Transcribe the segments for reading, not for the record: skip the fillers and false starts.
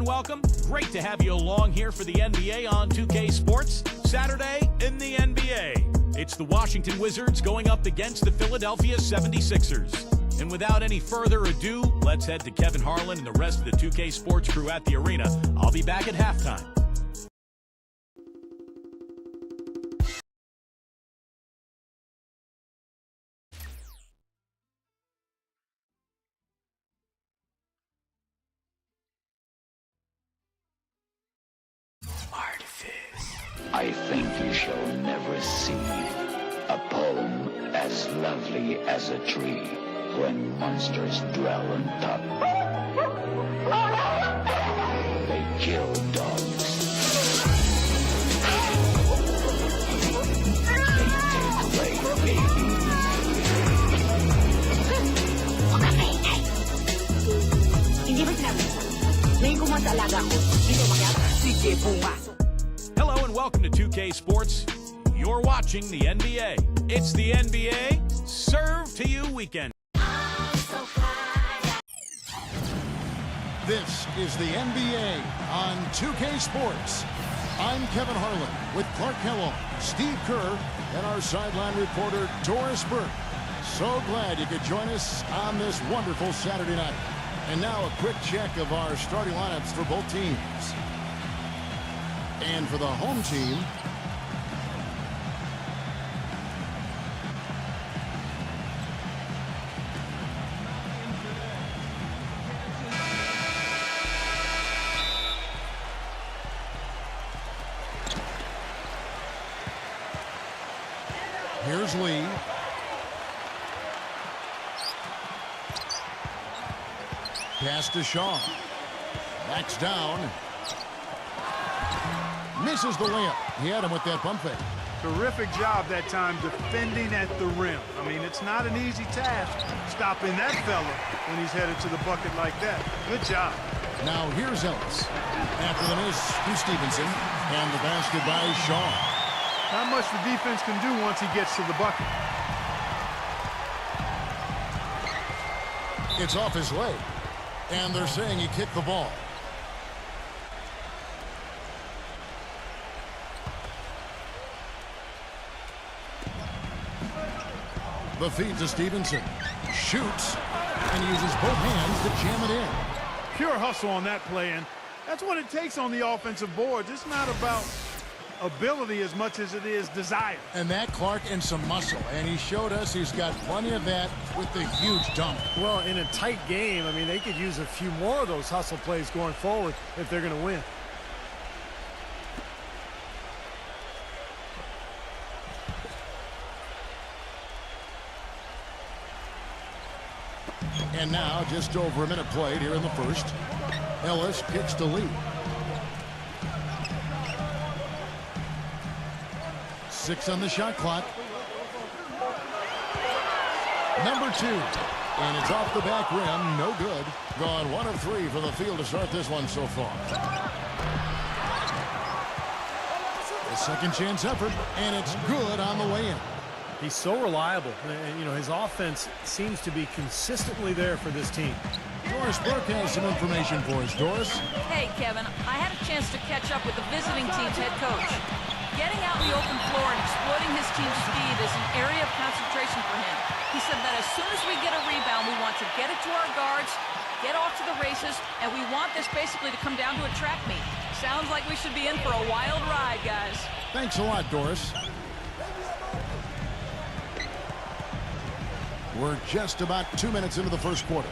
welcome. Great to have you along here for the NBA on 2K Sports. Saturday in the NBA. It's the Washington Wizards going up against the Philadelphia 76ers. And without any further ado, let's head to Kevin Harlan and the rest of the 2K Sports crew at the arena. I'll be back at halftime. I think you shall never see a poem as lovely as a tree when monsters dwell on top. They kill dogs. They take away babies. Hindi ba sinabi mo? Ngayon ko mo sa alaga ko, dito magyara. Sige, pumasok. Hello and welcome to 2K Sports. You're watching the NBA. It's the NBA Serve to You weekend. This is the NBA on 2K Sports. I'm Kevin Harlan with Clark Kellogg, Steve Kerr, and our sideline reporter Doris Burke. So glad you could join us on this wonderful Saturday night. And now a quick check of our starting lineups for both teams. And for the home team, here's Lee. Pass to Shaw. Backs down. Misses the layup. He had him with that pump fake. Terrific job that time defending at the rim. I mean, it's not an easy task stopping that fella when he's headed to the bucket like that. Good job. Now here's Ellis. After the miss to Stevenson. And the basket by Shaw. Not much the defense can do once he gets to the bucket. It's off his leg. And they're saying he kicked the ball. The feed to Stevenson. Shoots. And uses both hands to jam it in. Pure hustle on that play, and that's what it takes on the offensive boards. It's not about ability as much as it is desire. And that, Clark, and some muscle. And he showed us he's got plenty of that with the huge dunk. Well, in a tight game, I mean, they could use a few more of those hustle plays going forward if they're going to win. And now, just over a minute played here in the first. Ellis kicks to Lee. 6 on the shot clock. Number 2. And it's off the back rim. No good. Gone 1 of 3 for the field to start this one so far. The second chance effort. And it's good on the way in. He's so reliable. And, you know, his offense seems to be consistently there for this team. Doris Burke has some information for us. Doris? Hey, Kevin. I had a chance to catch up with the visiting team's head coach. Getting out in the open floor and exploiting his team's speed is an area of concentration for him. He said that as soon as we get a rebound, we want to get it to our guards, get off to the races, and we want this basically to come down to a track meet. Sounds like we should be in for a wild ride, guys. Thanks a lot, Doris. We're just about 2 minutes into the first quarter.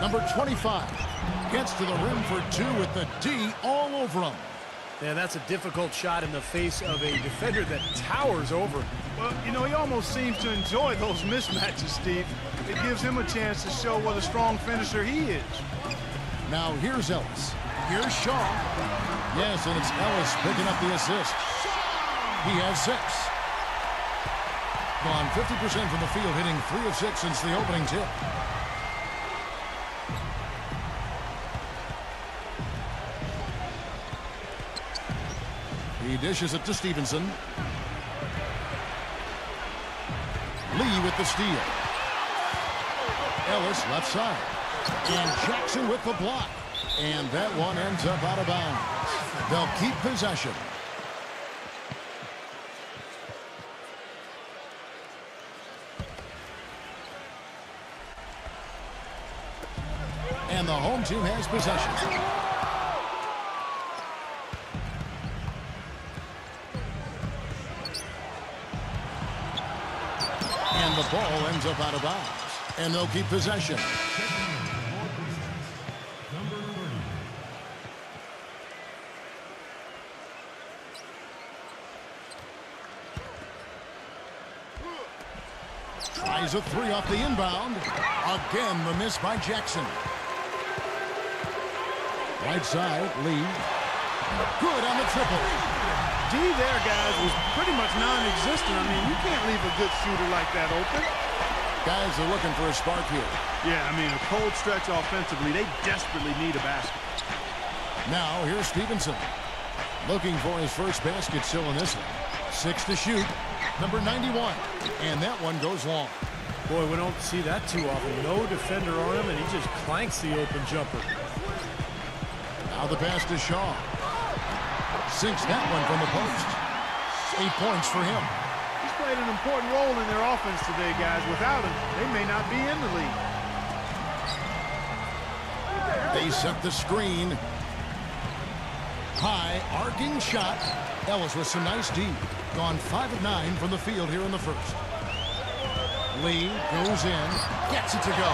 Number 25 gets to the rim for 2 with the D all over him. Yeah, that's a difficult shot in the face of a defender that towers over. Well, you know, he almost seems to enjoy those mismatches, Steve. It gives him a chance to show what a strong finisher he is. Now here's Ellis. Here's Shaw. Yes, and it's Ellis picking up the assist. He has 6. Gone 50% from the field, hitting 3 of 6 since the opening tip. He dishes it to Stevenson. Lee with the steal. Ellis left side. And Jackson with the block. And that one ends up out of bounds. They'll keep possession. And the home team has possession. And the ball ends up out of bounds. And they'll keep possession. Tries a three off the inbound. Again, the miss by Jackson. Right side, Lee. Good on the triple. D there, guys, was pretty much non-existent. I mean, you can't leave a good shooter like that open. Guys are looking for a spark here. Yeah, I mean, a cold stretch offensively. They desperately need a basket. Now, here's Stevenson. Looking for his first basket still in this one. 6 to shoot. Number 91. And that one goes long. Boy, we don't see that too often. No defender on him, and he just clanks the open jumper. Now the pass to Shaw. Sinks that one from the post. 8 points for him. He's played an important role in their offense today, guys. Without him, they may not be in the league. They set the screen. High, arcing shot. Ellis with some nice D. Gone 5 of 9 from the field here in the first. Lee goes in. Gets it to go.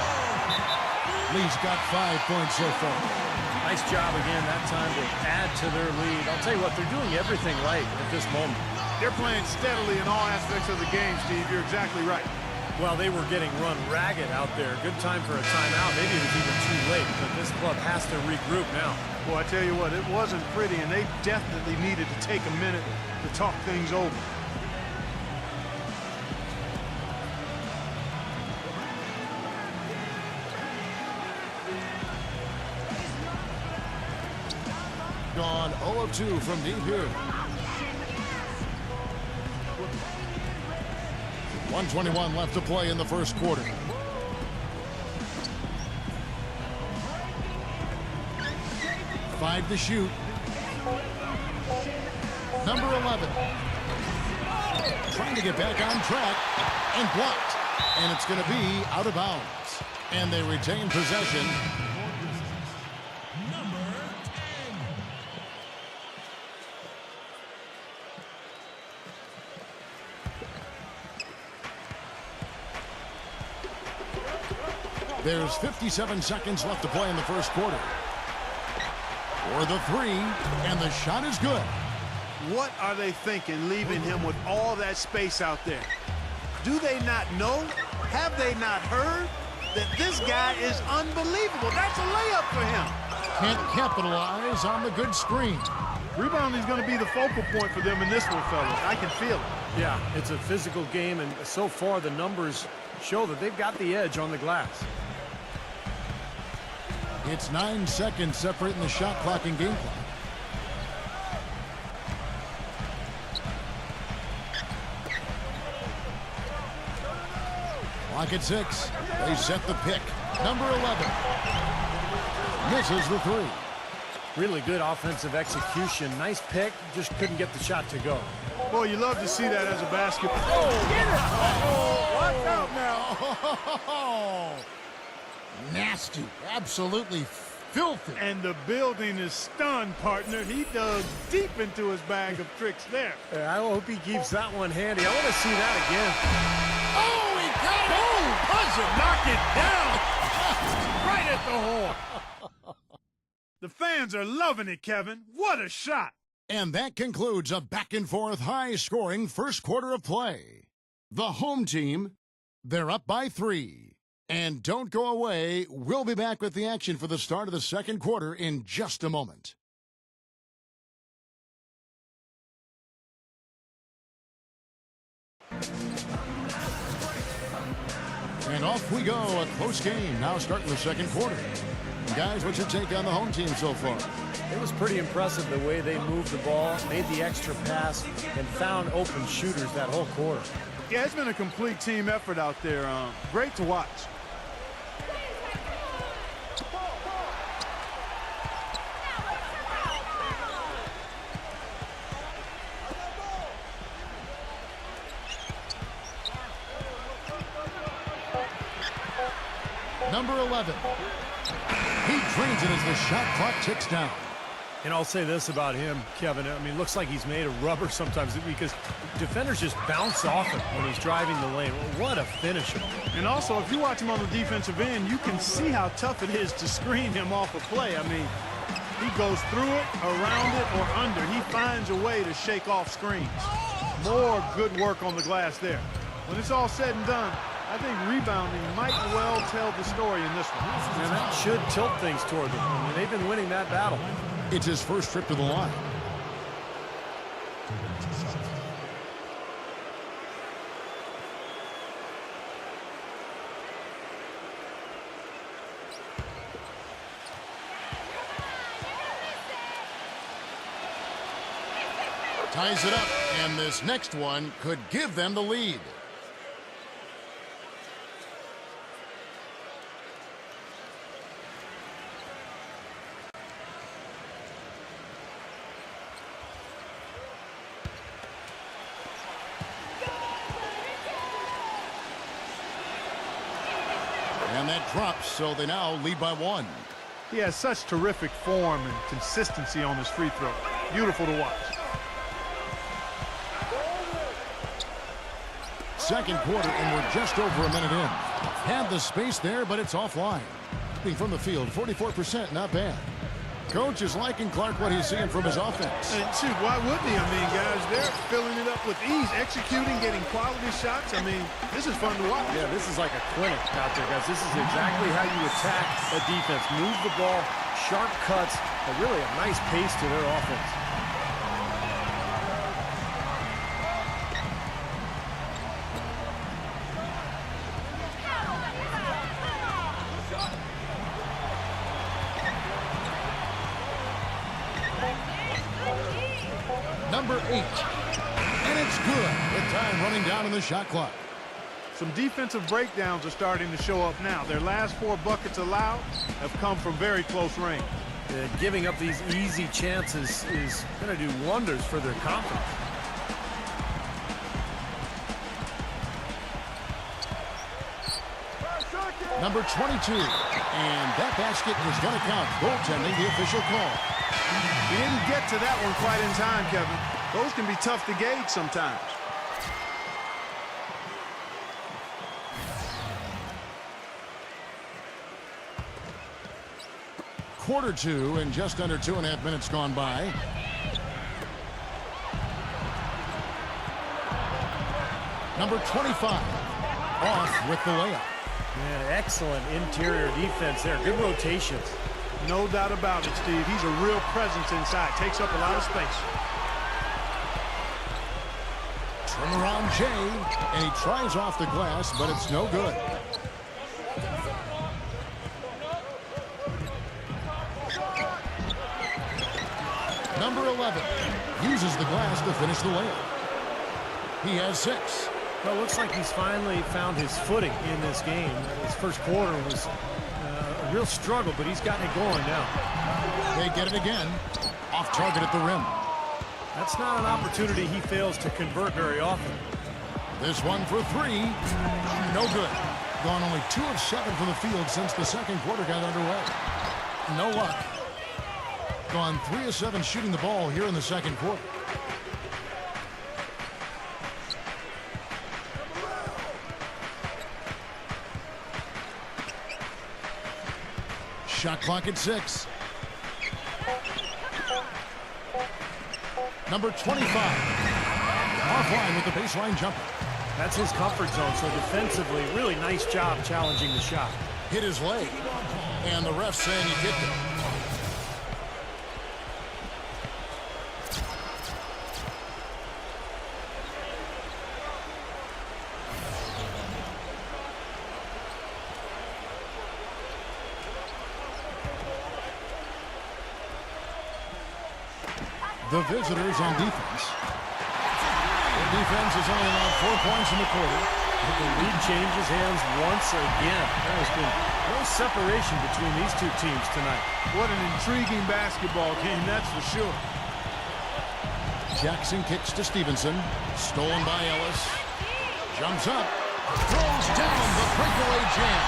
Lee's got 5 points so far. Nice job again that time to add to their lead. I'll tell you what, they're doing everything right at this moment. They're playing steadily in all aspects of the game, Steve. You're exactly right. Well, they were getting run ragged out there. Good time for a timeout. Maybe it was even too late, but this club has to regroup now. Well, I tell you what, it wasn't pretty, and they definitely needed to take a minute to talk things over. Gone 0 of 2 from deep here. 1:21 left to play in the first quarter. Five to shoot. Number 11. Trying to get back on track and blocked. And it's going to be out of bounds. And they retain possession. There's 57 seconds left to play in the first quarter. For the three, and the shot is good. What are they thinking, leaving him with all that space out there? Do they not know? Have they not heard that this guy is unbelievable? That's a layup for him. Can't capitalize on the good screen. Rebounding is going to be the focal point for them in this one, fellas. I can feel it. Yeah, it's a physical game, and so far the numbers show that they've got the edge on the glass. It's 9 seconds separating the shot clock and game clock. Clock at 6. They set the pick. Number 11. Misses the three. Really good offensive execution. Nice pick. Just couldn't get the shot to go. Boy, you love to see that as a basketball. Oh, get it! Oh, watch out now. Oh, nasty. Absolutely filthy. And the building is stunned, partner. He dug deep into his bag of tricks there. I hope he keeps that one handy. I want to see that again. Oh, he got it! Knock it down! Right at the hole. The fans are loving it, Kevin. What a shot. And that concludes a back-and-forth, high-scoring first quarter of play. The home team, they're up by 3. And don't go away. We'll be back with the action for the start of the second quarter in just a moment. And off we go. A close game now starting the second quarter. Guys, what's your take on the home team so far? It was pretty impressive the way they moved the ball, made the extra pass, and found open shooters that whole quarter. Yeah, it's been a complete team effort out there. Great to watch. Number 11. He drains it as the shot clock ticks down. And I'll say this about him, Kevin. I mean, it looks like he's made of rubber sometimes because defenders just bounce off him when he's driving the lane. What a finisher. And also, if you watch him on the defensive end, you can see how tough it is to screen him off a play. I mean, he goes through it, around it, or under. He finds a way to shake off screens. More good work on the glass there. When it's all said and done, I think rebounding might well tell the story in this one. And that should tilt things toward them. I mean, they've been winning that battle. It's his first trip to the line. Ties it up, and this next one could give them the lead. And that drops, so they now lead by 1. He has such terrific form and consistency on his free throw. Beautiful to watch. Second quarter, and we're just over a minute in. Had the space there, but it's offline. From the field, 44%, not bad. Coach is liking Clark what he's seeing from his offense. And shoot, why wouldn't he? I mean, guys, they're filling it up with ease, executing, getting quality shots. I mean, this is fun to watch. Yeah, this is like a clinic out there, guys. This is exactly how you attack a defense. Move the ball, sharp cuts, but really a nice pace to their offense. Number 8. And it's good with time running down in the shot clock. Some defensive breakdowns are starting to show up now. Their last 4 buckets allowed have come from very close range. Giving up these easy chances is going to do wonders for their confidence. Number 22. And that basket is going to count. Goaltending, the official call. He didn't get to that one quite in time, Kevin. Those can be tough to gauge sometimes. Quarter 2 and just under 2.5 minutes gone by. Number 25 off with the layup. Man, excellent interior defense there. Good rotations. No doubt about it, Steve. He's a real presence inside. Takes up a lot of space. Turnaround Jay, and he tries off the glass, but it's no good. Number 11 uses the glass to finish the layup. He has 6. Well, it looks like he's finally found his footing in this game. His first quarter was a real struggle, but he's gotten it going now. They get it again. Off target at the rim. That's not an opportunity he fails to convert very often. This one for 3. No good. Gone only 2 of 7 from the field since the second quarter got underway. No luck. Gone 3 of 7 shooting the ball here in the second quarter. Shot clock at 6. Number 25. Offline with the baseline jumper. That's his comfort zone, so defensively, really nice job challenging the shot. Hit his leg. And the ref saying he kicked it. The visitors on defense. Their defense has only allowed 4 points in the quarter. But the lead changes hands once again. There has been no separation between these two teams tonight. What an intriguing basketball game, that's for sure. Jackson kicks to Stevenson. Stolen by Ellis. Jumps up. Throws down the breakaway jam.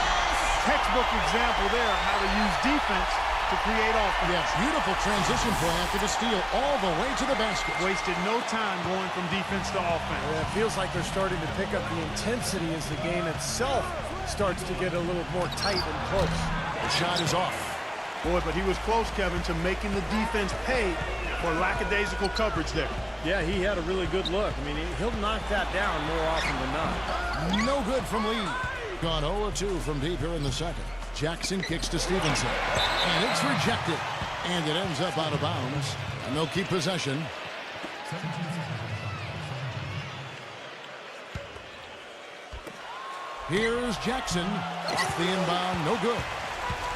textbook example there of how to use defense to create offense. Yeah, beautiful transition play after the steal all the way to the basket. Wasted no time going from defense to offense. Yeah, it feels like they're starting to pick up the intensity as the game itself starts to get a little more tight and close. The shot is off. Boy, but he was close, Kevin, to making the defense pay for lackadaisical coverage there. Yeah, he had a really good look. I mean, he'll knock that down more often than not. No good from Lee. Gone 0 of 2 from deep here in the second. Jackson kicks to Stevenson. And it's rejected. And it ends up out of bounds. And they'll keep possession. Here's Jackson. Off the inbound. No good.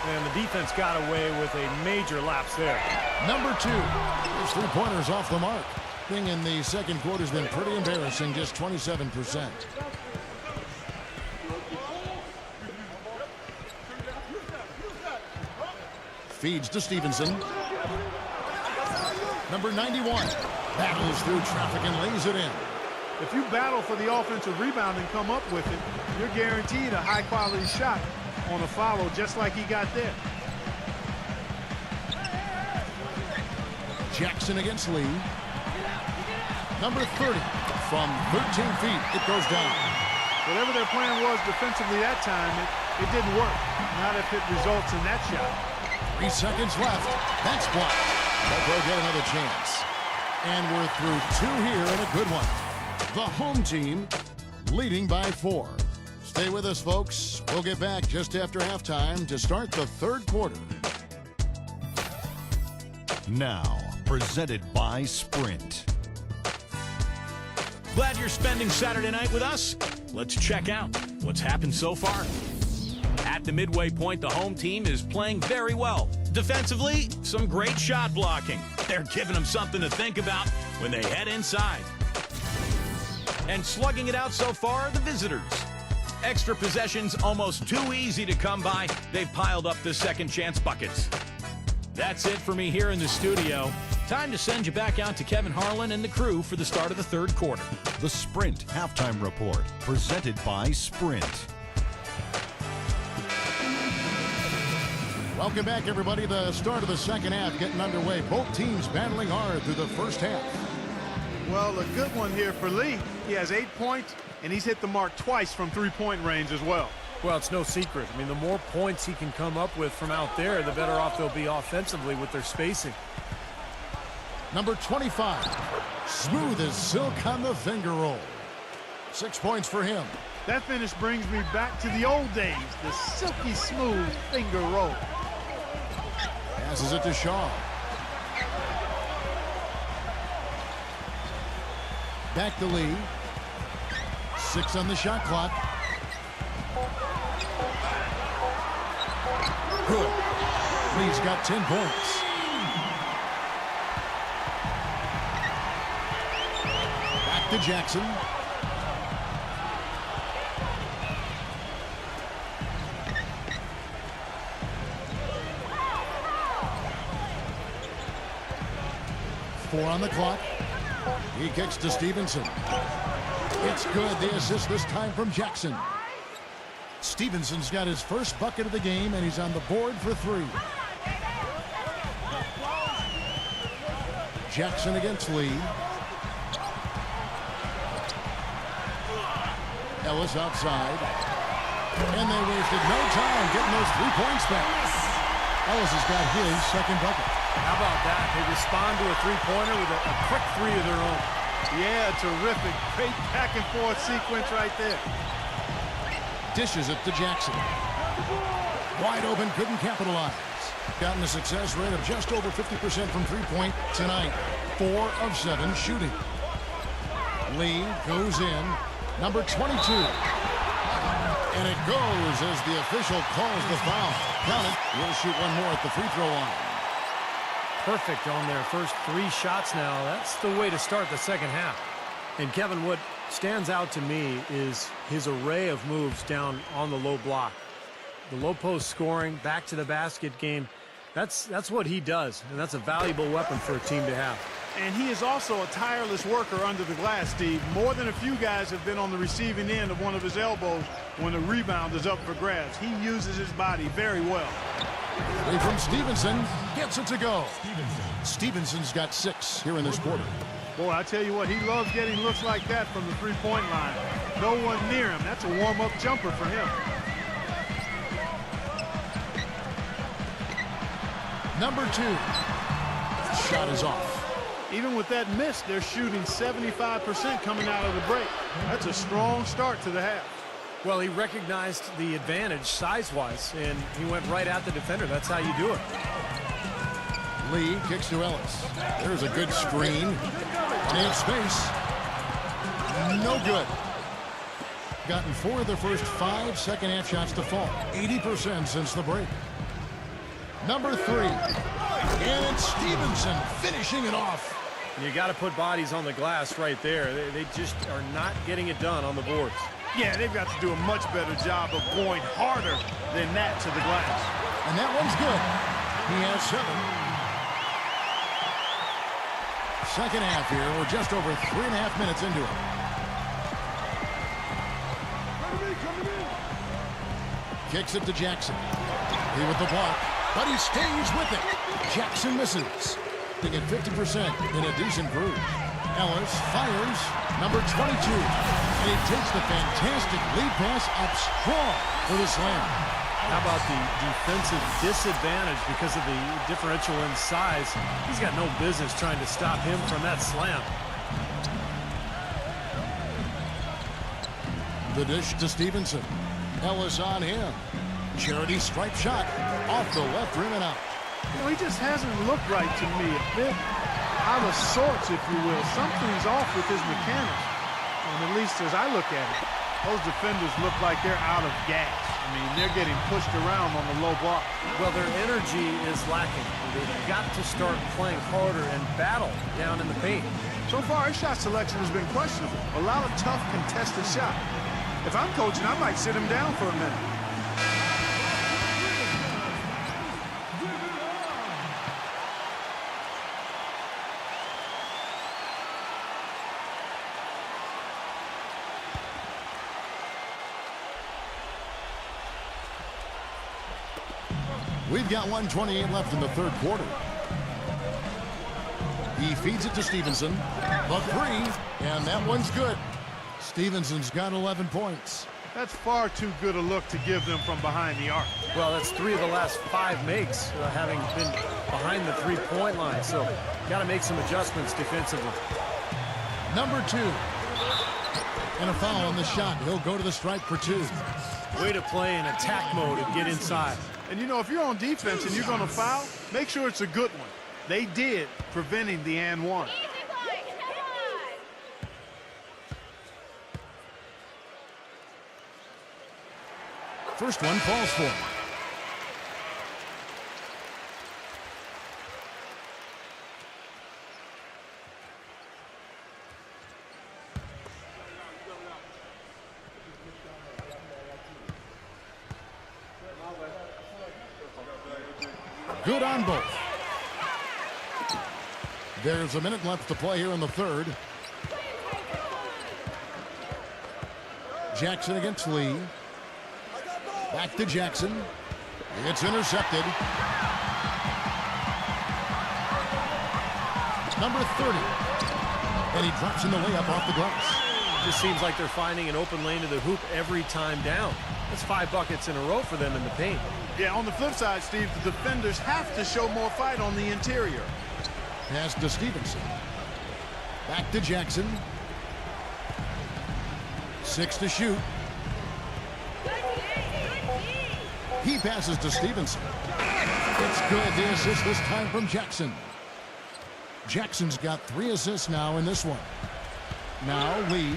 And the defense got away with a major lapse there. Number 2. His three-pointers off the mark. Thing in the second quarter has been pretty embarrassing. Just 27%. Feeds to Stevenson. Number 91 battles through traffic and lays it in. If you battle for the offensive rebound and come up with it, you're guaranteed a high-quality shot on a follow just like he got there. Jackson against Lee. Number 30 from 13 feet. It goes down. Whatever their plan was defensively that time, it didn't work. Not if it results in that shot. 3 seconds left. That's blocked. But they'll get another chance. And we're through 2 here and a good one. The home team leading by 4. Stay with us, folks. We'll get back just after halftime to start the third quarter. Now, presented by Sprint. Glad you're spending Saturday night with us. Let's check out what's happened so far. At the midway point, the home team is playing very well. Defensively, some great shot blocking. They're giving them something to think about when they head inside. And slugging it out so far are the visitors. Extra possessions almost too easy to come by. They've piled up the second chance buckets. That's it for me here in the studio. Time to send you back out to Kevin Harlan and the crew for the start of the third quarter. The Sprint Halftime Report, presented by Sprint. Welcome back, everybody. The start of the second half getting underway. Both teams battling hard through the first half. Well, a good one here for Lee. He has 8 points, and he's hit the mark twice from three-point range as well. Well, it's no secret. I mean, the more points he can come up with from out there, the better off they'll be offensively with their spacing. Number 25, smooth as silk on the finger roll. 6 points for him. That finish brings me back to the old days, the silky smooth finger roll. Passes it to Shaw. Back to Lee. 6 on the shot clock. Good. Lee's got 10 points. Back to Jackson. Four on the clock. He kicks to Stevenson. It's good. The assist this time from Jackson. Stevenson's got his first bucket of the game, and he's on the board for 3. Jackson against Lee. Ellis outside. And they wasted no time getting those 3 points back. Ellis has got his second bucket. How about that? They respond to a three-pointer with a quick 3 of their own. Yeah, terrific. Great back-and-forth sequence right there. Dishes it to Jackson. Wide open, couldn't capitalize. Gotten a success rate of just over 50% from three-point tonight. 4 of 7 shooting. Lee goes in. Number 22. And it goes as the official calls the foul. Count it. He'll shoot one more at the free throw line. Perfect on their first 3 shots now. That's the way to start the second half. And Kevin, what stands out to me is his array of moves down on the low block. The low post scoring, back to the basket game. That's what he does, and that's a valuable weapon for a team to have. And he is also a tireless worker under the glass, Steve. More than a few guys have been on the receiving end of one of his elbows when a rebound is up for grabs. He uses his body very well. Away from Stevenson, gets it to go. Stevenson's got 6 here in this quarter. Boy, I tell you what, he loves getting looks like that from the three-point line. No one near him. That's a warm-up jumper for him. Number 2. Shot is off. Even with that miss, they're shooting 75% coming out of the break. That's a strong start to the half. Well, he recognized the advantage size-wise, and he went right at the defender. That's how you do it. Lee kicks to Ellis. There's a good screen. Plenty of space. No good. Gotten 4 of the first 5 second-half shots to fall. 80% since the break. Number 3. And it's Stevenson finishing it off. You got to put bodies on the glass right there. They just are not getting it done on the boards. Yeah, they've got to do a much better job of going harder than that to the glass. And that one's good. He has 7. Second half here. We're just over 3.5 minutes into it. Kicks it to Jackson. He with the block, but he stays with it. Jackson misses. They get 50% in a decent groove. Ellis fires. Number 22. And he takes the fantastic lead pass up strong for the slam. How about the defensive disadvantage because of the differential in size? He's got no business trying to stop him from that slam. The dish to Stevenson. Ellis on him. Charity stripe shot off the left rim and out. You know, he just hasn't looked right to me. A bit out of sorts, if you will. Something's off with his mechanics. And at least as I look at it, those defenders look like they're out of gas. I mean, they're getting pushed around on the low block. Well, their energy is lacking. They've got to start playing harder and battle down in the paint. So far, his shot selection has been questionable. A lot of tough, contested shots. If I'm coaching, I might sit him down for a minute. We've got 1:28 left in the third quarter. He feeds it to Stevenson. The 3, and that one's good. Stevenson's got 11 points. That's far too good a look to give them from behind the arc. Well, that's 3 of the last 5 makes, having been behind the three-point line. So, got to make some adjustments defensively. Number 2. And a foul on the shot. He'll go to the stripe for 2. Way to play in attack mode and get inside. And, you know, if you're on defense and you're going to foul, make sure it's a good one. They did, preventing the and one. First one falls for him. Good on both. There's a minute left to play here in the third. Jackson against Lee. Back to Jackson. It's intercepted. Number 30. And he drops in the layup off the glass. Just seems like they're finding an open lane to the hoop every time down. That's 5 buckets in a row for them in the paint. Yeah, on the flip side, Steve, the defenders have to show more fight on the interior. Pass to Stevenson. Back to Jackson. 6 to shoot. He passes to Stevenson. It's good. The assist this time from Jackson. Jackson's got 3 assists now in this one. Now Lee.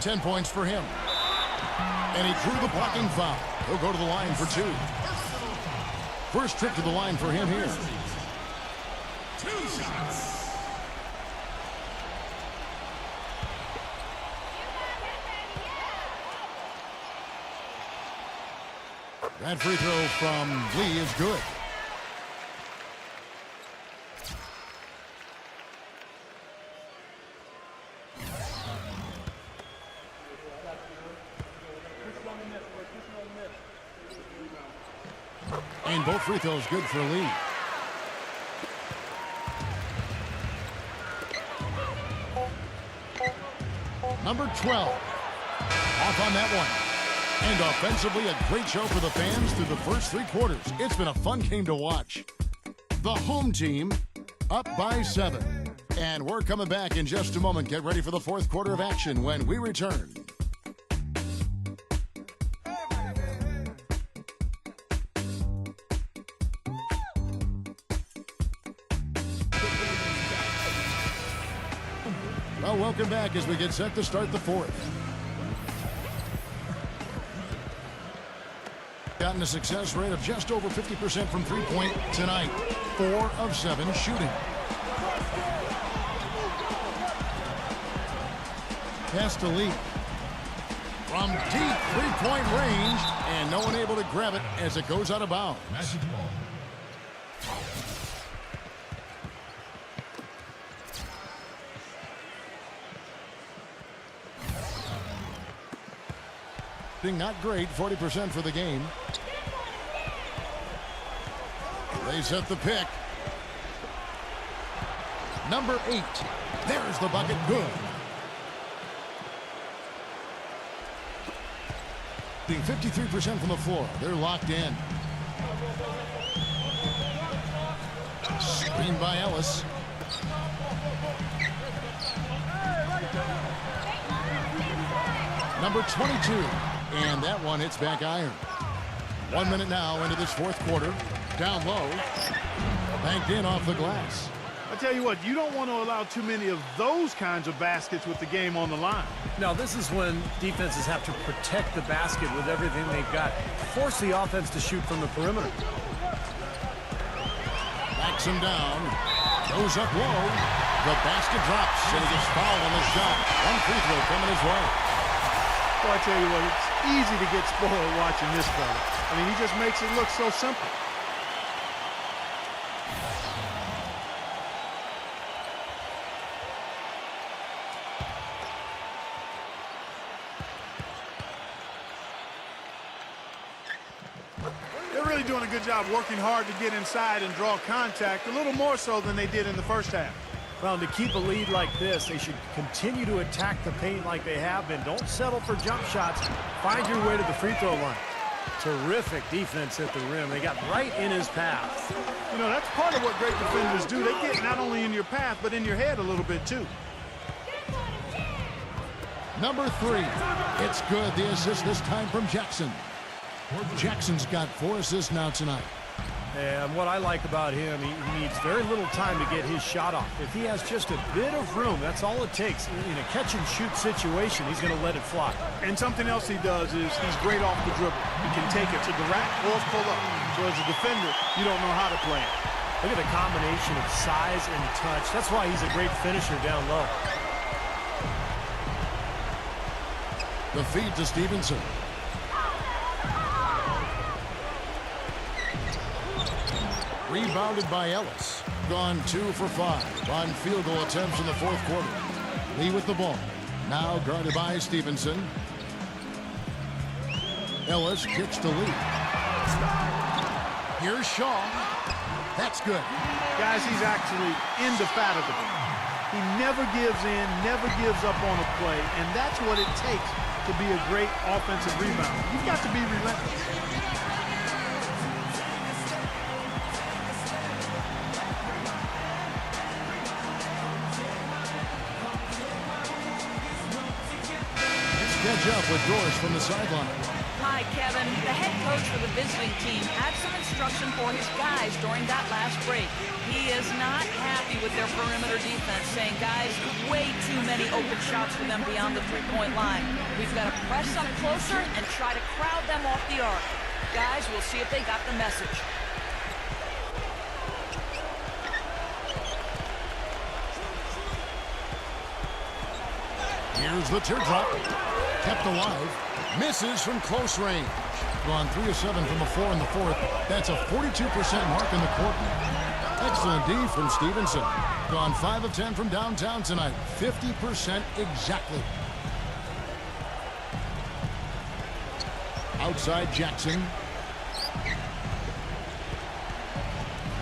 10 points for him. And he drew the blocking foul. He'll go to the line for 2. First trip to the line for him here. 2 shots. That free throw from Lee is good. And both free throws good for Lee. Number 12. Off on that one. And offensively, a great show for the fans through the first 3 quarters. It's been a fun game to watch. The home team up by 7. And we're coming back in just a moment. Get ready for the 4th quarter of action when we return. Well, welcome back as we get set to start the 4th. Gotten a success rate of just over 50% from three-point tonight. 4 of 7 shooting. Pass to Lee. From deep three-point range, and no one able to grab it as it goes out of bounds. Not great, 40% for the game. They set the pick. Number 8. There's the bucket, good. Being 53% from the floor. They're locked in. Screen by Ellis. Number 22. And that one hits back iron. 1 minute now into this 4th quarter. Down low. Banked in off the glass. I tell you what, you don't want to allow too many of those kinds of baskets with the game on the line. Now, this is when defenses have to protect the basket with everything they've got. Force the offense to shoot from the perimeter. Backs him down. Goes up low. The basket drops, and he gets fouled on the shot. 1 free throw coming his way. Well, I tell you what, it's easy to get spoiled watching this fella. I mean, he just makes it look so simple. They're really doing a good job working hard to get inside and draw contact, a little more so than they did in the first half. Well, to keep a lead like this, they should continue to attack the paint like they have been. Don't settle for jump shots. Find your way to the free throw line. Terrific defense at the rim. They got right in his path. You know, that's part of what great defenders do. They get not only in your path, but in your head a little bit, too. Number 3. It's good. The assist this time from Jackson. Jackson's got 4 assists now tonight. And what I like about him, he needs very little time to get his shot off. If he has just a bit of room, that's all it takes. In a catch-and-shoot situation, he's going to let it fly. And something else he does is he's great off the dribble. He can take it to the rack or pull up. So as a defender, you don't know how to play it. Look at the combination of size and touch. That's why he's a great finisher down low. The feed to Stevenson. Rebounded by Ellis. Gone 2 for 5 on field goal attempts in the 4th quarter. Lee with the ball. Now guarded by Stevenson. Ellis kicks to Lee. Here's Shaw. That's good. Guys, he's actually indefatigable. He never gives in, never gives up on a play, and that's what it takes to be a great offensive rebounder. You've got to be relentless. Catch up with Doris from the sideline. Hi, Kevin. The head coach for the visiting team had some instruction for his guys during that last break. He is not happy with their perimeter defense, saying, guys, way too many open shots for them beyond the three-point line. We've got to press them closer and try to crowd them off the arc. Guys, we'll see if they got the message. Here's the teardrop. Kept alive. Misses from close range. Gone 3 of 7 from the floor in the 4th. That's a 42% mark in the quarter. Excellent D from Stevenson. Gone 5 of 10 from downtown tonight. 50% exactly. Outside Jackson.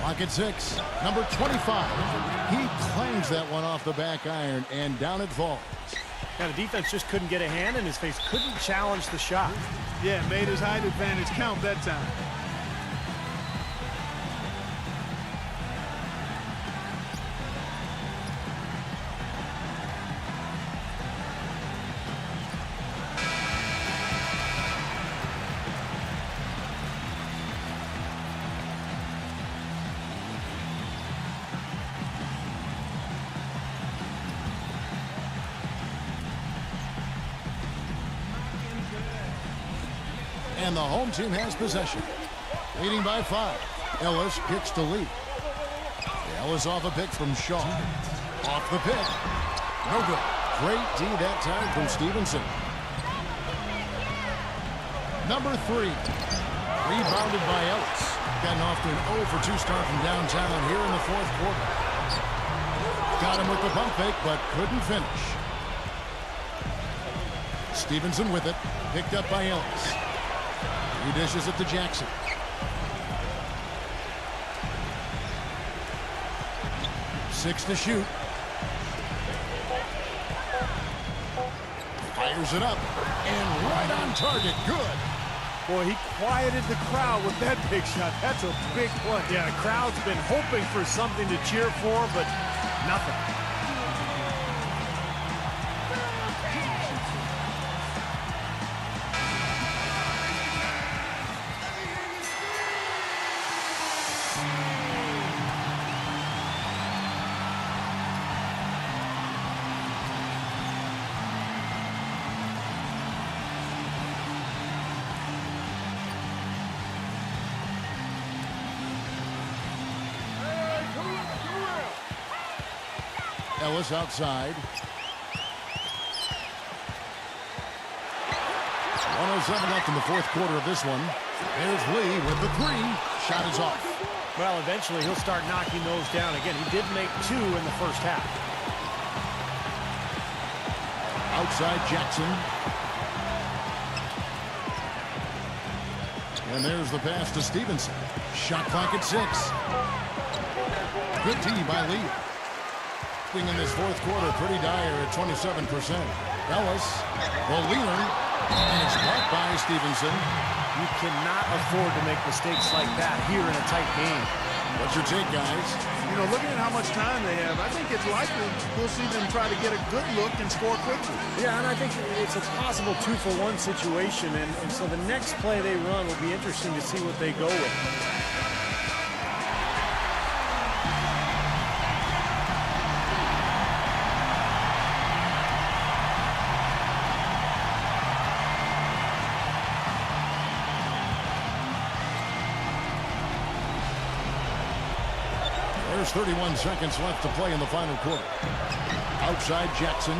Clock at 6. Number 25. He claims that one off the back iron, and down it falls. Now, the defense just couldn't get a hand in his face, couldn't challenge the shot. Yeah, made his height advantage count that time. And the home team has possession. Leading by 5. Ellis kicks to lead. Ellis off a pick from Shaw. Off the pick. No good. Great D that time from Stevenson. Number 3. Rebounded by Ellis. Gotten off to an 0 for 2 start from downtown here in the 4th quarter. Got him with the pump fake, but couldn't finish. Stevenson with it. Picked up by Ellis. He dishes it to Jackson. Six to shoot. Fires it up. And right on target. Good. Boy, he quieted the crowd with that big shot. That's a big play. Yeah, the crowd's been hoping for something to cheer for, but nothing. Ellis outside. 1:07 left in the 4th quarter of this one. There's Lee with the 3. Shot is off. Well, eventually he'll start knocking those down again. He did make 2 in the first half. Outside Jackson. And there's the pass to Stevenson. Shot clock at 6. Good D by Lee. In this 4th quarter, pretty dire at 27%. Ellis, the leader, and it's blocked by Stevenson. You cannot afford to make mistakes like that here in a tight game. What's your take, guys? You know, looking at how much time they have, I think it's likely we'll see them try to get a good look and score quickly. Yeah, and I think it's a possible 2-for-1 situation, and so the next play they run will be interesting to see what they go with. There's 31 seconds left to play in the final quarter. Outside Jackson.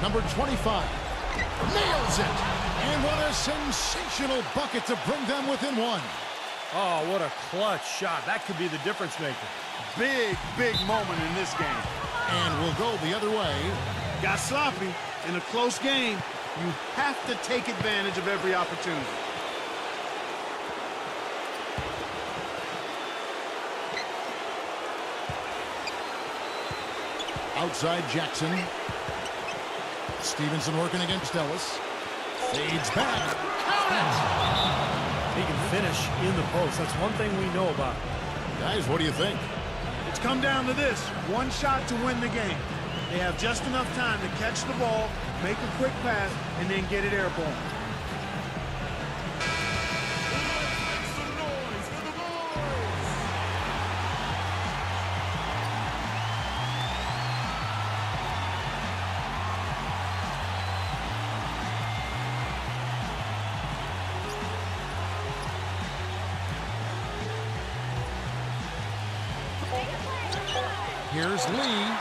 Number 25. Nails it! And what a sensational bucket to bring them within 1. Oh, what a clutch shot. That could be the difference maker. Big, big moment in this game. And we'll go the other way. Got sloppy in a close game. You have to take advantage of every opportunity. Outside Jackson. Stevenson working against Ellis. Fades back. He can finish in the post. That's one thing we know about him. Guys, what do you think? It's come down to this. One shot to win the game. They have just enough time to catch the ball, make a quick pass, and then get it airborne. Here's Lee.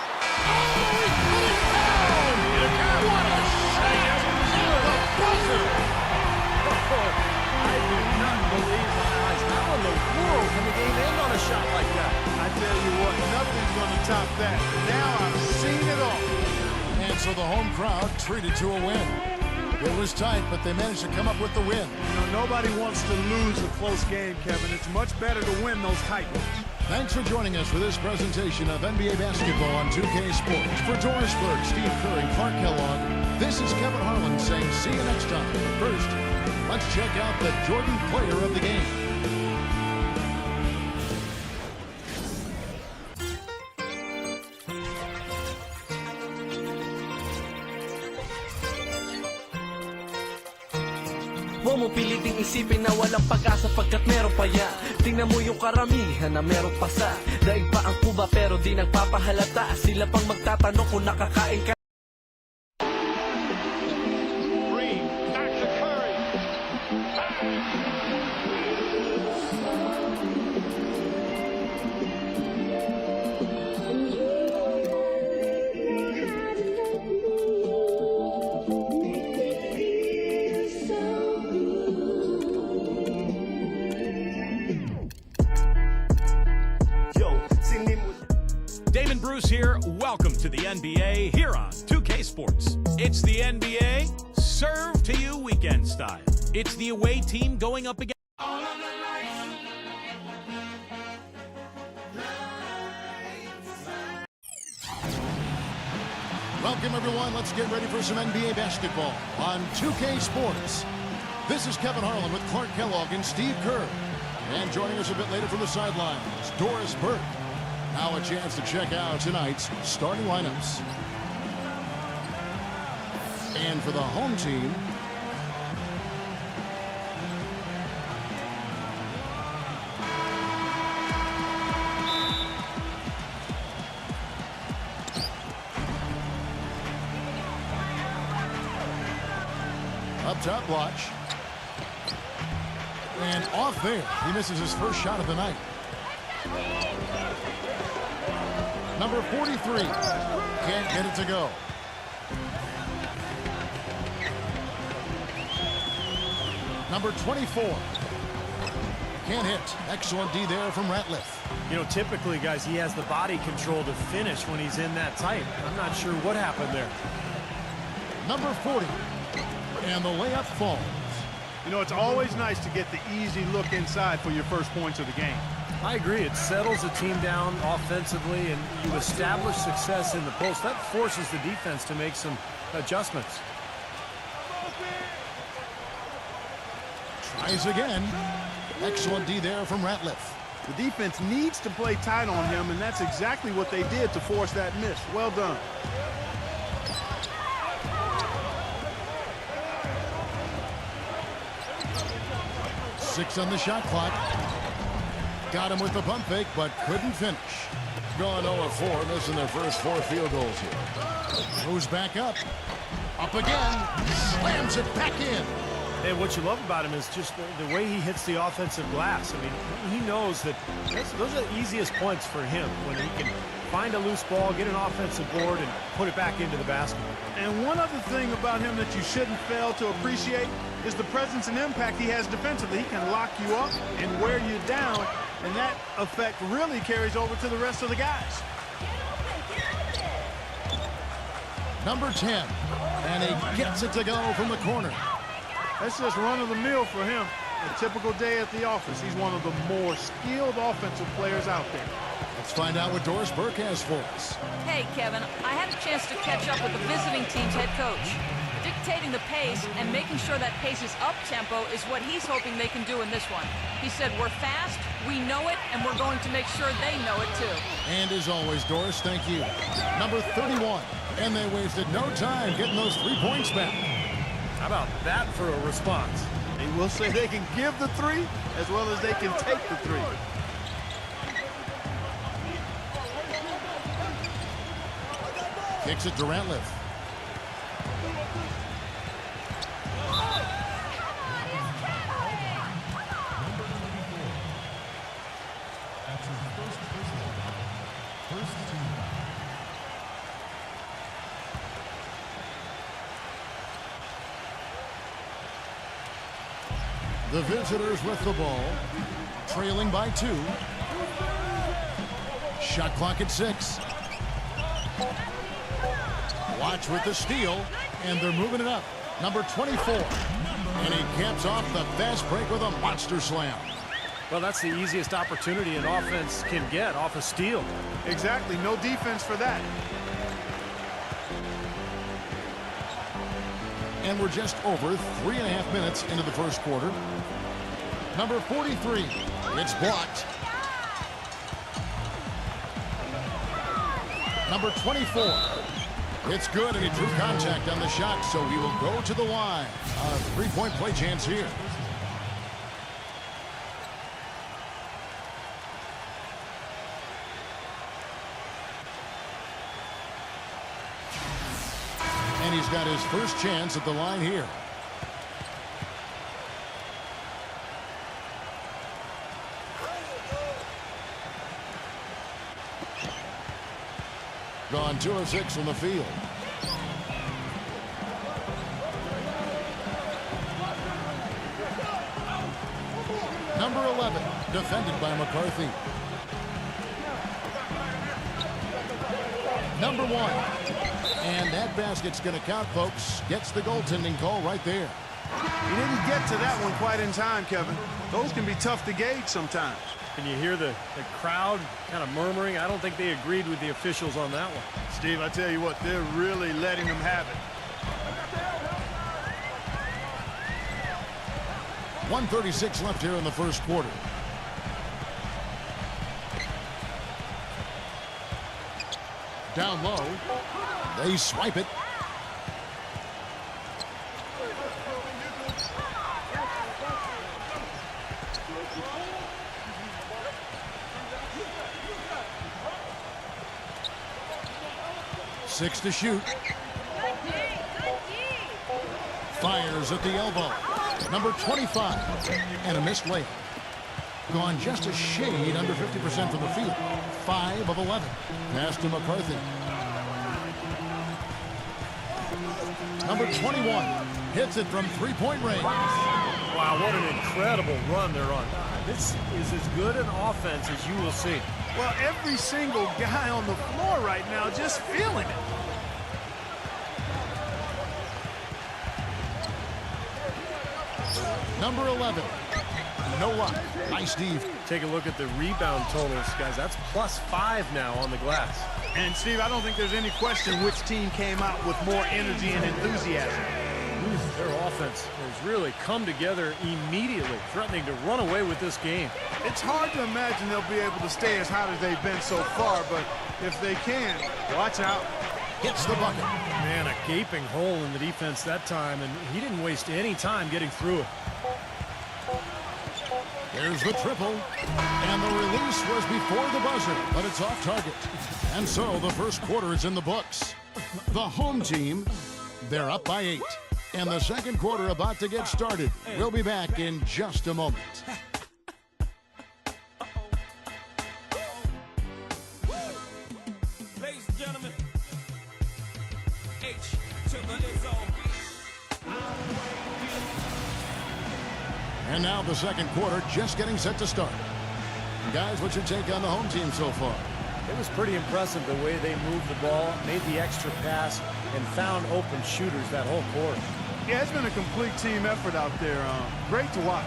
I do not believe my eyes. How in the world can the game end on a shot like that? I tell you what, nothing's going to top that. Now I've seen it all. And so the home crowd treated to a win. It was tight, but they managed to come up with the win. You know, nobody wants to lose a close game, Kevin. It's much better to win those tight ones. Thanks for joining us for this presentation of NBA basketball on 2K Sports. For Doris Burke, Steve Kerr, and Clark Kellogg, this is Kevin Harlan saying see you next time. First, let's check out the Jordan player of the game. Huwag mo piliting isipin na walang pag-asa pagkat meron pa yan. Tingnan mo yung karamihan na meron pa sa daig pa ang kuba pero di nagpapahalata. Sila pang magtatanong kung nakakain ka. Bruce here. Welcome to the NBA here on 2K Sports. It's the NBA served to you weekend style. It's the away team going up against. Welcome, everyone. Let's get ready for some NBA basketball on 2K Sports. This is Kevin Harlan with Clark Kellogg and Steve Kerr. And joining us a bit later from the sidelines, Doris Burke. Now a chance to check out tonight's starting lineups. And for the home team, up top, watch. And off there, he misses his first shot of the night. Number 43, can't get it to go. Number 24, can't hit. Excellent D there from Ratliff. You know, typically, guys, he has the body control to finish when he's in that tight. I'm not sure what happened there. Number 40, and the layup falls. You know, it's always nice to get the easy look inside for your first points of the game. I agree. It settles the team down offensively, and you establish success in the post. That forces the defense to make some adjustments. Tries again. Excellent D there from Ratliff. The defense needs to play tight on him, and that's exactly what they did to force that miss. Well done. Six on the shot clock. Got him with the pump fake, but couldn't finish. Going 0-4, missing their first 4 field goals here. Moves back up. Up again. Slams it back in. And what you love about him is just the way he hits the offensive glass. I mean, he knows that those are the easiest points for him when he can find a loose ball, get an offensive board, and put it back into the basket. And one other thing about him that you shouldn't fail to appreciate is the presence and impact he has defensively. He can lock you up and wear you down, and that effect really carries over to the rest of the guys. Number 10, and he gets it to go from the corner. That's just run-of-the-mill for him. A typical day at the office. He's one of the more skilled offensive players out there. Let's find out what Doris Burke has for us. Hey, Kevin, I had a chance to catch up with the visiting team's head coach. Dictating the pace and making sure that pace is up-tempo is what he's hoping they can do in this one. He said, we're fast, we know it, and we're going to make sure they know it too. And as always, Doris, thank you. Number 31, and they wasted no time getting those 3 points back. How about that for a response? And we'll say they can give the 3 as well as they can take the 3. Kicks it to Ratliff. The visitors with the ball, trailing by 2. Shot clock at 6. Watch with the steal, and they're moving it up. Number 24. And he caps off the fast break with a monster slam. Well, that's the easiest opportunity an offense can get off a steal. Exactly. No defense for that. And we're just over 3.5 minutes into the first quarter. Number 43. It's blocked. Number 24. It's good, and he drew contact on the shot, so he will go to the line. A three-point play chance here. And he's got his first chance at the line here. Gone 2 of 6 from the field. Number 11, defended by McCarthy. Number 1. And that basket's going to count, folks. Gets the goaltending call right there. He didn't get to that one quite in time, Kevin. Those can be tough to gauge sometimes. Can you hear the crowd kind of murmuring? I don't think they agreed with the officials on that one. Steve, I tell you what, they're really letting them have it. 1:36 left here in the first quarter. Down low. They swipe it. Six to shoot. Fires at the elbow. Number 25. And a missed layup. Gone just a shade under 50% from the field. 5 of 11. Pass to McCarthy. Number 21. Hits it from three-point range. Wow, what an incredible run they're on. This is as good an offense as you will see. Well, every single guy on the floor right now just feeling it. Number 11. No luck. Nice, Steve. Take a look at the rebound totals, guys. That's +5 now on the glass. And, Steve, I don't think there's any question which team came out with more energy and enthusiasm. Their offense has really come together immediately, threatening to run away with this game. It's hard to imagine they'll be able to stay as hot as they've been so far, but if they can, watch out. Hits the bucket. Man, a gaping hole in the defense that time, and he didn't waste any time getting through it. Here's the triple. And the release was before the buzzer, but it's off target. And so the first quarter is in the books. The home team, they're up by 8. And the second quarter about to get started. We'll be back in just a moment. Ladies and gentlemen, H to the Izzo. And now the second quarter just getting set to start. Guys, what's your take on the home team so far? It was pretty impressive the way they moved the ball, made the extra pass, and found open shooters that whole quarter. Yeah, it's been a complete team effort out there. Great to watch.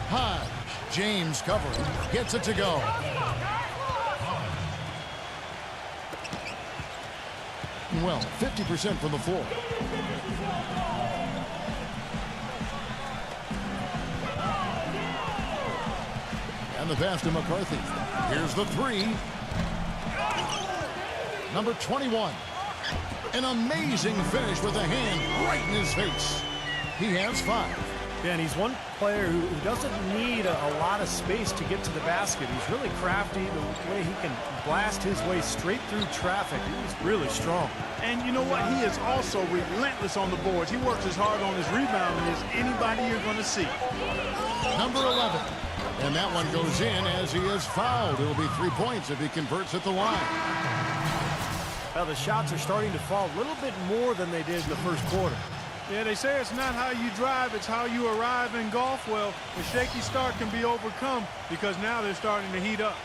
Hodge, James covering, gets it to go. Well, 50% from the floor. And the pass to McCarthy. Here's the 3. Number 21. An amazing finish with a hand right in his face. He has 5. Yeah, and he's one player who doesn't need a lot of space to get to the basket. He's really crafty. The way he can blast his way straight through traffic, he's really strong. And you know what? He is also relentless on the boards. He works as hard on his rebounding as anybody you're going to see. Number 11. And that one goes in as he is fouled. It'll be 3 points if he converts at the line. Well, the shots are starting to fall a little bit more than they did in the first quarter. Yeah, they say it's not how you drive, it's how you arrive in golf. Well, the shaky start can be overcome because now they're starting to heat up.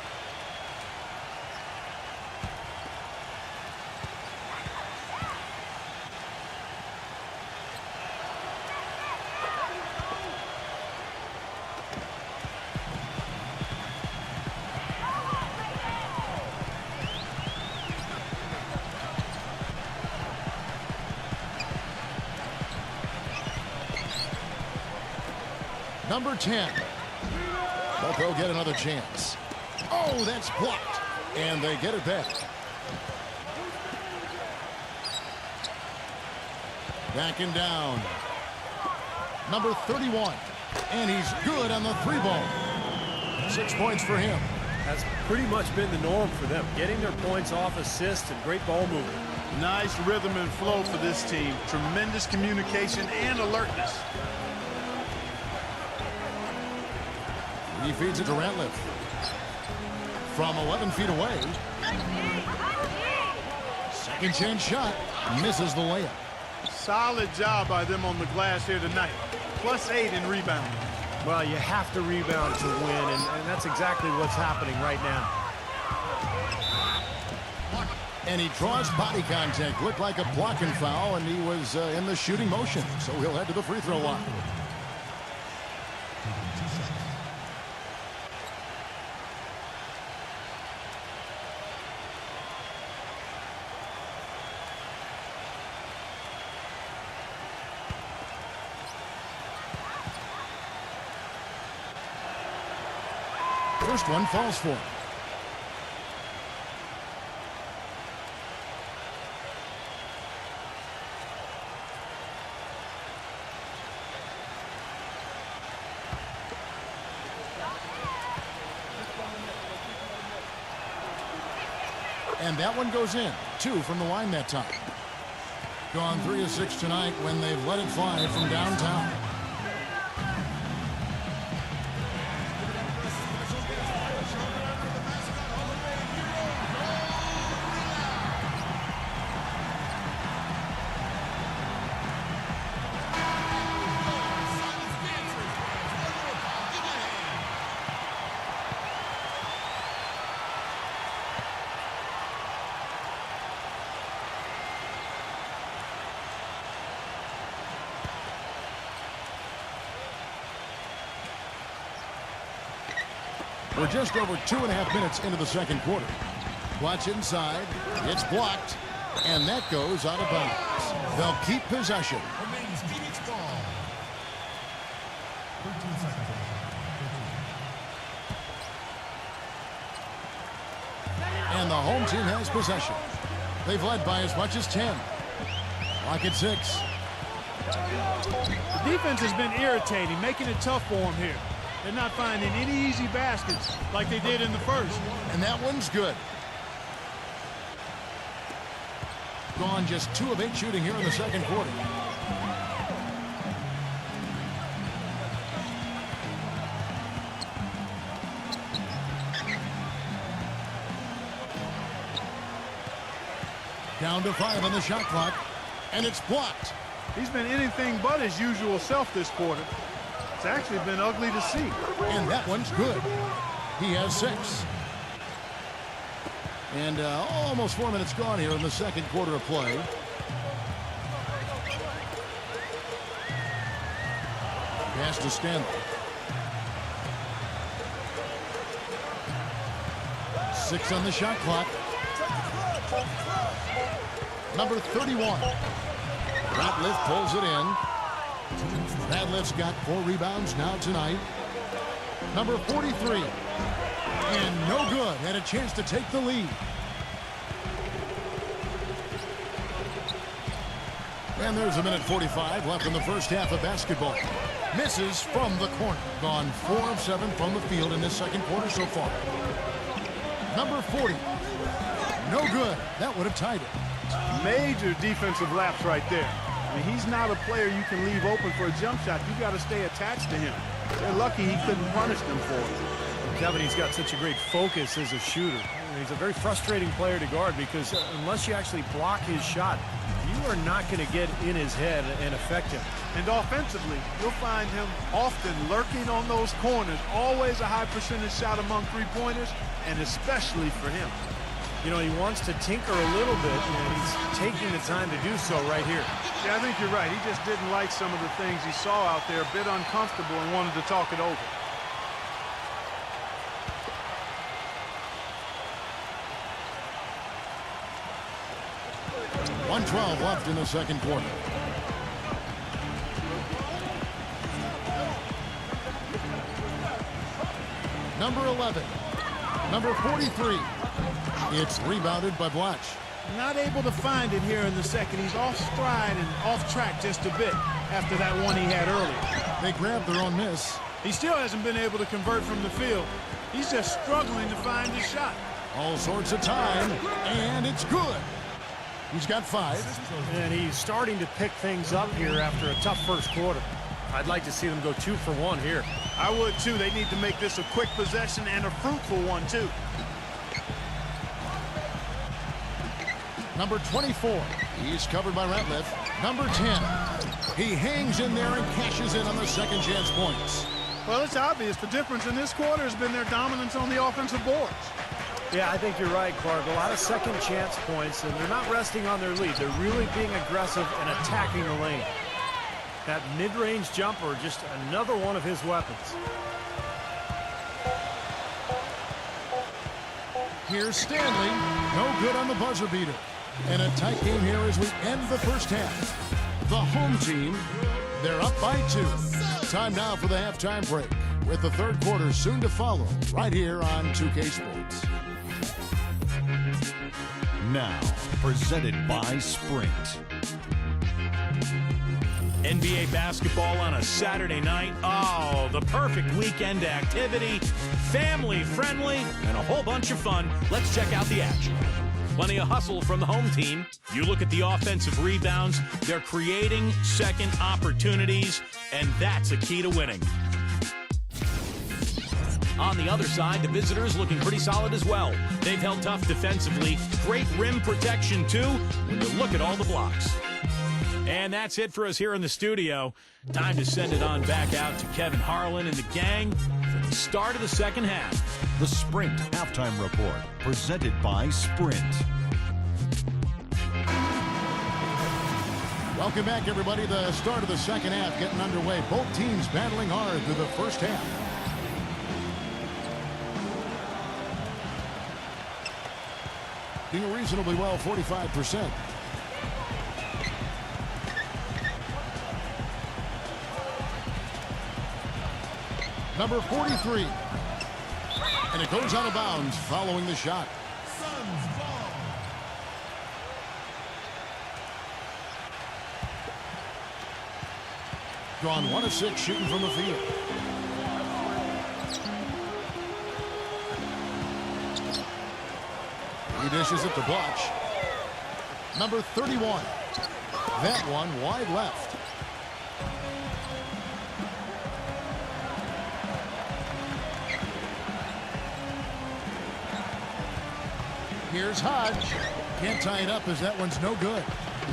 Number 10. But they'll get another chance. Oh, that's blocked. And they get it back. Backing down. Number 31. And he's good on the 3-ball. 6 points for him. That's pretty much been the norm for them. Getting their points off assists and great ball movement. Nice rhythm and flow for this team. Tremendous communication and alertness. He feeds it to Ratliff. From 11 feet away. Second chance shot. Misses the layup. Solid job by them on the glass here tonight. +8 in rebounding. Well, you have to rebound to win, and that's exactly what's happening right now. And he draws body contact. Looked like a blocking foul, and he was in the shooting motion. So he'll head to the free throw line. First one falls for him. And that one goes in. 2 from the line that time. Gone 3 of 6 tonight when they've let it fly from downtown. We're just over 2.5 minutes into the second quarter. Watch inside. It's blocked. And that goes out of bounds. They'll keep possession. And the home team has possession. They've led by as much as 10. Clock at 6. The defense has been irritating, making it tough for them here. They're not finding any easy baskets like they did in the first. And that one's good. Gone just 2 of 8 shooting here in the second quarter. Down to 5 on the shot clock. And it's blocked. He's been anything but his usual self this quarter. It's actually been ugly to see. And that one's good. He has 6. And almost 4 minutes gone here in the second quarter of play. Pass to Stanley. 6 on the shot clock. Number 31. Ratliff pulls it in. Ratliff's got 4 rebounds now tonight. Number 43. And no good. Had a chance to take the lead. And there's a minute 45 left in the first half of basketball. Misses from the corner. Gone 4 of 7 from the field in this second quarter so far. Number 40. No good. That would have tied it. Major defensive lapse right there. I mean, he's not a player you can leave open for a jump shot. You got to stay attached to him. They're lucky he couldn't punish them for it. Kevin, he's got such a great focus as a shooter. He's a very frustrating player to guard because unless you actually block his shot, you are not going to get in his head and affect him. And offensively, you'll find him often lurking on those corners. Always a high percentage shot among three-pointers, and especially for him. You know, he wants to tinker a little bit, and he's taking the time to do so right here. Yeah, I think you're right. He just didn't like some of the things he saw out there, a bit uncomfortable, and wanted to talk it over. .112 left in the second quarter. Number 11. Number 43. It's rebounded by Blatch. Not able to find it here in the second. He's off stride and off track just a bit after that one he had earlier. They grabbed their own miss. He still hasn't been able to convert from the field. He's just struggling to find his shot. All sorts of time, and it's good. He's got 5. And he's starting to pick things up here after a tough first quarter. I'd like to see them go 2 for 1 here. I would too. They need to make this a quick possession and a fruitful one too. Number 24. He's covered by Ratliff. Number 10. He hangs in there and cashes in on the second chance points. Well, it's obvious. The difference in this quarter has been their dominance on the offensive boards. Yeah, I think you're right, Clark. A lot of second chance points, and they're not resting on their lead. They're really being aggressive and attacking the lane. That mid-range jumper, just another one of his weapons. Here's Stanley. No good on the buzzer beater. And a tight game here as we end the first half. The home team, they're up by 2. Time now for the halftime break, with the third quarter soon to follow right here on 2K Sports. Now, presented by Sprint. NBA basketball on a Saturday night. Oh, the perfect weekend activity. Family friendly and a whole bunch of fun. Let's check out the action. Plenty of hustle from the home team. You look at the offensive rebounds. They're creating second opportunities, and that's a key to winning. On the other side, the visitors looking pretty solid as well. They've held tough defensively. Great rim protection, too, when you look at all the blocks. And that's it for us here in the studio. Time to send it on back out to Kevin Harlan and the gang for the start of the second half. The Sprint Halftime Report, presented by Sprint. Welcome back, everybody. The start of the second half getting underway. Both teams battling hard through the first half. Doing reasonably well, 45%. Number 43. And it goes out of bounds following the shot. Gone 1 of 6 shooting from the field. He dishes it to Blatch. Number 31. That one wide left. Here's Hodge. Can't tie it up as that one's no good.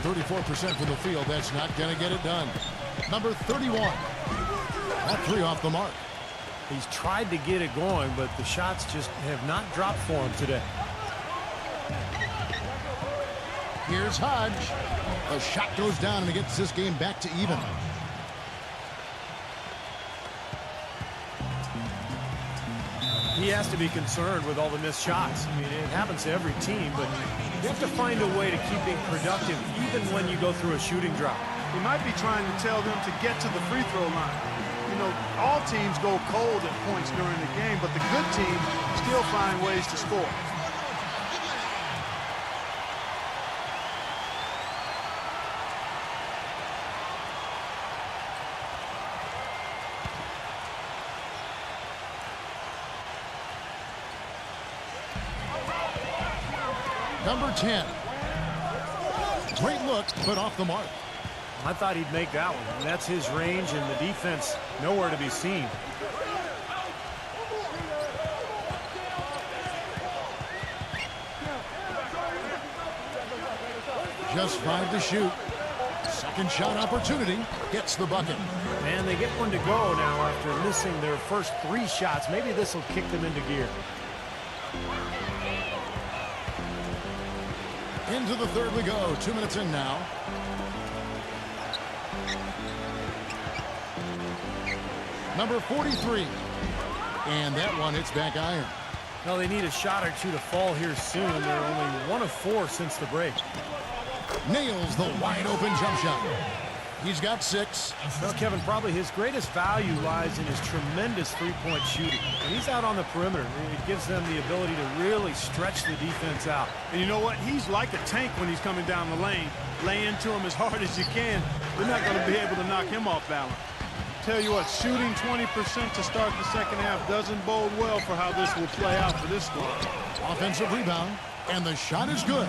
34% from the field. That's not going to get it done. Number 31. That 3 off the mark. He's tried to get it going, but the shots just have not dropped for him today. Here's Hodge. The shot goes down and it gets this game back to even. He has to be concerned with all the missed shots. I mean, it happens to every team, but you have to find a way to keep being productive even when you go through a shooting drought. He might be trying to tell them to get to the free throw line. You know, all teams go cold at points during the game, but the good teams still find ways to score. Number 10. Great look, but off the mark. I thought he'd make that one. And that's his range, and the defense nowhere to be seen. just 5 to shoot. Second shot opportunity. Gets the bucket. And they get one to go now after missing their first 3 shots. Maybe this will kick them into gear. Into the third we go. 2 minutes in now. Number 43. And that one hits back iron. Well, they need a shot or two to fall here soon. They're only 1 of 4 since the break. Nails the wide open jump shot. He's got 6. Well, Kevin, probably his greatest value lies in his tremendous three-point shooting. When he's out on the perimeter, it gives them the ability to really stretch the defense out. And you know what? He's like a tank when he's coming down the lane. Lay into him as hard as you can. They're not going to be able to knock him off balance. Tell you what, shooting 20% to start the second half doesn't bode well for how this will play out for this squad. Offensive rebound, and the shot is good.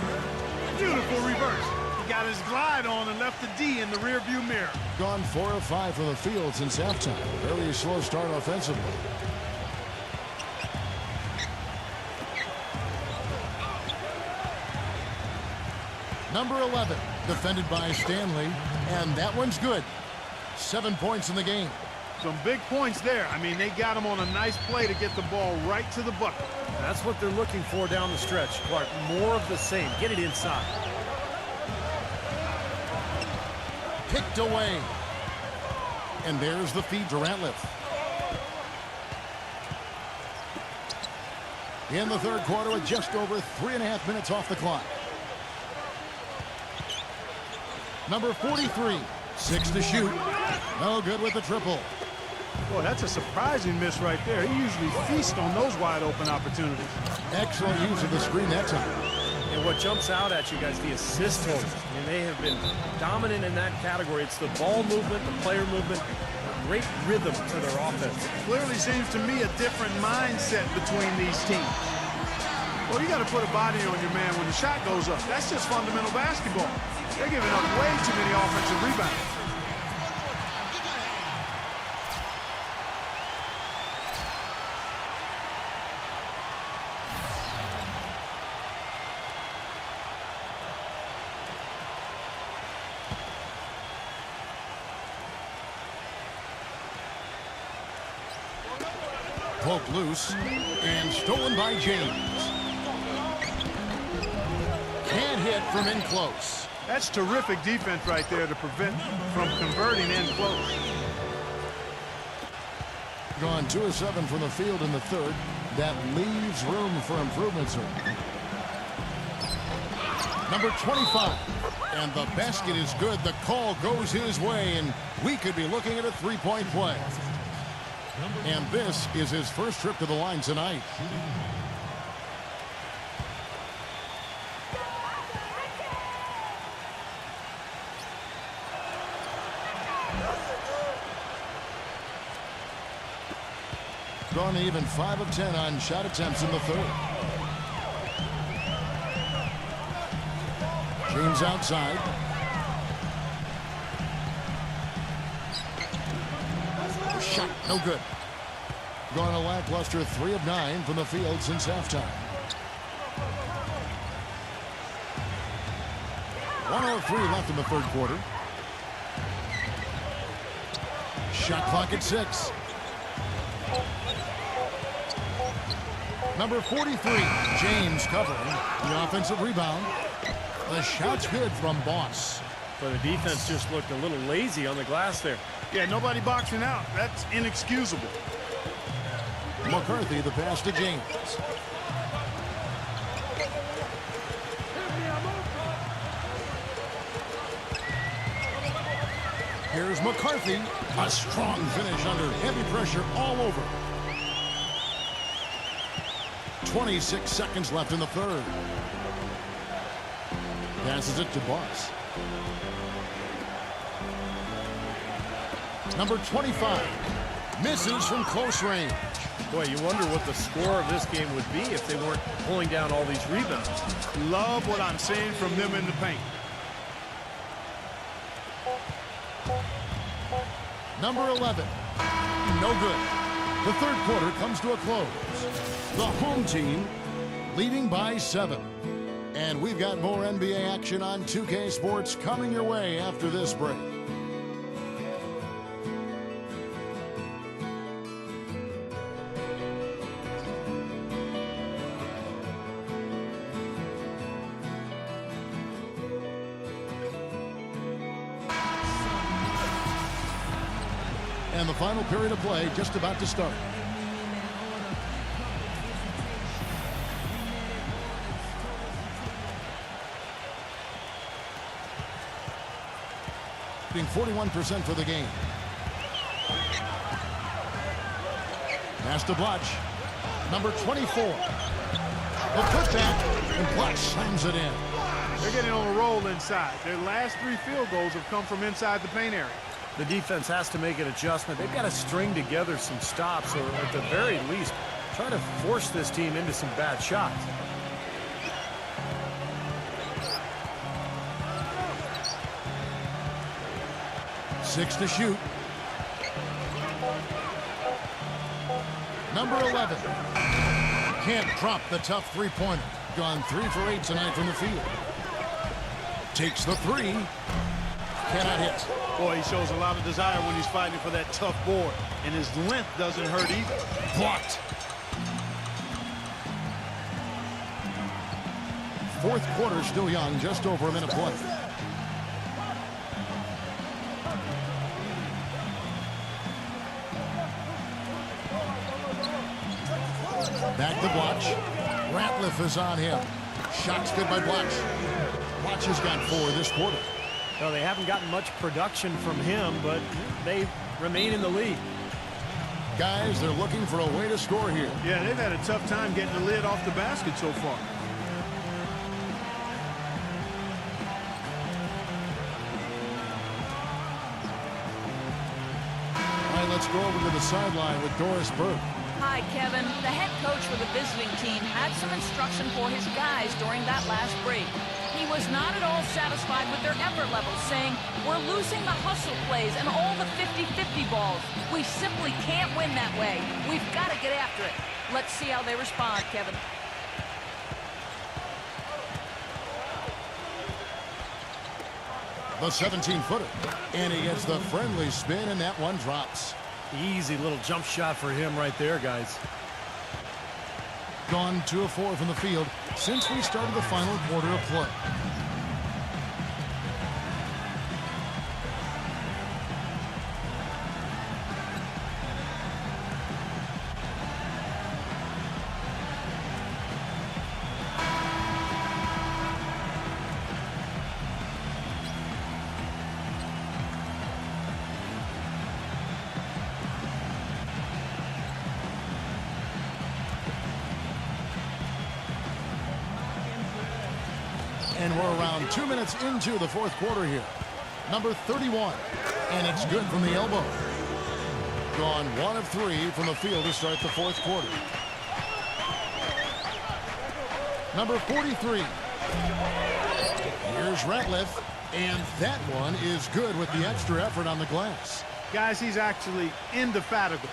Beautiful reverse. He got his glide on and left the D in the rearview mirror. Gone 4 of 5 from the field since halftime. Very slow start offensively. Number 11, defended by Stanley, and that one's good. 7 points in the game. Some big points there. I mean, they got him on a nice play to get the ball right to the bucket. That's what they're looking for down the stretch, Clark. More of the same. Get it inside. Picked away. And there's the feed to Ratliff. In the third quarter with just over 3.5 minutes off the clock. Number 43, 6 to shoot. No good with the triple. Boy, that's a surprising miss right there. He usually feasts on those wide open opportunities. Excellent use of the screen that time. And what jumps out at you guys, the assist totals. I mean, they have been dominant in that category. It's the ball movement, the player movement, great rhythm to their offense. Clearly seems to me a different mindset between these teams. Well, you got to put a body on your man when the shot goes up. That's just fundamental basketball. They're giving up way too many offensive rebounds. Poked loose and stolen by James. Can't hit from in close. That's terrific defense right there to prevent from converting in close. Gone 2 of 7 from the field in the third. That leaves room for improvement, sir. Number 25. And the basket is good. The call goes his way, and we could be looking at a three-point play. And this is his first trip to the line tonight. Gone even 5 of 10 on shot attempts in the third. James outside. Shot no good. Gone a lackluster 3 of 9 from the field since halftime. 1:03 left in the third quarter. Shot clock at 6. Number 43, James covering the offensive rebound. The shot's good from Boss. But the defense just looked a little lazy on the glass there. Yeah, nobody boxing out. That's inexcusable. McCarthy, the pass to James. Here's McCarthy. A strong finish under heavy pressure all over. 26 seconds left in the third. Passes it to Boss. Number 25. Misses from close range. Boy, you wonder what the score of this game would be if they weren't pulling down all these rebounds. Love what I'm seeing from them in the paint. Number 11. No good. The third quarter comes to a close. The home team leading by 7. And we've got more NBA action on 2K Sports coming your way after this break. And the final period of play just about to start. Being 41% for the game. Pass to Blotch. Number 24. The putback, and Blotch slams it in. They're getting on a roll inside. Their last 3 field goals have come from inside the paint area. The defense has to make an adjustment. They've got to string together some stops, or at the very least, try to force this team into some bad shots. Six to shoot. Number 11. Can't drop the tough three-pointer. Gone 3 for 8 tonight from the field. Takes the 3. Cannot hit. Boy, he shows a lot of desire when he's fighting for that tough board. And his length doesn't hurt either. Blocked. Fourth quarter still young, just over a minute play. Back to Blotch. Ratliff is on him. Shot's good by Blotch. Blotch has got 4 this quarter. Well, they haven't gotten much production from him, but they remain in the lead. Guys, they're looking for a way to score here. Yeah, they've had a tough time getting the lid off the basket so far. All right, let's go over to the sideline with Doris Burke. Hi, Kevin. The head coach for the visiting team had some instruction for his guys during that last break. He was not at all satisfied with their effort levels, saying, "We're losing the hustle plays and all the 50-50 balls. We simply can't win that way. We've got to get after it." Let's see how they respond, Kevin. The 17-footer. And he gets the friendly spin, and that one drops. Easy little jump shot for him right there, guys. Gone 2 of 4 from the field since we started the final quarter of play. And we're around 2 minutes into the fourth quarter here. Number 31. And it's good from the elbow. Gone 1 of 3 from the field to start the fourth quarter. Number 43. Here's Ratliff. And that one is good with the extra effort on the glass. Guys, he's actually indefatigable.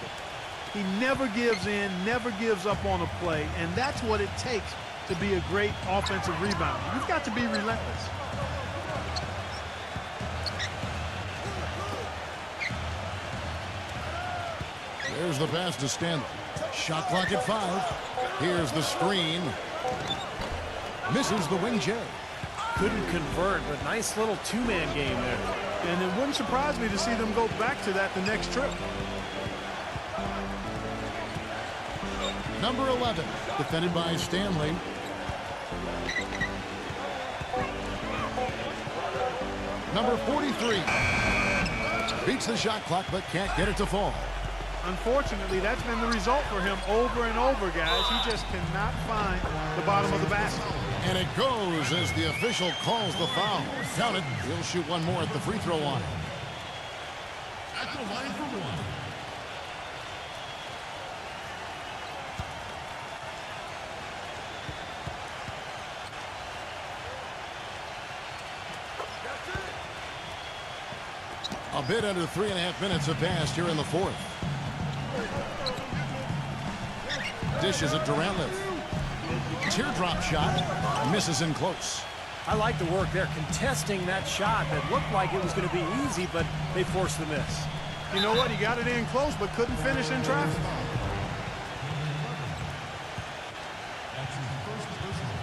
He never gives in, never gives up on a play, and that's what it takes to be a great offensive rebounder. You've got to be relentless. There's the pass to Stanley. Shot clock at 5. Here's the screen. Misses the wing J. Couldn't convert, but nice little two-man game there. And it wouldn't surprise me to see them go back to that the next trip. Number 11, defended by Stanley. Number 43. Beats the shot clock, but can't get it to fall. Unfortunately, that's been the result for him over and over, guys. He just cannot find the bottom of the basket. And it goes as the official calls the foul. Count it. He'll shoot one more at the free throw line. At the line for one. A bit under 3.5 minutes have passed here in the fourth. Dishes it to Ratliff. Teardrop shot. Misses in close. I like the work there, contesting that shot that looked like it was going to be easy, but they forced the miss. You know what? He got it in close, but couldn't finish in traffic. That's his first personal.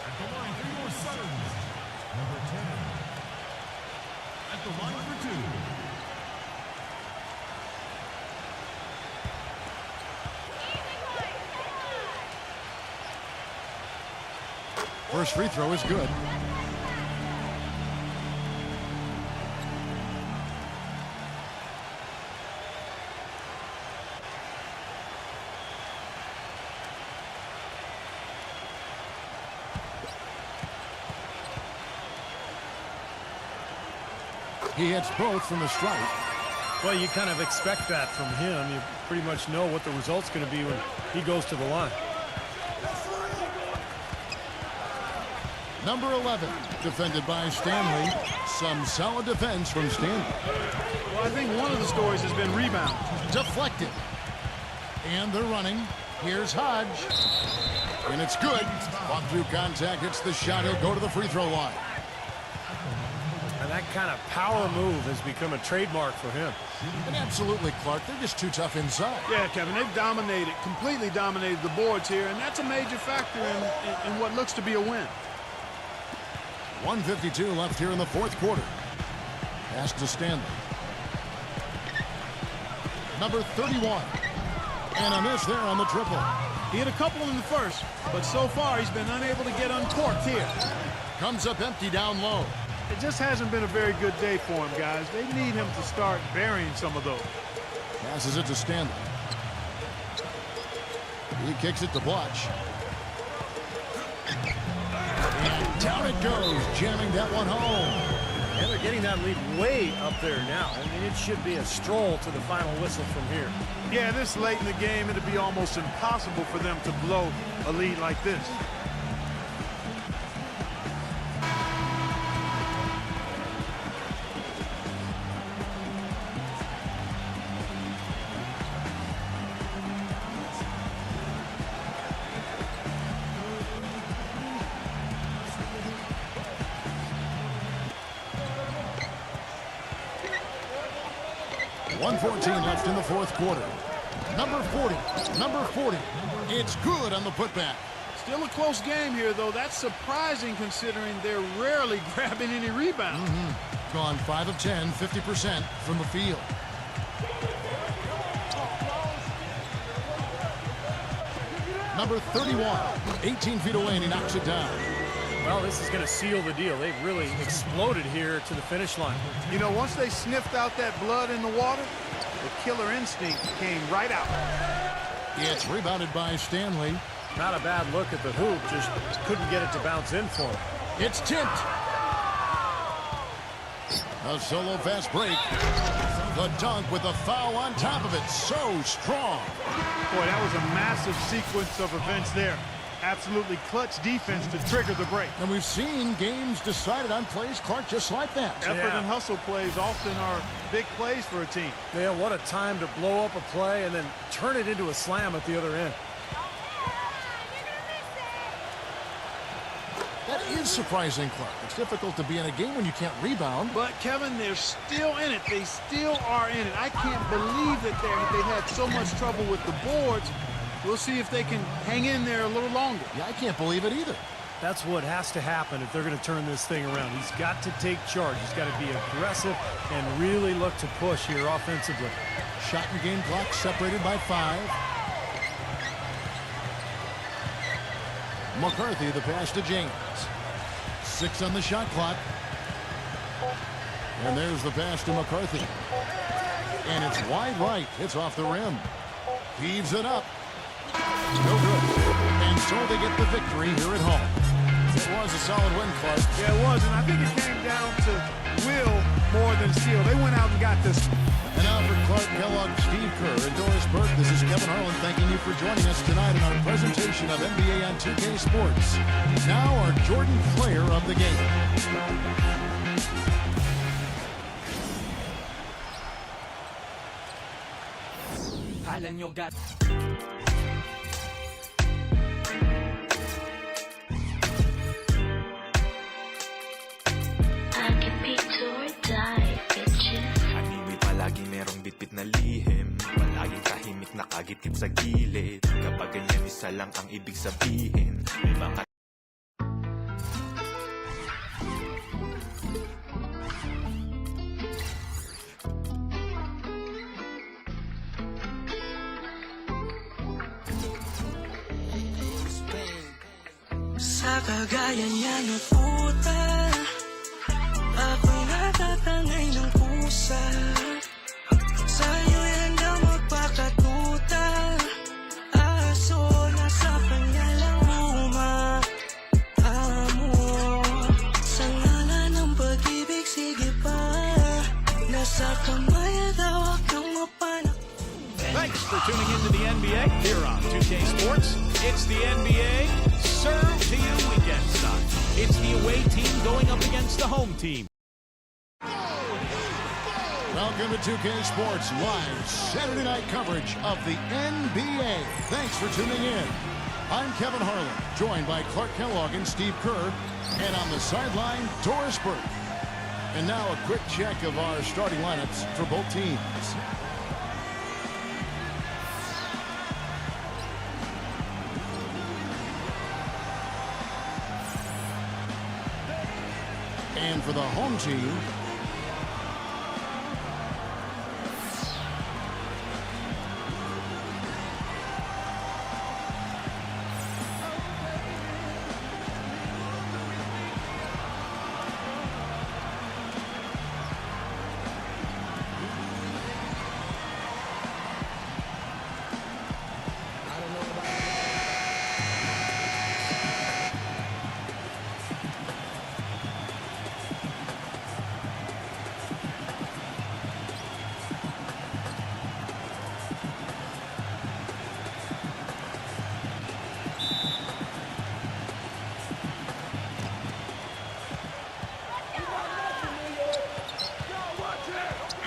At the line, 3 more Suttons. Number 10. At the line for 2. First free throw is good. He hits both from the stripe. Well, you kind of expect that from him. You pretty much know what the result's going to be when he goes to the line. Number 11, defended by Stanley. Some solid defense from Stanley. Well, I think one of the stories has been rebound. Deflected. And they're running. Here's Hodge. And it's good. Walk through contact, hits the shot. He'll go to the free throw line. And that kind of power move has become a trademark for him. And absolutely, Clark, they're just too tough inside. Yeah, Kevin, they've dominated, completely dominated the boards here, and that's a major factor in what looks to be a win. 1:52 left here in the fourth quarter. Pass to Stanley. Number 31. And a miss there on the triple. He hit a couple in the first, but so far he's been unable to get uncorked here. Comes up empty down low. It just hasn't been a very good day for him, guys. They need him to start burying some of those. Passes it to Stanley. He kicks it to Blotch. And down it goes, jamming that one home. And they're getting that lead way up there now. I mean, it should be a stroll to the final whistle from here. Yeah, this late in the game, it'd be almost impossible for them to blow a lead like this. .114 left in the fourth quarter. Number 40. Number 40. It's good on the putback. Still a close game here, though. That's surprising considering they're rarely grabbing any rebounds. Gone 5 of 10, 50% from the field. Number 31. 18 feet away, and he knocks it down. Well, this is going to seal the deal. They've really exploded here to the finish line. You know, once they sniffed out that blood in the water, the killer instinct came right out. It's rebounded by Stanley. Not a bad look at the hoop, just couldn't get it to bounce in for him. It's tipped. A solo fast break. The dunk with a foul on top of it. So strong. Boy, that was a massive sequence of events there. Absolutely clutch defense to trigger the break. And we've seen games decided on plays, Clark, just like that. Effort and hustle plays often are big plays for a team. Yeah, what a time to blow up a play and then turn it into a slam at the other end. That is surprising, Clark. It's difficult to be in a game when you can't rebound. But, Kevin, they're still in it. They still are in it. I can't believe that they've had so much trouble with the boards. We'll see if they can hang in there a little longer. Yeah, I can't believe it either. That's what has to happen if they're going to turn this thing around. He's got to take charge. He's got to be aggressive and really look to push here offensively. Shot and game clock separated by 5. McCarthy, the pass to James. 6 on the shot clock. And there's the pass to McCarthy. And it's wide right. It's off the rim. Heaves it up. No good. And so they get the victory here at home. It was a solid win, Clark. Yeah, it was, and I think it came down to will more than skill. They went out and got this. And now for Clark Kellogg, Steve Kerr, and Doris Burke, this is Kevin Harlan thanking you for joining us tonight in our presentation of NBA on 2K Sports. Now our Jordan player of the game. mga lihim. Palaging tahimik nakagitip sa gilid. Kapag ganyan isa lang ang ibig sabihin. May mga sa kagaya niya na puta, ako'y natatangay ng pusa. Sa'yo yan na magpakatuta, aso nasa kanya lang amo. Sa ngalan ng pag-ibig, sige pa, nasa kamay at hawak ng mapanak. Thanks for tuning into the NBA here on 2K Sports. It's the NBA Serve to You weekend style. It's the away team going up against the home team. Welcome to 2K Sports live Saturday night coverage of the NBA. Thanks for tuning in. I'm Kevin Harlan, joined by Clark Kellogg and Steve Kerr, and on the sideline, Doris Burke. And now a quick check of our starting lineups for both teams. And for the home team,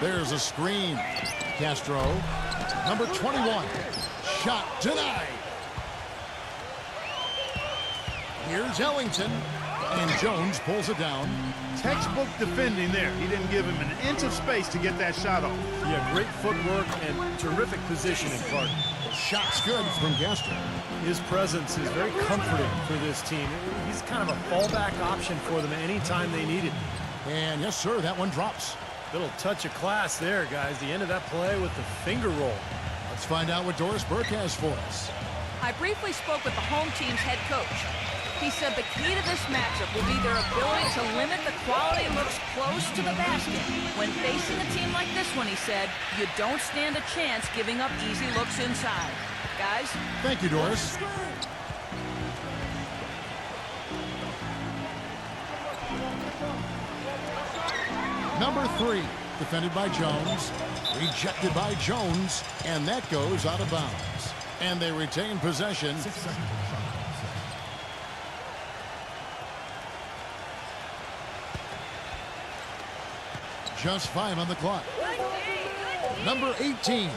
there's a screen. Castro, number 21. Shot denied. Here's Ellington. And Jones pulls it down. Textbook defending there. He didn't give him an inch of space to get that shot off. Yeah, great footwork and terrific positioning, Clark. Shot's good from Castro. His presence is very comforting for this team. He's kind of a fallback option for them anytime they need it. And yes, sir, that one drops. Little touch of class there, guys. The end of that play with the finger roll. Let's find out what Doris Burke has for us. I briefly spoke with the home team's head coach. He said the key to this matchup will be their ability to limit the quality looks close to the basket. When facing a team like this one, he said, you don't stand a chance giving up easy looks inside. Guys? Thank you, Doris. Number 3, defended by Jones, rejected by Jones, and that goes out of bounds. And they retain possession. Just 5 on the clock. Number 18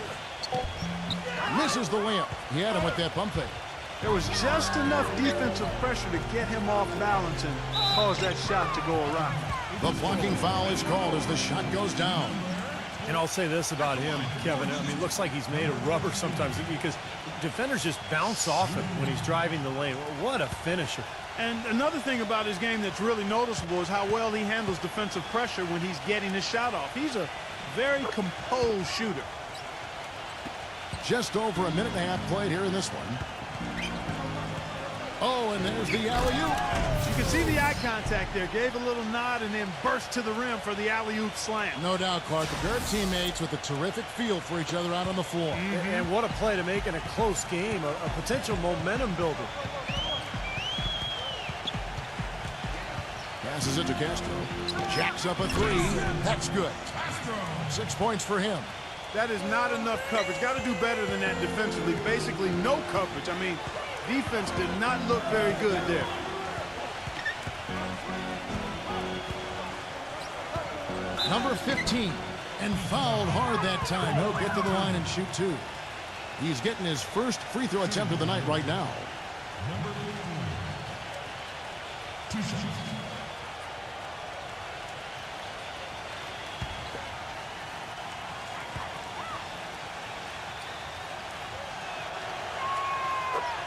misses the layup. He had him with that pump fake. There was just enough defensive pressure to get him off balance and cause that shot to go awry. The blocking foul is called as the shot goes down. And I'll say this about him, Kevin. I mean, it looks like he's made of rubber sometimes because defenders just bounce off him when he's driving the lane. What a finisher. And another thing about his game that's really noticeable is how well he handles defensive pressure when he's getting his shot off. He's a very composed shooter. Just over a minute and a half played here in this one. Oh, and there's the alley-oop. You can see the eye contact there. Gave a little nod and then burst to the rim for the alley-oop slam. No doubt, Clark. A pair of teammates with a terrific feel for each other out on the floor. And what a play to make in a close game, a potential momentum builder. Passes it to Castro. Jacks up a 3. That's good. 6 points for him. That is not enough coverage. Got to do better than that defensively. Basically no coverage. I mean, defense did not look very good there. Number 15. And fouled hard that time. He'll get to the line and shoot 2. He's getting his first free throw attempt of the night right now. Number 2 shots.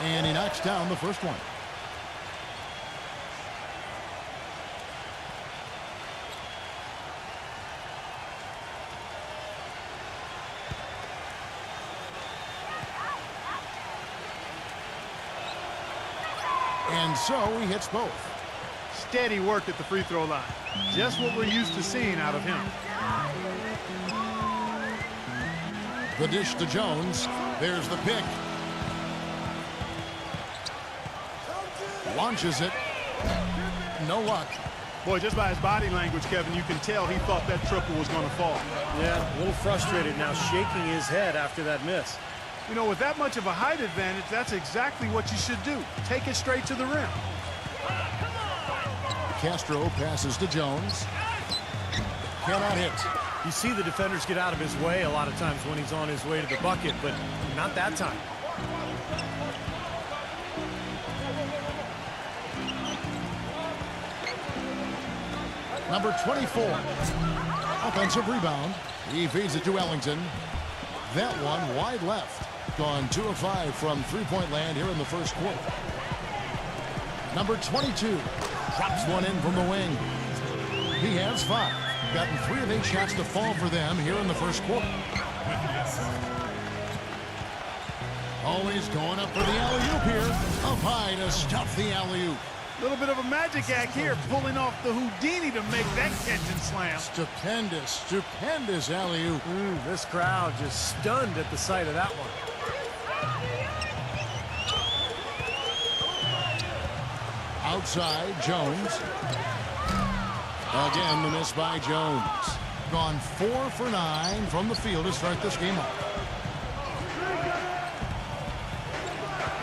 And he knocks down the first one. And so he hits both. Steady work at the free throw line. Just what we're used to seeing out of him. The dish to Jones. There's the pick. Launches it. No luck. Boy, just by his body language, Kevin, you can tell he thought that triple was going to fall. Yeah, a little frustrated now, shaking his head after that miss. You know, with that much of a height advantage, that's exactly what you should do. Take it straight to the rim. Castro passes to Jones. Cannot hit. You see the defenders get out of his way a lot of times when he's on his way to the bucket, but not that time. Number 24. Offensive rebound. He feeds it to Ellington. That one wide left. Gone 2 of 5 from three-point land here in the first quarter. Number 22 drops one in from the wing. He has 5. Gotten 3 of 8 shots to fall for them here in the first quarter. Always going up for the alley-oop here. Up high to stuff the alley-oop. A little bit of a magic act here, pulling off the Houdini to make that catch and slam. Stupendous alley-oop. This crowd just stunned at the sight of that one. Outside, Jones. Again, the miss by Jones. Gone 4 for 9 from the field to start this game off.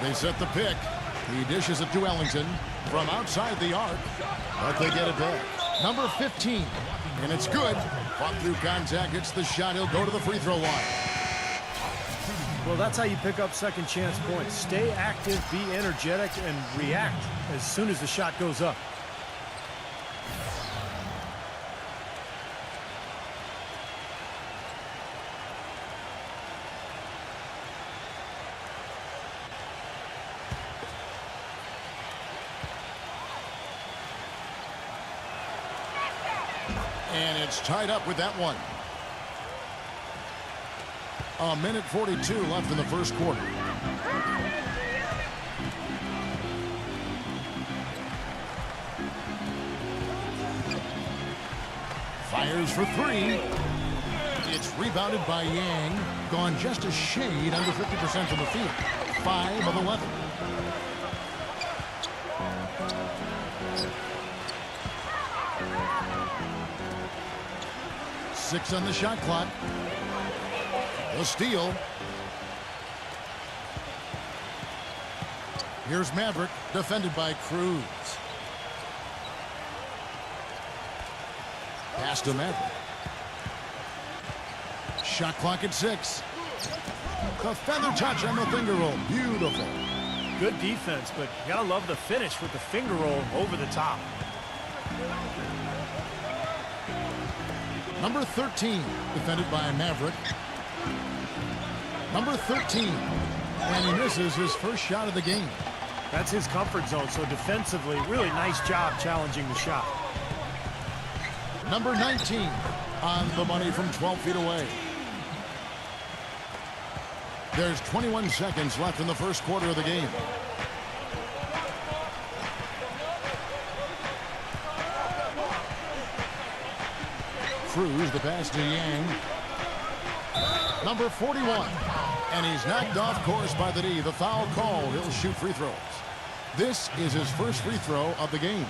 They set the pick. He dishes it to Ellington from outside the arc, but they get it back. Number 15, and it's good. Fought through contact, hits the shot. He'll go to the free throw line. Well, that's how you pick up second chance points. Stay active, be energetic, and react as soon as the shot goes up. And it's tied up with that one. 1:42 left in the first quarter. Fires for 3. It's rebounded by Yang. Gone just a shade under 50% from the field. 5 of 11. Six on the shot clock. The steal. Here's Maverick, defended by Cruz. Pass to Maverick. Shot clock at 6. The feather touch on the finger roll. Beautiful. Good defense, but you gotta love the finish with the finger roll over the top. Number 13, defended by Maverick. Number 13, and he misses his first shot of the game. That's his comfort zone, so defensively, really nice job challenging the shot. Number 19, on the money from 12 feet away. There's 21 seconds left in the first quarter of the game. Cruz, the pass to Yang. Number 41. And he's knocked off course by the D. The foul call. He'll shoot free throws. This is his first free throw of the game.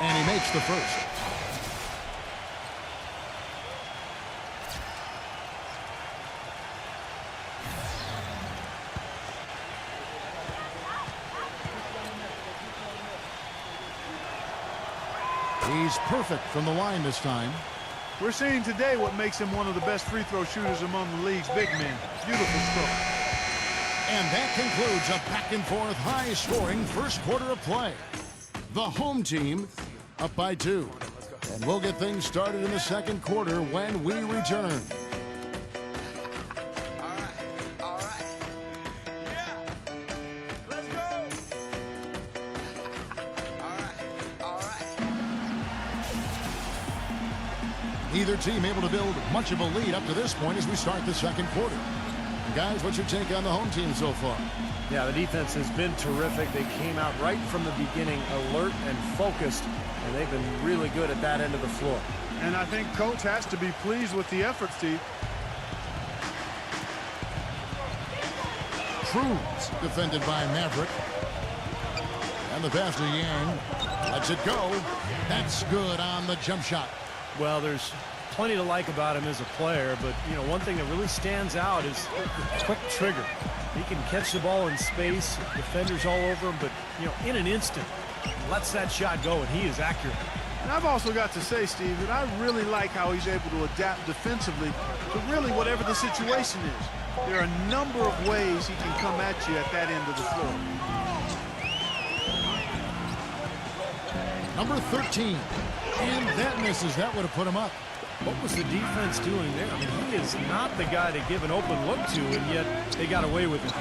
And he makes the first. He's perfect from the line this time. We're seeing today what makes him one of the best free throw shooters among the league's big men. Beautiful stroke. And that concludes a back-and-forth, high-scoring first quarter of play. The home team up by 2. And we'll get things started in the second quarter when we return. Neither team able to build much of a lead up to this point as we start the second quarter. Guys, what's your take on the home team so far? Yeah, the defense has been terrific. They came out right from the beginning, alert and focused, and they've been really good at that end of the floor. And I think Coach has to be pleased with the effort, Steve. Cruz defended by Maverick. And the pass to Yang. Lets it go. That's good on the jump shot. Well, there's plenty to like about him as a player, but, you know, one thing that really stands out is the quick trigger. He can catch the ball in space, defenders all over him, but, you know, in an instant, he lets that shot go, and he is accurate. And I've also got to say, Steve, that I really like how he's able to adapt defensively to really whatever the situation is. There are a number of ways he can come at you at that end of the floor. Number 13. And that misses. That would have put him up. What was the defense doing there? I mean, he is not the guy to give an open look to, and yet they got away with it.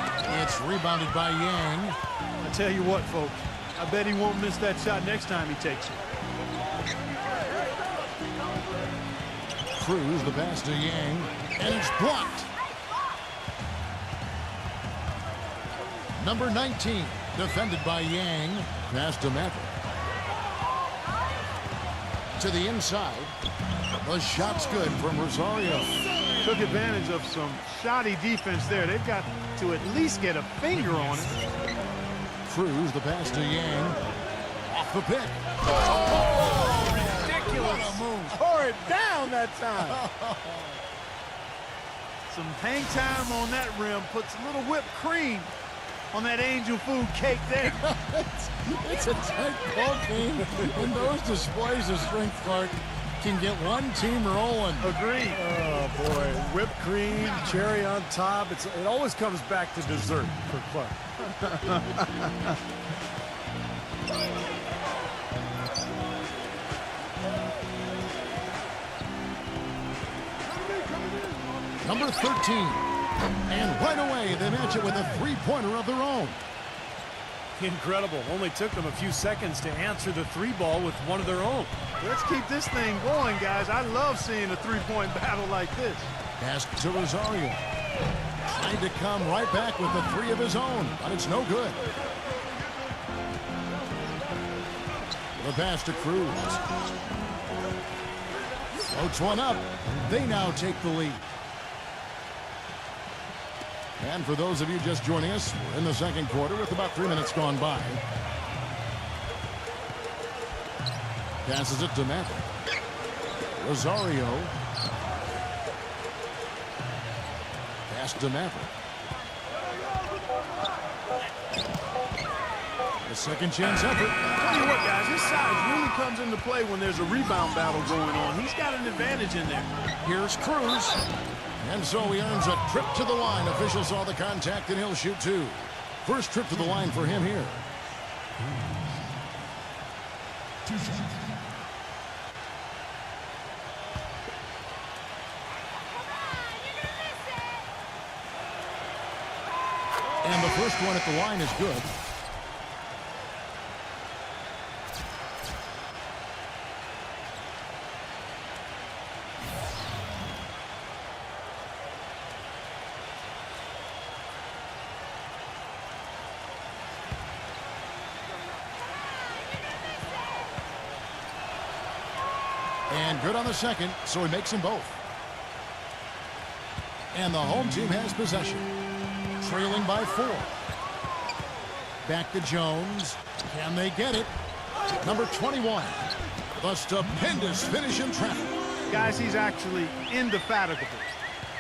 It's rebounded by Yang. I tell you what, folks, I bet he won't miss that shot next time he takes it. Cruz, the pass to Yang, and it's blocked. Number 19, defended by Yang. Pass to Maverick. To the inside. The shot's good from Rosario. Took advantage of some shoddy defense there. They've got to at least get a finger on it. Cruz, the pass to Yang. Off the pick. Oh, ridiculous. Tore it down that time. Some hang time on that rim puts a little whipped cream on that angel food cake there. It's a tight ball game, and those displays of strength, Clark, can get one team rolling. Agreed. Oh, boy. Whipped cream, cherry on top. It always comes back to dessert for Clark. Number 13. And right away, they match it with a three-pointer of their own. Incredible. Only took them a few seconds to answer the three ball with one of their own. Let's keep this thing going, guys. I love seeing a three-point battle like this. Pass to Rosario. Tried to come right back with the three of his own, but it's no good. The pass to Cruz. Floats one up. They now take the lead. And for those of you just joining us, we're in the second quarter with about 3 minutes gone by. Passes it to Maverick. Rosario. Pass to Maverick. A second chance effort. Tell you what, guys, his size really comes into play when there's a rebound battle going on. He's got an advantage in there. Here's Cruz. And so he earns a trip to the line. Official saw the contact, and he'll shoot two. First trip to the line for him here. 2 shots. And the first one at the line is good. And good on the second, so he makes them both. And the home team has possession. Trailing by 4. Back to Jones. Can they get it? Number 21. The stupendous finish in traffic. Guys, he's actually indefatigable.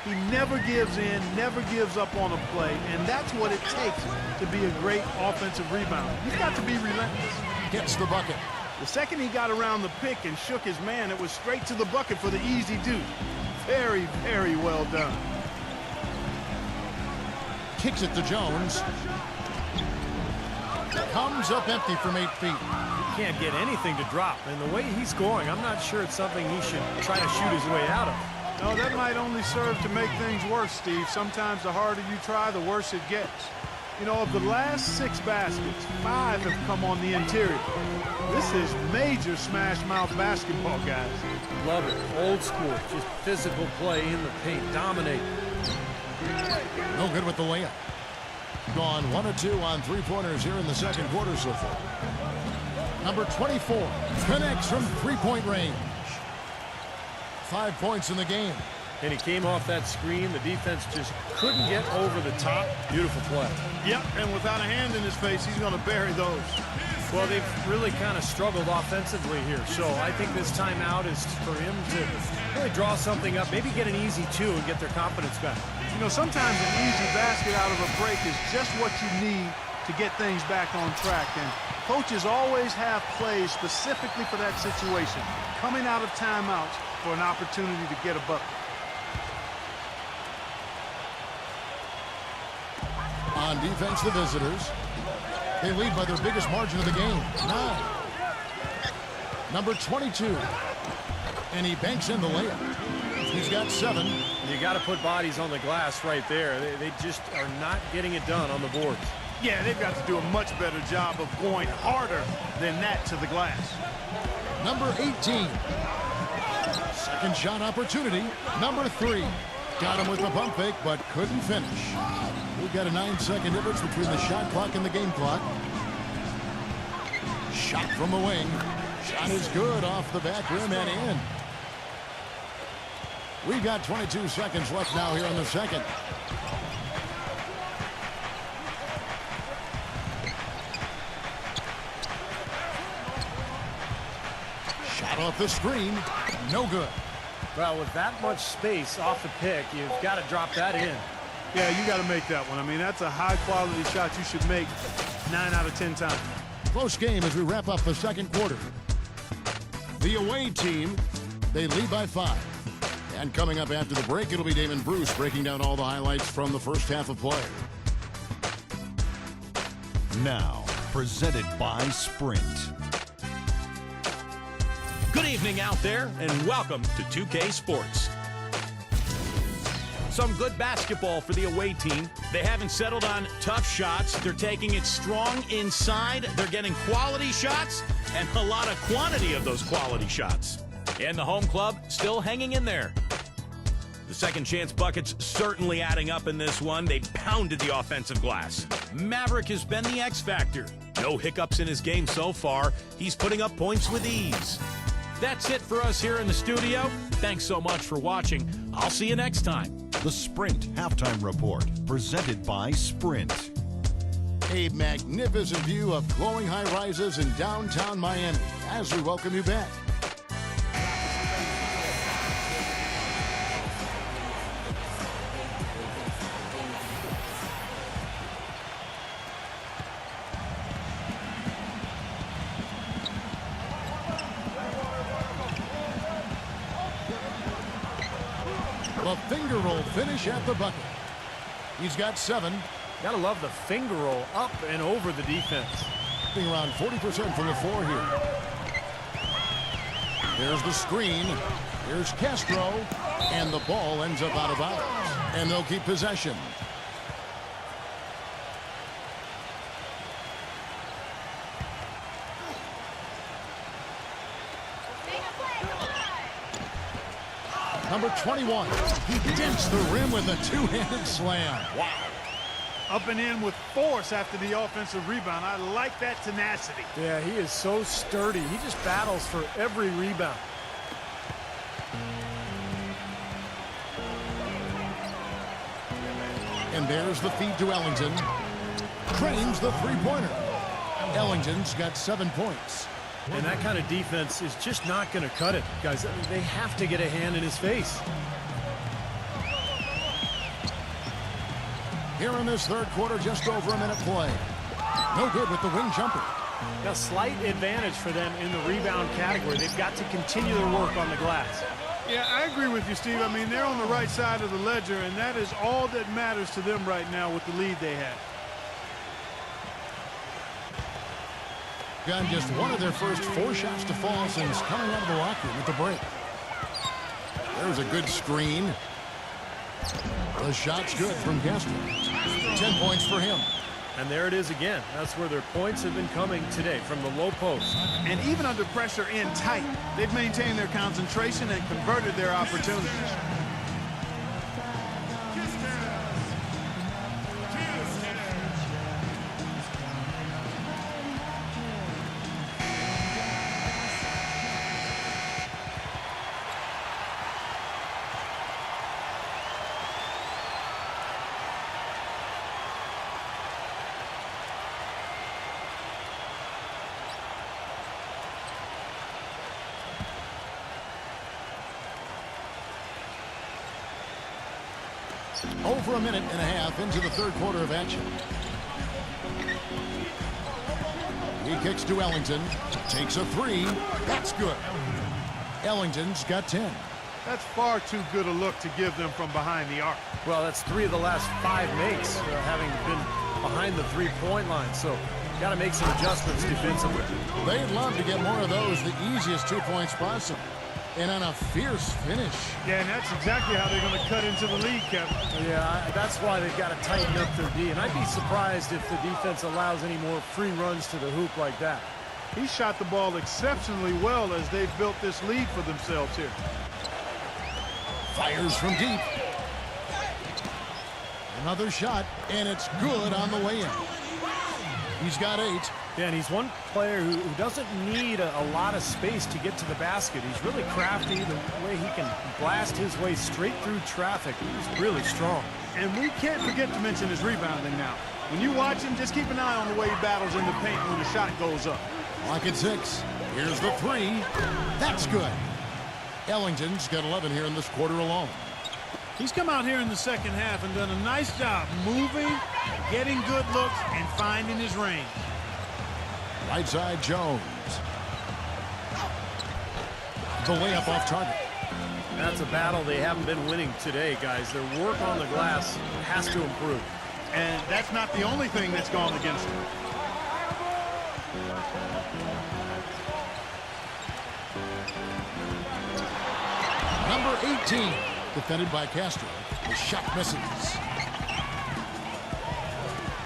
He never gives in, never gives up on a play, and that's what it takes to be a great offensive rebounder. You've got to be relentless. Gets the bucket. The second he got around the pick and shook his man, it was straight to the bucket for the easy do. Very, very well done. Kicks it to Jones. Comes up empty from 8 feet. He can't get anything to drop. And the way he's going, I'm not sure it's something he should try to shoot his way out of. No, that might only serve to make things worse, Steve. Sometimes the harder you try, the worse it gets. You know, of the last 6 baskets, 5 have come on the interior. This is major smash mouth basketball, guys. Love it. Old school. Just physical play in the paint. Dominate. No good with the layup. Gone 1 of 2 on 3-pointers here in the second quarter so far. Number 24 connects from 3-point range. 5 points in the game. And he came off that screen. The defense just couldn't get over the top. Beautiful play. Yep, and without a hand in his face, he's going to bury those. Well, they've really kind of struggled offensively here. So I think this timeout is for him to really draw something up, maybe get an easy 2 and get their confidence back. You know, sometimes an easy basket out of a break is just what you need to get things back on track. And coaches always have plays specifically for that situation, coming out of timeouts for an opportunity to get a bucket. On defense, the visitors. They lead by their biggest margin of the game, 9. Number 22. And he banks in the layup. He's got 7. You got to put bodies on the glass right there. They just are not getting it done on the boards. Yeah, they've got to do a much better job of going harder than that to the glass. Number 18. Second shot opportunity. Number 3. Got him with the pump fake, but couldn't finish. We've got a 9-second difference between the shot clock and the game clock. Shot from the wing. Shot is good off the back rim and in. We've got 22 seconds left now here in the second. Shot off the screen. No good. Well, with that much space off the pick, you've got to drop that in. Yeah, you got to make that one. I mean, that's a high-quality shot you should make 9 out of 10 times. Close game as we wrap up the second quarter. The away team, they lead by 5. And coming up after the break, it'll be Damon Bruce breaking down all the highlights from the first half of play. Now, presented by Sprint. Good evening out there, and welcome to 2K Sports. Some good basketball for the away team. They haven't settled on tough shots. They're taking it strong inside. They're getting quality shots and a lot of quantity of those quality shots. And the home club still hanging in there. The second chance buckets certainly adding up in this one. They pounded the offensive glass. Maverick has been the X factor. No hiccups in his game so far. He's putting up points with ease. That's it for us here in the studio. Thanks so much for watching. I'll see you next time. The Sprint Halftime Report, presented by Sprint. A magnificent view of glowing high-rises in downtown Miami as we welcome you back. The finger roll finish at the bucket. He's got 7. Gotta love the finger roll up and over the defense. Being around 40% from the floor here. There's the screen. Here's Castro. And the ball ends up out of bounds. And they'll keep possession. Number 21. He dents the rim with a 2-handed slam. Wow. Up and in with force after the offensive rebound. I like that tenacity. Yeah, he is so sturdy. He just battles for every rebound. And there's the feed to Ellington. Cranes the three-pointer. Ellington's got 7 points. And that kind of defense is just not going to cut it, guys. They have to get a hand in his face. Here in this third quarter, just over a minute play. No good with the wing jumper. A slight advantage for them in the rebound category. They've got to continue their work on the glass. Yeah, I agree with you, Steve. I mean, they're on the right side of the ledger, and that is all that matters to them right now with the lead they have. Got just one of their first 4 shots to fall since coming out of the locker room at the break. There's a good screen. The shot's good from Castro. 10 points for him. And there it is again. That's where their points have been coming today, from the low post. And even under pressure in tight, they've maintained their concentration and converted their opportunities. Over a minute and a half into the third quarter of action. He kicks to Ellington. Takes a 3. That's good. Ellington's got 10. That's far too good a look to give them from behind the arc. Well, that's 3 of the last 5 makes, having been behind the three-point line. So, got to make some adjustments defensively. They'd love to get more of those, the easiest 2-point spots. And on a fierce finish. Yeah, and that's exactly how they're going to cut into the lead, Kevin. Yeah, that's why they've got to tighten up their D. And I'd be surprised if the defense allows any more free runs to the hoop like that. He shot the ball exceptionally well as they've built this lead for themselves here. Fires from deep. Another shot, and it's good on the way in. He's got 8. Yeah, and he's one player who doesn't need a lot of space to get to the basket. He's really crafty. The way he can blast his way straight through traffic, he's really strong. And we can't forget to mention his rebounding now. When you watch him, just keep an eye on the way he battles in the paint when the shot goes up. Lock at 6. Here's the 3. That's good. Ellington's got 11 here in this quarter alone. He's come out here in the second half and done a nice job moving, getting good looks, and finding his range. Right side, Jones. The layup off target. That's a battle they haven't been winning today, guys. Their work on the glass has to improve. And that's not the only thing that's gone against them. Number 18, defended by Castro. The shot misses.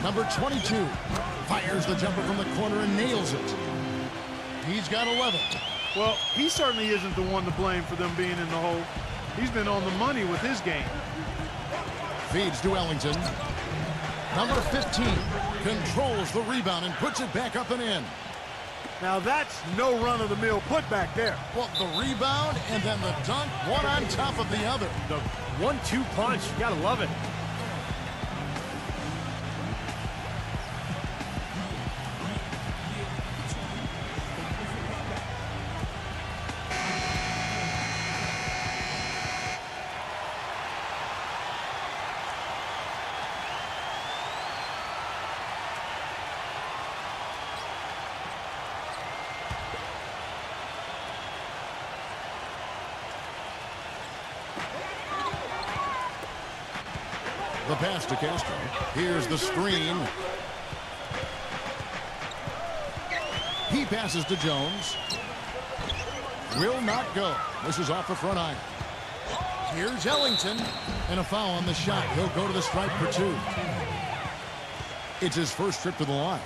Number 22 fires the jumper from the corner and nails it. He's got 11. Well, he certainly isn't the one to blame for them being in the hole. He's been on the money with his game. Feeds to Ellington. Number 15 controls the rebound and puts it back up and in. Now that's no run-of-the-mill putback there. Well, the rebound and then the dunk, one on top of the other. The 1-2 punch, you gotta love it. The pass to Castro. Here's the screen. He passes to Jones. Will not go. This is off the front iron. Here's Ellington. And a foul on the shot. He'll go to the stripe for 2. It's his first trip to the line.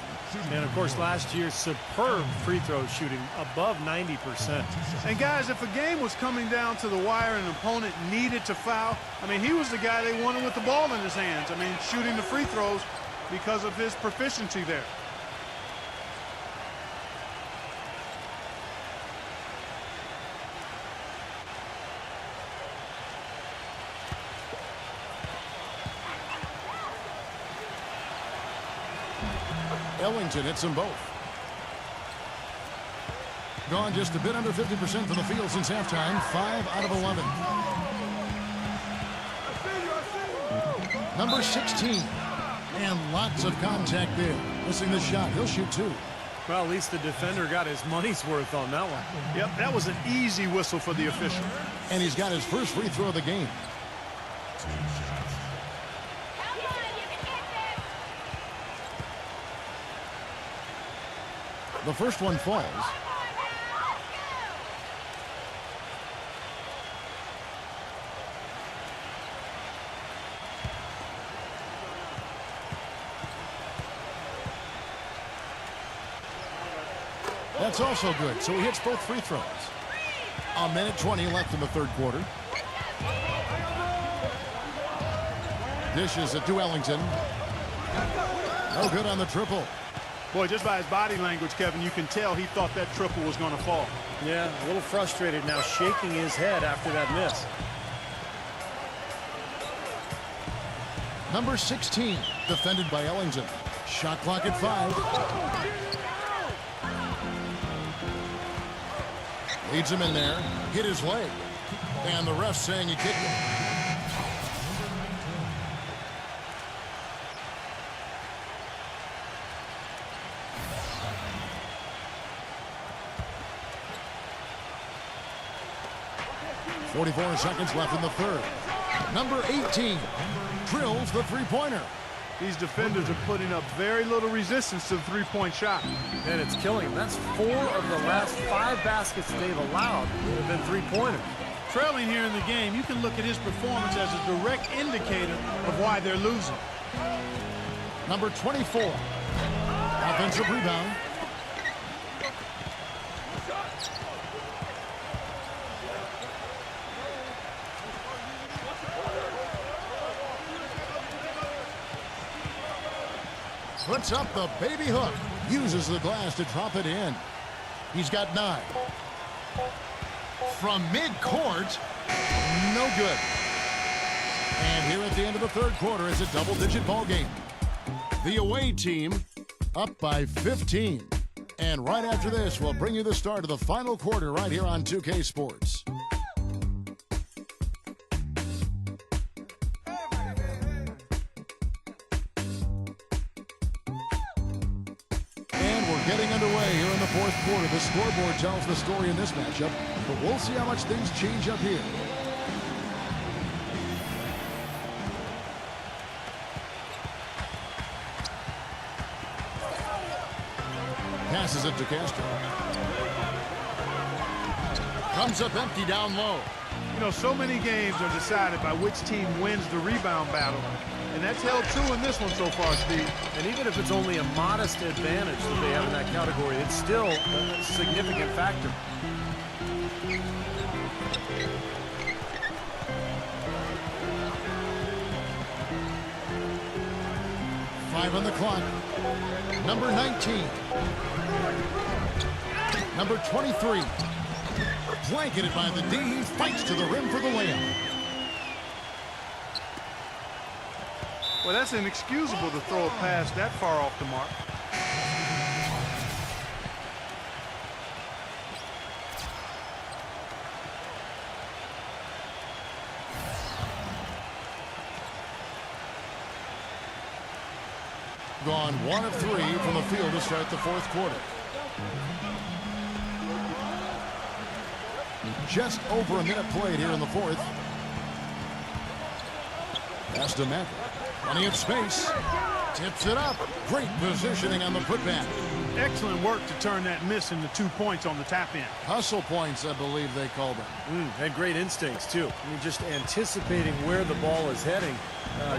And, of course, last year's superb free throw shooting, above 90%. And, guys, if a game was coming down to the wire and an opponent needed to foul, I mean, he was the guy they wanted with the ball in his hands. I mean, shooting the free throws because of his proficiency there. Ellington hits them both. Gone just a bit under 50% from the field since halftime. 5 out of 11. Number 16. And lots of contact there. Missing the shot. He'll shoot 2. Well, at least the defender got his money's worth on that one. Yep, that was an easy whistle for the official. And he's got his first free throw of the game. The first one falls. That's also good, so he hits both free throws. A minute 20 left in the third quarter. Dishes it to Ellington. No good on the triple. Boy, just by his body language, Kevin, you can tell he thought that triple was going to fall. Yeah, a little frustrated now, shaking his head after that miss. Number 16, defended by Ellington. Shot clock at 5. Leads him in there. Hit his leg. And the ref saying he kicked it. .44 seconds left in the third. Number 18 drills the three-pointer. These defenders are putting up very little resistance to the three-point shot. And it's killing them. That's 4 of the last 5 baskets they've allowed have been three-pointers. Trailing here in the game, you can look at his performance as a direct indicator of why they're losing. Number 24. Offensive rebound. Puts up the baby hook. Uses the glass to drop it in. He's got 9. From midcourt, no good. And here at the end of the third quarter, it's a double-digit ball game. The away team up by 15. And right after this, we'll bring you the start of the final quarter right here on 2K Sports. Getting underway here in the fourth quarter. The scoreboard tells the story in this matchup, but we'll see how much things change up here. Passes it to Castro. Comes up empty down low. You know, so many games are decided by which team wins the rebound battle. And that's held true in this one so far, Steve. And even if it's only a modest advantage that they have in that category, it's still a significant factor. Five on the clock. Number 19. Number 23. Blanketed by the D. He fights to the rim for the layup. Well, that's inexcusable to throw a pass that far off the mark. Gone 1 of 3 from the field to start the fourth quarter. Just over a minute played here in the fourth. Pass to Maverick. Plenty of space. Tips it up. Great positioning on the putback. Excellent work to turn that miss into 2 points on the tap-in. Hustle points, I believe they called them. Had great instincts, too. I mean, just anticipating where the ball is heading.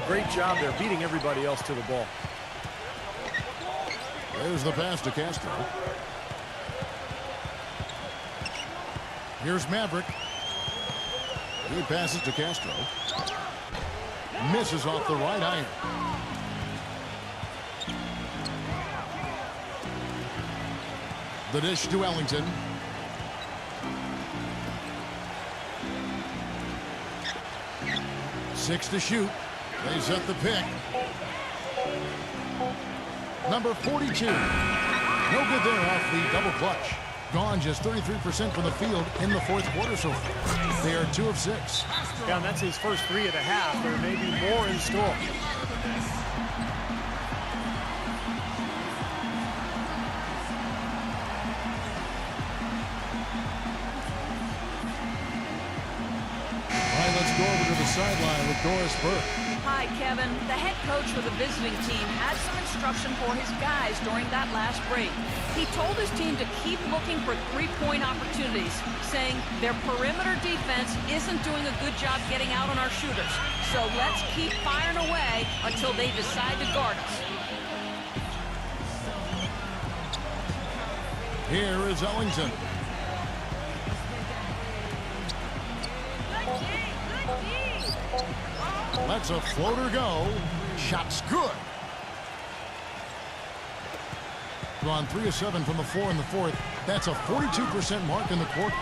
Great job there, beating everybody else to the ball. There's the pass to Castro. Here's Maverick. He passes to Castro. Misses off the right iron. The dish to Ellington. Six to shoot. They set the pick. Number 42. No good there off the double clutch. Gone just 33% from the field in the fourth quarter so far. They are 2 of 6. Yeah, and that's his first 3 of the half. There may be more in store. go over to the sideline with Doris Burke. Hi, Kevin. The head coach for the visiting team had some instruction for his guys during that last break. He told his team to keep looking for three-point opportunities, saying their perimeter defense isn't doing a good job getting out on our shooters. So let's keep firing away until they decide to guard us. Here is Ellington. Lets a floater go. Shot's good. Gone 3 of 7 from the floor in the fourth. That's a 42% mark in the quarter.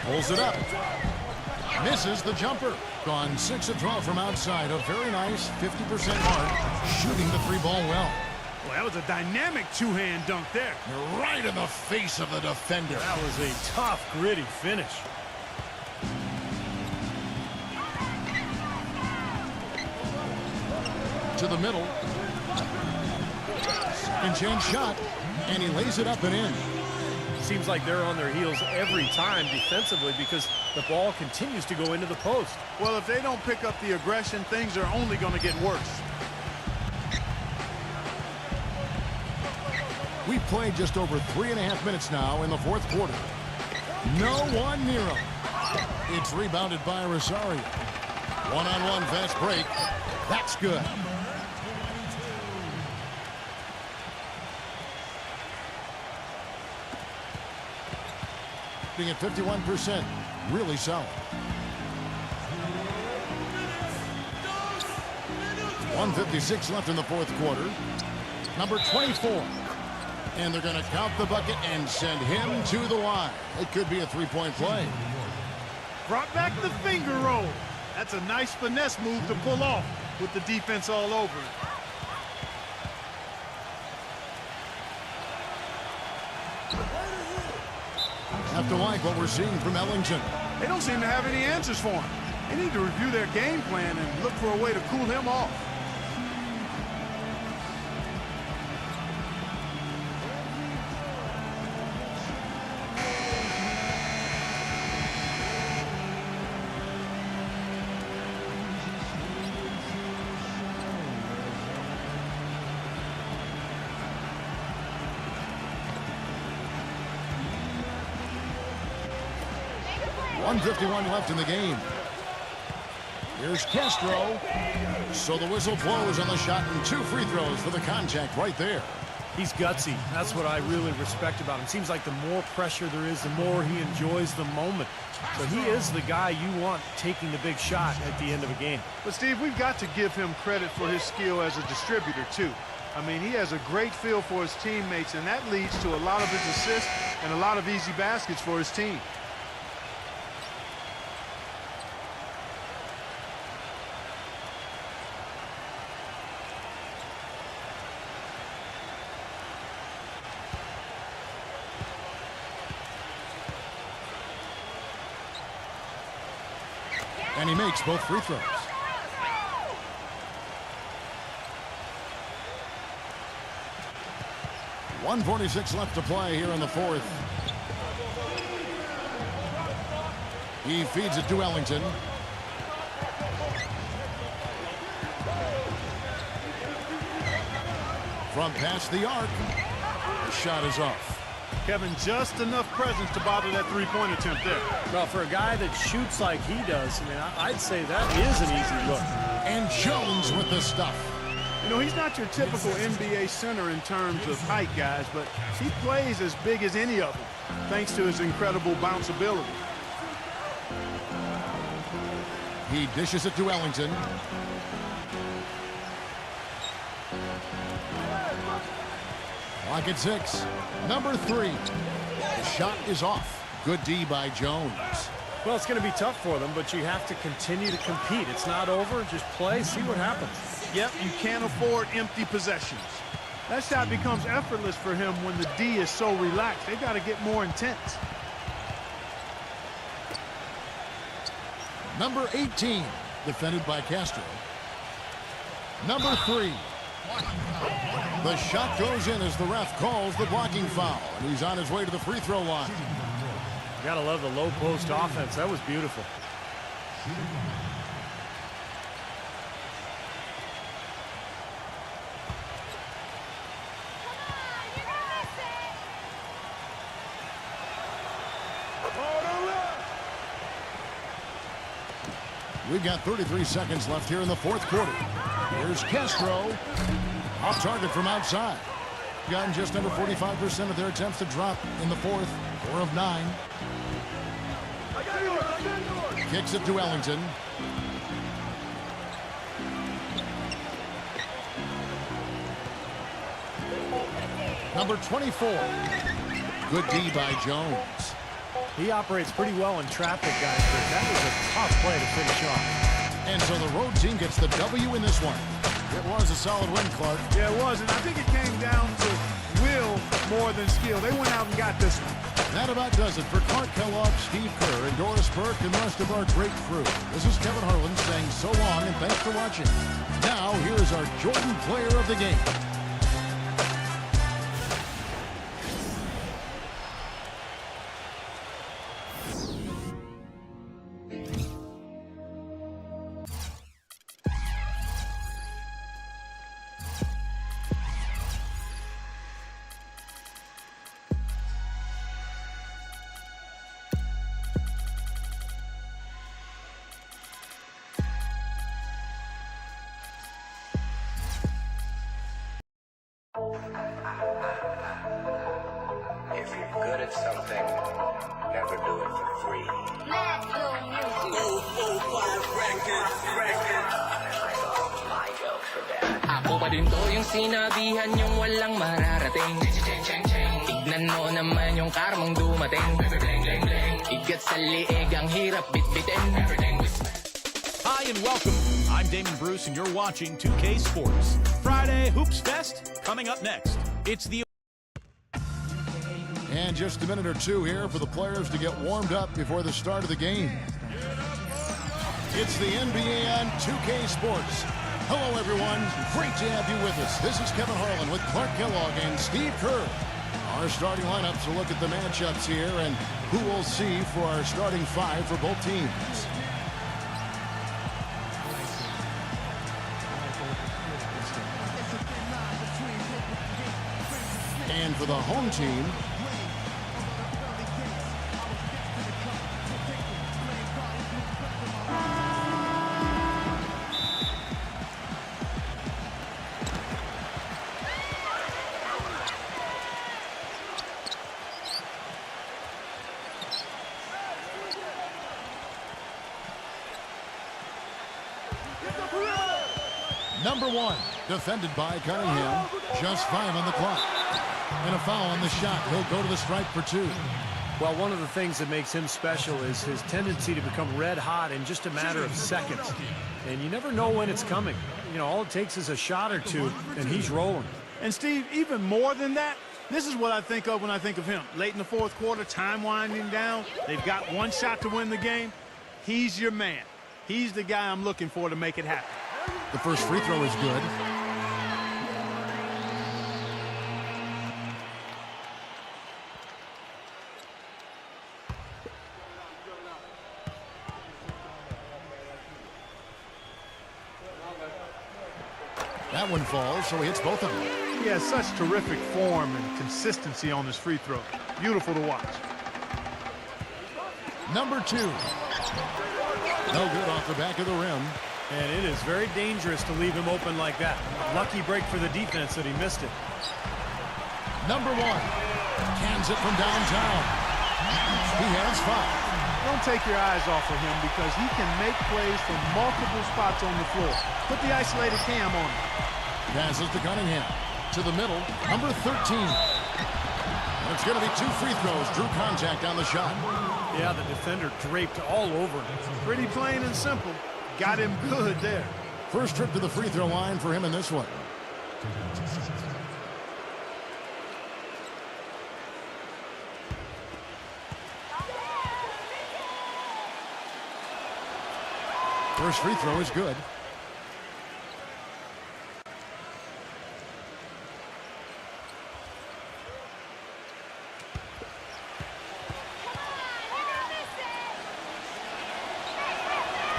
Pulls it up. Misses the jumper. Gone 6 of 12 from outside. A very nice 50% mark. Shooting the three ball well. Well, that was a dynamic two-hand dunk there. Right in the face of the defender. That was a tough, gritty finish. To the middle. Second chance shot. And he lays it up and in. Seems like they're on their heels every time defensively because the ball continues to go into the post. Well, if they don't pick up the aggression, things are only going to get worse. We've played just over 3.5 minutes now in the fourth quarter. No one near him. It's rebounded by Rosario. One-on-one fast break. That's good. Being at 51%. Really solid. 1:56 left in the fourth quarter. Number 24. And they're going to count the bucket and send him to the line. It could be a three-point play. Brought back the finger roll. That's a nice finesse move to pull off with the defense all over it. Have to like what we're seeing from Ellington. They don't seem to have any answers for him. They need to review their game plan and look for a way to cool him off. .151 left in the game. Here's Castro. So the whistle blows on the shot and 2 free throws for the contact right there. He's gutsy. That's what I really respect about him. Seems like the more pressure there is, the more he enjoys the moment. So he is the guy you want taking the big shot at the end of a game. But Steve, we've got to give him credit for his skill as a distributor too. I mean, he has a great feel for his teammates, and that leads to a lot of his assists and a lot of easy baskets for his team. And he makes both free throws. .146 left to play here in the fourth. He feeds it to Ellington. From past the arc. The shot is off. Kevin, just enough presence to bother that three-point attempt there. Well, for a guy that shoots like he does, I mean, I'd say that is an easy look. And Jones with the stuff. You know, he's not your typical NBA center in terms of height, guys, but he plays as big as any of them, thanks to his incredible bounce ability. He dishes it to Ellington. Clock at 6. Number 3. The shot is off. Good D by Jones. Well, it's going to be tough for them, but you have to continue to compete. It's not over. Just play, see what happens. Yep, you can't afford empty possessions. That shot becomes effortless for him when the D is so relaxed. They've got to get more intense. Number 18, defended by Castro. Number 3. The shot goes in as the ref calls the blocking foul, and he's on his way to the free throw line. Gotta love the low post offense. That was beautiful. We've got 33 seconds left here in the fourth quarter. Here's Castro. Off target from outside. Gotten just under 45% of their attempts to drop in the fourth. 4 of 9. Kicks it to Ellington. Number 24. Good D by Jones. He operates pretty well in traffic, guys, but that was a tough play to finish off. And so the road team gets the W in this one. It was a solid win, Clark. Yeah, it was, and I think it came down to will more than skill. They went out and got this one. That about does it for Clark Kellogg, Steve Kerr, and Doris Burke, and the rest of our great crew. This is Kevin Harlan saying so long, and thanks for watching. Now, here is our Jordan Player of the Game. If you're good at something, never do it for free. My jokes for that. Ako pa din to yung sinabihan yung walang mararating. Tignan mo naman yung karmang dumating. Igat sa liig ang hirap bitbitin. Hi and welcome. I'm Damon Bruce and you're watching 2K Sports. Friday Hoops Fest coming up next. It's the And just a minute or two here for the players to get warmed up before the start of the game. It's the NBA on 2K Sports. Hello, everyone. Great to have you with us. This is Kevin Harlan with Clark Kellogg and Steve Kerr. Our starting lineups will look at the matchups here and who we'll see for our starting 5 for both teams. And for the home team, number 1, defended by Cunningham. Just 5 on the clock. And a foul on the shot. He'll go to the strike for 2. Well, one of the things that makes him special is his tendency to become red hot in just a matter of seconds. And you never know when it's coming. You know, all it takes is a shot or two, and he's rolling. And, Steve, even more than that, this is what I think of when I think of him. Late in the fourth quarter, time winding down. They've got one shot to win the game. He's your man. He's the guy I'm looking for to make it happen. The first free throw is good. That one falls, so he hits both of them. He has such terrific form and consistency on his free throw. Beautiful to watch. Number 2. No good off the back of the rim. And it is very dangerous to leave him open like that. Lucky break for the defense that he missed it. Number 1. Cans it from downtown. He has 5. Don't take your eyes off of him because he can make plays from multiple spots on the floor. Put the isolated cam on him. Passes to Cunningham. To the middle. Number 13. And it's going to be 2 free throws. Drew contact on the shot. Yeah, the defender draped all over him. Pretty plain and simple. Got him good there. First trip to the free throw line for him in this one. First free throw is good.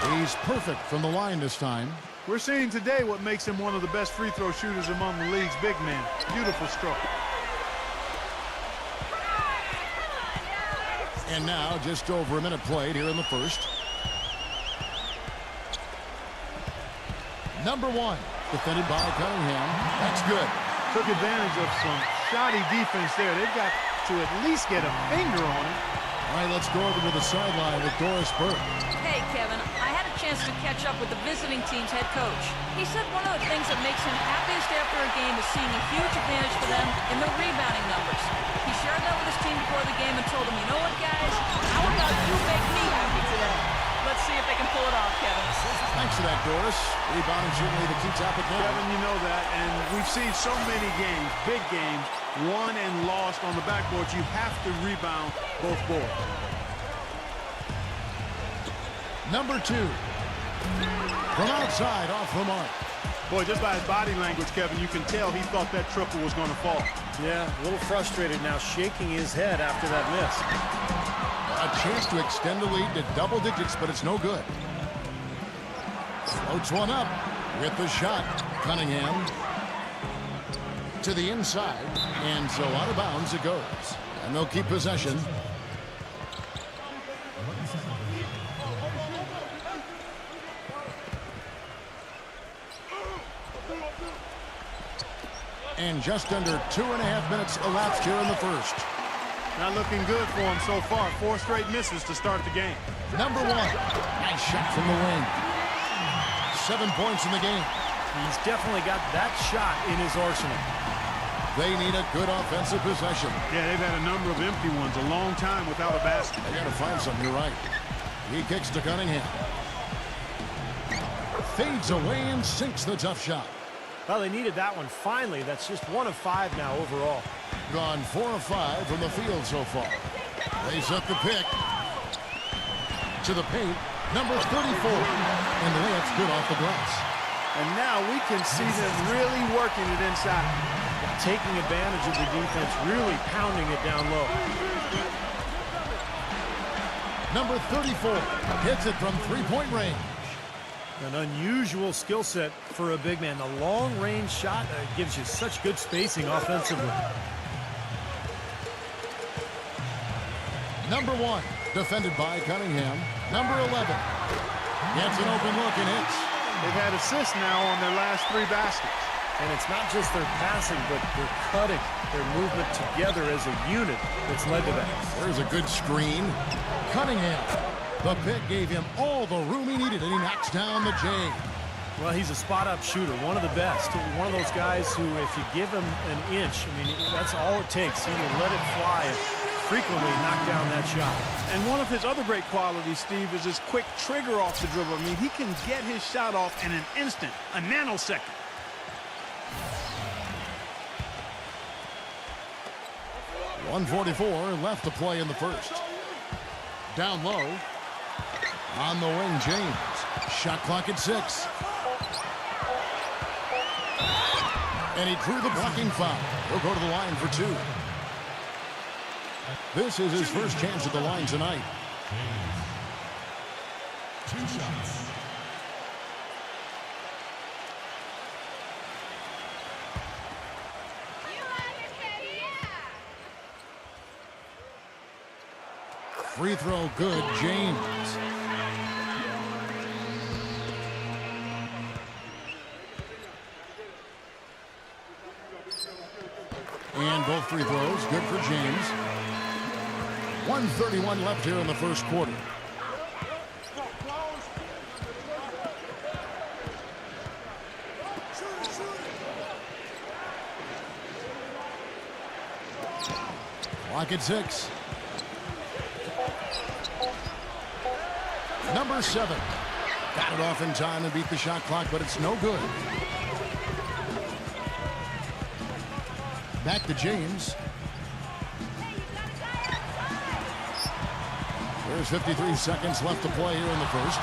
He's perfect from the line this time. We're seeing today what makes him one of the best free throw shooters among the league's big men. Beautiful stroke. And now just over a minute played here in the first. Number 1, defended by Cunningham. That's good. Took advantage of some shoddy defense there. They've got to at least get a finger on it. All right, let's go over to the sideline with Doris Burke. Hey, Kevin, I had a chance to catch up with the visiting team's head coach. He said one of the things that makes him happiest after a game is seeing a huge advantage for them in the rebounding numbers. He shared that with his team before the game and told them, you know what, guys? How about you make me happy today? Let's see if they can pull it off, Kevin. Thanks for that, Doris. Rebounding certainly the key topic now. Kevin, you know that, and we've seen so many games, big games, won and lost on the backboard. You have to rebound both boards. Number 2. From outside, off the mark. Boy, just by his body language, Kevin, you can tell he thought that triple was going to fall. Yeah, a little frustrated now, shaking his head after that miss. A chance to extend the lead to double digits, but it's no good. Floats one up with the shot. Cunningham to the inside, and so out of bounds it goes. And they'll keep possession. And just under 2.5 minutes elapsed here in the first. Not looking good for him so far. 4 straight misses to start the game. Number 1. Nice shot from the wing. 7 points in the game. He's definitely got that shot in his arsenal. They need a good offensive possession. Yeah, they've had a number of empty ones. A long time without a basket. They got to find something. You're right. He kicks to Cunningham. Fades away and sinks the tough shot. Well, they needed that one. Finally, that's just 1 of 5 now overall. Gone 4 of 5 from the field so far. Lays up the pick. To the paint. Number 34. And the layup's good off the glass. And now we can see them really working it inside. Taking advantage of the defense, really pounding it down low. Number 34 hits it from three-point range. An unusual skill set for a big man. The long-range shot gives you such good spacing offensively. Number 1, defended by Cunningham. Number 11 gets an open look and hits. They've had assists now on their last 3 baskets. And it's not just their passing, but their cutting, their movement together as a unit that's led to that. There's a good screen. Cunningham. The pick gave him all the room he needed, and he knocks down the J. Well, he's a spot-up shooter, one of the best. One of those guys who, if you give him an inch, I mean, that's all it takes. He will let it fly and frequently knock down that shot. And one of his other great qualities, Steve, is his quick trigger off the dribble. I mean, he can get his shot off in an instant, a nanosecond. .144 left to play in the first. Down low. On the wing, James. Shot clock at 6. And he drew the blocking foul. He'll go to the line for 2. This is his first chance at the line tonight. 2 shots. Free throw good, James. And both free throws good for James. 1:31 left here in the first quarter. Clock at 6. Number 7. Got it off in time and beat the shot clock, but it's no good. Back to James. There's 53 seconds left to play here in the first.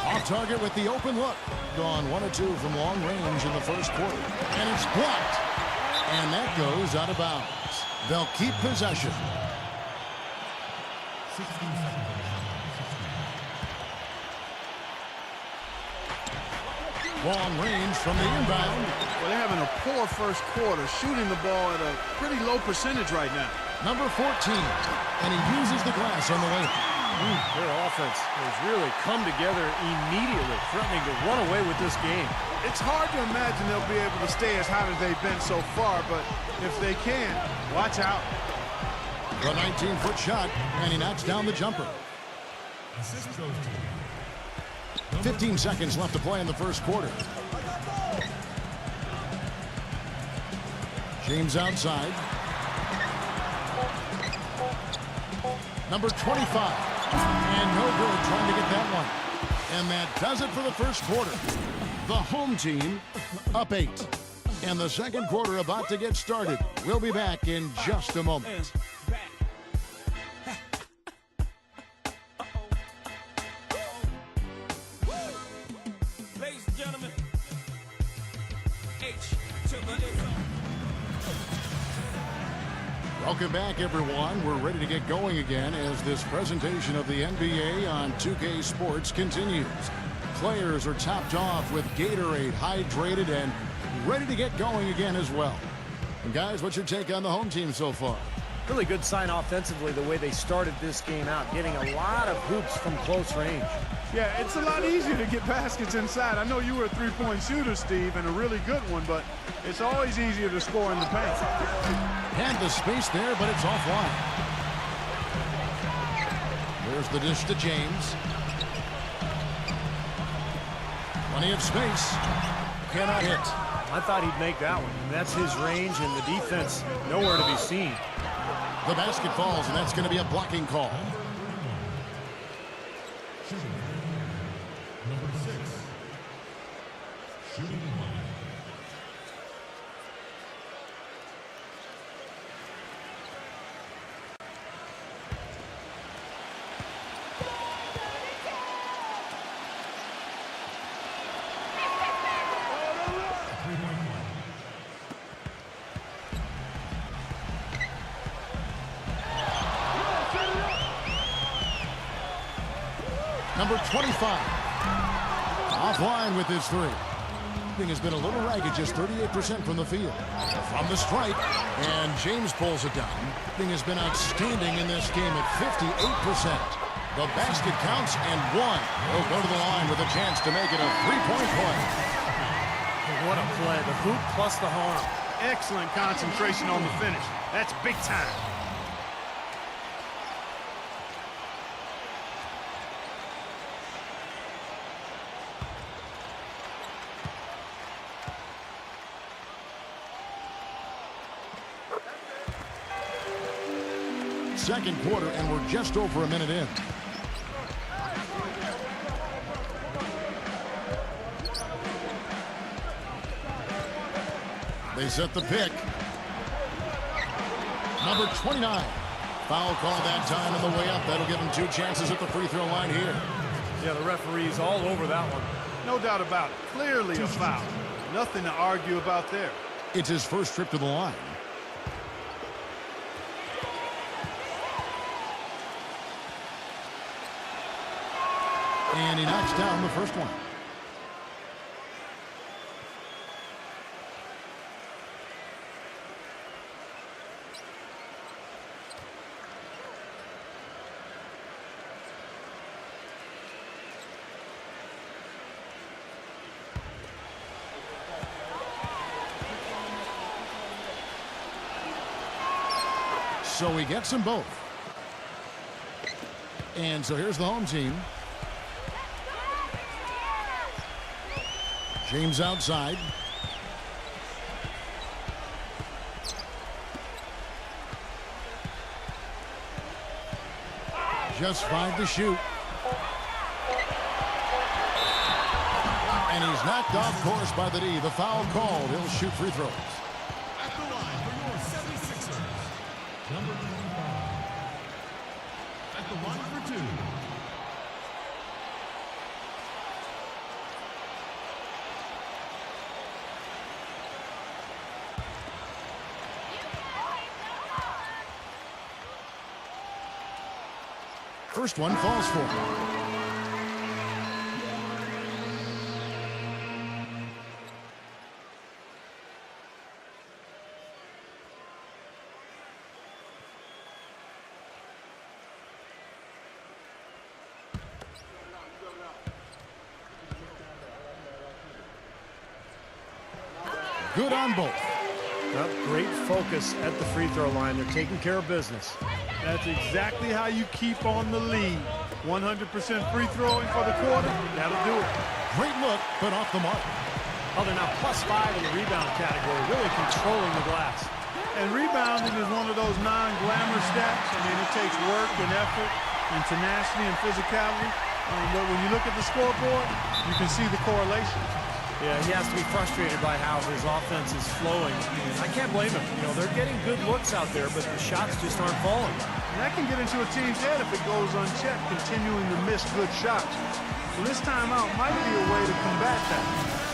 Off target with the open look. Gone 1 of 2 from long range in the first quarter. And it's blocked. And that goes out of bounds. They'll keep possession. 16 seconds. Long range from the inbound. Well, they're having a poor first quarter, shooting the ball at a pretty low percentage right now. Number 14, and he uses the glass on the layup. Their offense has really come together immediately, threatening to run away with this game. It's hard to imagine they'll be able to stay as hot as they've been so far, but if they can, watch out. The 19-foot shot, and he knocks down the jumper. Assist goes to 15 seconds left to play in the first quarter. James outside. Number 25. And no good trying to get that one. And that does it for the first quarter. The home team up 8. And the second quarter about to get started. We'll be back in just a moment. Ladies and gentlemen, H to the Welcome back, everyone. We're ready to get going again as this presentation of the NBA on 2K Sports continues. Players are topped off with Gatorade, hydrated, and ready to get going again as well. And guys, what's your take on the home team so far? Really good sign offensively the way they started this game out, getting a lot of hoops from close range. Yeah, it's a lot easier to get baskets inside. I know you were a three-point shooter, Steve, and a really good one, but it's always easier to score in the paint. Had the space there, but it's offline. There's the dish to James. Plenty of space. Cannot hit. I thought he'd make that one. That's his range, and the defense nowhere to be seen. The basket falls, and that's going to be a blocking call. number 6. Shooting line. Number 25. Offline with his three. Thing has been a little ragged, just 38% from the field. From the stripe, and James pulls it down. Thing has been outstanding in this game at 58%. The basket counts, and one will go to the line with a chance to make it a three-point play. What a play. The hoop plus the harm. Excellent concentration on the finish. That's big time. Second quarter, and we're just over a minute in. They set the pick. Number 29. Foul call that time on the way up. That'll give him 2 chances at the free throw line here. Yeah, the referee's all over that one. No doubt about it. Clearly a foul. Nothing to argue about there. It's his first trip to the line. And he knocks down the first one. So he gets them both. And so here's the home team. James outside. Just 5 to shoot. And he's knocked off course by the D. The foul called. He'll shoot free throws. At the line for your 76ers. Number 25. At the line for 2. First one falls for him. Good on both. Well, great focus at the free throw line. They're taking care of business. That's exactly how you keep on the lead. 100% free throwing for the quarter. That'll do it. Great look, but off the mark. Oh, they're now +5 in the rebound category, really controlling the glass. And rebounding is one of those non-glamorous stats. I mean, it takes work and effort and tenacity and physicality. But when you look at the scoreboard, you can see the correlation. Yeah, he has to be frustrated by how his offense is flowing. I can't blame him. You know, they're getting good looks out there, but the shots just aren't falling. And that can get into a team's head if it goes unchecked, continuing to miss good shots. So this timeout might be a way to combat that.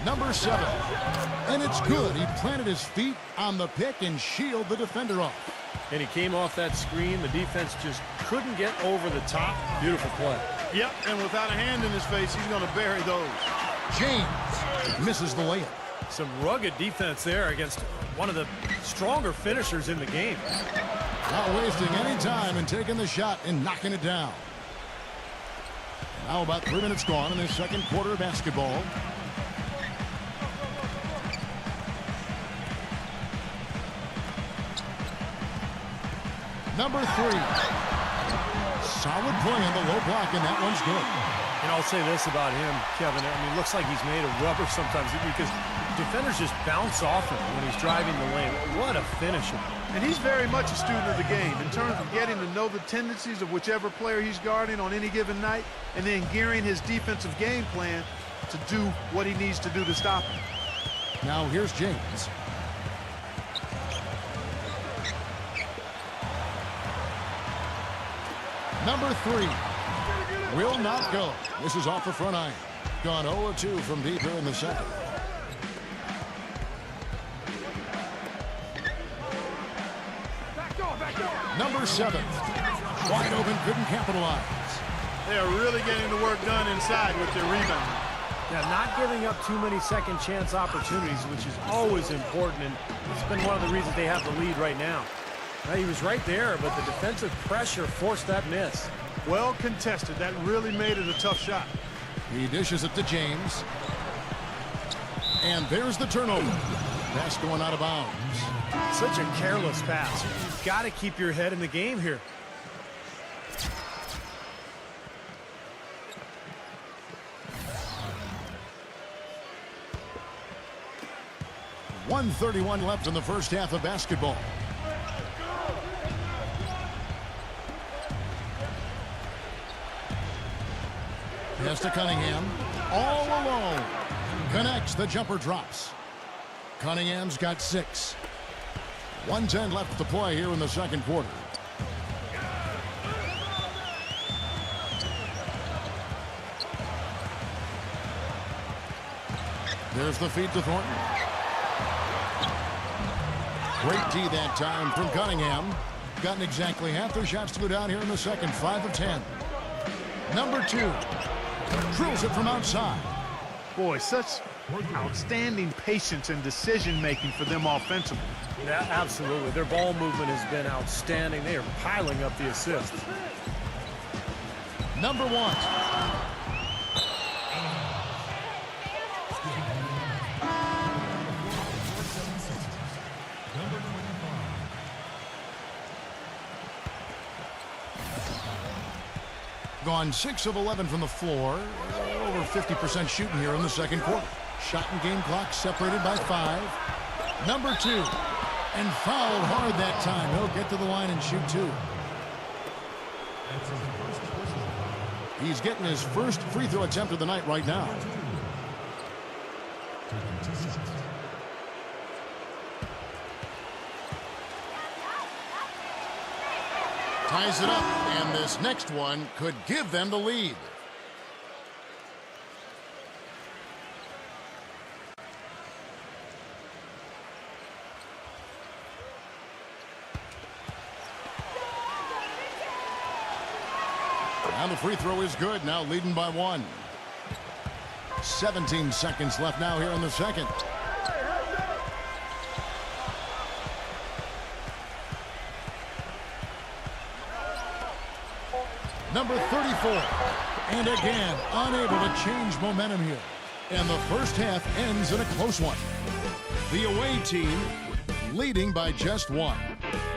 Number 7. And it's good. He planted his feet on the pick and shielded the defender off. And he came off that screen. The defense just couldn't get over the top. Beautiful play. Yep, and without a hand in his face, he's going to bury those. James misses the layup. Some rugged defense there against one of the stronger finishers in the game. Not wasting any time and taking the shot and knocking it down. Now about 3 minutes gone in this second quarter of basketball. Number 3. Solid play on the low block, and that one's good. And I'll say this about him, Kevin. I mean, it looks like he's made of rubber sometimes because defenders just bounce off him when he's driving the lane. What a finisher. And he's very much a student of the game in terms of getting to know the tendencies of whichever player he's guarding on any given night and then gearing his defensive game plan to do what he needs to do to stop him. Now here's James. Number 3 will not go. This is off the front iron. Gone 0-2 from deep here in the second. Number 7. Wide open, couldn't capitalize. They are really getting the work done inside with their rebound. Yeah, not giving up too many second chance opportunities, which is always important, and it's been one of the reasons they have the lead right now. Now, he was right there, but the defensive pressure forced that miss. Well contested. That really made it a tough shot. He dishes it to James. And there's the turnover. Pass going out of bounds. Such a careless pass. You've got to keep your head in the game here. .131 left in the first half of basketball. Pass to Cunningham. All alone. Connects. The jumper drops. Cunningham's got 6. 1:10 left to play here in the second quarter. There's the feed to Thornton. Great D that time from Cunningham. Gotten exactly half their shots to go down here in the second. 5 of 10. Number 2. Drills it from outside. Boy, such outstanding patience and decision-making for them offensively. Yeah, absolutely. Their ball movement has been outstanding. They are piling up the assists. Number 1. Gone 6 of 11 from the floor. Over 50% shooting here in the second quarter. Shot and game clock separated by 5. Number 2. And fouled hard that time. He'll get to the line and shoot 2. He's getting his first free throw attempt of the night right now. Ties it up, and this next one could give them the lead. the free throw is good. Now leading by 1. 17 seconds left now here in the second. Number 34. And again, unable to change momentum here. And the first half ends in a close one. The away team leading by just 1.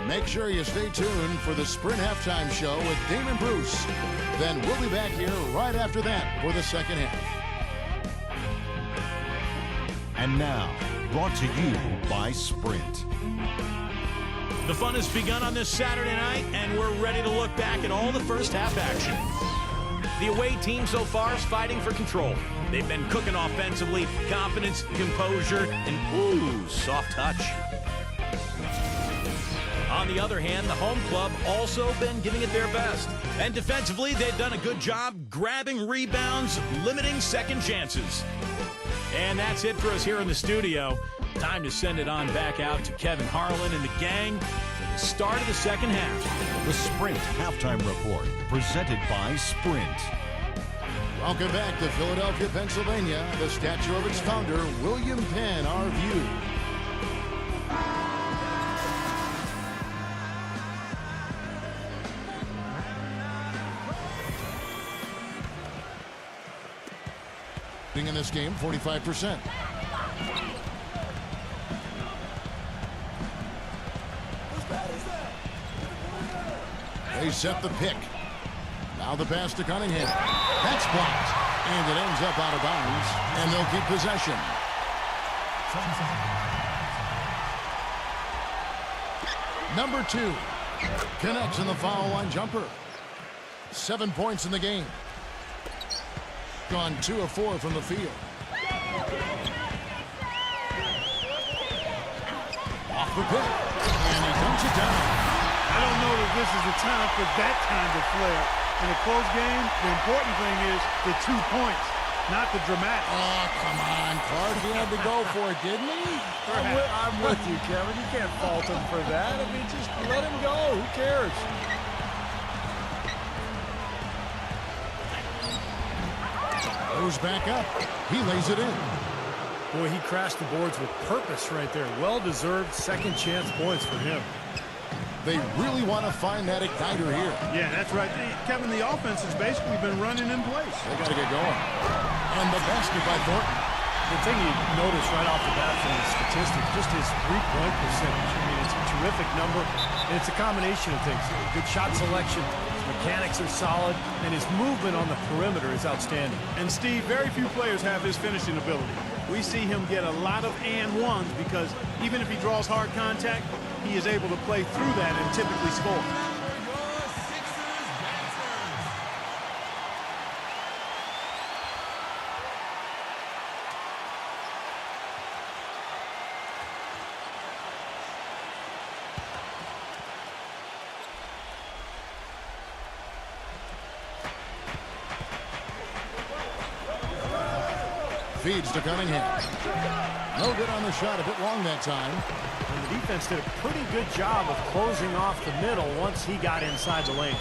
Make sure you stay tuned for the Sprint Halftime Show with Damon Bruce. Then we'll be back here right after that for the second half. And now, brought to you by Sprint. The fun has begun on this Saturday night, and we're ready to look back at all the first half action. The away team so far is fighting for control. They've been cooking offensively, confidence, composure, and soft touch. On the other hand, the home club also been giving it their best. And defensively, they've done a good job grabbing rebounds, limiting second chances. And that's it for us here in the studio. Time to send it on back out to Kevin Harlan and the gang for the start of the second half. The Sprint Halftime Report, presented by Sprint. Welcome back to Philadelphia, Pennsylvania. The statue of its founder, William Penn, our view. In this game, 45%. They set the pick. Now the pass to Cunningham. That's blocked. And it ends up out of bounds. And they'll keep possession. Number 2 connects in the foul line jumper. 7 points in the game. Gone 2 of 4 from the field. Off the pick. And he dumps it down. I don't know that this is the time for that kind of flair. In a close game, the important thing is the 2 points, not the dramatic. Oh, come on, Clark. He had to go for it, didn't he? I'm with you, Kevin. You can't fault him for that. I mean, just let him go. Who cares? Goes back up. He lays it in. Boy, he crashed the boards with purpose right there. Well-deserved second chance points for him. They really want to find that igniter here. Yeah, that's right. Kevin, the offense has basically been running in place. They got to get going. And the basket by Thornton. The thing you notice right off the bat from the statistics, just his three-point percentage. I mean, it's a terrific number, and it's a combination of things. Good shot selection, his mechanics are solid, and his movement on the perimeter is outstanding. And Steve, very few players have his finishing ability. We see him get a lot of and ones because even if he draws hard contact, he is able to play through that and typically score. Feeds to Cunningham. No good on the shot, a bit long that time. And the defense did a pretty good job of closing off the middle once he got inside the lane.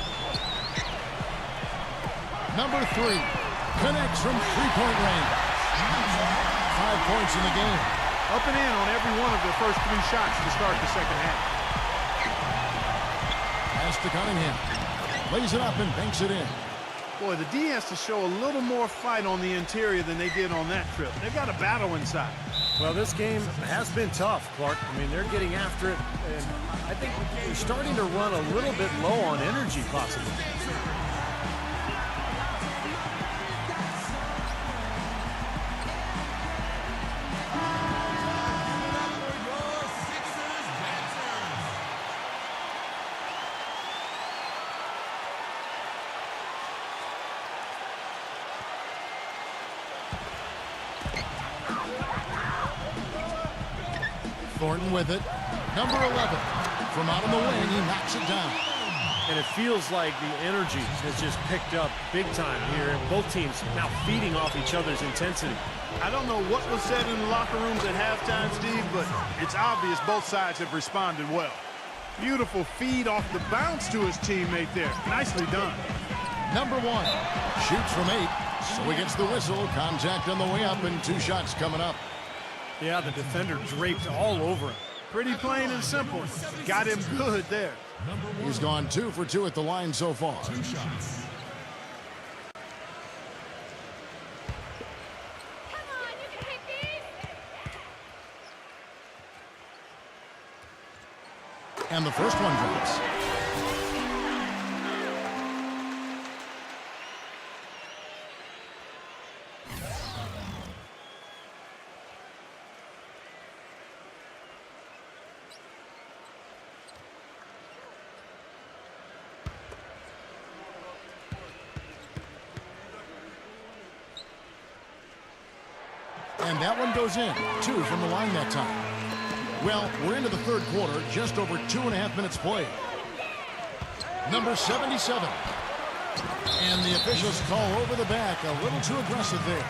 Number 3 connects from three-point range. 5 points in the game. Up and in on every one of their first 3 shots to start the second half. Pass to Cunningham. Lays it up and banks it in. Boy, the D has to show a little more fight on the interior than they did on that trip. They've got a battle inside. Well, this game has been tough, Clark. I mean, they're getting after it, and I think they're starting to run a little bit low on energy, possibly. Thornton with it. Number 11. From out on the wing, he knocks it down. And it feels like the energy has just picked up big time here. And both teams now feeding off each other's intensity. I don't know what was said in the locker rooms at halftime, Steve, but it's obvious both sides have responded well. Beautiful feed off the bounce to his teammate there. Nicely done. Number 1 shoots from 8, so he gets the whistle. Contact on the way up and 2 shots coming up. Yeah, the defender draped all over him. Pretty plain and simple. Got him good there. He's gone 2 for 2 at the line so far. 2 shots. And the first one drops. And that one goes in. 2 from the line that time. Well, we're into the third quarter, just over 2.5 minutes played. Number 77. And the officials call over the back. A little too aggressive there.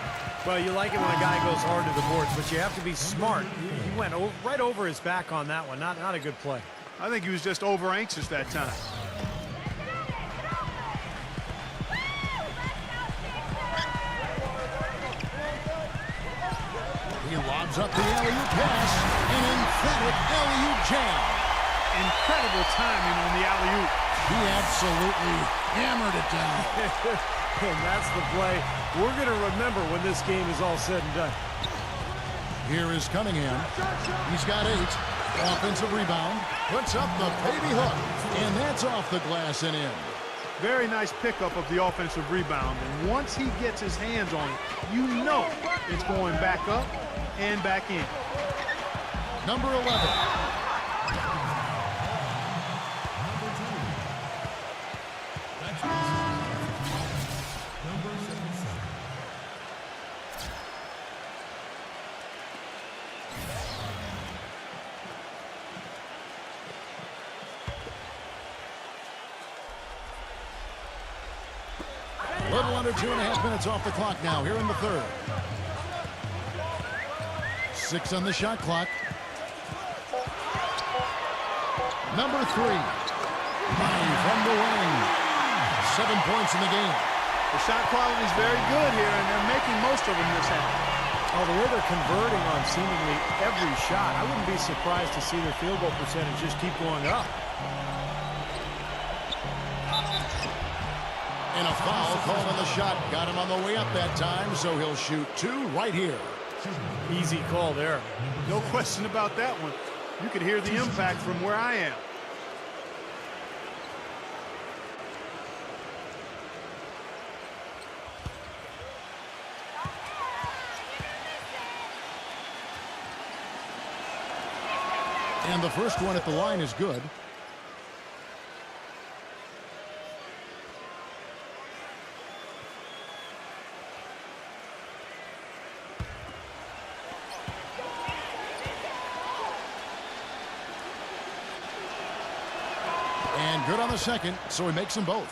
Well, you like it when a guy goes hard to the boards, but you have to be smart. He went right over his back on that one. Not a good play. I think he was just over anxious that time. He lobs up the alley-oop pass. An emphatic alley-oop jam. Incredible timing on the alley-oop. He absolutely hammered it down. And that's the play we're going to remember when this game is all said and done. Here is Cunningham. He's got 8. Offensive rebound. Puts up the baby hook. And that's off the glass and in. Very nice pickup of the offensive rebound. And once he gets his hands on it, you know it's going back up and back in. Number 11. A little under 2.5 minutes off the clock now here in the third. 6 on the shot clock. Number 3. Money from the wing. 7 points in the game. The shot quality is very good here, and they're making most of them this half. Oh, the way they're converting on seemingly every shot, I wouldn't be surprised to see their field goal percentage just keep going up. And a foul called on the shot. Got him on the way up that time, so he'll shoot 2 right here. Easy call there. No question about that one. You could hear the impact from where I am. And the first one at the line is good. And good on the second, so he makes them both.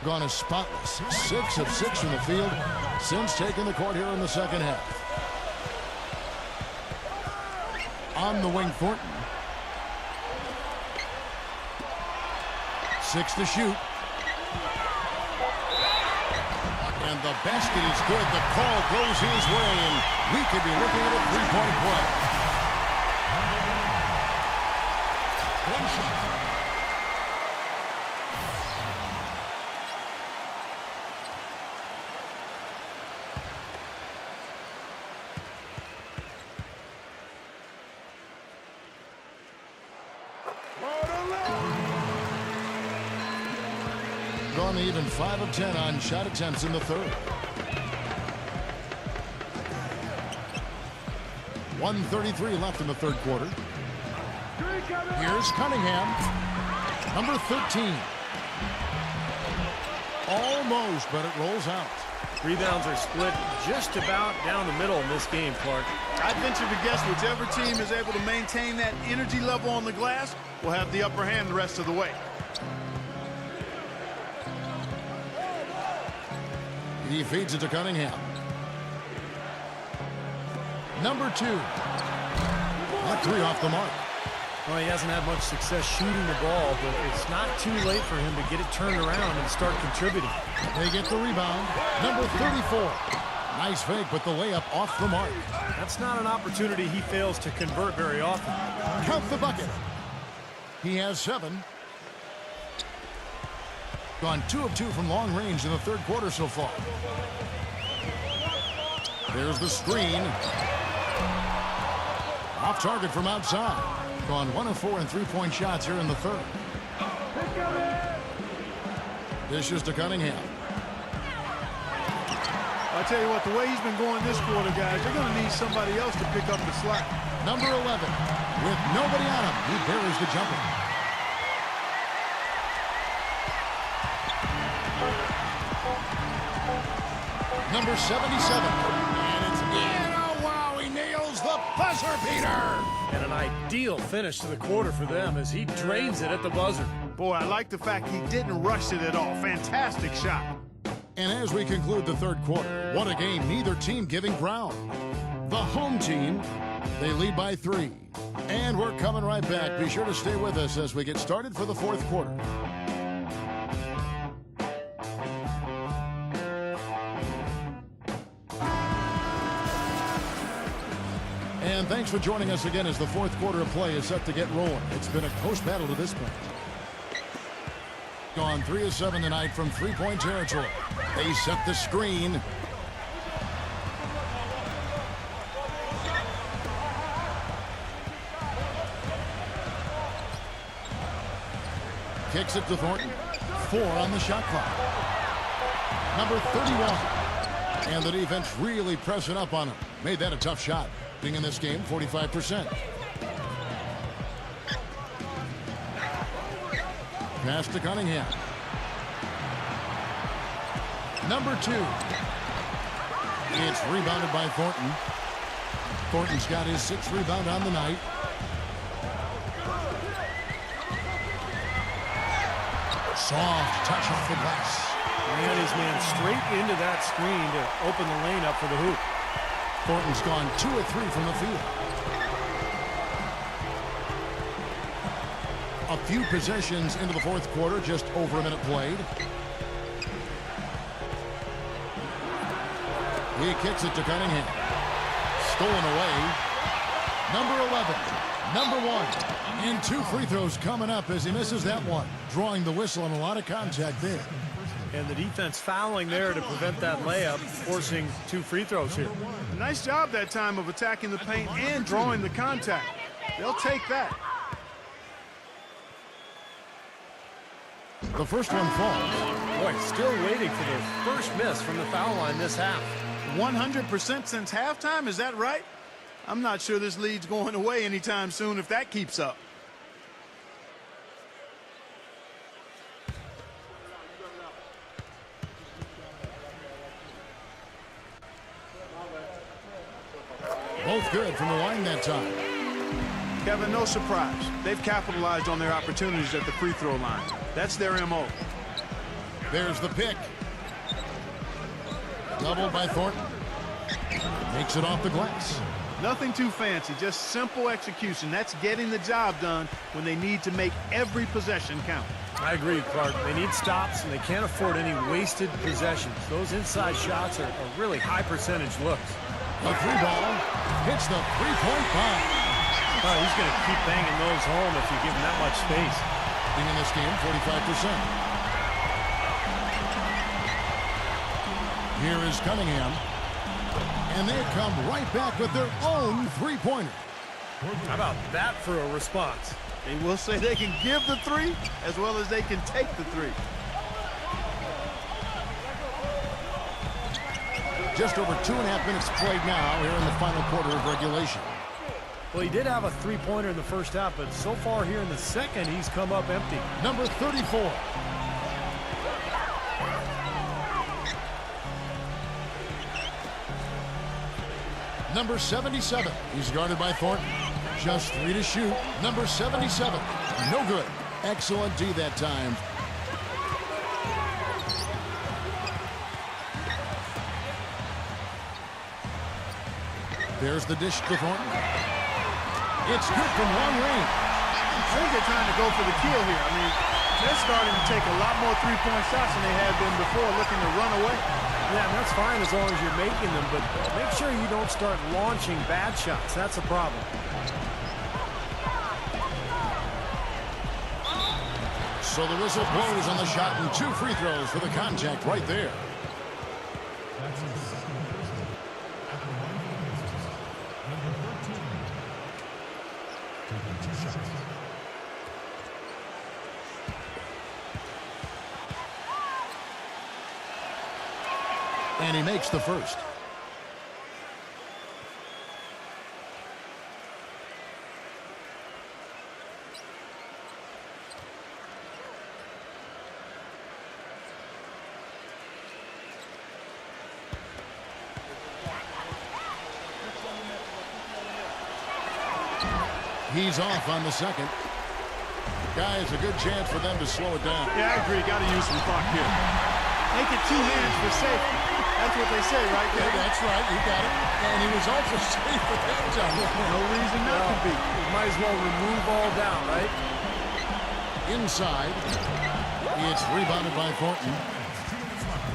Gone as spotless. 6 of 6 from the field since taking the court here in the second half. On the wing, Thornton. 6 to shoot. And the basket is good. The call goes his way, and we could be looking at a 3-point play. Gone even 5 of 10 on shot attempts in the third. 1:33 left in the third quarter. Here's Cunningham. Number 13. Almost, but it rolls out. Rebounds are split just about down the middle in this game, Clark. I'd venture to guess whichever team is able to maintain that energy level on the glass will have the upper hand the rest of the way. He feeds it to Cunningham. Number 2. That 3 off the mark. Well, he hasn't had much success shooting the ball, but it's not too late for him to get it turned around and start contributing. They get the rebound. Number 34. Nice fake, but the layup off the mark. That's not an opportunity he fails to convert very often. Count the bucket. He has 7. Gone 2 of 2 from long range in the third quarter so far. There's the screen. Off target from outside. Gone 1 of 4 in three-point shots here in the third. Dishes to Cunningham. I tell you what, the way he's been going this quarter, guys, they're going to need somebody else to pick up the slack. Number 11. With nobody on him, he buries the jumper. Number 77. And it's in. Oh, wow, he nails the buzzer beater. And an ideal finish to the quarter for them as he drains it at the buzzer. Boy, I like the fact he didn't rush it at all. Fantastic shot. And as we conclude the third quarter, what a game, neither team giving ground. The home team, they lead by 3. And we're coming right back. Be sure to stay with us as we get started for the fourth quarter. And thanks for joining us again as the fourth quarter of play is set to get rolling. It's been a close battle to this point. Gone 3 of 7 tonight from three-point territory. They set the screen. Kicks it to Thornton. 4 on the shot clock. Number 31. And the defense really pressing up on him. Made that a tough shot. Being in this game, 45%. Pass to Cunningham. Number 2. It's rebounded by Thornton. Thornton's got his 6th rebound on the night. Soft touch off the glass. And his man straight into that screen to open the lane up for the hoop. Thornton's gone 2 of 3 from the field. A few possessions into the fourth quarter, just over a minute played. He kicks it to Cunningham. Stolen away. Number 11. Number 1. And 2 free throws coming up as he misses that one. Drawing the whistle and a lot of contact there. And the defense fouling there to prevent that layup, forcing 2 free throws here. Nice job that time of attacking the paint and drawing the contact. They'll take that. The first one falls. Boy, still waiting for their first miss from the foul line this half. 100% since halftime, is that right? I'm not sure this lead's going away anytime soon if that keeps up. Both good from the line that time. Kevin, no surprise. They've capitalized on their opportunities at the free throw line. That's their MO. There's the pick. Doubled by Thornton. Makes it off the glass. Nothing too fancy, just simple execution. That's getting the job done when they need to make every possession count. I agree, Clark. They need stops, and they can't afford any wasted possessions. Those inside shots are really high percentage looks. A 3-ball hits the three-point bomb. Oh, he's going to keep banging those home if you give him that much space. Being in this game, 45%. Here is Cunningham. And they come right back with their own three-pointer. How about that for a response? They will say they can give the 3 as well as they can take the 3. Just over 2.5 minutes played now here in the final quarter of regulation. Well, he did have a three-pointer in the first half, but so far here in the second, he's come up empty. Number 34. Number 77. He's guarded by Thornton. Just 3 to shoot. Number 77. No good. Excellent D that time. There's the dish to Thornton. It's good from long range. I think they're trying to go for the kill here. I mean, they're starting to take a lot more three-point shots than they had been before, looking to run away. Yeah, and that's fine as long as you're making them, but make sure you don't start launching bad shots. That's a problem. So the whistle blows on the shot and 2 free throws for the contact right there. That's his second personal. At the line for the Pacers, number 13. Taking 2 shots. And he makes the first. He's off on the second. Guys, a good chance for them to slow it down. Yeah, I agree. Got to use some clock here. Make it 2 hands for safety. That's what they say, right? Yeah, that's right. You got it. And he was also safe at that time. No reason not to be. Might as well remove all down, right? Inside. It's rebounded by Thornton.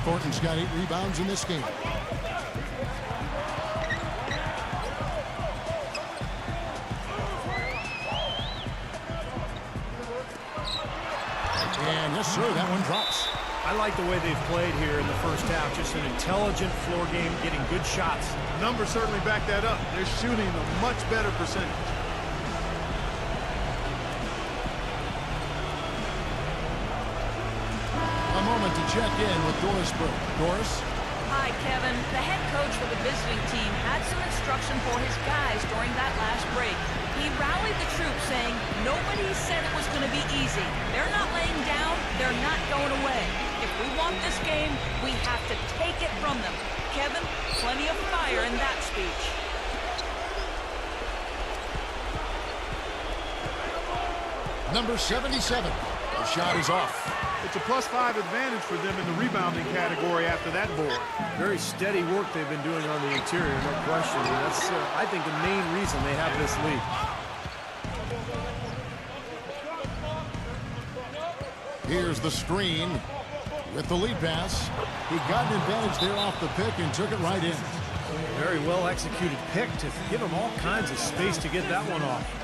Thornton's got 8 rebounds in this game. And yes, sir, that one drops. I like the way they've played here in the first half. Just an intelligent floor game, getting good shots. Numbers certainly back that up. They're shooting a much better percentage. A moment to check in with Doris Burke. Doris? Hi, Kevin. The head coach for the visiting team had some instruction for his guys during that last break. He rallied the troops saying nobody said it was going to be easy. They're not laying down. They're not going away. If we want this game, we have to take it from them. Kevin, plenty of fire in that speech. Number 77. The shot is off. It's a +5 advantage for them in the rebounding category after that board. Very steady work they've been doing on the interior, no question. And that's, I think, the main reason they have this lead. Here's the screen with the lead pass. He got an advantage there off the pick and took it right in. Very well executed pick to give him all kinds of space to get that one off.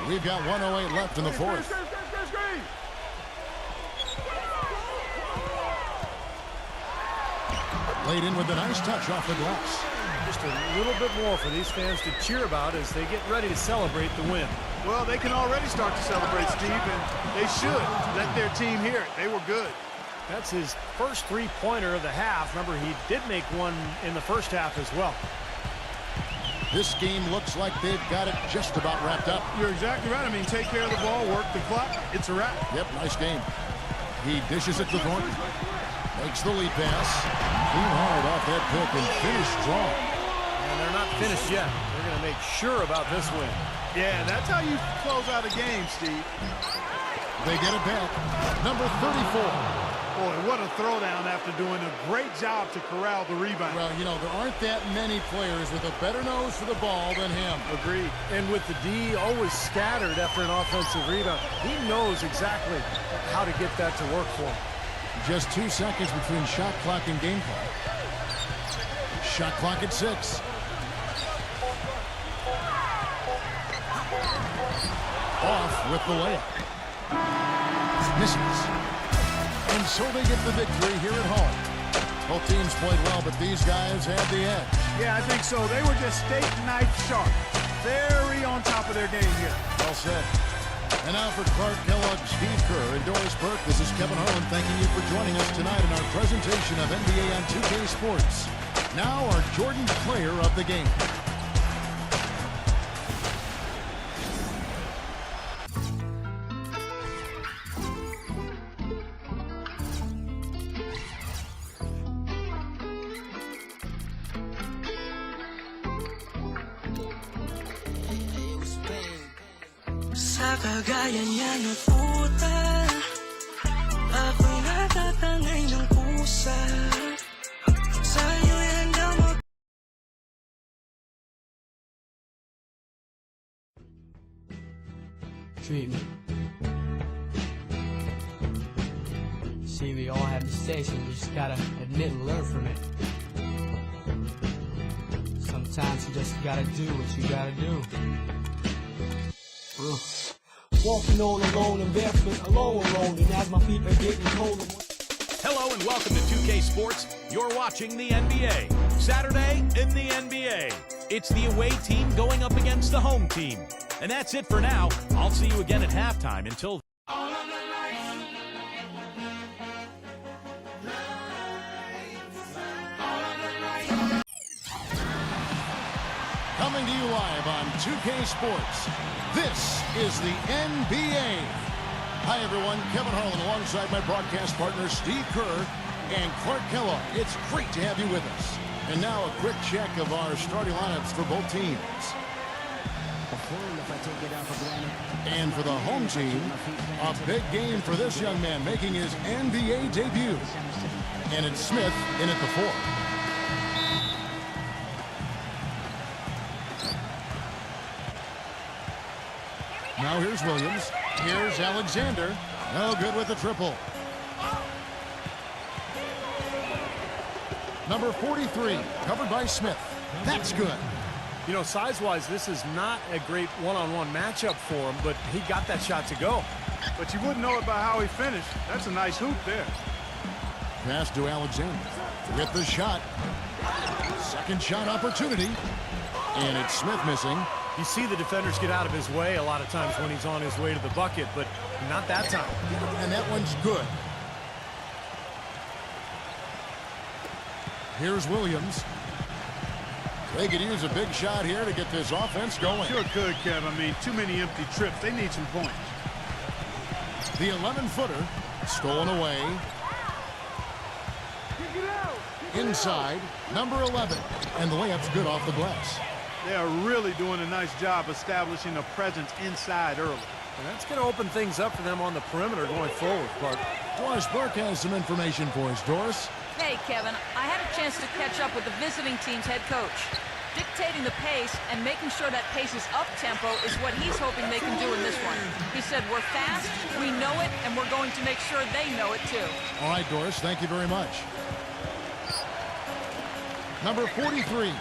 We've got 1:08 left in the fourth. Laid in with a nice touch off the glass. Just a little bit more for these fans to cheer about as they get ready to celebrate the win. Well, they can already start to celebrate, Steve, and they should let their team hear it. They were good. That's his first three-pointer of the half. Remember, he did make one in the first half as well. This game looks like they've got it just about wrapped up. You're exactly right. I mean, take care of the ball, work the clock. It's a wrap. Yep, nice game. He dishes it to Thornton. Makes the lead pass. Clean hard off that pick and finish strong. And they're not finished yet. They're going to make sure about this win. Yeah, that's how you close out a game, Steve. They get it back. Number 34. Boy, what a throwdown after doing a great job to corral the rebound. Well, you know, there aren't that many players with a better nose for the ball than him. Agreed. And with the D always scattered after an offensive rebound, he knows exactly how to get that to work for him. Just 2 seconds between shot clock and game clock. Shot clock at 6. Off with the layup. Misses. And so they get the victory here at home. Both teams played well, but these guys had the edge. Yeah, I think so. They were just steak knife sharp. Very on top of their game here. Well said. And now for Clark Kellogg, Steve Kerr, and Doris Burke, this is Kevin Harlan thanking you for joining us tonight in our presentation of NBA on 2K Sports. Now our Jordan Player of the Game. kagaya niya ng puta. Ako'y natatangay ng pusa. Sa'yo yan daw treatment. See, we all have mistakes and you just gotta admit and learn from it. Sometimes you just gotta do what you gotta do. Walking on alone and barefoot alone, and as my feet are getting colder. Hello and welcome to 2K Sports. You're watching the NBA. Saturday in the NBA. It's the away team going up against the home team. And that's it for now. I'll see you again at halftime. Until Coming to you live on 2K Sports, this is the NBA. Hi, everyone. Kevin Harlan alongside my broadcast partner, Steve Kerr and Clark Kellogg. It's great to have you with us. And now a quick check of our starting lineups for both teams. And for the home team, a big game for this young man making his NBA debut. And it's Smith in at the 4. Now here's Williams. Here's Alexander. No good with the triple. Number 43, covered by Smith. That's good. You know, size-wise, this is not a great one-on-one matchup for him, but he got that shot to go. But you wouldn't know it by how he finished. That's a nice hoop there. Pass to Alexander. With the shot. Second shot opportunity. And it's Smith missing. You see the defenders get out of his way a lot of times when he's on his way to the bucket, but not that time. And that one's good. Here's Williams. They could use a big shot here to get this offense going. Sure could, Kev. I mean, too many empty trips. They need some points. The 11-footer stolen away. Inside, number 11. And the layup's good off the glass. They are really doing a nice job establishing a presence inside early. And that's going to open things up for them on the perimeter going forward, Clark. Doris Burke has some information for us. Doris? Hey, Kevin, I had a chance to catch up with the visiting team's head coach. Dictating the pace and making sure that pace is up-tempo is what he's hoping they can do in this one. He said, we're fast, we know it, and we're going to make sure they know it too. All right, Doris, thank you very much. Number 43,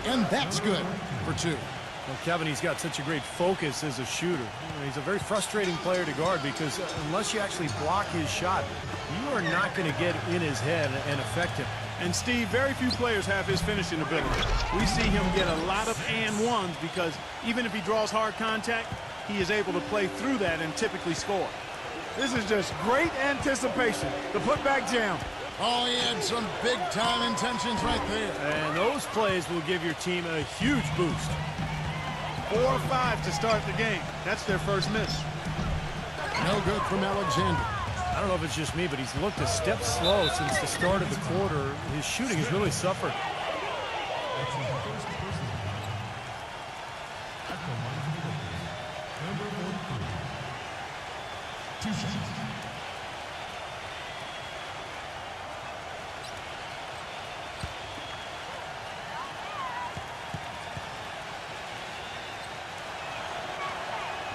and that's good for 2. Well, Kevin, he's got such a great focus as a shooter. He's a very frustrating player to guard because unless you actually block his shot, you are not going to get in his head and affect him. And Steve, very few players have his finishing ability. We see him get a lot of and ones because even if he draws hard contact, he is able to play through that and typically score. This is just great anticipation. The putback jam. Oh, he had some big-time intentions right there. And those plays will give your team a huge boost. 4 or 5 to start the game. That's their first miss. No good from Alexander. I don't know if it's just me, but he's looked a step slow since the start of the quarter. His shooting has really suffered.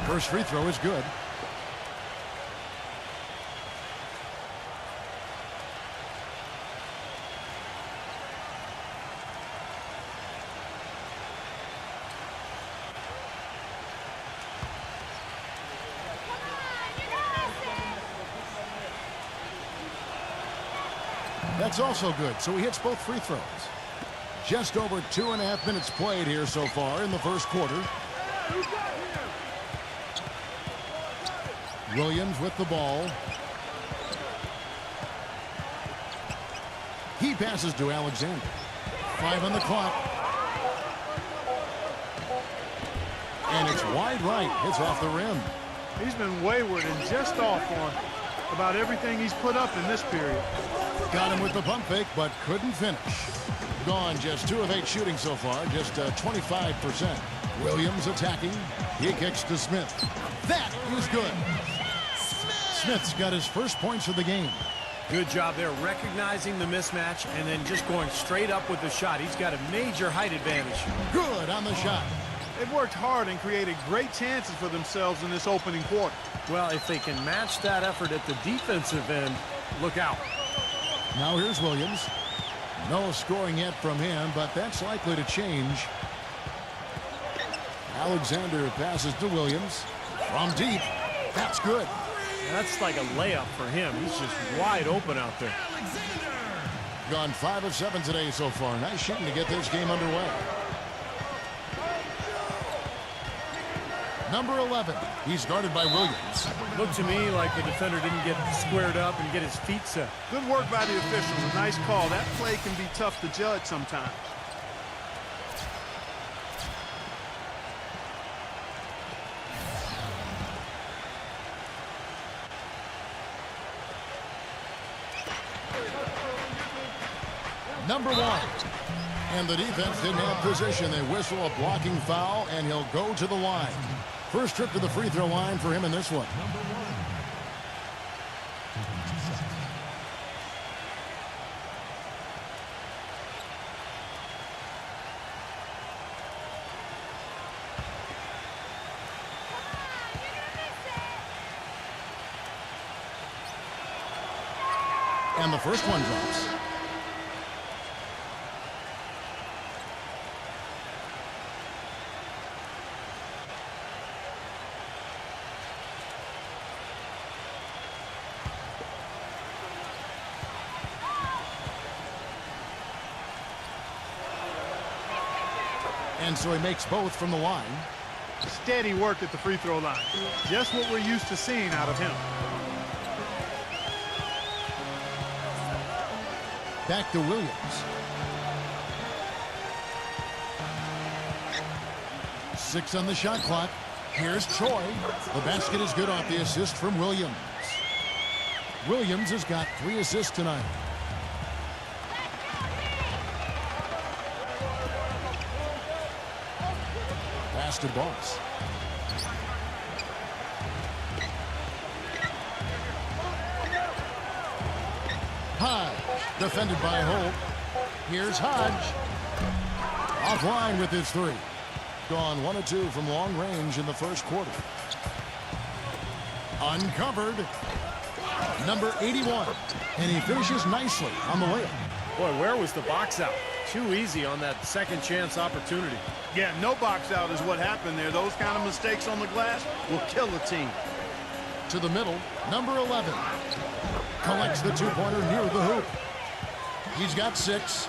First free throw is good. That's also good, so he hits both free throws. Just over 2.5 minutes played here so far in the first quarter. Williams with the ball. He passes to Alexander. 5 on the clock. And it's wide right. It's off the rim. He's been wayward and just off on about everything he's put up in this period. Got him with the pump fake, but couldn't finish. Gone just 2 of 8 shooting so far, just 25%. Williams attacking. He kicks to Smith. That is good. Smith's got his first points of the game. Good job there recognizing the mismatch and then just going straight up with the shot. He's got a major height advantage. Good on the shot. They've worked hard and created great chances for themselves in this opening quarter. Well, if they can match that effort at the defensive end, look out. Now here's Williams. No scoring yet from him, but that's likely to change. Alexander passes to Williams. From deep. That's good. That's like a layup for him. He's just wide open out there. Gone 5 of 7 today so far. Nice shooting to get this game underway. Number 11. He's guarded by Williams. Looked to me like the defender didn't get squared up and get his feet set. Good work by the officials. A nice call. That play can be tough to judge sometimes. Number 1. And the defense didn't have position. They whistle a blocking foul, and he'll go to the line. First trip to the free throw line for him in this one. And the first one drops. And so he makes both from the line. Steady work at the free throw line. Just what we're used to seeing out of him. Back to Williams. 6 on the shot clock. Here's Troy. The basket is good off the assist from Williams. Williams has got 3 assists tonight. Pass to Boss. Hodge, defended by Holt. Here's Hodge. Offline with his 3. Gone 1 of 2 from long range in the first quarter. Uncovered. Number 81. And he finishes nicely on the layup. Boy, where was the box out? Too easy on that second chance opportunity. Yeah, no box out is what happened there. Those kind of mistakes on the glass will kill a team. To the middle, number 11. Collects the 2-pointer near the hoop. He's got 6.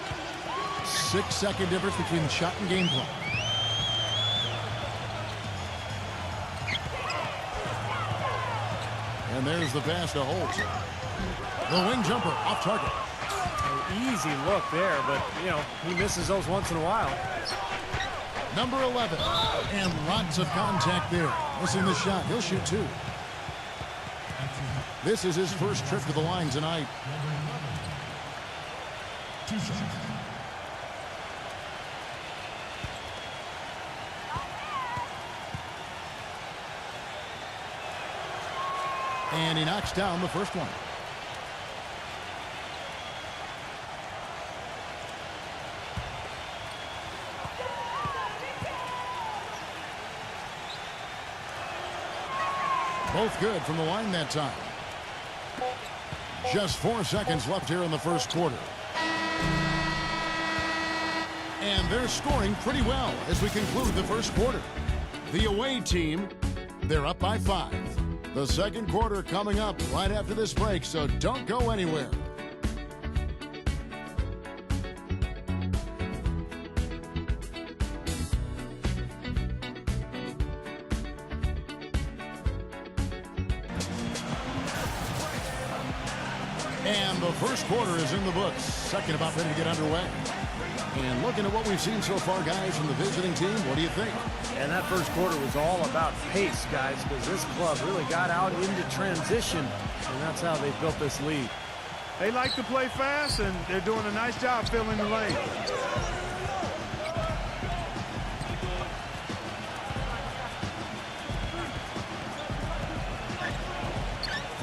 6-second difference between shot and game clock. And there's the pass to Holt. The wing jumper off target. An easy look there, but, you know, he misses those once in a while. Number 11. And lots of contact there. Missing the shot. He'll shoot 2. This is his first trip to the line tonight. 2 shots. And he knocks down the first one. Both good from the line that time. Just 4 seconds left here in the first quarter. And they're scoring pretty well as we conclude the first quarter. The away team, they're up by 5. The second quarter coming up right after this break, so don't go anywhere. And the first quarter is in the books. Second about ready to get underway. And looking at what we've seen so far, guys, from the visiting team, what do you think? And that first quarter was all about pace, guys, because this club really got out into transition, and that's how they built this lead. They like to play fast, and they're doing a nice job filling the lane.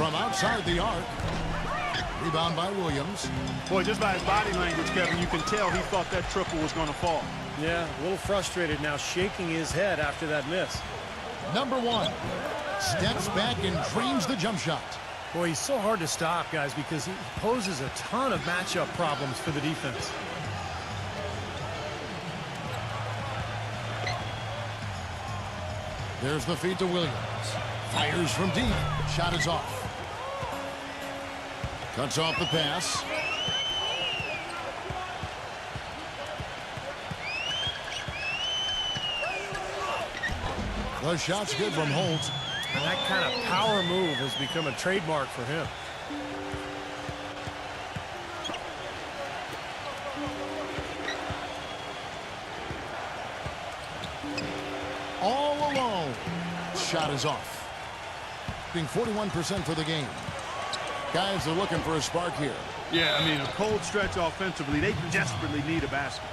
from outside the arc. Rebound by Williams. Boy, just by his body language, Kevin, you can tell he thought that triple was going to fall. Yeah, a little frustrated now, shaking his head after that miss. Number one steps back and drains the jump shot. Boy, he's so hard to stop, guys, because he poses a ton of matchup problems for the defense. There's the feed to Williams. Fires from deep. Shot is off. Cuts off the pass. The shot's good from Holt. And that kind of power move has become a trademark for him. All alone. Shot is off. Being 41% for the game. Guys are looking for a spark here. Yeah, I mean, a cold stretch offensively. They desperately need a basket.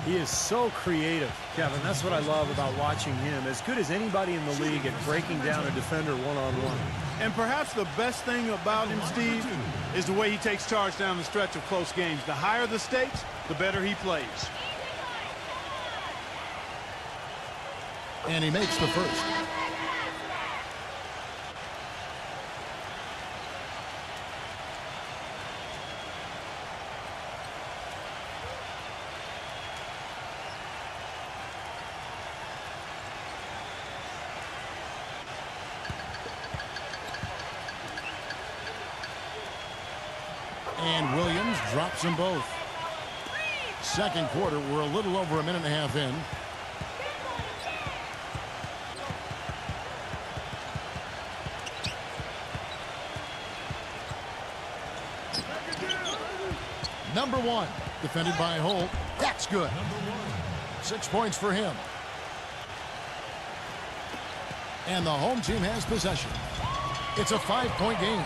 He is so creative, Kevin. That's what I love about watching him. As good as anybody in the league at breaking down a defender one-on-one. And perhaps the best thing about him, Steve, is the way he takes charge down the stretch of close games. The higher the stakes, the better he plays. And he makes the first. And Williams drops them both. Second quarter, we're a little over a minute and a half in. Number one, defended by Holt. That's good. 6 points for him. And the home team has possession. It's a 5-point game.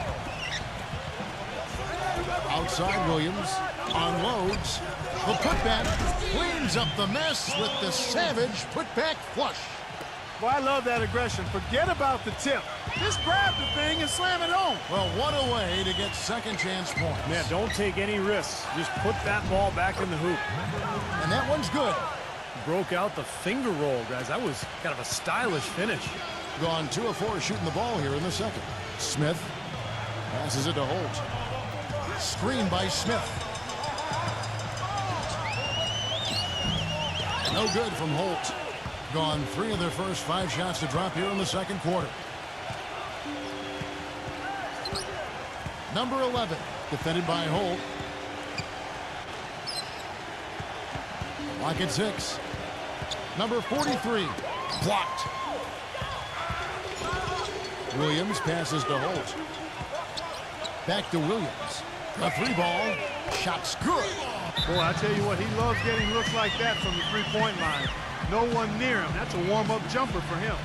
Outside Williams unloads. The putback cleans up the mess with the savage putback flush. Boy, I love that aggression. Forget about the tip. Just grab the thing and slam it home. Well, what a way to get second chance points. Man, don't take any risks. Just put that ball back in the hoop. And that one's good. Broke out the finger roll, guys. That was kind of a stylish finish. Gone 2 of 4 shooting the ball here in the second. Smith passes it to Holt. Screen by Smith. No good from Holt. Gone 3 of their first 5 shots to drop here in the second quarter. Number 11, defended by Holt. Lock at 6. Number 43, blocked. Williams passes to Holt. Back to Williams. The 3-ball. Shot's good. Boy, I tell you what, he loves getting looks like that from the 3-point line. No one near him. That's a warm-up jumper for him.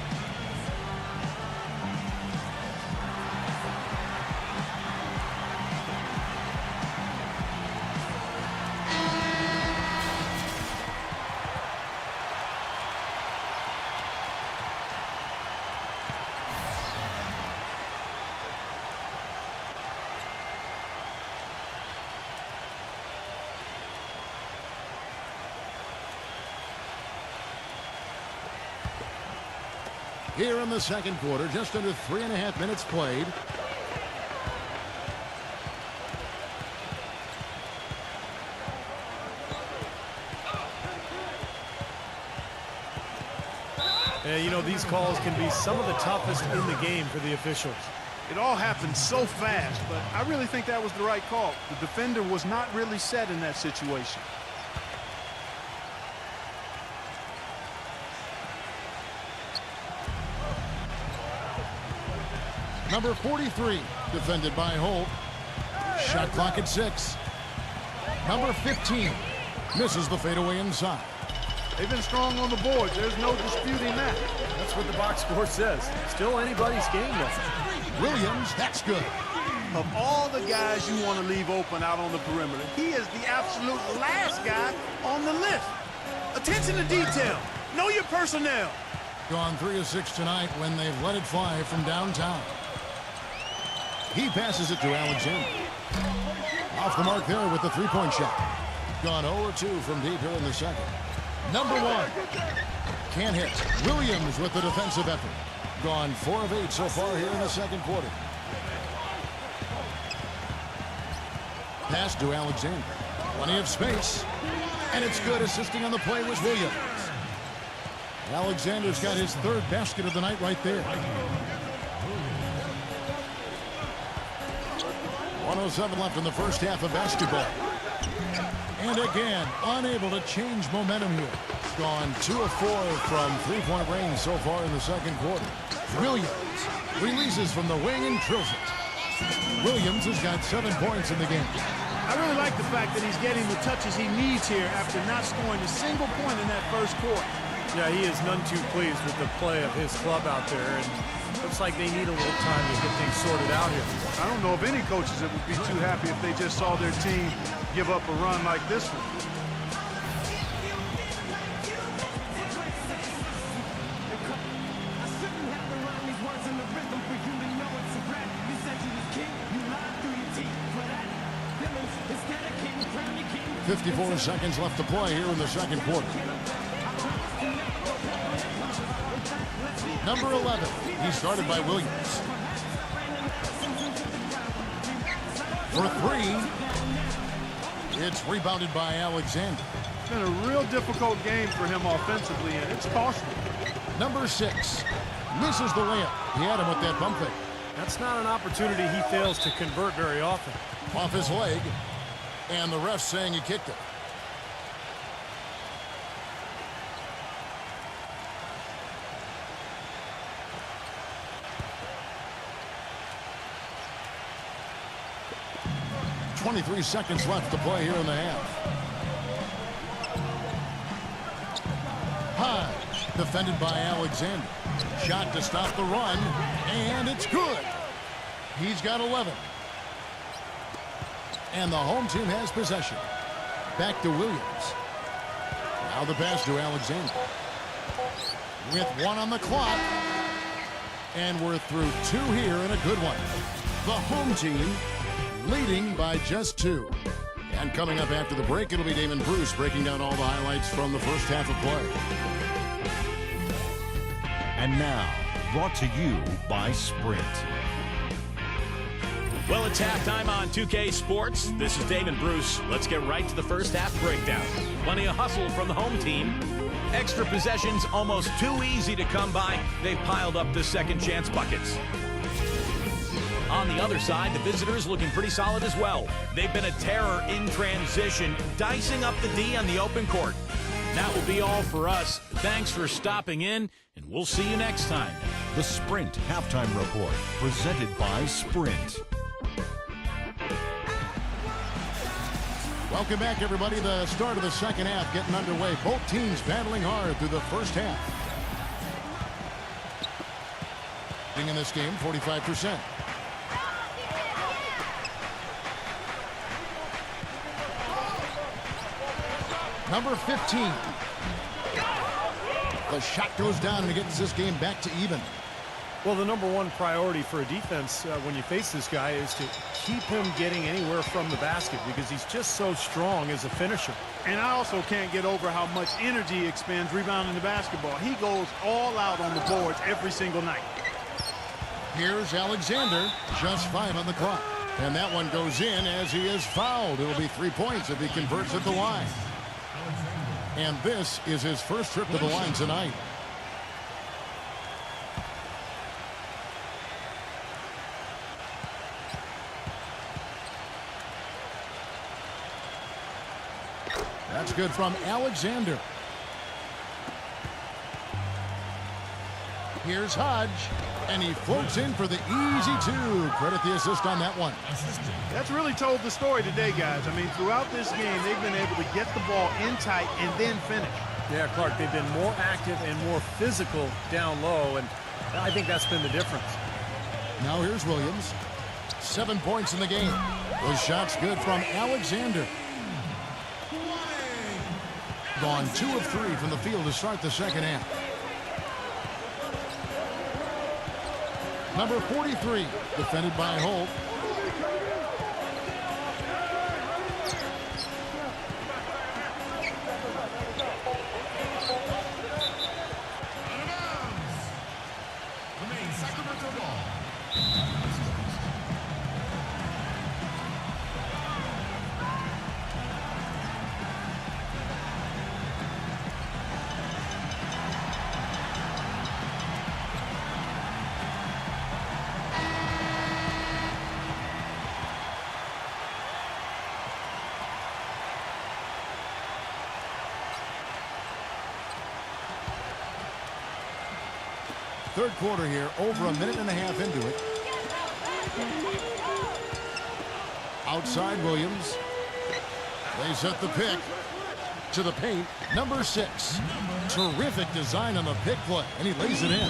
Here in the second quarter, just under 3.5 minutes played. You know, these calls can be some of the toughest in the game for the officials. It all happened so fast, but I really think that was the right call. The defender was not really set in that situation. Number 43, defended by Holt. Shot clock at 6. Number 15, misses the fadeaway inside. They've been strong on the board. There's no disputing that. That's what the box score says. Still anybody's game, though. Williams, that's good. Of all the guys you want to leave open out on the perimeter, he is the absolute last guy on the list. Attention to detail. Know your personnel. Gone 3 of 6 tonight when they've let it fly from downtown. He passes it to Alexander. Off the mark there with the three-point shot. Gone 0-2 from deep here in the second. Number 1. Can't hit. Williams with the defensive effort. Gone 4 of 8 so far here in the second quarter. Pass to Alexander. Plenty of space. And it's good. Assisting on the play was Williams. Alexander's got his 3rd basket of the night right there. 1:07 left in the first half of basketball. And again, unable to change momentum here. Gone 2 of 4 from three-point range so far in the second quarter. Williams releases from the wing and drills it. Williams has got 7 points in the game. I really like the fact that he's getting the touches he needs here after not scoring a single point in that first quarter. Yeah, he is none too pleased with the play of his club out there, and looks like they need a little time to get things sorted out here. I don't know of any coaches that would be too happy if they just saw their team give up a run like this one. .54 seconds left to play here in the second quarter. Number 11. He started by Williams. For 3. It's rebounded by Alexander. It's been a real difficult game for him offensively, and it's costly. Number 6. Misses the layup. He had him with that bump fake. That's not an opportunity he fails to convert very often. Off his leg. And the ref saying he kicked it. .23 seconds left to play here in the half. Hodge, defended by Alexander. Shot to stop the run, and it's good. He's got 11. And the home team has possession. Back to Williams. Now the pass to Alexander. With 1 on the clock. And we're through 2 here, and a good one. The home team leading by just 2. And coming up after the break, it'll be Damon Bruce breaking down all the highlights from the first half of play. And now, brought to you by Sprint. Well, it's halftime on 2K Sports. This is Damon Bruce. Let's get right to the first half breakdown. Plenty of hustle from the home team. Extra possessions almost too easy to come by. They've piled up the second chance buckets. On the other side, the visitors looking pretty solid as well. They've been a terror in transition, dicing up the D on the open court. That will be all for us. Thanks for stopping in, and we'll see you next time. The Sprint Halftime Report, presented by Sprint. Welcome back, everybody. The start of the second half getting underway. Both teams battling hard through the first half. In this game, 45%. Number 15. The shot goes down and it gets this game back to even. Well, the number 1 priority for a defense when you face this guy is to keep him getting anywhere from the basket because he's just so strong as a finisher. And I also can't get over how much energy he expends rebounding the basketball. He goes all out on the boards every single night. Here's Alexander, just 5 on the clock. And that one goes in as he is fouled. It'll be 3 points if he converts at the line. And this is his first trip to the line tonight. That's good from Alexander. Here's Hodge, and he floats in for the easy 2. Credit the assist on that one. That's really told the story today, guys. I mean, throughout this game, they've been able to get the ball in tight and then finish. Yeah, Clark, they've been more active and more physical down low, and I think that's been the difference. Now here's Williams. 7 points in the game. The shot's good from Alexander. Gone 2 of 3 from the field to start the second half. Number 43, defended by Holt. Remain Sacramento ball. Third quarter here, over a minute and a half into it. Outside Williams. They set the pick to the paint. Number 6. Terrific design on the pick play, and he lays it in.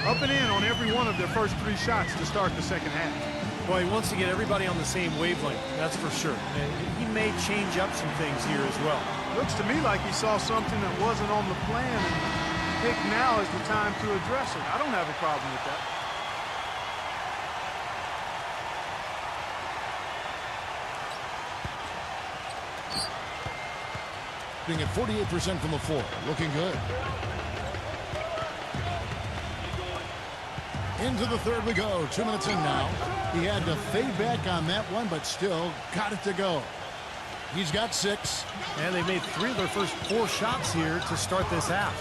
Up and in on every one of their first 3 shots to start the second half. Well, he wants to get everybody on the same wavelength, that's for sure. And he may change up some things here as well. Looks to me like he saw something that wasn't on the plan, and pick now is the time to address it. I don't have a problem with that. Being at 48% from the floor. Looking good. Into the third we go. 2 minutes in now. He had to fade back on that one, but still got it to go. He's got 6. And they made 3 of their first 4 shots here to start this half.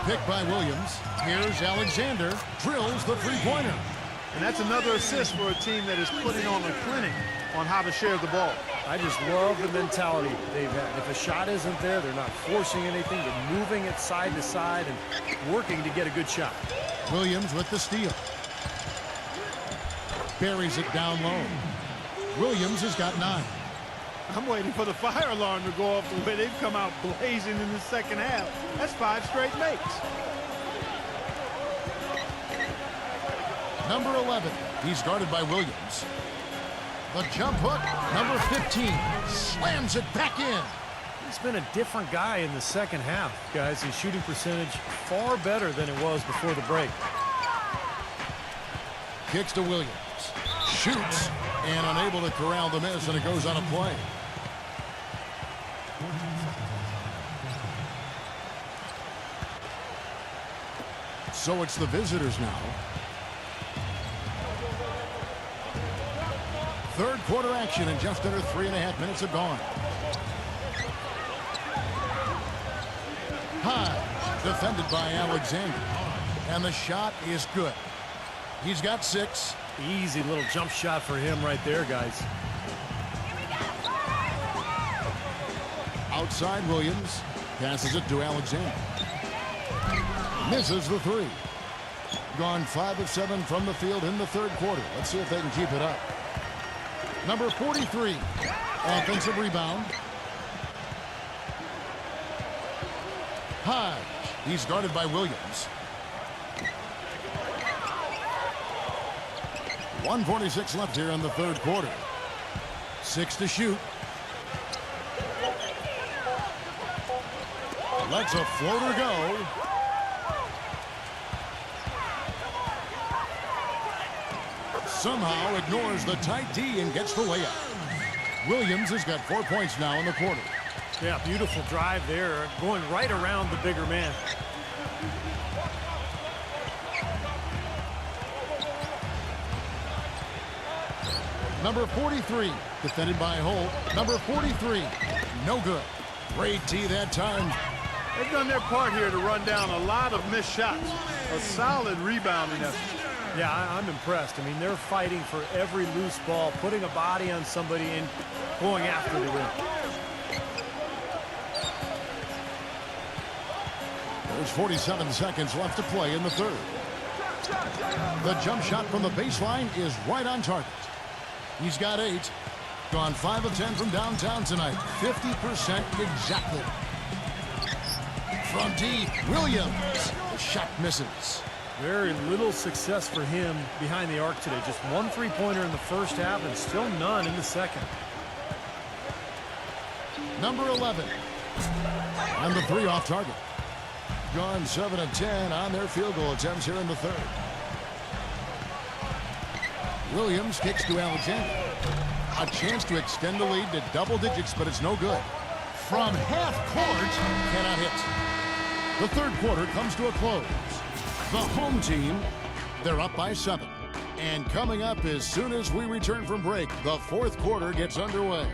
Picked by Williams. Here's Alexander. Drills the three-pointer. And that's another assist for a team that is putting on a clinic on how to share the ball. I just love the mentality they've had. If a shot isn't there, they're not forcing anything. They're moving it side to side and working to get a good shot. Williams with the steal. Buries it down low. Williams has got 9. I'm waiting for the fire alarm to go off the way they've come out blazing in the second half. That's 5 straight makes. Number 11. He's guarded by Williams. The jump hook. Number 15. Slams it back in. He's been a different guy in the second half, guys. His shooting percentage far better than it was before the break. Kicks to Williams. Shoots. And unable to corral the miss, and it goes on a play. So it's the visitors now. Third quarter action, and just under 3.5 minutes have gone. High, defended by Alexander. And the shot is good. He's got 6. Easy little jump shot for him right there, guys. Outside Williams. Passes it to Alexander. Misses the 3. Gone 5 of 7 from the field in the third quarter. Let's see if they can keep it up. Number 43. Offensive rebound. High. He's guarded by Williams. 1:46 left here in the third quarter. 6 to shoot. Lets a floater go. Somehow ignores the tight D and gets the layup. Williams has got 4 points now in the quarter. Yeah, beautiful drive there, going right around the bigger man. Number 43, defended by Holt. Number 43, no good. Great tee that time. They've done their part here to run down a lot of missed shots. A solid rebounding effort. Yeah, I'm impressed. I mean, they're fighting for every loose ball, putting a body on somebody and going after the rim. There's 47 seconds left to play in the third. The jump shot from the baseline is right on target. He's got 8. Gone 5 of 10 from downtown tonight. 50% exactly. From D, Williams. The shot misses. Very little success for him behind the arc today. Just 1 3-pointer in the first half and still none in the second. Number 11. And the 3 off target. gone 7 of 10 on their field goal attempts here in the third. Williams kicks to Alexander. A chance to extend the lead to double digits, but it's no good. From half court, cannot hit. The third quarter comes to a close. The home team, they're up by 7. And coming up as soon as we return from break, the fourth quarter gets underway.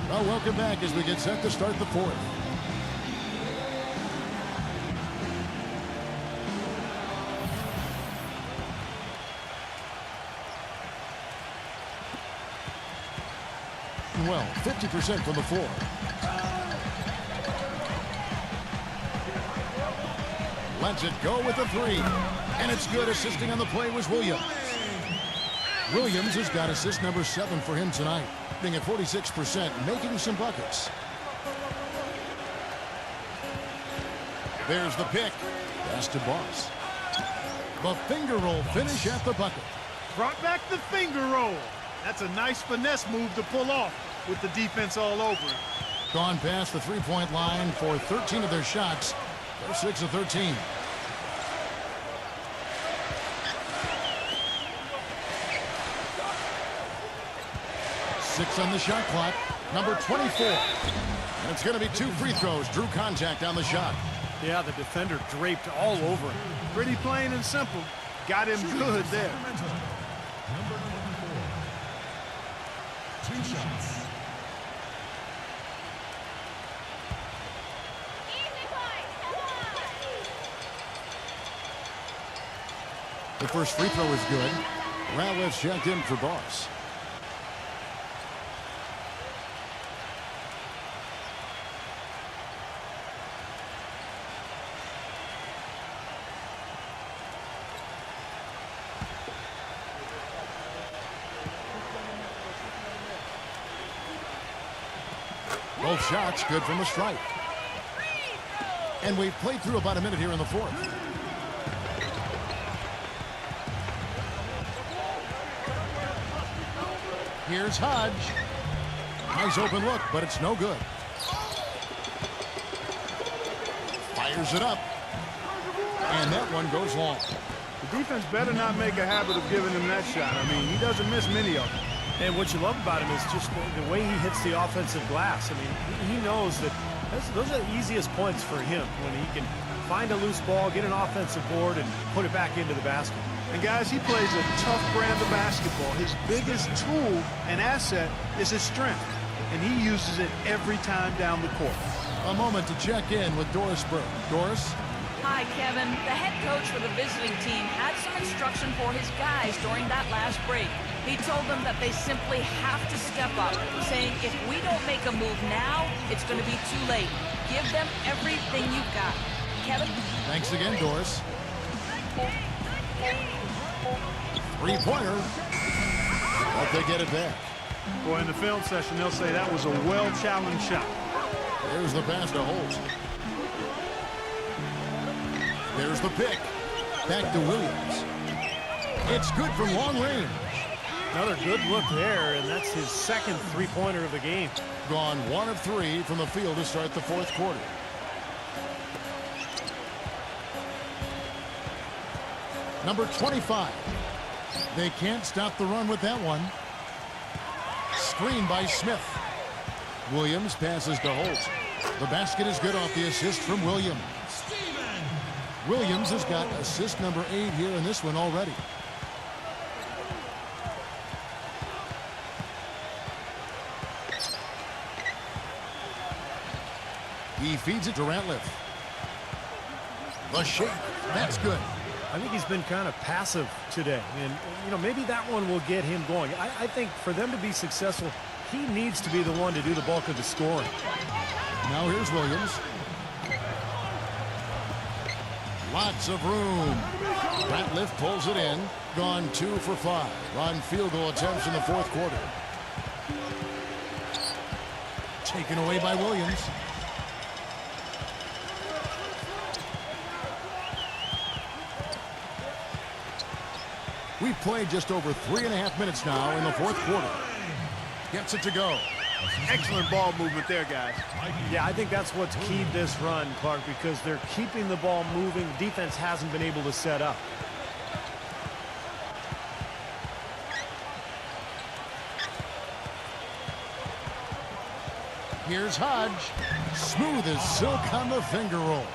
Well, welcome back as we get set to start the fourth. Well, 50% from the floor. Lets it go with a 3. And it's good. Assisting on the play was Williams. Williams has got assist number 7 for him tonight. Being at 46%, making some buckets. There's the pick. Pass to Boss. The finger roll finish at the bucket. Brought back the finger roll. That's a nice finesse move to pull off with the defense all over him. Gone past the three-point line for 13 of their shots. They're 6 of 13. Six on the shot clock. Number 24. And it's going to be 2 free throws. Drew contact on the shot. Yeah, the defender draped all over him. Pretty plain and simple. Got him good there. Number 4. 2 shots. The first free throw is good. Ratliff's checked in for Boss. Both shots good from the stripe. And we've played through about a minute here in the fourth. Here's Hodge. Nice open look, but it's no good. Fires it up. And that one goes long. The defense better not make a habit of giving him that shot. I mean, he doesn't miss many of them. And what you love about him is just the way he hits the offensive glass. I mean, he knows that those are the easiest points for him, when he can find a loose ball, get an offensive board, and put it back into the basket. And guys, he plays a tough brand of basketball. His biggest tool and asset is his strength, and he uses it every time down the court. A moment to check in with Doris Burke. Doris? Hi, Kevin. The head coach for the visiting team had some instruction for his guys during that last break. He told them that they simply have to step up, saying if we don't make a move now, it's going to be too late. Give them everything you've got. Kevin? Thanks again, Doris. Three-pointer. But they get it back. Boy, in the film session, they'll say that was a well-challenged shot. There's the pass to Holt. There's the pick. Back to Williams. It's good from long range. Another good look there, and that's his second three-pointer of the game. Gone 1 of 3 from the field to start the fourth quarter. Number 25. They can't stop the run with that one. Screen by Smith. Williams passes to Holt. The basket is good off the assist from Williams. Williams has got assist number 8 here in this one already. He feeds it to Ratliff. The shake. That's good. I think he's been kind of passive today. And, you know, maybe that one will get him going. I think for them to be successful, he needs to be the one to do the bulk of the scoring. Now here's Williams. Lots of room. Ratliff pulls it in. Gone 2 for 5 on field goal attempts in the fourth quarter. Taken away by Williams. We've played just over 3.5 minutes now in the fourth quarter. Gets it to go. Excellent ball movement there, guys. Yeah, I think that's what's keyed this run, Clark, because they're keeping the ball moving. The defense hasn't been able to set up. Here's Hodge. Smooth as silk on the finger roll.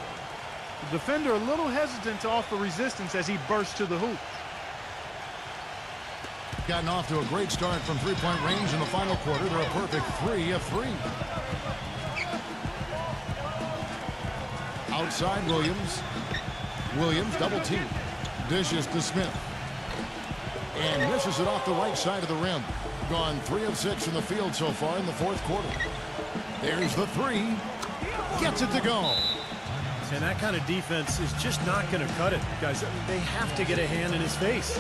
The defender a little hesitant to offer resistance as he bursts to the hoop. Gotten off to a great start from three-point range in the final quarter. They're a perfect 3 of 3. Outside Williams. Williams double team. Dishes to Smith. And misses it off the right side of the rim. Gone 3 of 6 from the field so far in the fourth quarter. There's the 3. Gets it to go. And that kind of defense is just not going to cut it, guys. They have to get a hand in his face.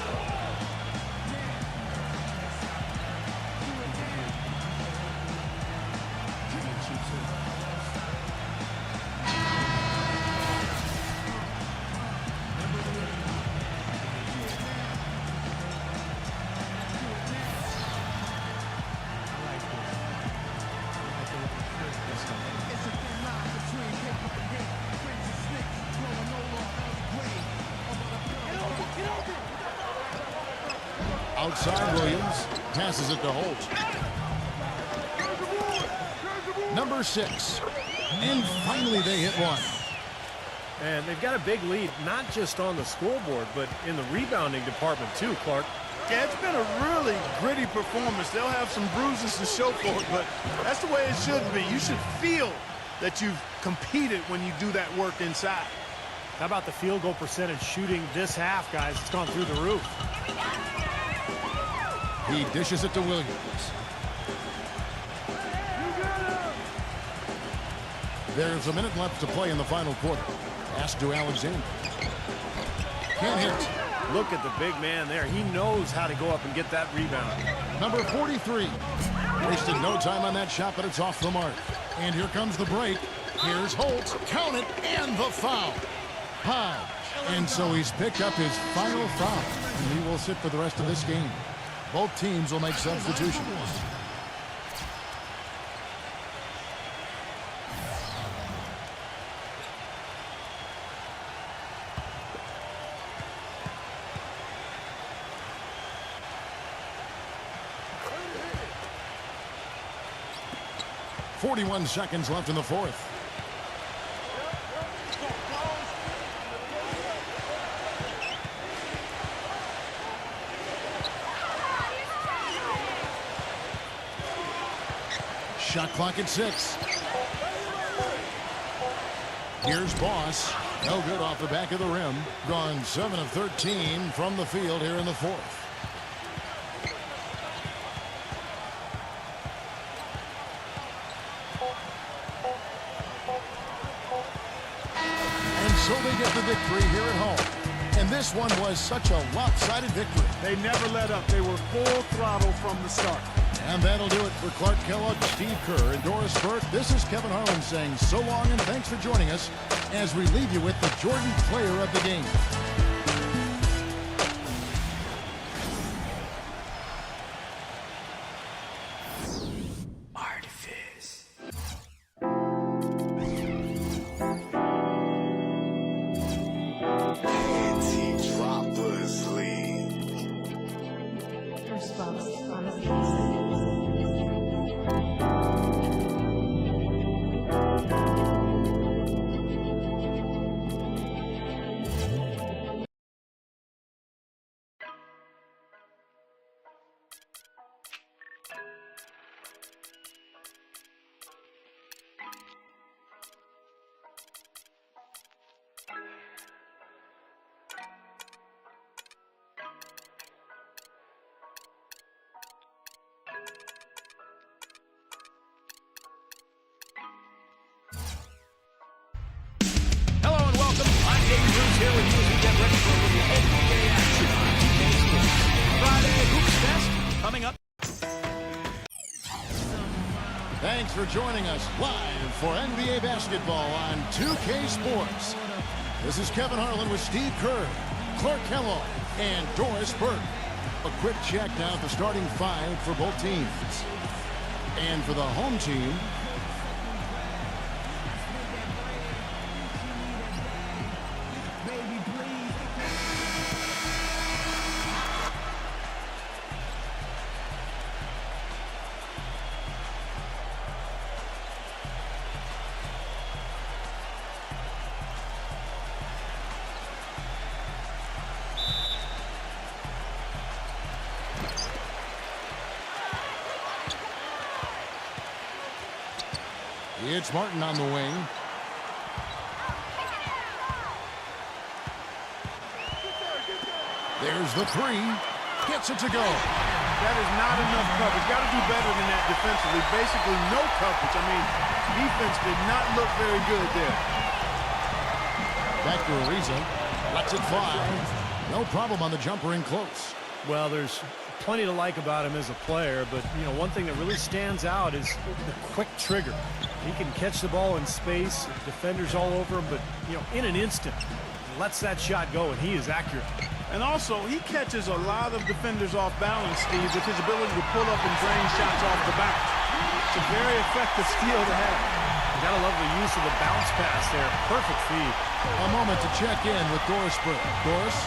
Outside Williams. Passes it to Holt. Number 6. And finally they hit one. And they've got a big lead, not just on the scoreboard, but in the rebounding department too, Clark. Yeah, it's been a really gritty performance. They'll have some bruises to show for it, but that's the way it should be. You should feel that you've competed when you do that work inside. How about the field goal percentage shooting this half, guys? It's gone through the roof. He dishes it to Williams. There's a minute left to play in the final quarter. Pass to Alexander. Can't hit. Look at the big man there. He knows how to go up and get that rebound. Number 43. Wasted no time on that shot, but it's off the mark. And here comes the break. Here's Holt. Count it, and the foul. Hodge. And so he's picked up his final foul. And he will sit for the rest of this game. Both teams will make substitutions. .41 seconds left in the fourth. Shot clock at 6. Here's Boss. No good off the back of the rim. Gone 7 of 13 from the field here in the fourth. And so they get the victory here at home. And this one was such a lopsided victory. They never let up. They were full throttle from the start. And that'll do it for Clark Kellogg, Steve Kerr, and Doris Burke. This is Kevin Harlan saying so long and thanks for joining us as we leave you with the Jordan Player of the Game. Here with you as we get ready for a little NBA action on 2K Sports. Friday Hoops Fest coming up. Thanks for joining us live for NBA basketball on 2K Sports. This is Kevin Harlan with Steve Kerr, Clark Kellogg, and Doris Burke. A quick check now at the starting five for both teams. And for the home team, it's Martin on the wing. There's the three. Gets it to go. That is not enough coverage. Got to do better than that defensively. Basically no coverage. I mean, defense did not look very good there. Back to Ariza. Lets it fly. No problem on the jumper in close. Well, there's plenty to like about him as a player, but, you know, one thing that really stands out is the quick trigger. He can catch the ball in space, defenders all over him, but, you know, in an instant, lets that shot go, and he is accurate. And also, he catches a lot of defenders off balance, Steve, with his ability to pull up and drain shots off the bounce. It's a very effective skill to have. You gotta love the use of the bounce pass there. Perfect feed. A moment to check in with Doris Burke. Doris?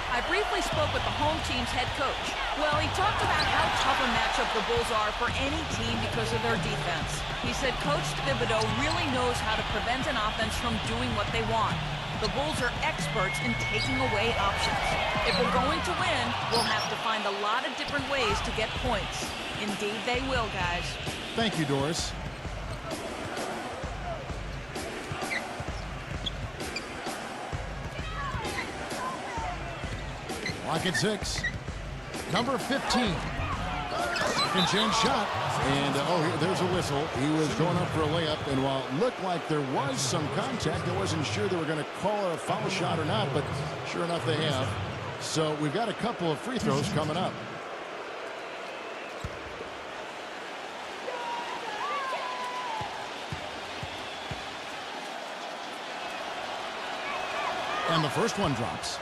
I briefly spoke with the home team's head coach. Well, he talked about how tough a matchup the Bulls are for any team because of their defense. He said Coach Thibodeau really knows how to prevent an offense from doing what they want. The Bulls are experts in taking away options. If we're going to win, we'll have to find a lot of different ways to get points. Indeed they will, guys. Thank you, Doris. Lock at 6. Number 15. Second chance shot. And, there's a whistle. He was going up for a layup. And while it looked like there was some contact, I wasn't sure they were going to call it a foul shot or not. But sure enough, they have. So we've got a couple of free throws coming up. And the first one drops.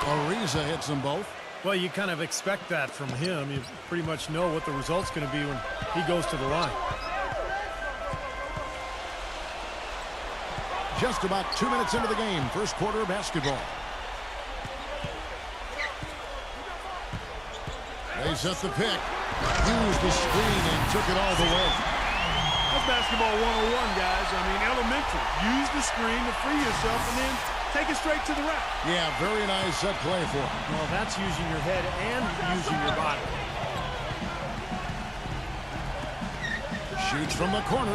Ariza hits them both. Well, you kind of expect that from him. You pretty much know what the result's going to be when he goes to the line. Just about 2 minutes into the game. First quarter of basketball. They set the pick. Used the screen and took it all the way. That's basketball 101, guys. I mean, elementary. Use the screen to free yourself and then take it straight to the rack. Yeah, very nice set play for him. Well, that's using your head and using your body. Shoots from the corner.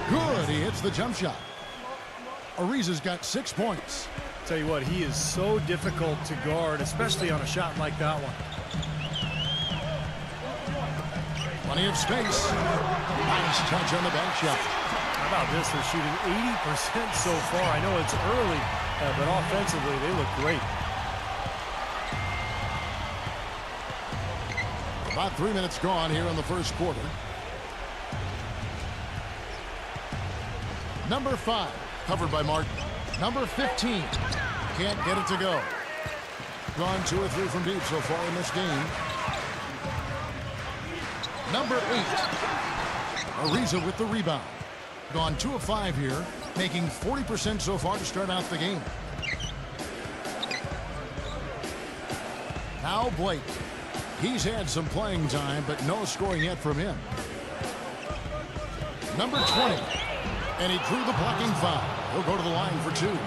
Good. He hits the jump shot. Ariza's got 6 points. Tell you what, he is so difficult to guard, especially on a shot like that one. Plenty of space. Nice touch on the back shot. How about this? They're shooting 80% so far. I know it's early, but offensively, they look great. About 3 minutes gone here in the first quarter. Number 5, covered by Martin. Number 15, can't get it to go. Gone 2 or 3 from deep so far in this game. Number 8, Ariza with the rebound. Gone 2 of 5 here, making 40% so far to start out the game. Now Blake. He's had some playing time, but no scoring yet from him. Number 20. And he drew the blocking foul. He'll go to the line for 2.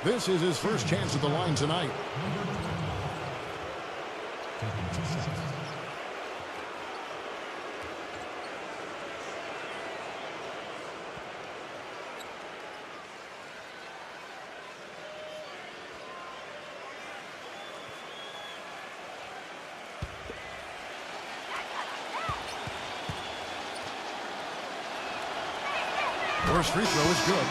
This is his first chance at the line tonight. First free throw is good.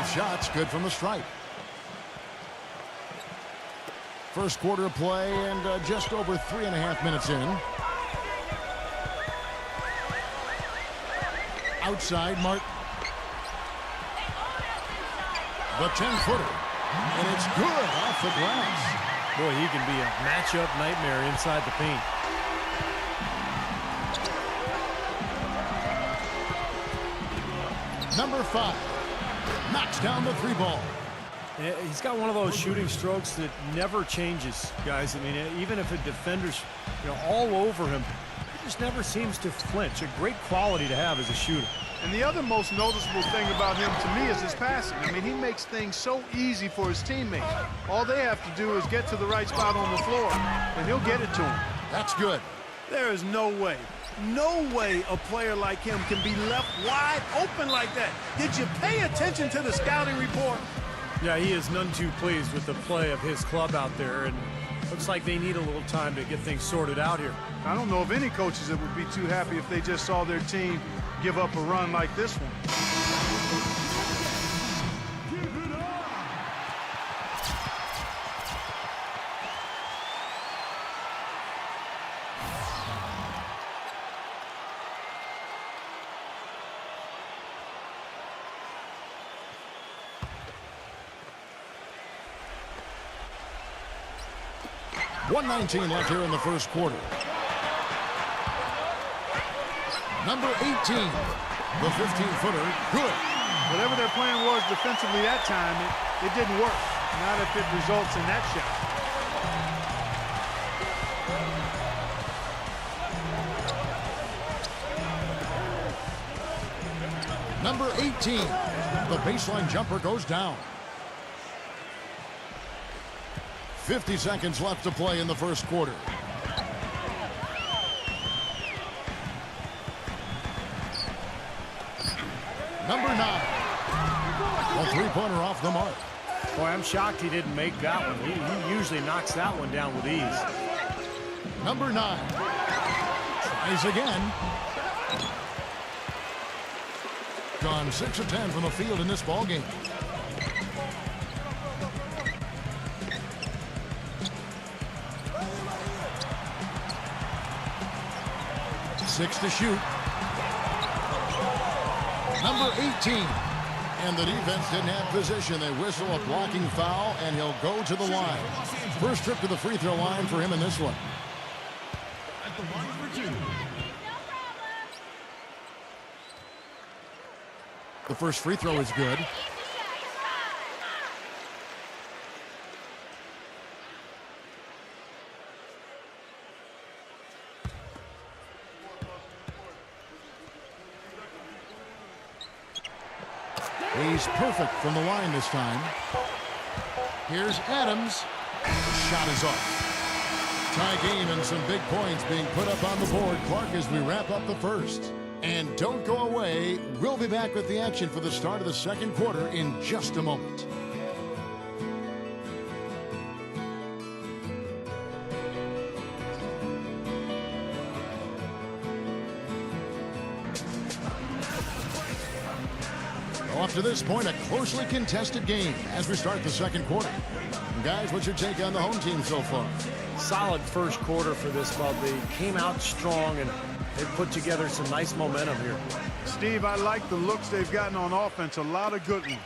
Both shots good from the stripe. First quarter of play and just over 3.5 minutes in. Outside, Martin. The 10-footer. And it's good off the glass. Boy, he can be a matchup nightmare inside the paint. Number 5 knocks down the 3-ball. He's got one of those shooting strokes that never changes, guys. I mean, even if a defender's all over him, he just never seems to flinch. A great quality to have as a shooter. And the other most noticeable thing about him to me is his passing. I mean, he makes things so easy for his teammates. All they have to do is get to the right spot on the floor, and he'll get it to him. That's good. There is no way a player like him can be left wide open like that. Did you pay attention to the scouting report? Yeah, he is none too pleased with the play of his club out there, and looks like they need a little time to get things sorted out here. I don't know of any coaches that would be too happy if they just saw their team give up a run like this one. .119 left here in the first quarter. Number 18, the 15-footer, good. Whatever their plan was defensively that time, it didn't work. Not if it results in that shot. Number 18, the baseline jumper goes down. 50 seconds left to play in the first quarter. Number 9. A three-pointer off the mark. Boy, I'm shocked he didn't make that one. He usually knocks that one down with ease. Number 9. Tries again. Gone 6 of 10 from the field in this ballgame. Six to shoot. Number 18. And the defense didn't have position. They whistle a blocking foul, and he'll go to the line. First trip to the free throw line for him in this one. At the line for 2. The first free throw is good. He's perfect from the line this time. Here's Adams. The shot is off. Tie game and some big points being put up on the board, Clark, as we wrap up the first. And don't go away. We'll be back with the action for the start of the second quarter in just a moment. Up to this point, a closely contested game as we start the second quarter. Guys, what's your take on the home team so far? Solid first quarter for this club. They came out strong, and they put together some nice momentum here. Steve, I like the looks they've gotten on offense. A lot of good ones.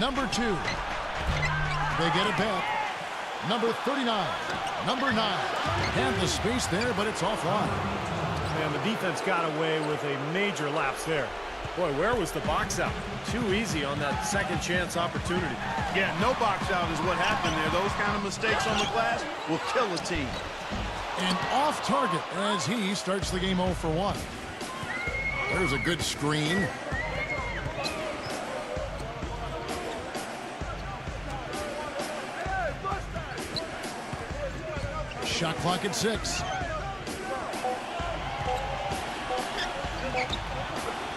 Number 2. They get it back. Number 39. Number 9. Had the space there, but it's offline. And the defense got away with a major lapse there. Boy, where was the box out? Too easy on that second chance opportunity. Yeah, no box out is what happened there. Those kind of mistakes on the glass will kill a team. And off target as he starts the game 0 for 1. There's a good screen. Shot clock at 6.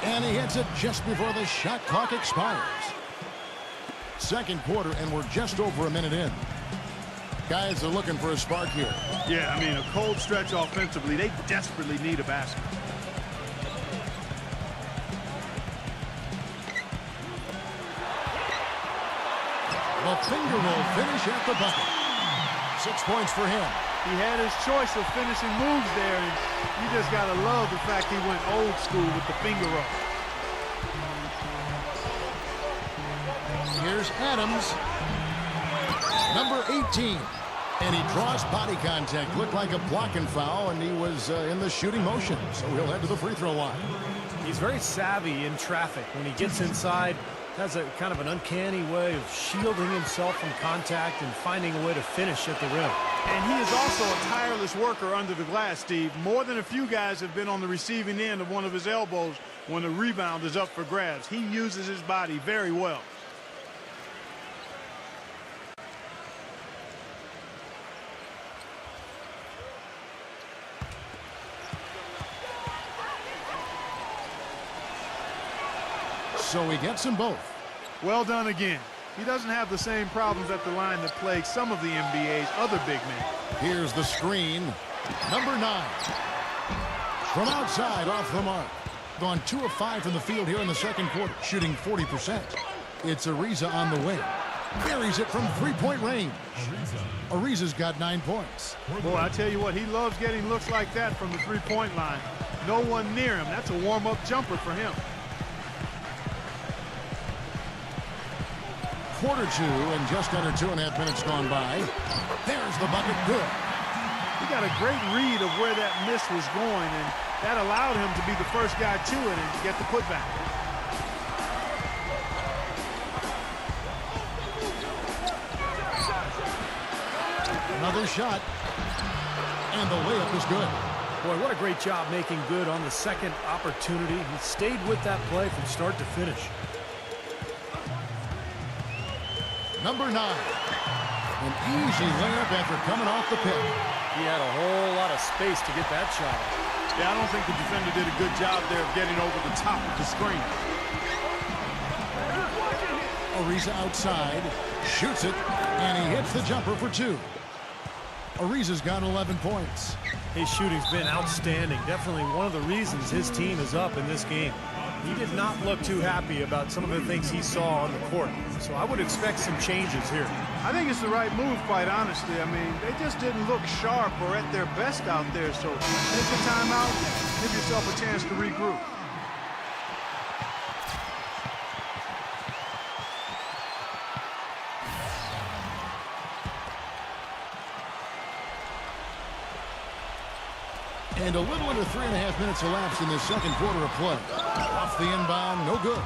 And he hits it just before the shot clock expires. Second quarter, and we're just over a minute in. Guys are looking for a spark here. Yeah, I mean, a cold stretch offensively. They desperately need a basket. The finger roll finish at the bucket. 6 points for him. He had his choice of finishing moves there, and you just got to love the fact he went old school with the finger roll. Here's Adams. Number 18. And he draws body contact. Looked like a blocking foul, and he was in the shooting motion. So he'll head to the free throw line. He's very savvy in traffic. When he gets inside, has a kind of an uncanny way of shielding himself from contact and finding a way to finish at the rim. And he is also a tireless worker under the glass, Steve. More than a few guys have been on the receiving end of one of his elbows when the rebound is up for grabs. He uses his body very well. So he gets them both. Well done again. He doesn't have the same problems at the line that plague some of the NBA's other big men. Here's the screen. Number 9. From outside, off the mark. Gone 2 of 5 from the field here in the second quarter, shooting 40%. It's Ariza on the wing. Buries it from three-point range. Ariza's got 9 points. Boy, I tell you what, he loves getting looks like that from the three-point line. No one near him. That's a warm-up jumper for him. Quarter 2 and just under 2.5 minutes gone by. There's the bucket. Good. He got a great read of where that miss was going, and that allowed him to be the first guy to it and get the putback. Another shot. And the layup is good. Boy, what a great job making good on the second opportunity. He stayed with that play from start to finish. Number 9. An easy layup after coming off the pick. He had a whole lot of space to get that shot. Yeah, I don't think the defender did a good job there of getting over the top of the screen. Ariza outside, shoots it, and he hits the jumper for 2. Ariza's got 11 points. His shooting's been outstanding. Definitely one of the reasons his team is up in this game. He did not look too happy about some of the things he saw on the court. So I would expect some changes here. I think it's the right move, quite honestly. I mean, they just didn't look sharp or at their best out there. So take the time out, give yourself a chance to regroup. And a little under 3.5 minutes elapsed in the second quarter of play. Off the inbound, no good.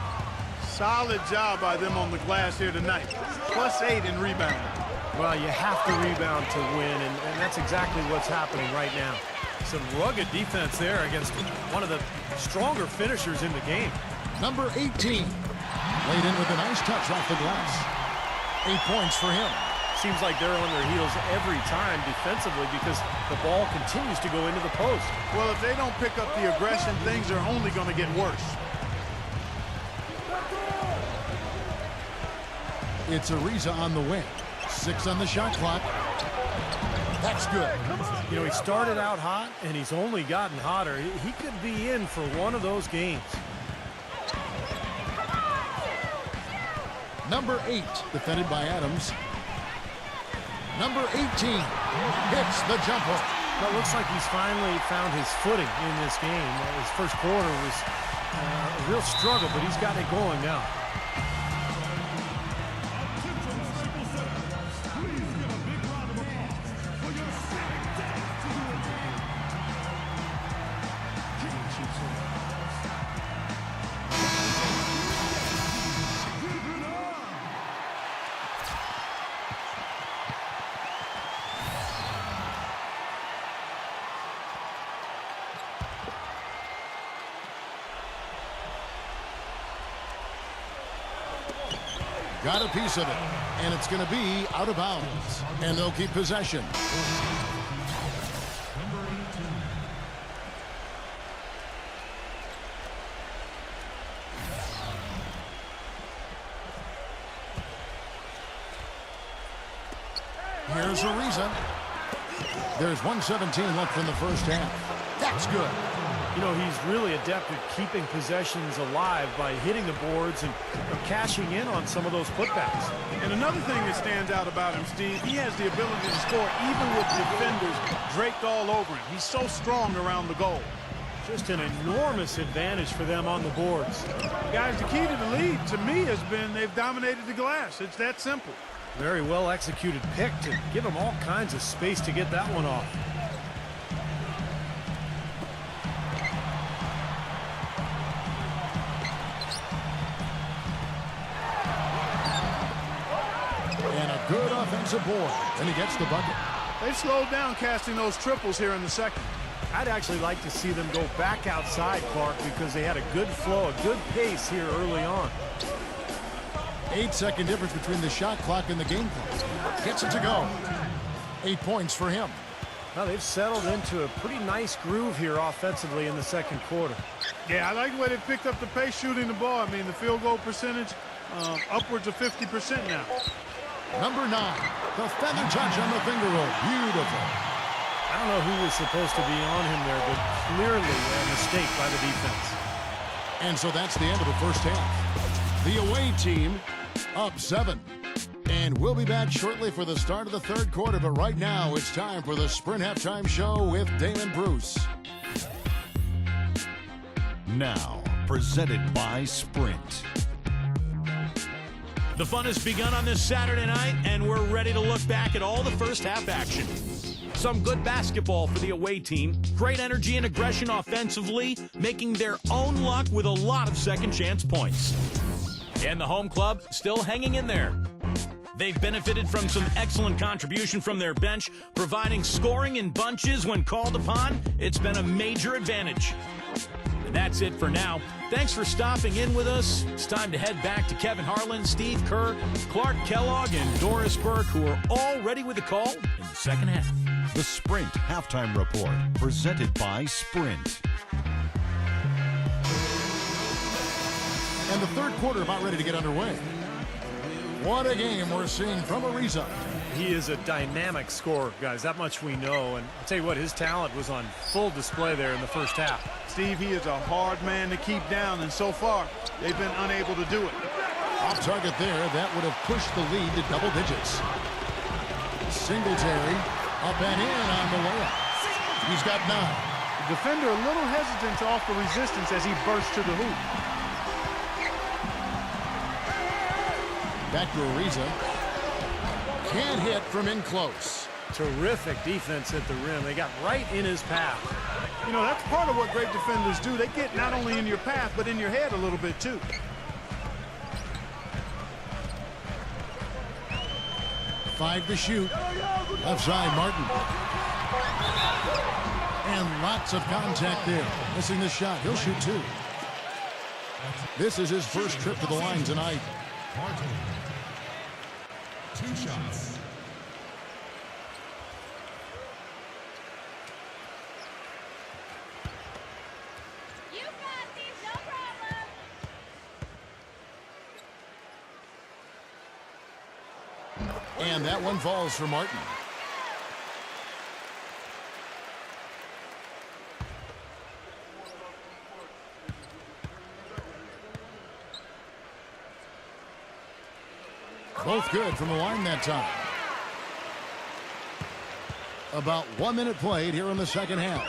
Solid job by them on the glass here tonight. +8 in rebounding. Well, you have to rebound to win, and that's exactly what's happening right now. Some rugged defense there against one of the stronger finishers in the game. Number 18. Laid in with a nice touch off the glass. 8 points for him. Seems like they're on their heels every time defensively because the ball continues to go into the post. Well, if they don't pick up the aggression, things are only going to get worse. It's Ariza on the wing. 6 on the shot clock. That's good. You know, he started out hot, and he's only gotten hotter. He could be in for one of those games. Number 8, defended by Adams. Number 18 hits the jumper. Well, it looks like he's finally found his footing in this game. His first quarter was a real struggle, but he's got it going now. Got a piece of it, and it's going to be out of bounds, and they'll keep possession. Here's Ariza. There's 1:17 left in the first half. That's good. You know, he's really adept at keeping possessions alive by hitting the boards and cashing in on some of those putbacks. And another thing that stands out about him, Steve, he has the ability to score even with defenders draped all over him. He's so strong around the goal. Just an enormous advantage for them on the boards. Guys, the key to the lead, to me, has been they've dominated the glass. It's that simple. Very well executed pick to give him all kinds of space to get that one off. And a good offensive board. And he gets the bucket. They've slowed down casting those triples here in the second. I'd actually like to see them go back outside, Clark, because they had a good flow, a good pace here early on. 8-second difference between the shot clock and the game clock. Gets it to go. 8 points for him. Now they've settled into a pretty nice groove here offensively in the second quarter. Yeah, I like the way they picked up the pace shooting the ball. I mean, the field goal percentage upwards of 50% now. Number 9, the feather touch on the finger roll. Beautiful. I don't know who was supposed to be on him there, but clearly a mistake by the defense. And so that's the end of the first half. The away team up 7. And we'll be back shortly for the start of the third quarter. But right now, it's time for the Sprint Halftime Show with Damon Bruce. Now, presented by Sprint. The fun has begun on this Saturday night, and we're ready to look back at all the first half action. Some good basketball for the away team. Great energy and aggression offensively, making their own luck with a lot of second chance points. And the home club still hanging in there. They've benefited from some excellent contribution from their bench, providing scoring in bunches when called upon. It's been a major advantage. And that's it for now. Thanks for stopping in with us. It's time to head back to Kevin Harlan, Steve Kerr, Clark Kellogg, and Doris Burke, who are all ready with the call in the second half. The Sprint Halftime Report, presented by Sprint. And the third quarter about ready to get underway. What a game we're seeing from Ariza. He is a dynamic scorer, guys. That much we know. And I'll tell you what, his talent was on full display there in the first half. Steve, he is a hard man to keep down, and so far, they've been unable to do it. Off target there, that would have pushed the lead to double digits. Singletary up and in on the layup. He's got 9. The defender a little hesitant to offer resistance as he bursts to the hoop. Back to Ariza. Can't hit from in close. Terrific defense at the rim. They got right in his path. You know, that's part of what great defenders do. They get not only in your path, but in your head a little bit, too. Five to shoot. Left side, Martin. And lots of contact there. Missing the shot. He'll shoot 2. This is his first trip to the line tonight. Martin. 2 shots. You got these, no problem. And that one falls for Martin. Both good from the line that time. About 1 minute played here in the second half.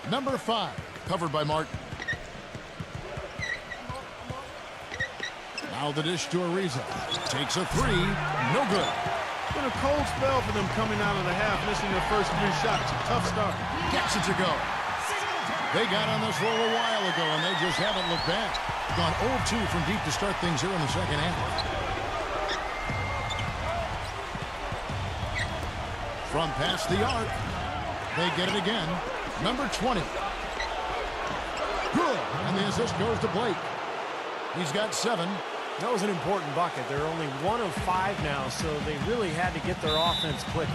Number 5, covered by Martin. Now the dish to Ariza. Takes a 3, no good. Been a cold spell for them coming out of the half, missing their first 3 shots. A tough start. Gets it to go. They got on this roll a while ago, and they just haven't looked back. Gone 0-2 from deep to start things here in the second half. From past the arc, they get it again. Number 20. Good, and the assist goes to Blake. He's got 7. That was an important bucket. They're only 1 of 5 now, so they really had to get their offense clicking.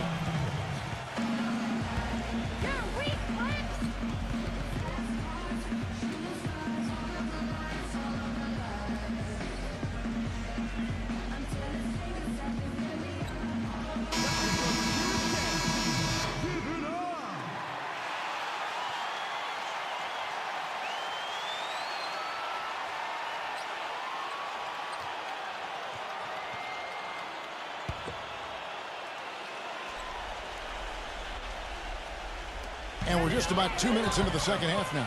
And we're just about 2 minutes into the second half now.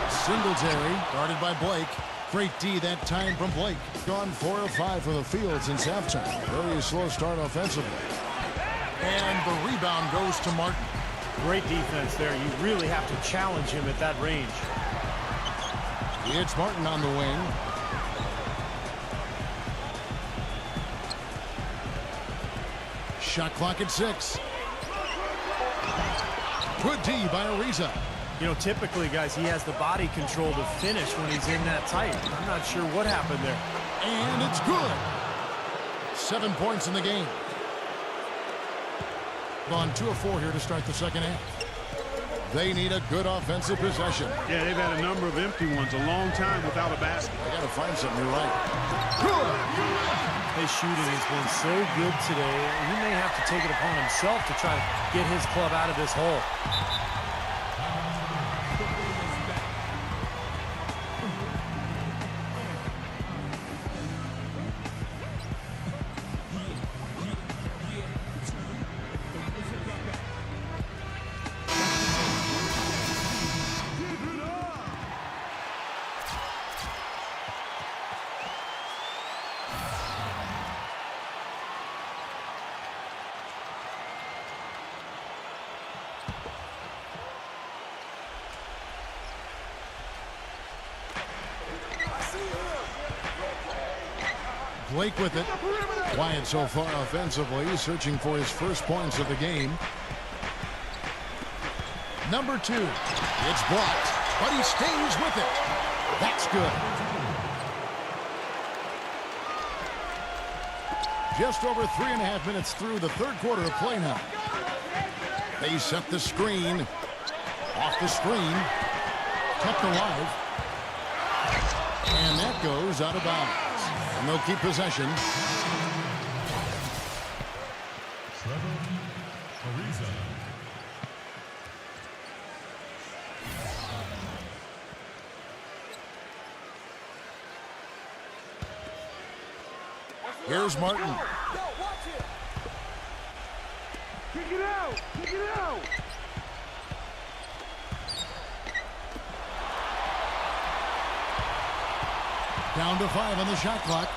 Singletary, guarded by Blake. Great D that time from Blake. Gone 4 of 5 from the field since halftime. Very slow start offensively. And the rebound goes to Martin. Great defense there. You really have to challenge him at that range. It's Martin on the wing. Shot clock at 6. Good D by Ariza. You know, typically, guys, he has the body control to finish when he's in that tight. I'm not sure what happened there. And it's good. 7 points in the game. On 2 of 4 here to start the second half. They need a good offensive possession. Yeah, they've had a number of empty ones, a long time without a basket. They got to find something. You're right. Good. His shooting has been so good today. He may have to take it upon himself to try to get his club out of this hole. Blake with it. Quiet so far offensively, searching for his first points of the game. Number 2. It's blocked, but he stays with it. That's good. Just over 3.5 minutes through the third quarter of play now. They set the screen. Off the screen. Kept alive. And that goes out of bounds. And they'll keep possession. Here's Martin. Kick it out! Kick it out! Down to 5 on the shot clock.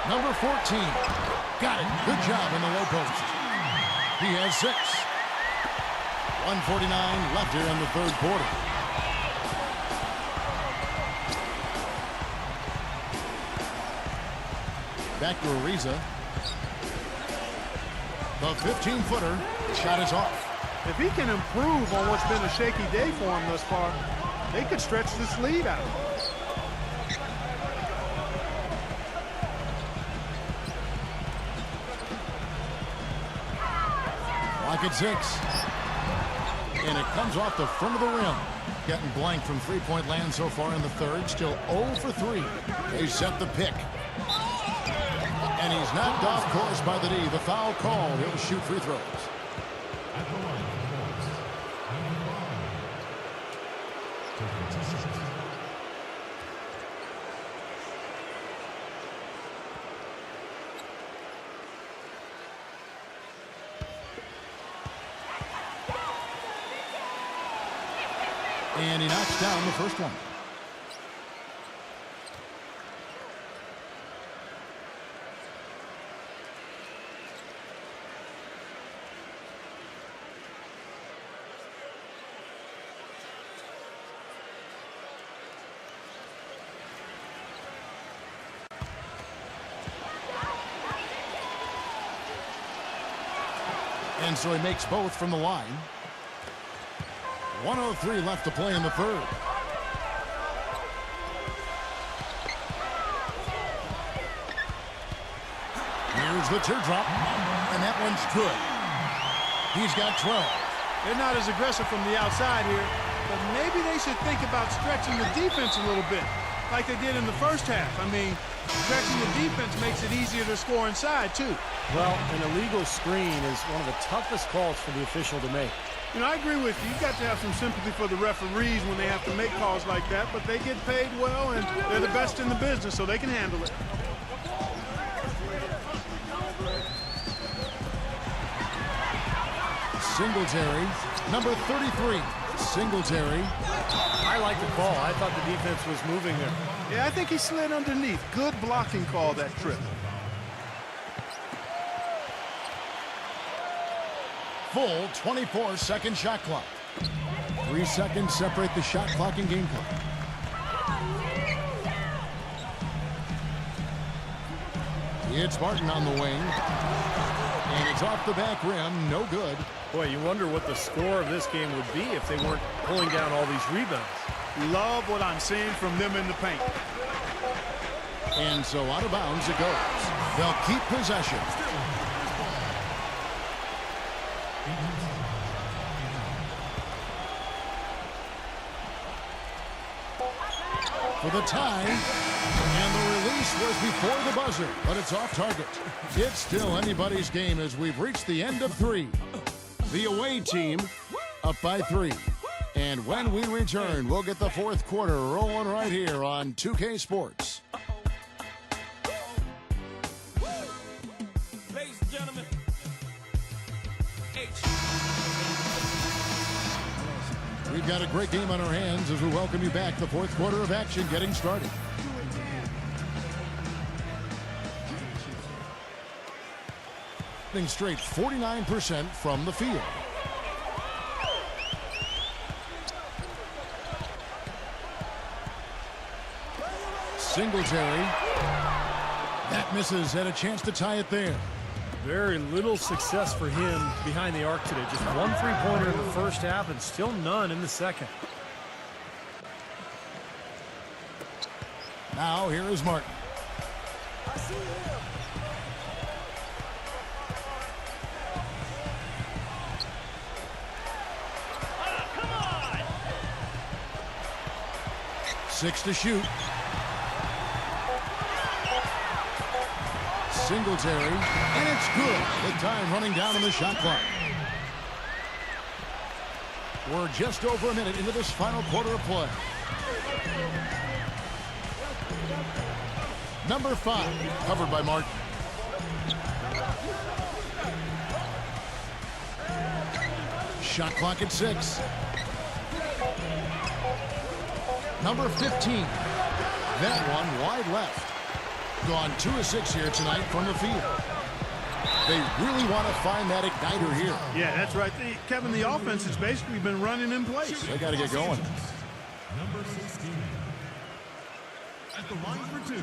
Number 14. Got it. Good job in the low post. He has 6. 1:49 left here in the third quarter. Back to Ariza. The 15-footer. Shot is off. If he can improve on what's been a shaky day for him thus far, they could stretch this lead out. Clock at 6. And it comes off the front of the rim. Getting blank from three-point land so far in the third. Still 0 for 3. They set the pick. And he's knocked off course by the D. The foul called. He'll shoot free throws. And he knocks down the first one. And so he makes both from the line. 1:03 left to play in the third. Here's the teardrop, and that one's good. He's got 12. They're not as aggressive from the outside here, but maybe they should think about stretching the defense a little bit, like they did in the first half. I mean, stretching the defense makes it easier to score inside, too. Well, an illegal screen is one of the toughest calls for the official to make. You know, I agree with you. You've got to have some sympathy for the referees when they have to make calls like that, but they get paid well, and they're the best in the business, so they can handle it. Singletary, number 33. Singletary. I like the call. I thought the defense was moving there. Yeah, I think he slid underneath. Good blocking call that trip. Full 24-second shot clock. 3 seconds separate the shot clock and game clock. It's Martin on the wing. And it's off the back rim. No good. Boy, you wonder what the score of this game would be if they weren't pulling down all these rebounds. Love what I'm seeing from them in the paint. And so out of bounds it goes. They'll keep possession. For the tie, and the release was before the buzzer, but it's off target. It's still anybody's game as we've reached the end of 3. The away team up by 3. And when we return, we'll get the fourth quarter rolling right here on 2K Sports. Ladies and gentlemen, We've got a great game on our hands as we welcome you back. The fourth quarter of action getting started. Straight 49% from the field. Singletary. That misses. Had a chance to tie it there. Very little success for him behind the arc today. Just 1 3-pointer in the first half and still none in the second. Now here is Martin. I see him. come on! 6 to shoot. Singletary, and it's good. The time running down on the shot clock. We're just over a minute into this final quarter of play. Number 5, covered by Martin. Shot clock at 6. Number 15. That one wide left. Gone 2 of 6 here tonight from the field. They really want to find that igniter here. Yeah, that's right. Kevin, the offense has basically been running in place. They got to get going. Number 16. At the line for 2.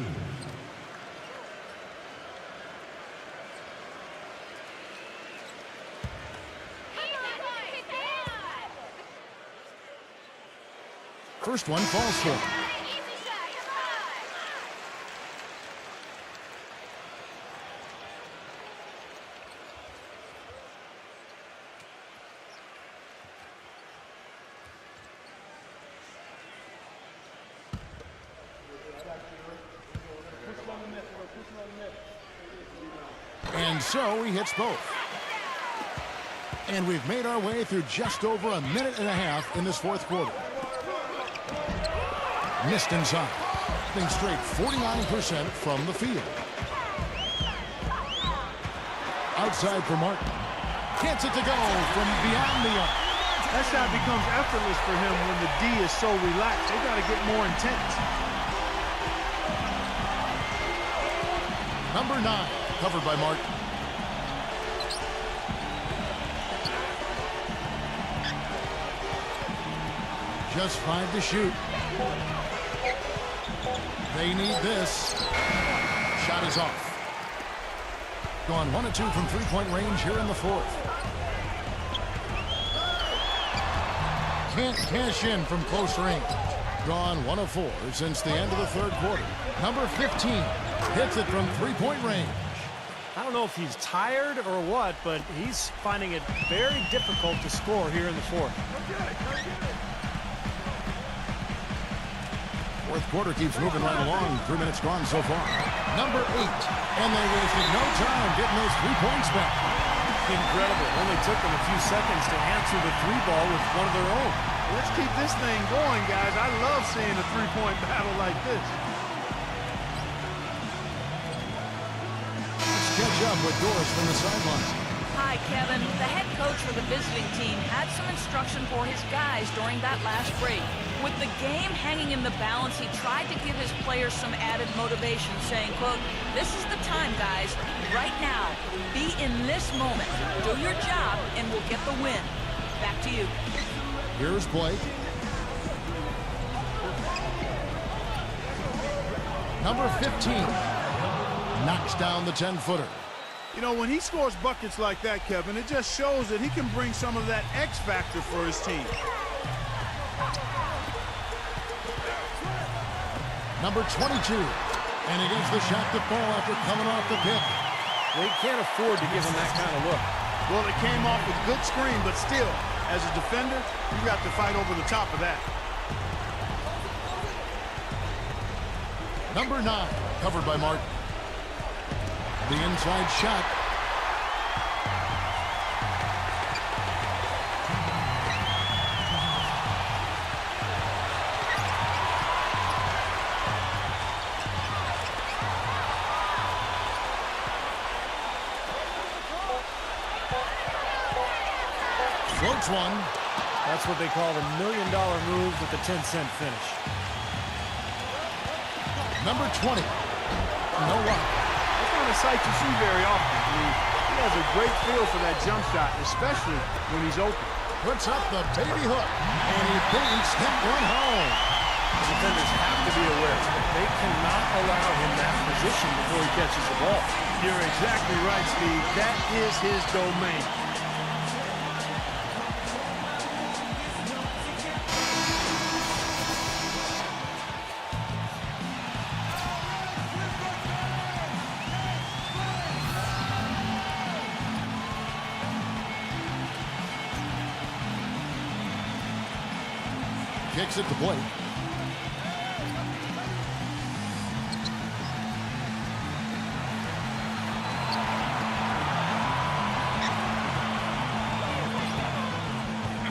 First one falls for him. And so he hits both. And we've made our way through just over a minute and a half in this fourth quarter. Missed inside. Being straight 49% from the field. Outside for Martin. Gets it to go from beyond the arc. That shot becomes effortless for him when the D is so relaxed. They got to get more intense. Number 9, covered by Martin. Just 5 to shoot. They need this. Shot is off. Gone 1 of 2 from three-point range here in the fourth. Can't cash in from close range. Gone 1 of 4 since the end of the third quarter. Number 15 hits it from three-point range. I don't know if he's tired or what, but he's finding it very difficult to score here in the fourth. Fourth quarter keeps moving right along. 3 minutes gone so far. Number 8. And they wasted no time getting those 3 points back. Incredible. Only took them a few seconds to answer the 3-ball with one of their own. Let's keep this thing going, guys. I love seeing a three-point battle like this. Let's catch up with Doris from the sideline. Hi, right, Kevin. The head coach for the visiting team had some instruction for his guys during that last break. With the game hanging in the balance, he tried to give his players some added motivation, saying, quote, "This is the time, guys. Right now, be in this moment. Do your job, and we'll get the win." Back to you. Here's Blake. Number 15 knocks down the 10-footer. You know, when he scores buckets like that, Kevin, it just shows that he can bring some of that X factor for his team. Number 22, and he gets the shot to fall after coming off the pick. They can't afford to give him that kind of look. Well, it came off a good screen, but still, as a defender, you got to fight over the top of that. Number 9, covered by Martin. The inside shot. Floats one. That's what they call the $1 million move with the 10-cent finish. Number 20. No luck. That's not a sight you see very often. I mean, he has a great feel for that jump shot, especially when he's open. Puts up the baby hook, and he beats that one home. The defenders have to be aware that they cannot allow him that position before he catches the ball. You're exactly right, Steve. That is his domain. Kicks it to Blake.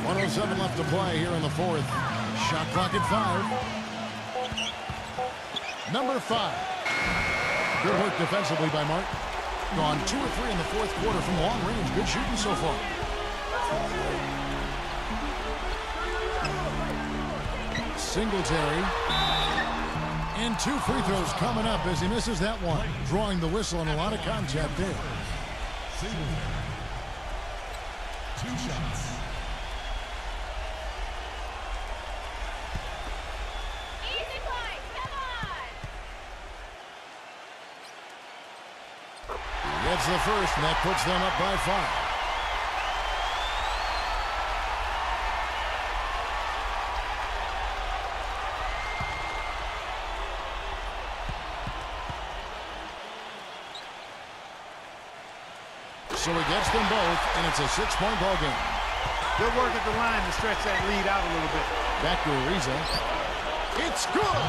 .107 left to play here in the fourth. Shot clock at 5. Number 5. Good work defensively by Martin. Gone 2 or 3 in the fourth quarter from long range. Good shooting so far. Singletary. And 2 free throws coming up as he misses that one. Drawing the whistle and a lot of contact there. Singletary. 2 shots. Easy point, come on! He gets the first, and that puts them up by 5. So he gets them both, and it's a 6-point ball game. Good work at the line to stretch that lead out a little bit. Back to Ariza. It's good!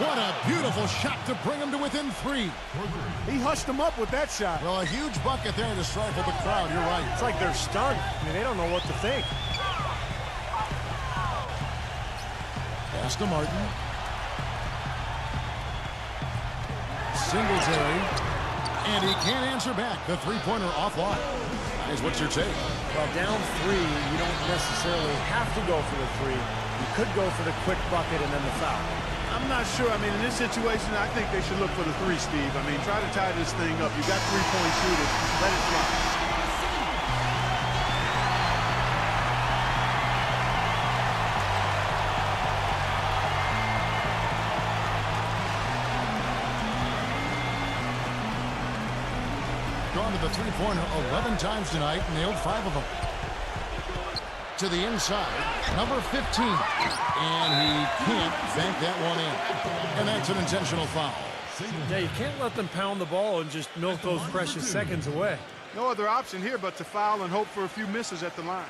What a beautiful shot to bring him to within 3. He hushed him up with that shot. Well, a huge bucket there to stifle the crowd. You're right. It's like they're stunned. I mean, they don't know what to think. Pass to Martin. Singletary. And he can't answer back. The three-pointer offline. Guys, what's your take? Well, down 3, you don't necessarily have to go for the 3. You could go for the quick bucket and then the foul. I'm not sure. I mean, in this situation, I think they should look for the 3, Steve. I mean, try to tie this thing up. You got 3-point shooters. Let it fly. Gone to the three-pointer 11 times tonight, nailed 5 of them. To the inside, number 15. And he can't bank that one in. And that's an intentional foul. Yeah, you can't let them pound the ball and just milk those precious seconds away. No other option here but to foul and hope for a few misses at the line.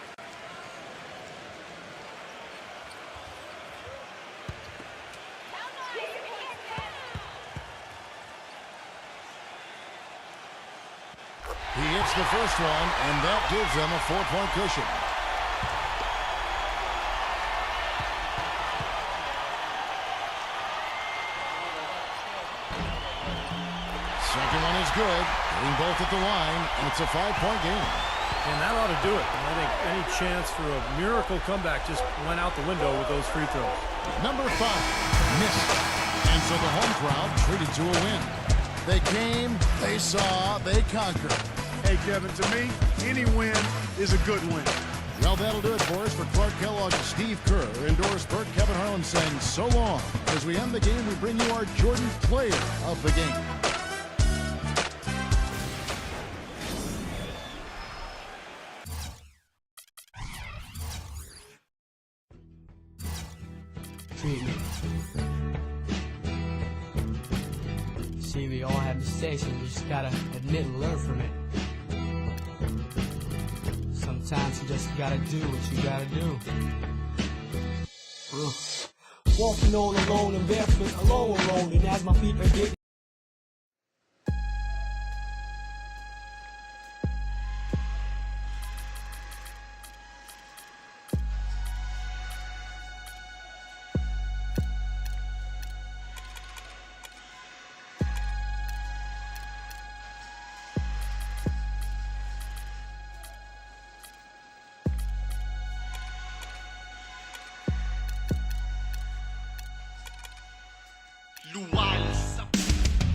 He hits the first one, and that gives them a 4-point cushion. Second one is good. Hitting both at the line, and it's a 5-point game. And that ought to do it. And I think any chance for a miracle comeback just went out the window with those free throws. Number 5, missed. And so the home crowd treated to a win. They came, they saw, they conquered. Hey, Kevin, to me, any win is a good win. Well, that'll do it for us. For Clark Kellogg, Steve Kerr, and Doris Burke, Kevin Harlan saying so long. As we end the game, we bring you our Jordan player of the game. Treat me. See, we all have mistakes, and you just gotta admit and learn from it. Sometimes you just gotta do what you gotta do. Walking on alone and barefoot, alone, and as my feet are getting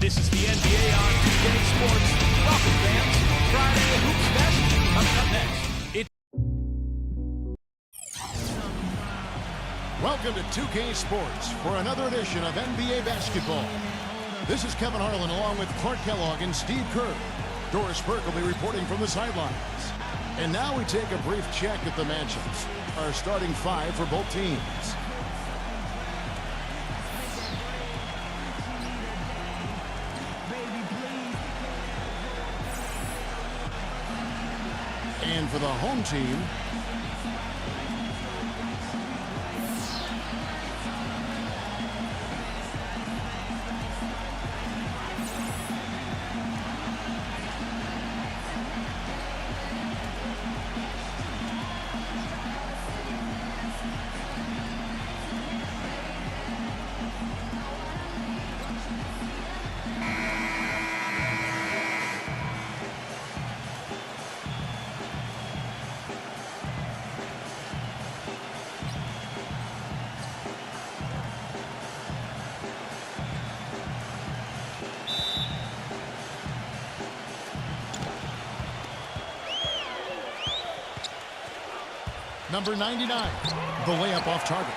This is the NBA on 2K Sports. Welcome, fans. Friday Hoops Fest. Coming up next. Welcome to 2K Sports for another edition of NBA basketball. This is Kevin Harlan along with Clark Kellogg and Steve Kerr. Doris Burke will be reporting from the sidelines. And now we take a brief check at the matchups. Our starting 5 for both teams. And for the home team, number 99, the layup off target.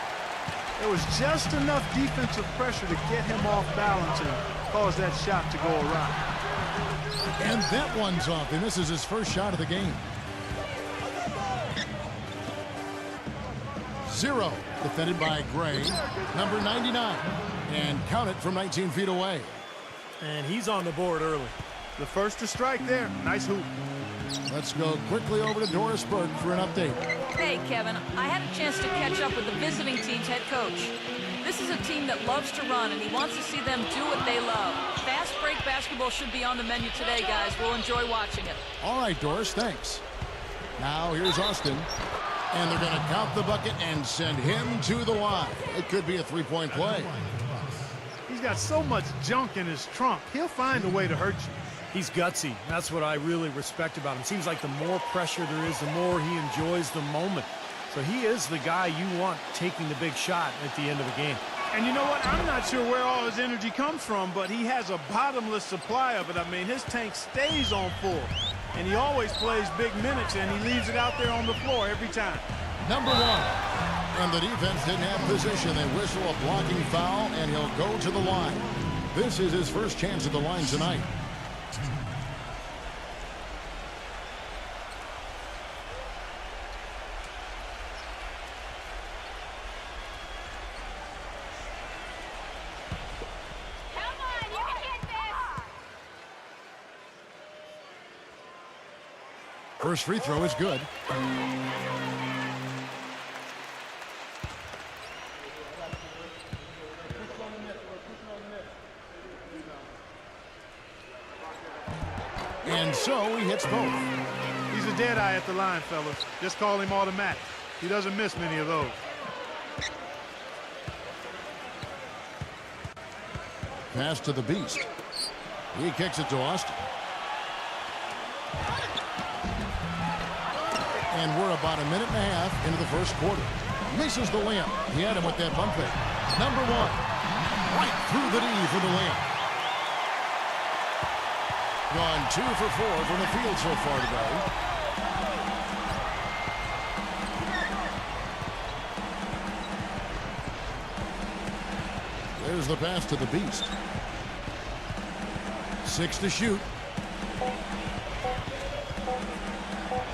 There was just enough defensive pressure to get him off balance and cause that shot to go around. And that one's off. He misses his first shot of the game. 0, defended by Gray, number 99. And count it from 19 feet away. And he's on the board early. The first to strike there. Nice hoop. Let's go quickly over to Doris Burke for an update. Hey, Kevin, I had a chance to catch up with the visiting team's head coach. This is a team that loves to run, and he wants to see them do what they love. Fast break basketball should be on the menu today, guys. We'll enjoy watching it. All right, Doris, thanks. Now here's Austin. And they're going to count the bucket and send him to the line. It could be a three-point play. He's got so much junk in his trunk. He'll find a way to hurt you. He's gutsy. That's what I really respect about him. Seems like the more pressure there is, the more he enjoys the moment. So he is the guy you want taking the big shot at the end of the game. And you know what? I'm not sure where all his energy comes from, but he has a bottomless supply of it. I mean, his tank stays on full. And he always plays big minutes, and he leaves it out there on the floor every time. Number 1. And the defense didn't have position. They whistle a blocking foul, and he'll go to the line. This is his first chance at the line tonight. First free throw is good. And so he hits both. He's a dead eye at the line, fellas. Just call him automatic. He doesn't miss many of those. Pass to the Beast. He kicks it to Austin. about a minute and a half into the first quarter. Misses the layup. He had him with that bump fake. Number one. Right through the knee for the layup. Gone 2 for 4 from the field so far today. There's the pass to the Beast. 6 to shoot.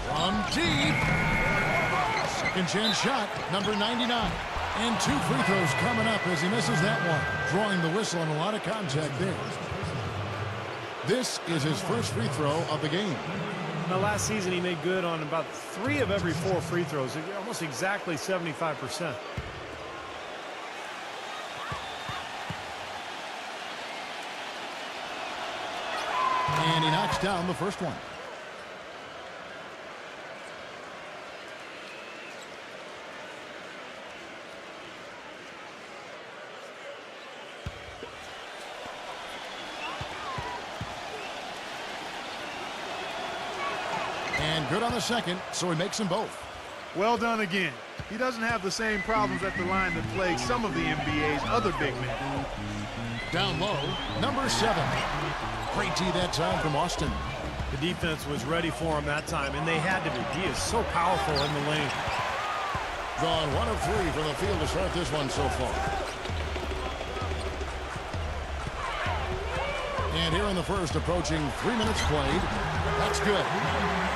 From deep. Second chance shot, number 99. And 2 free throws coming up as he misses that one. Drawing the whistle and a lot of contact there. This is his first free throw of the game. Now, last season he made good on about 3 of every 4 free throws, almost exactly 75%. And he knocks down the first one. And good on the second, so he makes them both. Well done again. He doesn't have the same problems at the line that plague some of the NBA's other big men. Down low, number 7. Great tee that time from Austin. The defense was ready for him that time, and they had to be. He is so powerful in the lane. Gone 1 of 3 from the field to start this one so far. And here in the first, approaching 3 minutes played. That's good.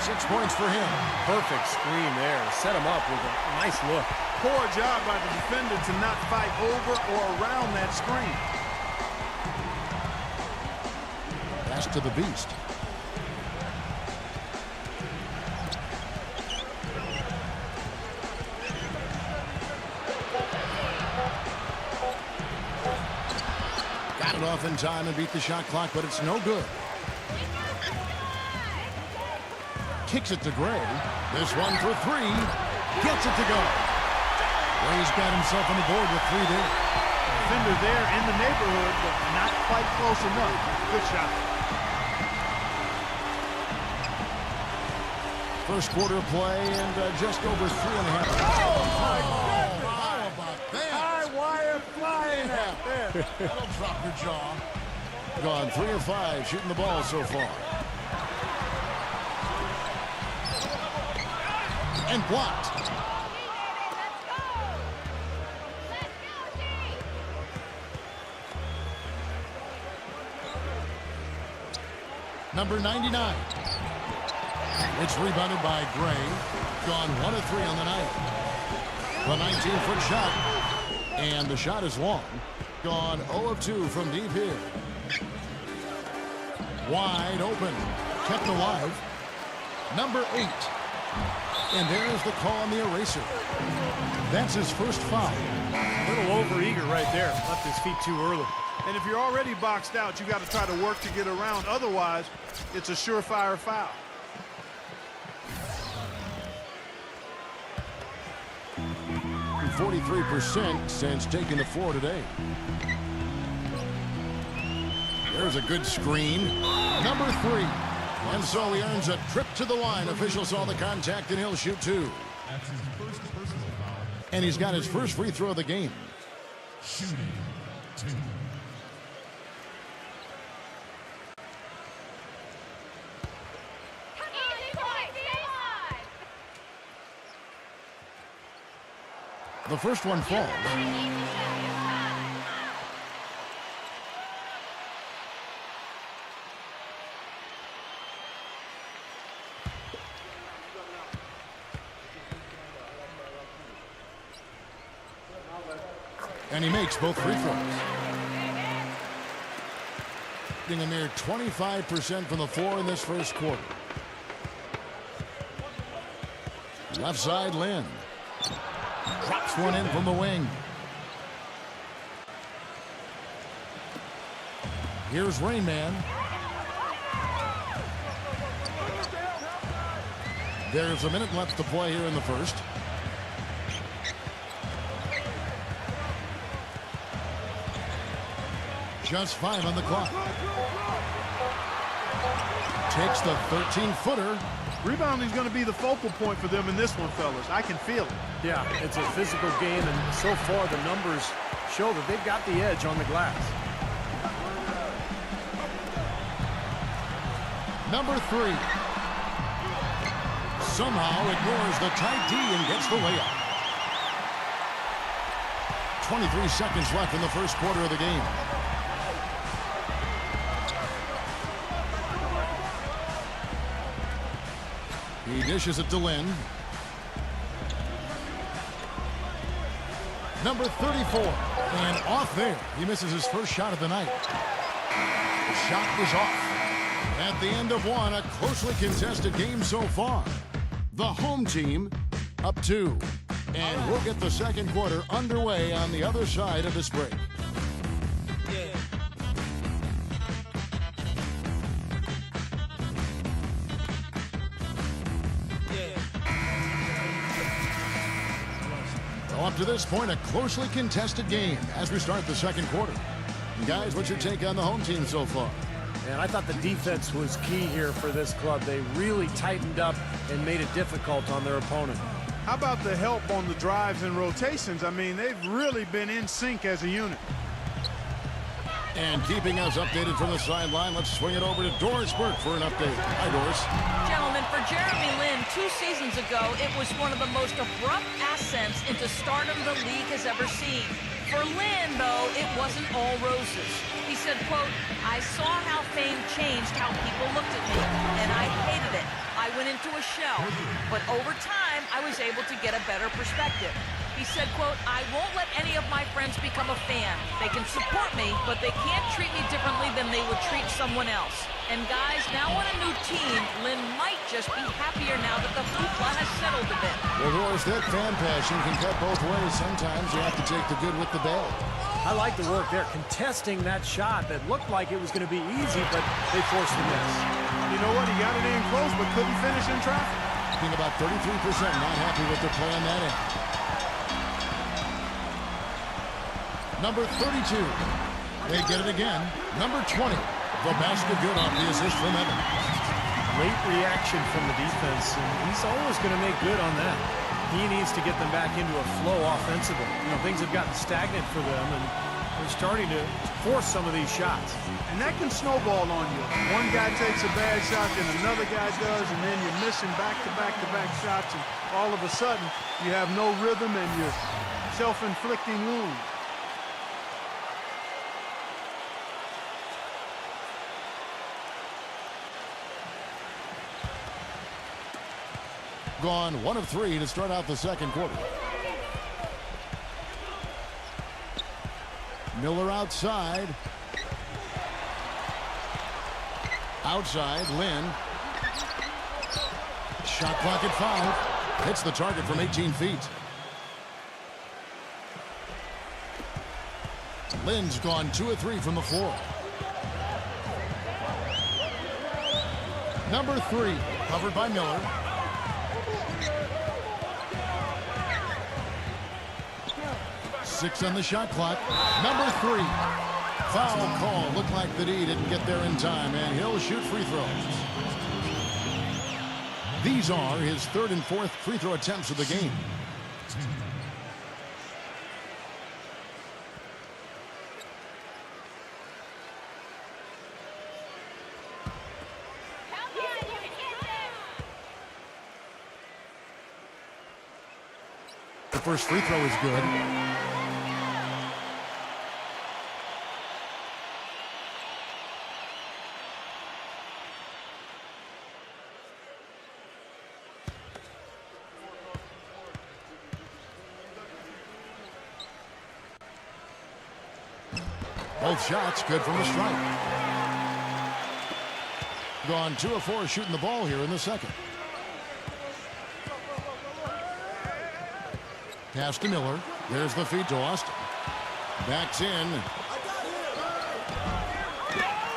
6 points for him. Perfect screen there. Set him up with a nice look. Poor job by the defender to not fight over or around that screen. Pass to the Beast. Got it off in time and beat the shot clock, but it's no good. Kicks it to Gray. This one for 3. Gets it to go. Gray's got himself on the board with 3 there. Defender there in the neighborhood, but not quite close enough. Good shot. First quarter play and just over 3.5. Oh, my goodness. How about that? High wire flying out there. That'll drop your jaw. Gone 3 of 5 shooting the ball so far. And blocked. Number 99. It's rebounded by Gray. Gone 1 of 3 on the night. The 19-foot shot. And the shot is long. Gone 0 of 2 from deep here. Wide open. Kept alive. Number 8. And there's the call on the eraser. That's his first foul. A little over-eager right there. Left his feet too early. And if you're already boxed out, you got to try to work to get around. Otherwise, it's a surefire foul. And 43% since taking the floor today. There's a good screen. Number 3. And so he earns a trip to the line. Officials saw the contact, and he'll shoot 2. That's his first personal foul. And he's got his first free throw of the game. Shooting 2. The first one falls. And he makes both free throws. Getting a mere 25% from the floor in this first quarter. Left side, Lynn. Drops one in from the wing. Here's Rain Man. There's a minute left to play here in the first. Just 5 on the clock. Takes the 13-footer Rebounding is going to be the focal point for them in this one, fellas. I can feel it. Yeah, it's a physical game, and so far the numbers show that they've got the edge on the glass. Number 3. Somehow ignores the tight D and gets the layup. 23 seconds left in the first quarter of the game. He dishes it to Lynn. Number 34. And off there. He misses his first shot of the night. The shot was off. At the end of one, a closely contested game so far. The home team up 2. And we'll get the second quarter underway on the other side of this break. Well, up to this point, a closely contested game as we start the second quarter. And guys, what's your take on the home team so far? And I thought the defense was key here for this club. They really tightened up and made it difficult on their opponent. How about the help on the drives and rotations? I mean, they've really been in sync as a unit. And keeping us updated from the sideline, let's swing it over to Doris Burke for an update. Hi, Doris. Gentlemen, for Jeremy Lin, 2 seasons ago, it was one of the most abrupt ascents into stardom the league has ever seen. For Lin, though, it wasn't all roses. He said, quote, "I saw how fame changed how people looked at me, and I hated it. I went into a shell, but over time, I was able to get a better perspective." He said, quote, "I won't let any of my friends become a fan. They can support me, but they can't treat me differently than they would treat someone else. And guys, now on a new team, Lin might just be happier now that the hoopla has settled a bit." Well, Doris, that fan passion can cut both ways. Sometimes you have to take the good with the bad. I like the work there, contesting that shot that looked like it was going to be easy, but they forced the miss. You know what? He got it in close, but couldn't finish in traffic. Being about 33%, not happy with their play on that end. Number 32. They get it again. Number 20. The basket good off the assist from Evans. Late reaction from the defense, and he's always going to make good on that. He needs to get them back into a flow offensively. You know, things have gotten stagnant for them, and they're starting to force some of these shots. And that can snowball on you. One guy takes a bad shot, then another guy does, and then you're missing back-to-back-to-back shots, and all of a sudden, you have no rhythm and you're self-inflicting wounds. Gone 1 of 3 to start out the second quarter. Miller outside. Outside, Lynn. Shot clock at 5. Hits the target from 18 feet. Lynn's gone 2 of 3 from the floor. Number 3, covered by Miller. Six on the shot clock. Number 3. Foul call. Looked like the D didn't get there in time, and he'll shoot free throws. These are his 3rd and 4th free throw attempts of the game. The first free throw is good. Both shots good from the strike. Gone 2 of 4 shooting the ball here in the second. Pass to Miller. There's the feed to Austin. Backs in.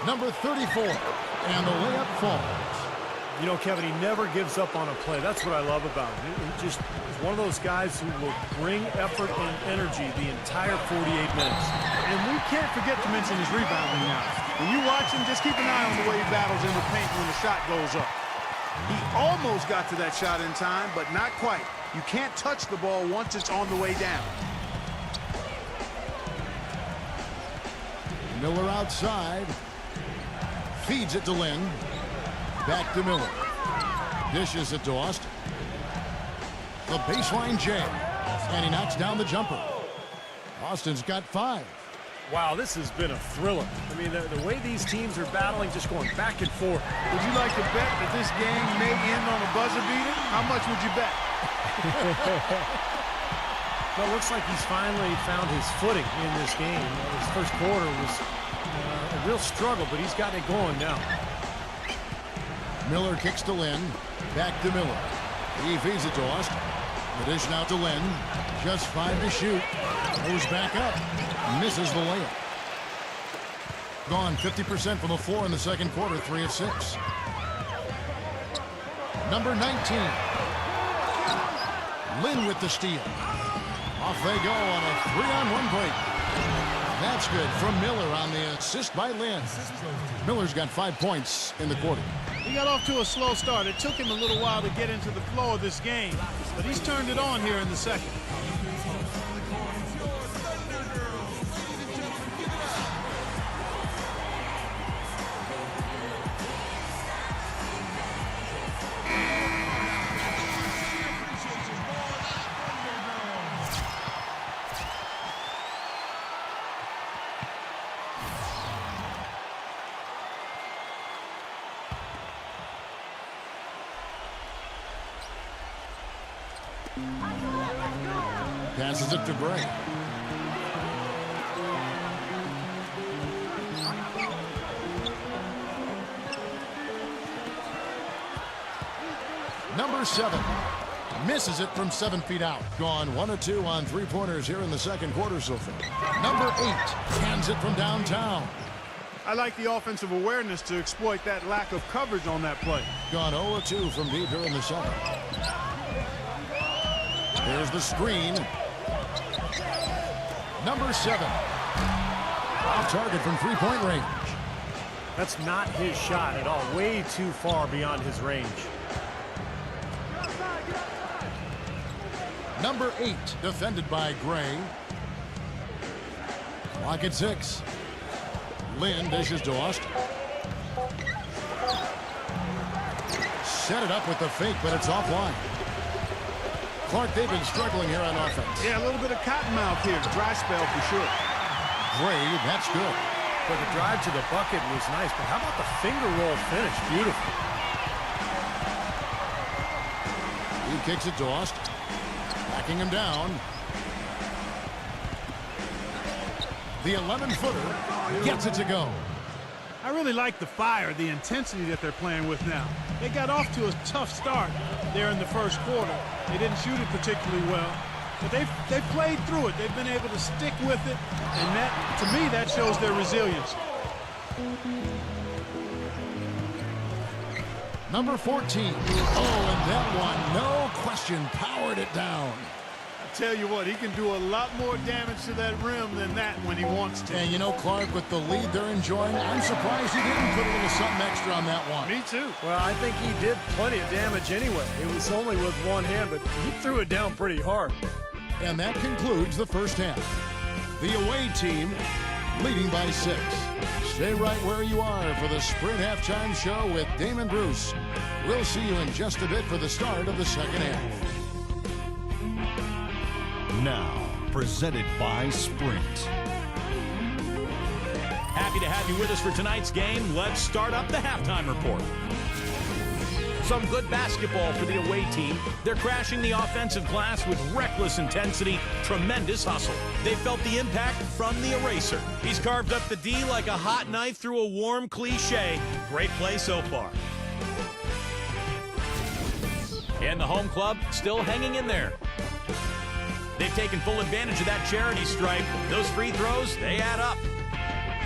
Number 34. And the layup falls. You know, Kevin, he never gives up on a play. That's what I love about him. He just is one of those guys who will bring effort and energy the entire 48 minutes. And we can't forget to mention his rebounding now. When you watch him, just keep an eye on the way he battles in the paint when the shot goes up. He almost got to that shot in time, but not quite. You can't touch the ball once it's on the way down. Miller outside. Feeds it to Lynn. Back to Miller. Dishes it to Austin. The baseline jam. And he knocks down the jumper. Austin's got 5. Wow, this has been a thriller. I mean, the way these teams are battling, just going back and forth. Would you like to bet that this game may end on a buzzer beater? How much would you bet? Well, it looks like he's finally found his footing in this game. His first quarter was a real struggle, but he's got it going now. Miller kicks to Lynn. Back to Miller. He feeds it to Austin. The dish now to Lynn. Just 5 to shoot. Goes back up. Misses the layup. Gone 50% from the floor in the second quarter. 3 of 6. Number 19. Lynn with the steal. Off they go on a 3-on-1 break. That's good from Miller on the assist by Lynn. Miller's got 5 points in the quarter. He got off to a slow start. It took him a little while to get into the flow of this game, but he's turned it on here in the second. Passes it to Gray. Number 7 misses it from 7 feet out. Gone 1 of 2 on 3-pointers here in the second quarter so far. Number 8 hands it from downtown. I like the offensive awareness to exploit that lack of coverage on that play. Gone 0 of 2 from deep here in the second. There's the screen. Number 7. Off target from 3-point range. That's not his shot at all. Way too far beyond his range. Number 8 defended by Gray. Clock at 6. Lynn dishes to Austin. Set it up with the fake, but it's offline. Clark, they've been struggling here on offense. Yeah, a little bit of cottonmouth here. Dry spell for sure. Gray, that's good. But the drive to the bucket was nice, but how about the finger roll finish? Beautiful. He kicks it to Austin. Backing him down. The 11-footer gets it to go. I really like the fire, the intensity that they're playing with now. They got off to a tough start there in the first quarter. They didn't shoot it particularly well, but they've played through it. They've been able to stick with it, and that, to me, that shows their resilience. Number 14. Oh, and that one, no question, powered it down. Tell you what, he can do a lot more damage to that rim than that when he wants to. And you know, Clark, with the lead they're enjoying, I'm surprised he didn't put a little something extra on that one. Me too. Well, I think he did plenty of damage anyway. It was only with one hand, but he threw it down pretty hard. And that concludes the first half. The away team leading by 6. Stay right where you are for the Sprint Halftime Show with Damon Bruce. We'll see you in just a bit for the start of the second half. Now, presented by Sprint. Happy to have you with us for tonight's game. Let's start up the halftime report. Some good basketball for the away team. They're crashing the offensive glass with reckless intensity, tremendous hustle. They felt the impact from the eraser. He's carved up the D like a hot knife through a warm cliche. Great play so far. And the home club still hanging in there. They've taken full advantage of that charity stripe. Those free throws, they add up.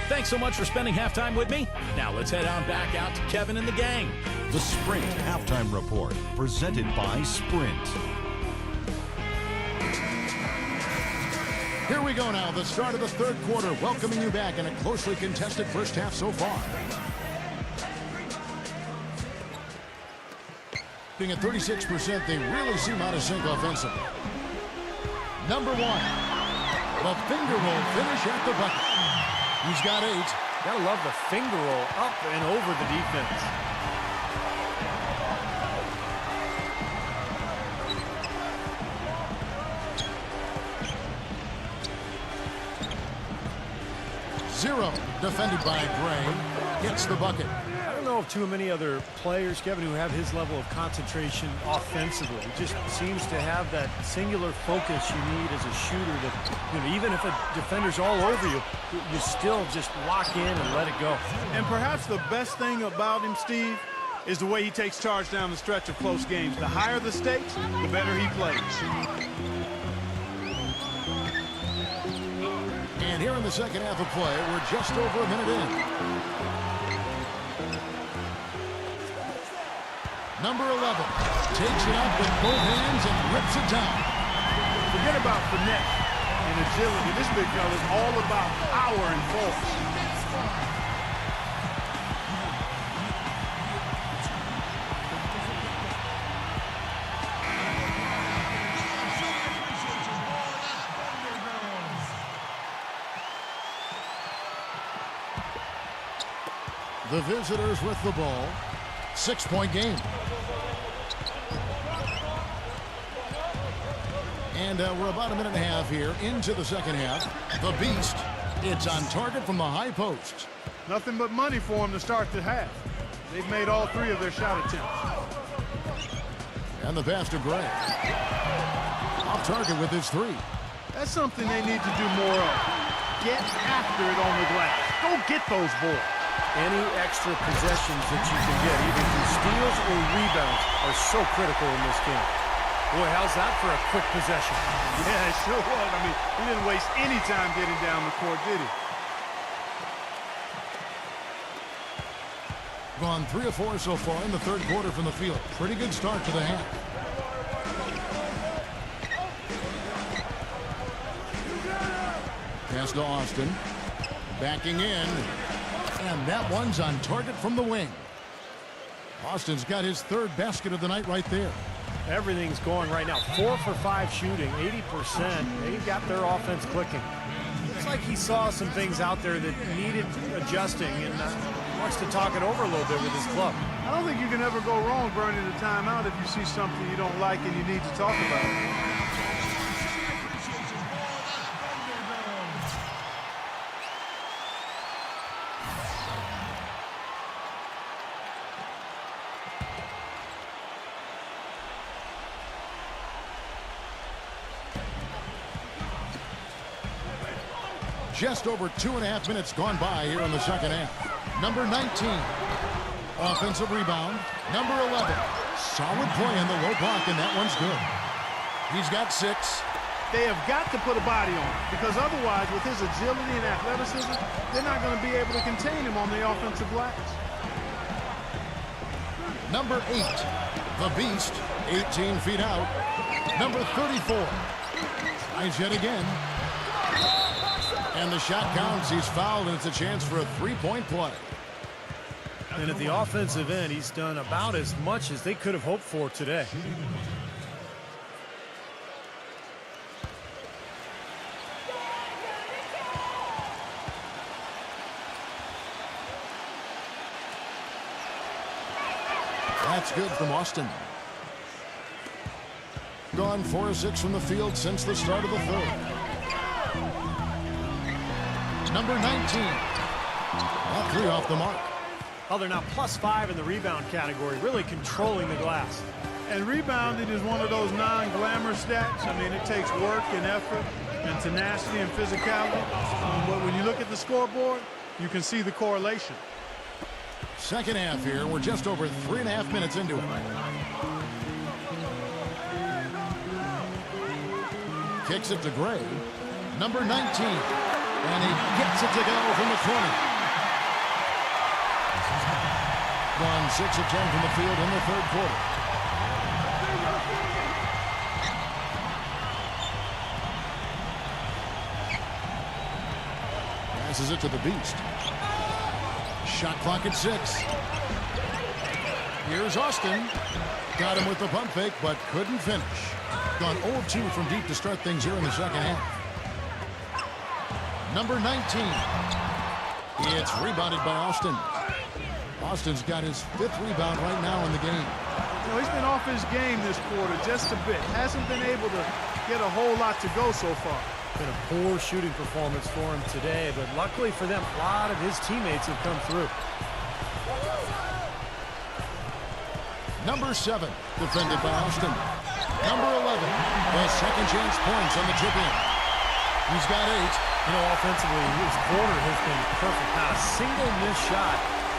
Thanks so much for spending halftime with me. Now let's head on back out to Kevin and the gang. The Sprint Halftime Report, presented by Sprint. Here we go now, the start of the third quarter, welcoming you back in a closely contested first half so far. Being at 36%, they really seem out of sync offensively. Number 1, the finger roll finish at the bucket. He's got 8. Gotta love the finger roll up and over the defense. Zero, defended by Gray, gets the bucket. I don't know of too many other players, Kevin, who have his level of concentration offensively. He just seems to have that singular focus you need as a shooter that, even if a defender's all over you, you still just lock in and let it go. And perhaps the best thing about him, Steve, is the way he takes charge down the stretch of close games. The higher the stakes, the better he plays. And here in the second half of play, we're just over a minute in. Number 11 takes it up with both hands and rips it down. Forget about finesse and agility. This big fella is all about power and force. The visitors with the ball. 6-point game. And we're about a minute and a half here into the second half. The Beast, it's on target from the high post. Nothing but money for him to start the half. They've made all 3 of their shot attempts. And the pass to Gray. Off target with his 3. That's something they need to do more of. Get after it on the glass. Go get those boards. Any extra possessions that you can get, either through steals or rebounds, are so critical in this game. Boy, how's that for a quick possession? Yeah, it sure was. I mean, he didn't waste any time getting down the court, did he? Gone 3 of 4 so far in the third quarter from the field. Pretty good start to the half. Pass to Austin. Backing in. And that one's on target from the wing. Austin's got his 3rd basket of the night right there. Everything's going right now. 4 for 5 shooting, 80%. They've got their offense clicking. Looks like he saw some things out there that needed adjusting and wants to talk it over a little bit with his club. I don't think you can ever go wrong burning a timeout if you see something you don't like and you need to talk about it. Just over 2.5 minutes gone by here in the second half. Number 19, offensive rebound. Number 11, solid play in the low block, and that one's good. He's got 6. They have got to put a body on him, because otherwise, with his agility and athleticism, they're not going to be able to contain him on the offensive glass. Number 8, the Beast, 18 feet out. Number 34, tries yet again. And the shot counts. He's fouled, and it's a chance for a 3-point play. And at the offensive end, he's done about as much as they could have hoped for today. That's good from Austin. Gone 4 of 6 from the field since the start of the third. Number 19. That 3 off the mark. Oh, they're now +5 in the rebound category, really controlling the glass. And rebounding is one of those non-glamour stats. I mean, it takes work and effort and tenacity and physicality. But when you look at the scoreboard, you can see the correlation. Second half here. We're just over 3.5 minutes into it. Kicks it to Gray. Number 19. And he gets it to go from the 20. Gone 6 of 10 from the field in the third quarter. Passes it to the Beast. Shot clock at 6. Here's Austin. Got him with the pump fake, but couldn't finish. Gone 0-2 from deep to start things here in the second half. Number 19. It's rebounded by Austin. Austin's got his 5th rebound right now in the game. You know, he's been off his game this quarter just a bit. Hasn't been able to get a whole lot to go so far. Been a poor shooting performance for him today, but luckily for them, a lot of his teammates have come through. Number 7, defended by Austin. Number 11, the second chance points on the tip-in. He's got 8. You know, offensively, his quarter has been perfect. Not a single missed shot.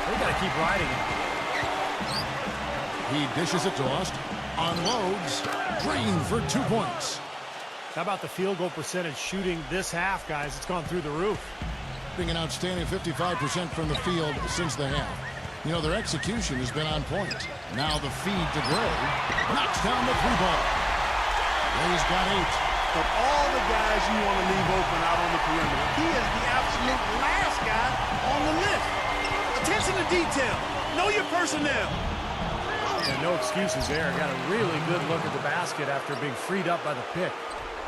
They got to keep riding it. He dishes it to Austin. Unloads. Green for 2 points. How about the field goal percentage shooting this half, guys? It's gone through the roof. Being an outstanding 55% from the field since the half. You know, their execution has been on point. Now the feed to Gray. Knocks down the 3-ball. Gray's got 8. Of all the guys you want to leave open out on the perimeter, he is the absolute last guy on the list. Attention to detail. Know your personnel. And no excuses there. Got a really good look at the basket after being freed up by the pick.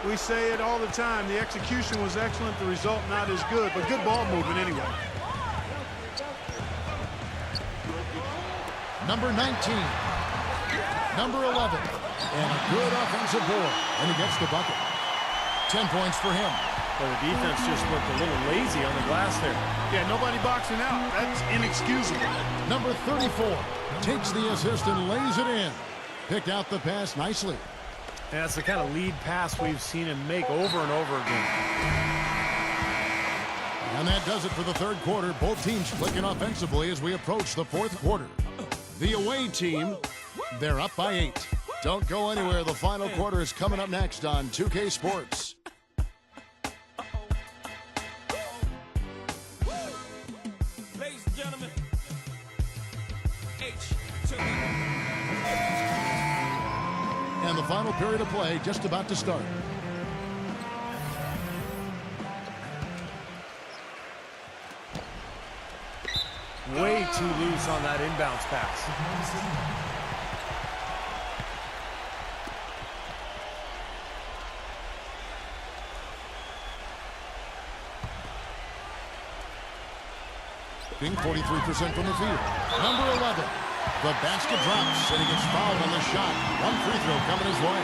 We say it all the time. The execution was excellent. The result not as good, but good ball movement anyway. Number 19. Number 11. And a good offensive board. And he gets the bucket. 10 points for him. Well, the defense just looked a little lazy on the glass there. Yeah, nobody boxing out. That's inexcusable. Number 34 takes the assist and lays it in. Picked out the pass nicely. And that's the kind of lead pass we've seen him make over and over again. And that does it for the third quarter. Both teams clicking offensively as we approach the fourth quarter. The away team, they're up by 8. Don't go anywhere. The final quarter is coming up next on 2K Sports. Ladies and gentlemen, And the final period of play just about to start. Way too loose on that inbounds pass. Being 43% from the field. Number 11. The basket drops, and he gets fouled on the shot. 1 free throw coming his way.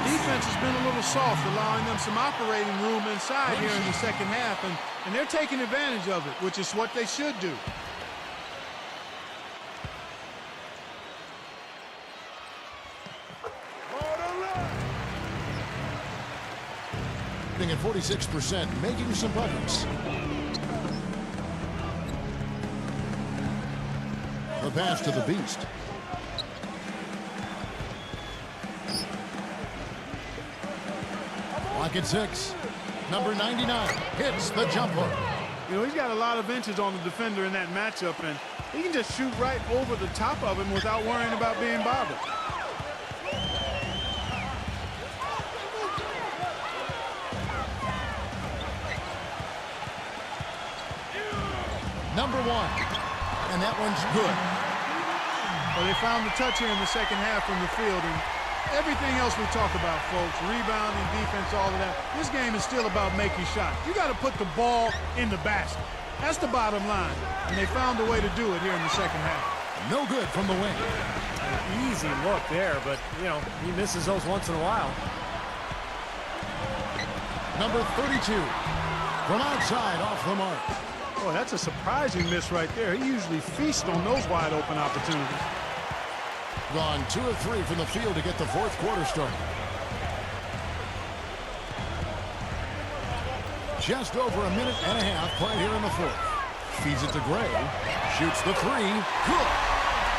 Defense has been a little soft, allowing them some operating room inside here in the second half, and they're taking advantage of it, which is what they should do. At 46%, making some buckets. The pass to the Beast. Lock at 6. Number 99 hits the jump hook. You know, he's got a lot of inches on the defender in that matchup, and he can just shoot right over the top of him without worrying about being bothered. Number 1. And that one's good. Well, they found the touch here in the second half from the field, and everything else we talk about, folks, rebounding, defense, all of that, this game is still about making shots. You got to put the ball in the basket. That's the bottom line, and they found a way to do it here in the second half. No good from the wing. Easy look there, but, you know, he misses those once in a while. Number 32 from outside off the mark. Boy, that's a surprising miss right there. He usually feasts on those wide open opportunities. Gone 2 of 3 from the field to get the fourth quarter started. Just over a minute and a half played here in the fourth. Feeds it to Gray. Shoots the 3. Good.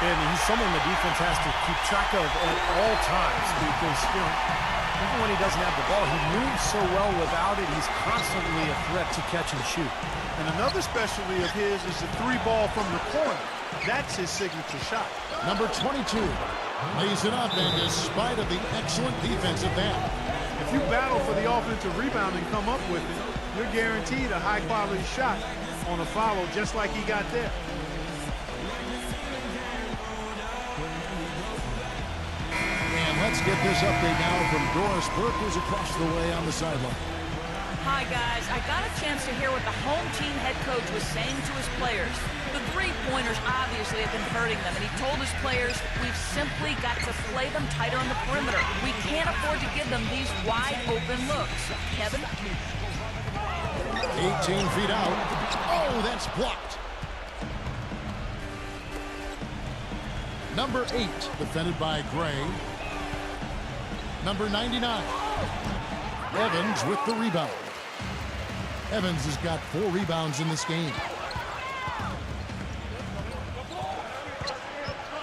And he's someone the defense has to keep track of at all times because, you know, even when he doesn't have the ball, he moves so well without it. He's constantly a threat to catch and shoot. And another specialty of his is the 3-ball from the corner. That's his signature shot. Number 22 lays it up, and despite of the excellent defense at that. If you battle for the offensive rebound and come up with it, you're guaranteed a high-quality shot on a follow just like he got there. Let's get this update now from Doris Burke, who's across the way on the sideline. Hi, guys. I got a chance to hear what the home team head coach was saying to his players. The three-pointers obviously have been hurting them, and he told his players, we've simply got to play them tighter on the perimeter. We can't afford to give them these wide-open looks. Kevin? 18 feet out. Oh, that's blocked. Number 8, defended by Gray. Number 99. Evans with the rebound. Evans has got 4 rebounds in this game.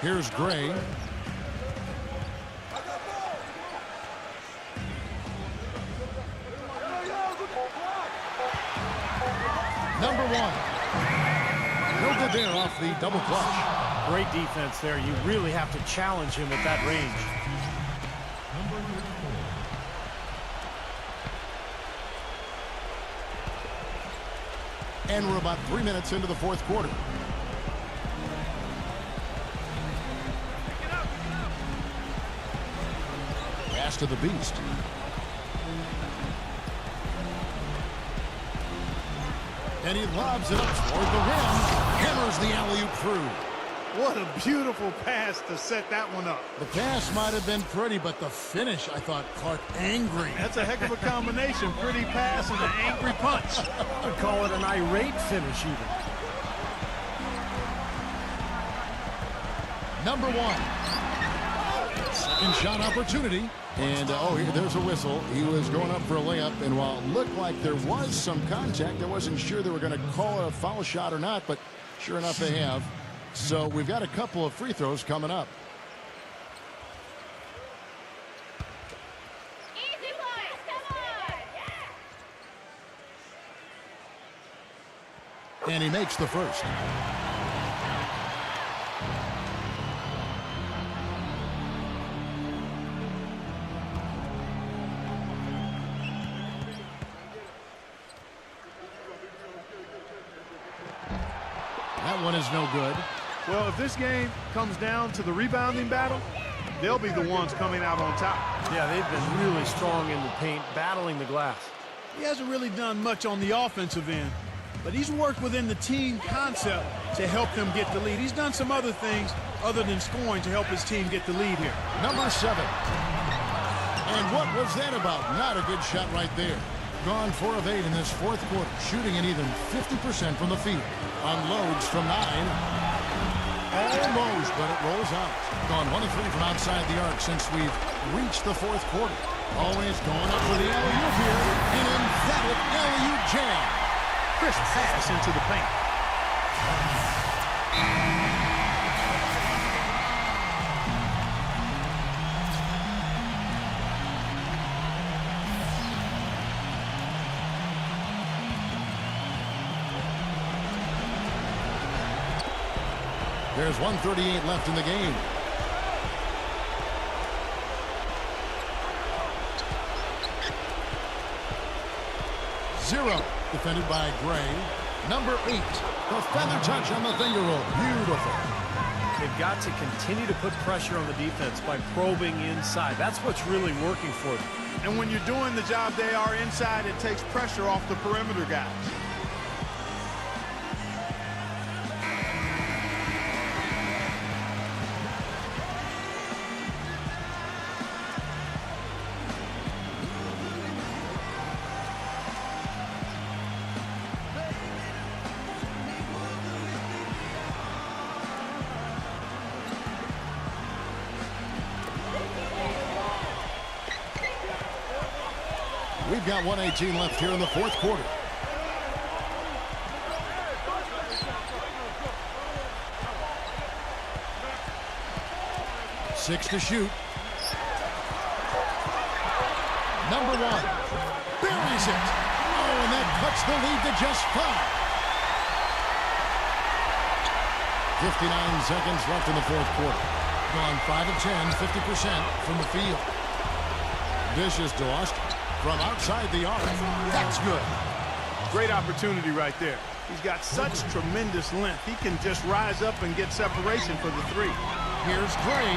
Here's Gray. Number 1. No good there off the double clutch. Great defense there. You really have to challenge him at that range. And we're about 3 minutes into the fourth quarter. Pass to the Beast. And he lobs it up toward the rim. Hammers the alley-oop through. What a beautiful pass to set that one up. The pass might have been pretty, but the finish, I thought, Clark, angry. That's a heck of a combination. Pretty pass and an angry punch. I'd call it an irate finish even. Number 1. Second shot opportunity. And, there's a whistle. He was going up for a layup, and while it looked like there was some contact, I wasn't sure they were going to call it a foul shot or not, but sure enough they have. So we've got a couple of free throws coming up. Easy boys, come on! And he makes the first. That one is no good. Well, if this game comes down to the rebounding battle, they'll be the ones coming out on top. Yeah, they've been really strong in the paint, battling the glass. He hasn't really done much on the offensive end, but he's worked within the team concept to help them get the lead. He's done some other things other than scoring to help his team get the lead here. Number 7. And what was that about? Not a good shot right there. Gone 4 of 8 in this fourth quarter, shooting an even 50% from the field. Unloads from 9. Almost, but it rolls out. Gone 1 of 3 from outside the arc since we've reached the fourth quarter. Always going up for the alley-oop here. An emphatic alley-oop jam. Crisp pass into the paint. There's 1:38 left in the game. Zero, defended by Gray. Number 8, the feather touch on the finger roll. Beautiful. They've got to continue to put pressure on the defense by probing inside. That's what's really working for them. And when you're doing the job they are inside, it takes pressure off the perimeter guys. We've got 1:18 left here in the fourth quarter. Six to shoot. Number 1. Buries it. Oh, and that cuts the lead to just 5. 59 seconds left in the fourth quarter. Gone 5 of 10, 50% from the field. Dishes to Austin. From outside the arc. That's good. Great opportunity right there. He's got such tremendous length. He can just rise up and get separation for the 3. Here's Gray.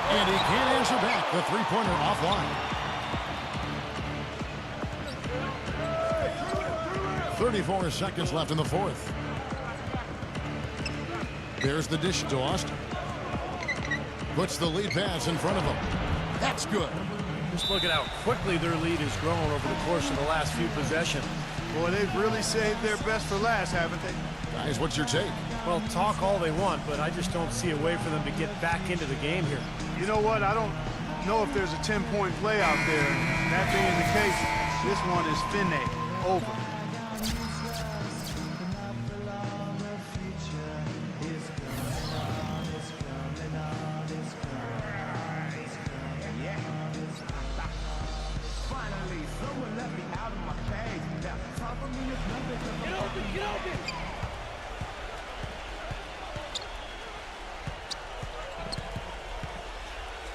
And he can't answer back. The three-pointer offline. 34 seconds left in the fourth. There's the dish to Austin. Puts the lead pass in front of him. That's good. Just look at how quickly their lead has grown over the course of the last few possessions. Boy, they've really saved their best for last, haven't they? Guys, what's your take? Well, talk all they want, but I just don't see a way for them to get back into the game here. You know what? I don't know if there's a 10-point play out there. That being the case, this one is finna, over.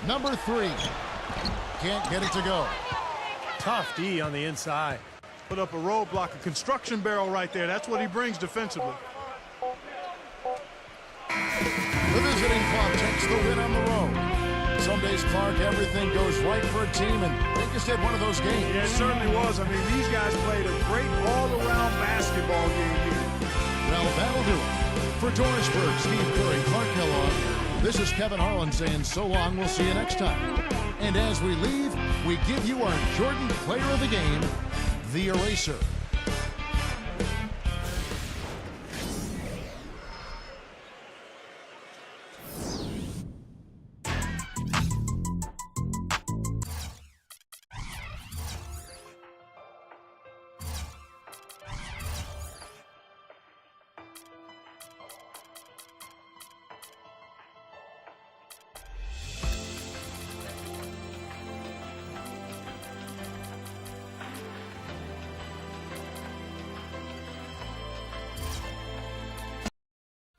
Number 3. Can't get it to go. Tough D on the inside. Put up a roadblock, a construction barrel right there. That's what he brings defensively. The visiting club takes the win on the road. Some days, Clark, everything goes right for a team, and they just had one of those games. Yeah, it certainly was. I mean, these guys played a great all-around basketball game here. Well, that'll do it. For Doris Burke, Steve Curry, Clark Kellogg, this is Kevin Harlan saying so long, we'll see you next time. And as we leave, we give you our Jordan Player of the Game, the Eraser.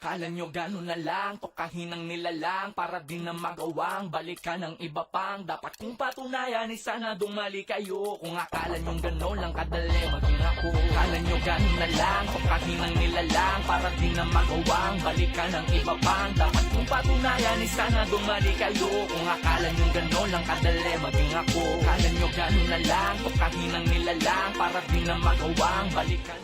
Kala nyo gano'n na lang, tokahin ng nilalang para din na magawang balikan ng iba pang dapat kong patunayan, sana dumali kayo. Kung akala nyo gano'n lang kadali maging ako. Kala nyo gano'n na lang, tokahin ng nilalang para din na magawang balikan ng iba pang dapat kong patunayan, sana dumali kayo. Kung akala nyo gano'n lang kadali maging ako. Kala nyo gano'n na lang, tokahin ng nilalang para din na magawang balikan.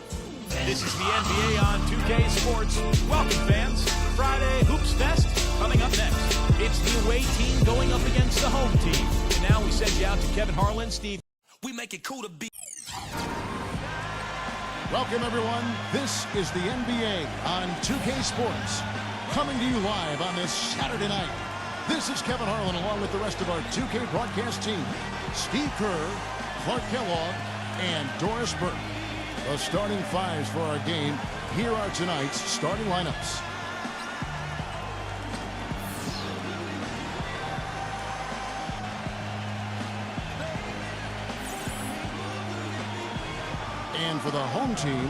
This is the NBA on 2K Sports. Welcome, fans. Friday Hoops Fest coming up next. It's the away team going up against the home team. And now we send you out to Kevin Harlan, Steve. We make it cool to be. Welcome, everyone. This is the NBA on 2K Sports. Coming to you live on this Saturday night. This is Kevin Harlan along with the rest of our 2K broadcast team. Steve Kerr, Clark Kellogg, and Doris Burke. The starting fives for our game. Here are tonight's starting lineups. And for the home team,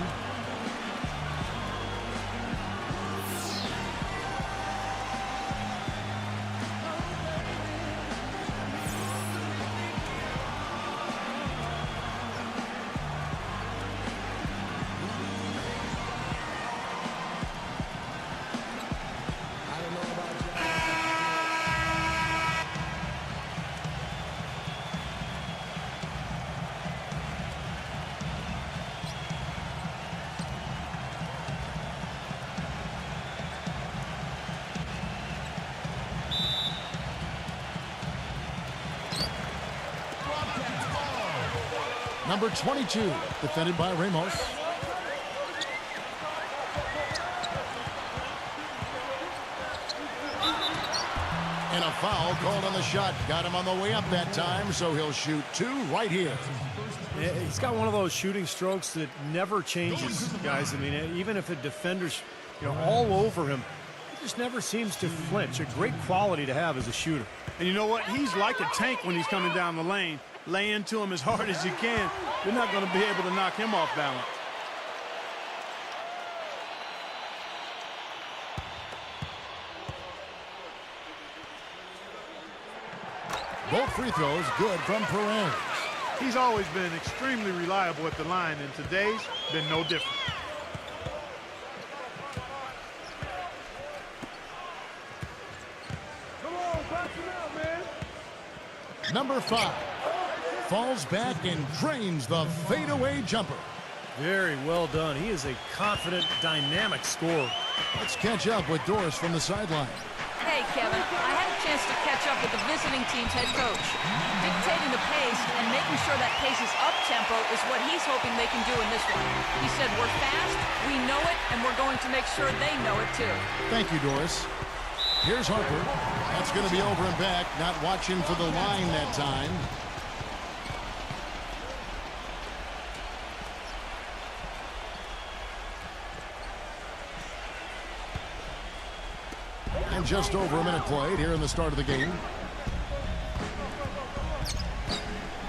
number 22, defended by Ramos. And a foul called on the shot. Got him on the way up that time, so he'll shoot 2 right here. He's got one of those shooting strokes that never changes, guys. I mean, even if a defender's, all over him, he just never seems to flinch. A great quality to have as a shooter. And you know what? He's like a tank when he's coming down the lane. Lay into him as hard as you can. You're not going to be able to knock him off balance. Both free throws good from Perez. He's always been extremely reliable at the line, and today's been no different. Come on, box it out, man. Number 5 falls back and drains the fadeaway jumper. Very well done. He is a confident, dynamic scorer. Let's catch up with Doris from the sideline. Hey, Kevin, I had a chance to catch up with the visiting team's head coach. Dictating the pace and making sure that pace is up-tempo is what he's hoping they can do in this one. He said, we're fast, we know it, and we're going to make sure they know it too. Thank you, Doris. Here's Harper. That's going to be over and back, not watching for the line that time. And just over a minute played here in the start of the game.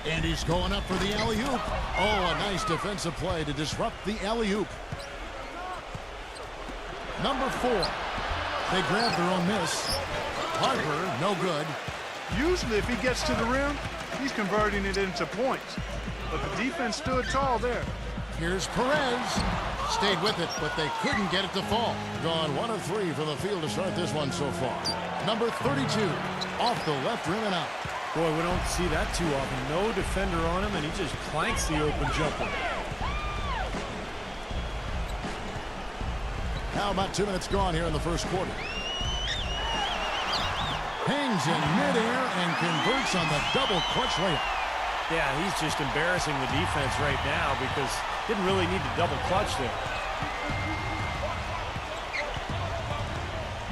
And he's going up for the alley-oop. Oh, a nice defensive play to disrupt the alley-oop. Number 4. They grab their own miss. Harper, no good. Usually if he gets to the rim, he's converting it into points. But the defense stood tall there. Here's Perez. Stayed with it, but they couldn't get it to fall. Gone 1 of 3 from the field to start this one so far. Number 32, off the left rim and out. Boy, we don't see that too often. No defender on him, and he just clanks the open jumper. How about 2 minutes gone here in the first quarter? Hangs in midair and converts on the double clutch layup. Yeah, he's just embarrassing the defense right now because didn't really need to double clutch there.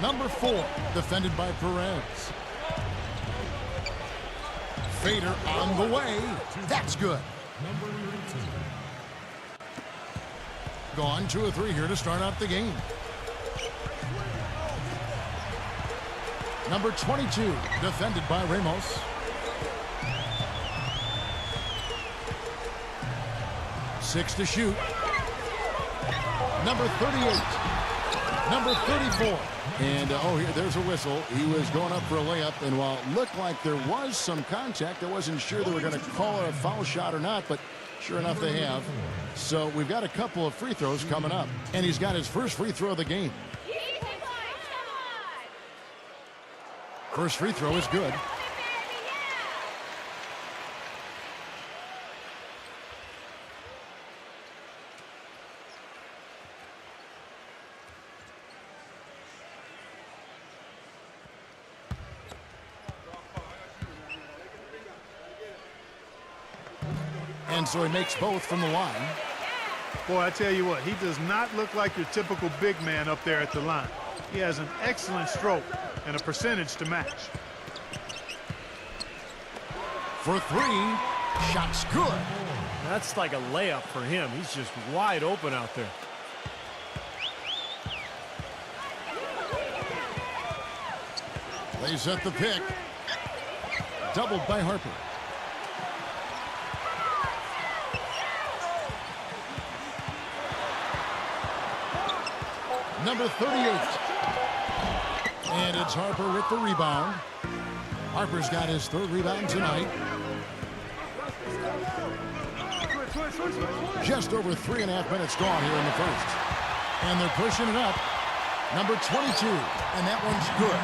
Number 4, defended by Perez. Fader on the way. That's good. Gone 2 of 3 here to start out the game. Number 22, defended by Ramos. 6 to shoot. Number 38. Number 34. And, there's a whistle. He was going up for a layup, and while it looked like there was some contact, I wasn't sure they were going to call it a foul shot or not, but sure enough they have. So we've got a couple of free throws coming up, and he's got his first free throw of the game. First free throw is good. And so he makes both from the line. Boy, I tell you what, he does not look like your typical big man up there at the line. He has an excellent stroke and a percentage to match. For 3, shot's good. That's like a layup for him. He's just wide open out there. Lays up the pick. Doubled by Harper. Number 38. And it's Harper with the rebound. Harper's got his 3rd rebound tonight. Just over 3.5 minutes gone here in the first. And they're pushing it up. Number 22. And that one's good.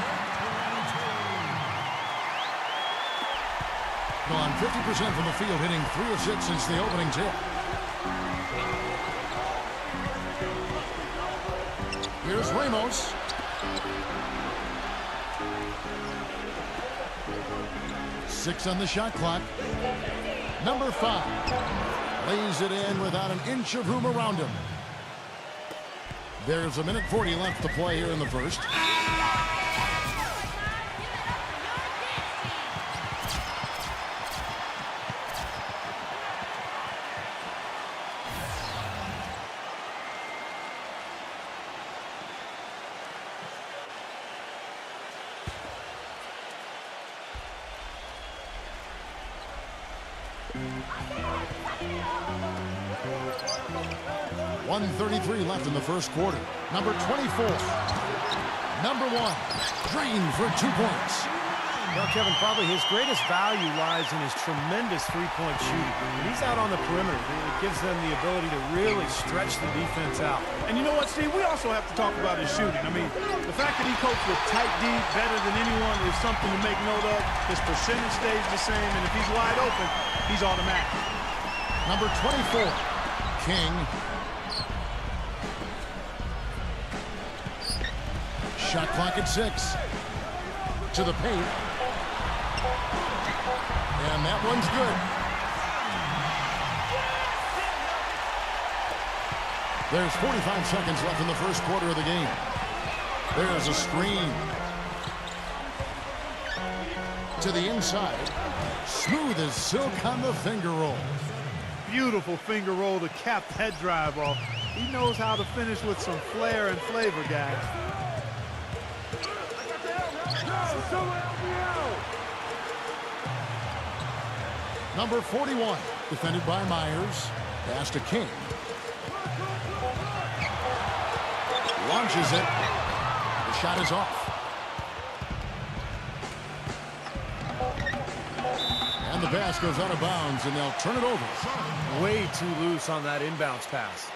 Gone 50% from the field, hitting 3 of 6 since the opening tip. Here's Ramos. Six on the shot clock. Number 5 lays it in without an inch of room around him. There's 1:40 left to play here in the first. .133 left in the first quarter. Number 24. Number 1. Drained for 2 points. Well, Kevin, probably his greatest value lies in his tremendous three-point shooting. When he's out on the perimeter, it gives them the ability to really stretch the defense out. And you know what, Steve? We also have to talk about his shooting. I mean, the fact that he copes with tight D better than anyone is something to make note of. His percentage stays the same, and if he's wide open, he's automatic. Number 24, King. Shot clock at 6. To the paint. And that one's good. There's 45 seconds left in the first quarter of the game. There's a screen. To the inside. Smooth as silk on the finger roll. Beautiful finger roll to cap that drive off. He knows how to finish with some flair and flavor, guys. Number 41, defended by Myers. Pass to King. Launches it. The shot is off. And the pass goes out of bounds, and they'll turn it over. Way too loose on that inbounds pass.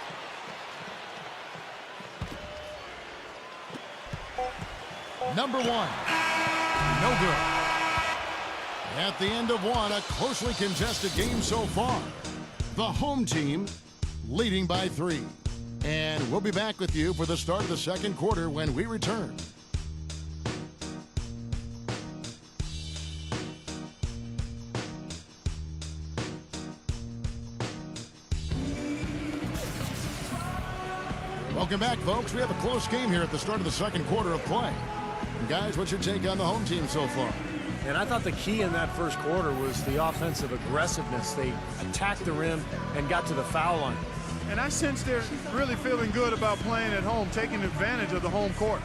Number 1. No good. At the end of one, a closely contested game so far. The home team leading by 3. And we'll be back with you for the start of the second quarter when we return. Welcome back, folks. We have a close game here at the start of the second quarter of play. And guys, what's your take on the home team so far? And I thought the key in that first quarter was the offensive aggressiveness. They attacked the rim and got to the foul line. And I sense they're really feeling good about playing at home, taking advantage of the home court.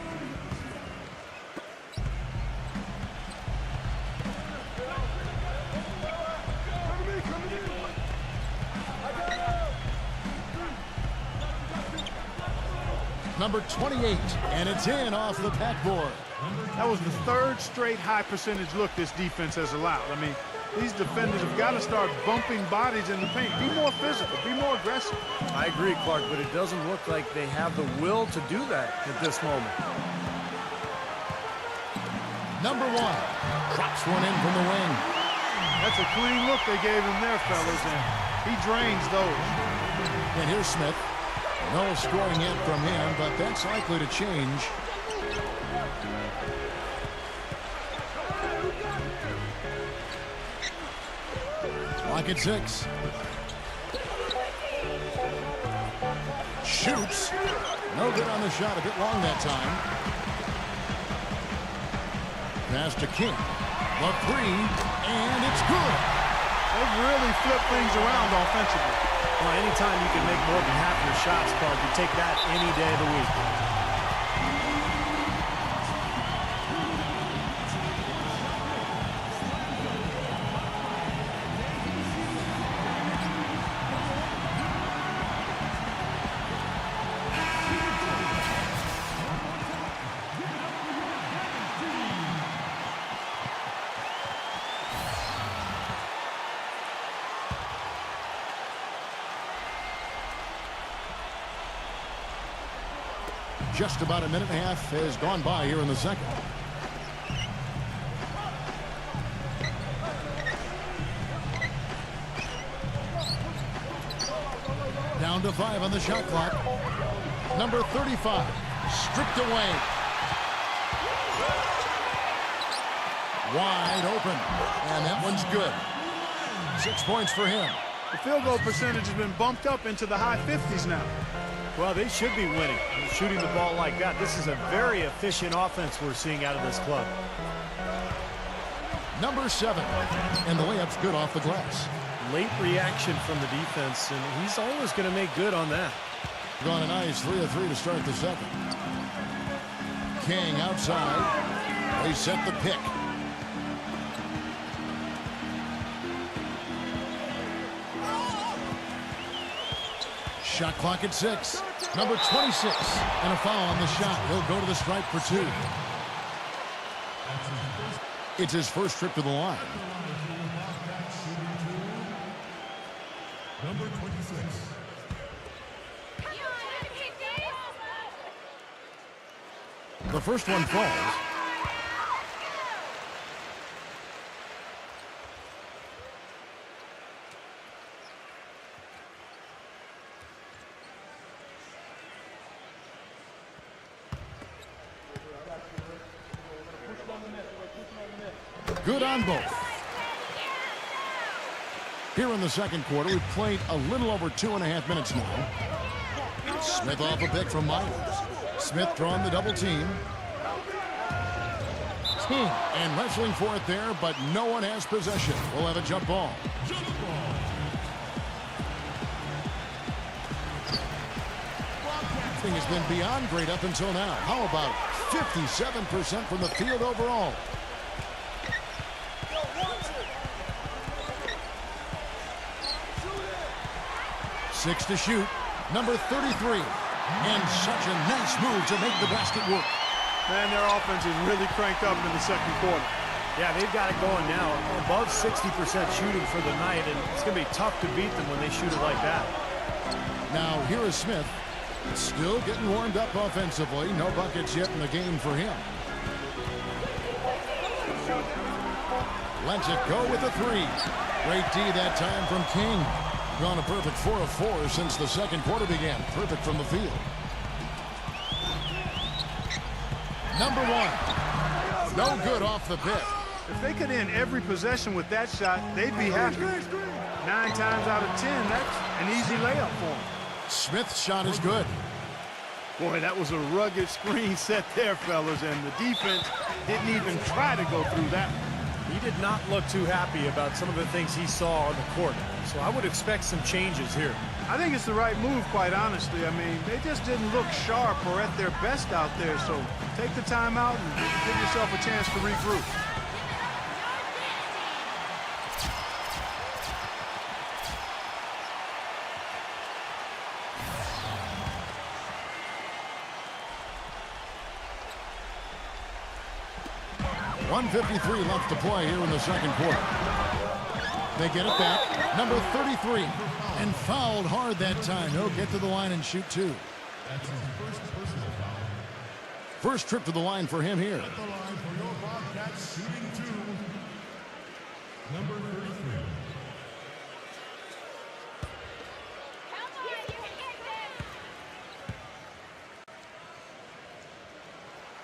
Number 28, and it's in off the backboard. That was the third straight high percentage look this defense has allowed. I mean, these defenders have got to start bumping bodies in the paint. Be more physical, be more aggressive. I agree, Clark, but it doesn't look like they have the will to do that at this moment. Number 1, drops one in from the wing. That's a clean look they gave him there, fellas, and he drains those. And here's Smith. No scoring yet from him, but that's likely to change. Clock at 6. Shoots. No good on the shot. A bit long that time. Pass to King. The 3, and it's good. They've really flipped things around offensively. Well, anytime you can make more than half your shots, Clark, you take that any day of the week. Just about a minute and a half has gone by here in the second. Down to 5 on the shot clock. Number 35, stripped away. Wide open, and that one's good. 6 points for him. The field goal percentage has been bumped up into the high 50s now. Well, they should be winning, shooting the ball like that. This is a very efficient offense we're seeing out of this club. Number 7, and the layup's good off the glass. Late reaction from the defense, and he's always going to make good on that. Gone a nice 3 of 3 to start the second. King outside. They set the pick. Shot clock at 6. Number 26. And a foul on the shot. He'll go to the stripe for 2. It's his first trip to the line. Number 26. The first one falls. Good on both. Here in the second quarter, we've played a little over 2.5 minutes now. Smith off a pick from Myers. Smith drawing the double team. And wrestling for it there, but no one has possession. We'll have a jump ball. Thing has been beyond great up until now. How about 57% from the field overall? Six to shoot. Number 33. And such a nice move to make the basket work. Man, their offense is really cranked up in the second quarter. Yeah, they've got it going now. Above 60% shooting for the night, and it's going to be tough to beat them when they shoot it like that. Now, here is Smith. Still getting warmed up offensively. No buckets yet in the game for him. Lets it go with a three. Great D that time from King. Gone a perfect 4 of 4 since the second quarter began. Perfect from the field. Number one. No good off the pit. If they could end every possession with that shot, they'd be happy. 9 times out of 10, that's an easy layup for them. Smith's shot is good. Boy, that was a rugged screen set there, fellas, and the defense didn't even try to go through that. He did not look too happy about some of the things he saw on the court. So I would expect some changes here. I think it's the right move, quite honestly. I mean, they just didn't look sharp or at their best out there. So take the time out and give yourself a chance to regroup. .153 left to play here in the second quarter. They get it back. Number 33. And fouled hard that time. He'll get to the line and shoot two. That's his first personal foul. First trip to the line for him here. At the line for your Bobcats, shooting two. Number 33.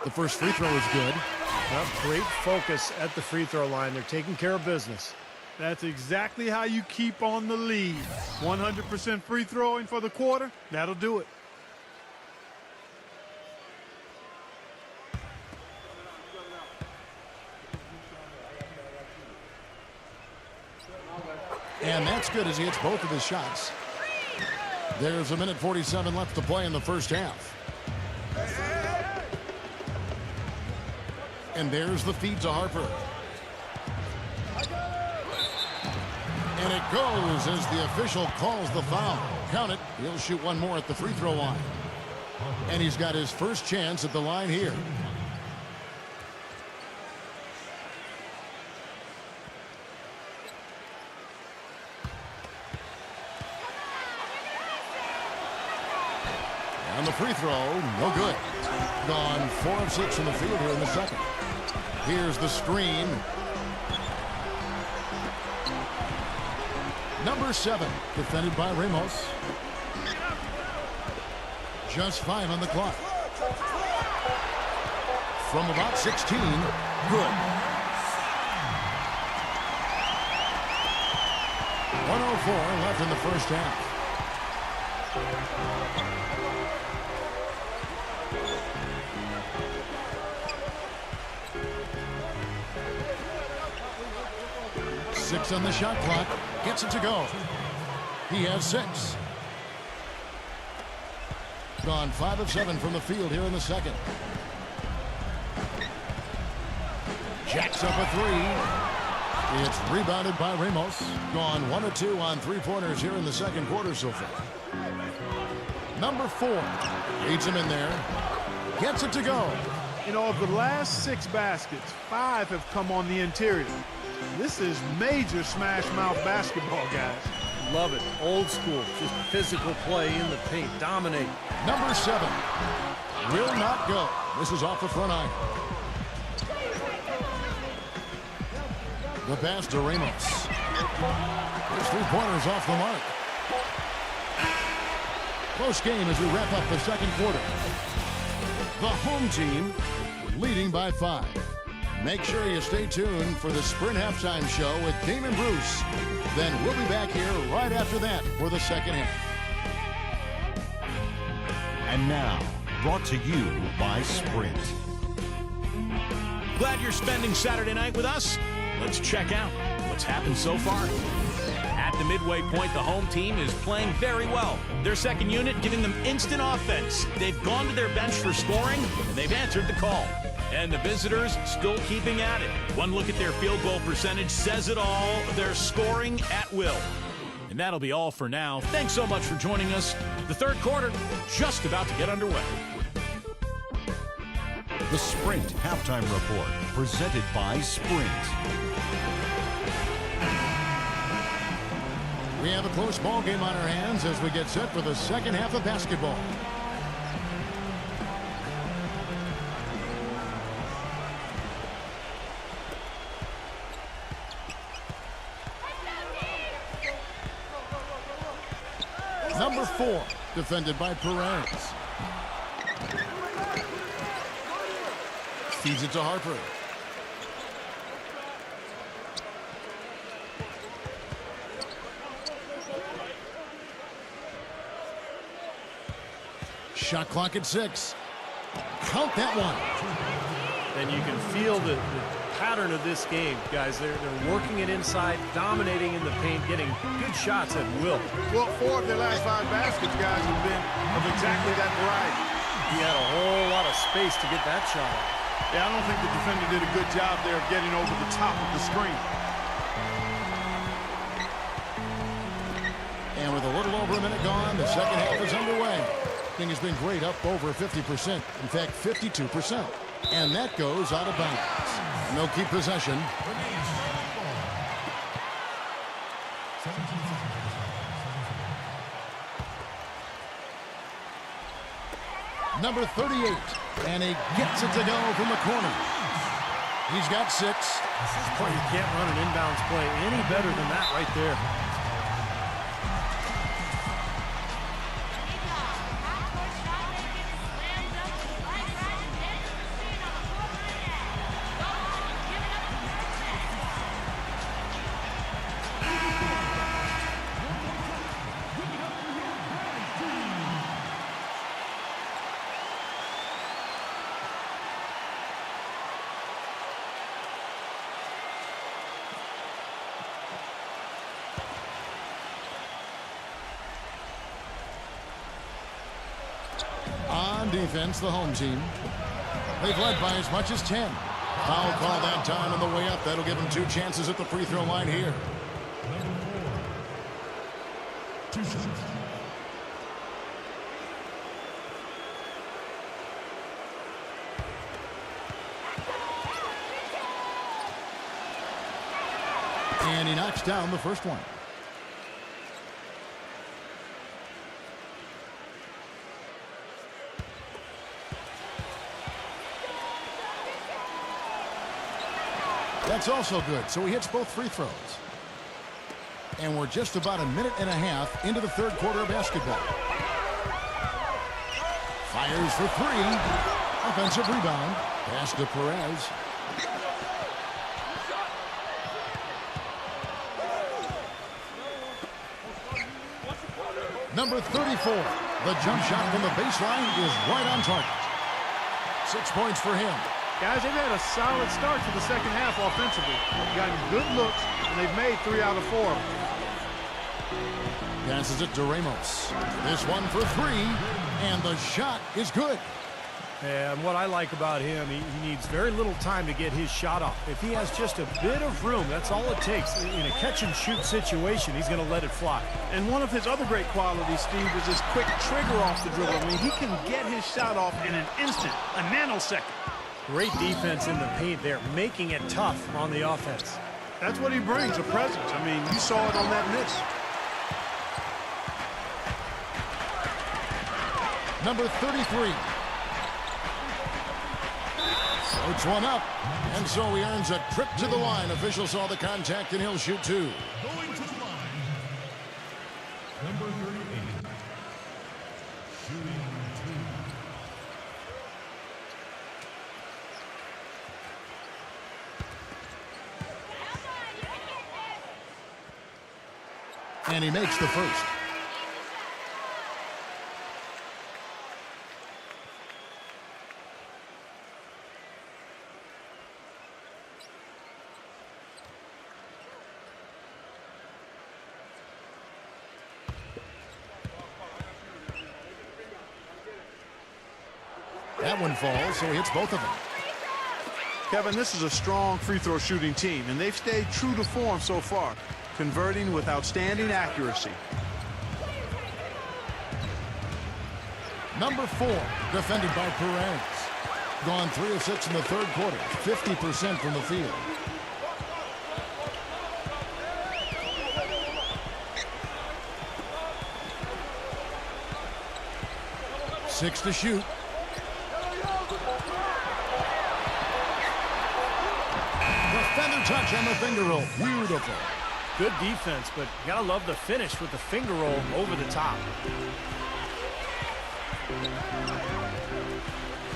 The first free throw is good. Well, great focus at the free throw line. They're taking care of business. That's exactly how you keep on the lead. 100% free throwing for the quarter. That'll do it. And that's good as he hits both of his shots. There's 1:47 left to play in the first half. And there's the feed to Harper. And it goes as the official calls the foul. Count it. He'll shoot one more at the free throw line. And he's got his first chance at the line here. And the free throw, no good. Gone 4 of 6 from the field here in the second. Here's the screen. Number 7, defended by Ramos. Just 5 on the clock. From about 16, good. 104 left in the first half. Six on the shot clock. Gets it to go. He has 6. Gone 5 of 7 from the field here in the second. Jacks up a 3. It's rebounded by Ramos. Gone 1 of 2 on 3-pointers here in the second quarter so far. Number 4 leads him in there. Gets it to go. You know, of the last 6 baskets, 5 have come on the interior. This is major smash mouth basketball, guys. Love it. Old school. Just physical play in the paint. Dominate. Number 7 will not go. This is off the front iron. The pass to Ramos. His 3-pointers off the mark. Close game as we wrap up the second quarter. The home team leading by 5. Make sure you stay tuned for the Sprint Halftime Show with Damon Bruce. Then we'll be back here right after that for the second half. And now, brought to you by Sprint. Glad you're spending Saturday night with us. Let's check out what's happened so far. At the midway point, the home team is playing very well. Their second unit giving them instant offense. They've gone to their bench for scoring, and they've answered the call. And the visitors still keeping at it. One look at their field goal percentage says it all. They're scoring at will. And that'll be all for now. Thanks so much for joining us. The third quarter just about to get underway. The Sprint Halftime Report, presented by Sprint. We have a close ball game on our hands as we get set for the second half of basketball. Number 4, defended by Perez. Feeds it to Harper. Shot clock at 6. Count that one. And you can feel the pattern of this game, guys. They're working it inside, dominating in the paint, getting good shots at will. Well, 4 of their last 5 baskets, guys, have been of exactly that variety. He had a whole lot of space to get that shot off. Yeah, I don't think the defender did a good job there of getting over the top of the screen. And with a little over a minute gone, the second half is underway. Thing has been great, up over 50%. In fact, 52%. And that goes out of bounds. No keep possession. Number 38. And he gets it to go from the corner. He's got 6. Boy, you can't run an inbounds play any better than that right there. On defense, the home team. They've led by as much as 10. Foul call that time on the way up. That'll give them 2 chances at the free throw line here. And he knocks down the first one. That's also good, so he hits both free throws. And we're just about a minute and a half into the third quarter of basketball. Fires for 3. Offensive rebound. Pass to Perez. Number 34. The jump shot from the baseline is right on target. 6 points for him. Guys, they've had a solid start to the second half offensively. They've gotten good looks, and they've made 3 out of 4. Passes it to Ramos. This one for 3, and the shot is good. And what I like about him, he needs very little time to get his shot off. If he has just a bit of room, that's all it takes. In a catch-and-shoot situation, he's going to let it fly. And one of his other great qualities, Steve, is his quick trigger off the dribble. I mean, he can get his shot off in an instant, a nanosecond. Great defense in the paint there, making it tough on the offense. That's what he brings, a presence. I mean, you saw it on that miss. Number 33. Floats one up, and so he earns a trip to the line. Official saw the contact, and he'll shoot two. Going to the line, number 38, shooting two. And he makes the first. That one falls, so he hits both of them. Kevin, this is a strong free throw shooting team, and they've stayed true to form so far, converting with outstanding accuracy. Number 4, defended by Perez. Gone 3 of 6 in the third quarter, 50% from the field. Six to shoot. Defender touch on the finger roll. Beautiful. Good defense, but you gotta love the finish with the finger roll over the top.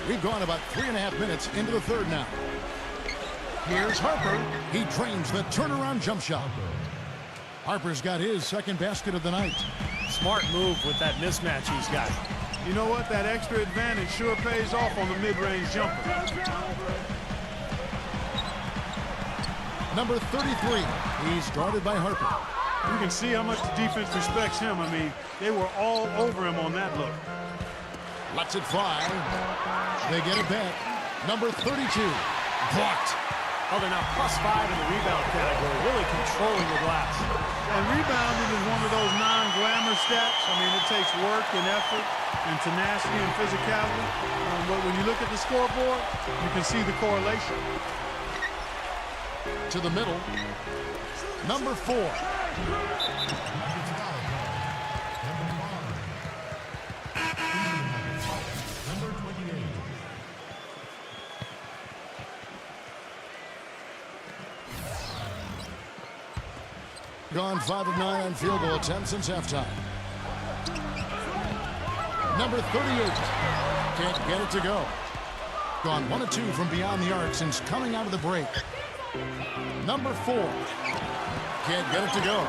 We've gone about 3.5 minutes into the third now. Here's Harper. He drains the turnaround jump shot. Harper's got his second basket of the night. Smart move with that mismatch he's got. You know what? That extra advantage sure pays off on the mid-range jumper. Number 33. He's guarded by Harper. You can see how much the defense respects him. I mean, they were all over him on that look. Lets it fly. They get it back. Number 32. Blocked. Oh, they're now +5 in the rebound category, really controlling the glass. And rebounding is one of those non-glamour stats. I mean, it takes work and effort and tenacity and physicality. But when you look at the scoreboard, you can see the correlation. To the middle. Number 4. Number 28. Gone 5 of 9 on field goal attempts since halftime. Number 38. Can't get it to go. Gone 1 of 2 from beyond the arc since coming out of the break. Number 4. Can't get it to go.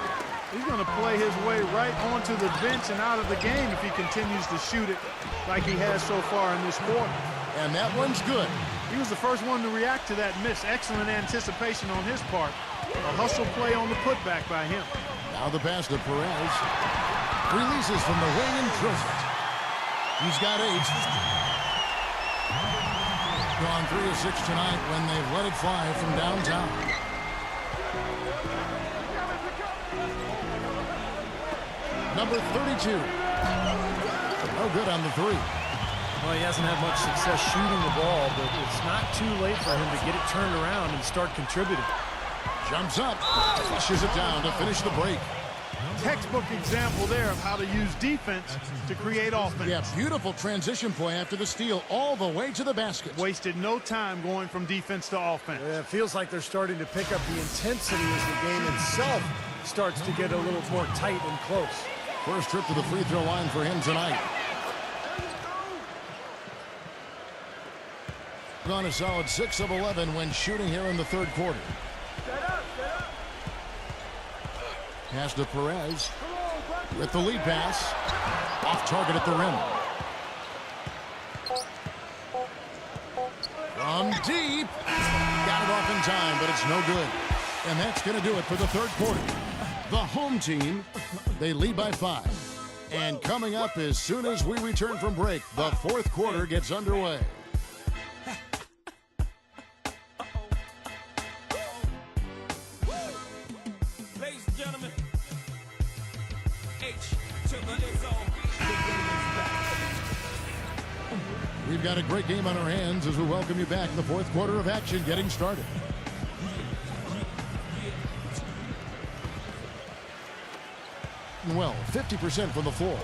He's going to play his way right onto the bench and out of the game if he continues to shoot it like he has so far in this quarter. And that one's good. He was the first one to react to that miss. Excellent anticipation on his part. A hustle play on the putback by him. Now the pass to Perez. Releases from the wing and drills it. He's got 8. Gone 3 of 6 tonight when they've let it fly from downtown. Number 32. No good on the 3. Well, he hasn't had much success shooting the ball, but it's not too late for him to get it turned around and start contributing. Jumps up, flushes it down to finish the break. Textbook example there of how to use defense to create offense. Yeah, beautiful transition play after the steal all the way to the basket. Wasted no time going from defense to offense. Yeah, it feels like they're starting to pick up the intensity as the game itself starts to get a little more tight and close. First trip to the free throw line for him tonight. Gone a solid 6 of 11 when shooting here in the third quarter. Pass to Perez with the lead pass. Off target at the rim. From deep. Got it off in time, but it's no good. And that's going to do it for the third quarter. The home team, they lead by 5. And coming up as soon as we return from break, the fourth quarter gets underway. Ladies and gentlemen, H to the Izzo. The game is back. We've got a great game on our hands as we welcome you back. The fourth quarter of action getting started. Well, 50% from the floor.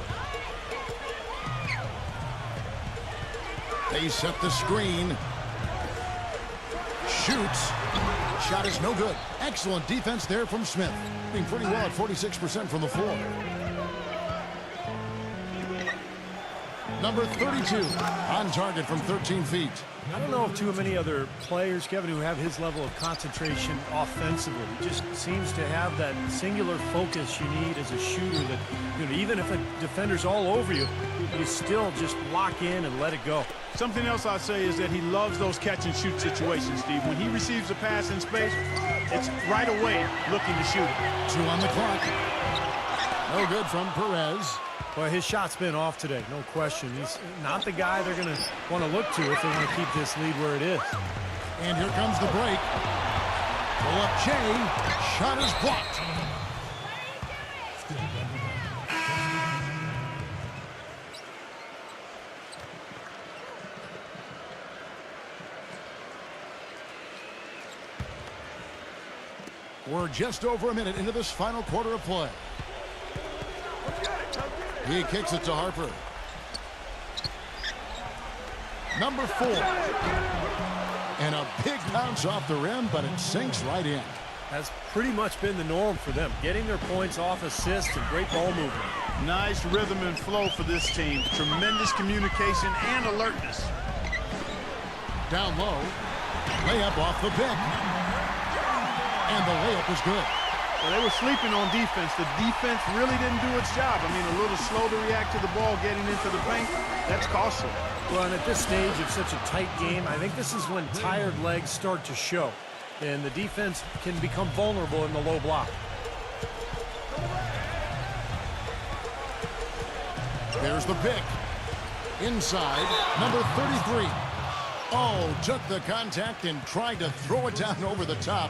They set the screen. Shoots. Shot is no good. Excellent defense there from Smith. Being pretty well at 46% from the floor. Number 32 on target from 13 feet. I don't know of too many other players, Kevin, who have his level of concentration offensively. He just seems to have that singular focus you need as a shooter that, you know, even if a defender's all over you, you still just lock in and let it go. Something else I'll say is that he loves those catch-and-shoot situations, Steve. When he receives a pass in space, it's right away looking to shoot it. 2 on the clock. No good from Perez. Well, his shot's been off today, no question. He's not the guy they're going to want to look to if they want to keep this lead where it is. And here comes the break. Pull up Jay. Shot is blocked. We're just over a minute into this final quarter of play. He kicks it to Harper. Number 4. And a big bounce off the rim, but it sinks right in. That's pretty much been the norm for them. Getting their points off assists and great ball movement. Nice rhythm and flow for this team. Tremendous communication and alertness. Down low. Layup off the pick. And the layup is good. Well, they were sleeping on defense. The defense really didn't do its job. I mean, a little slow to react to the ball getting into the paint. That's costly. Well, and at this stage of such a tight game, I think this is when tired legs start to show. And the defense can become vulnerable in the low block. There's the pick. Inside, number 33. Oh, took the contact and tried to throw it down over the top.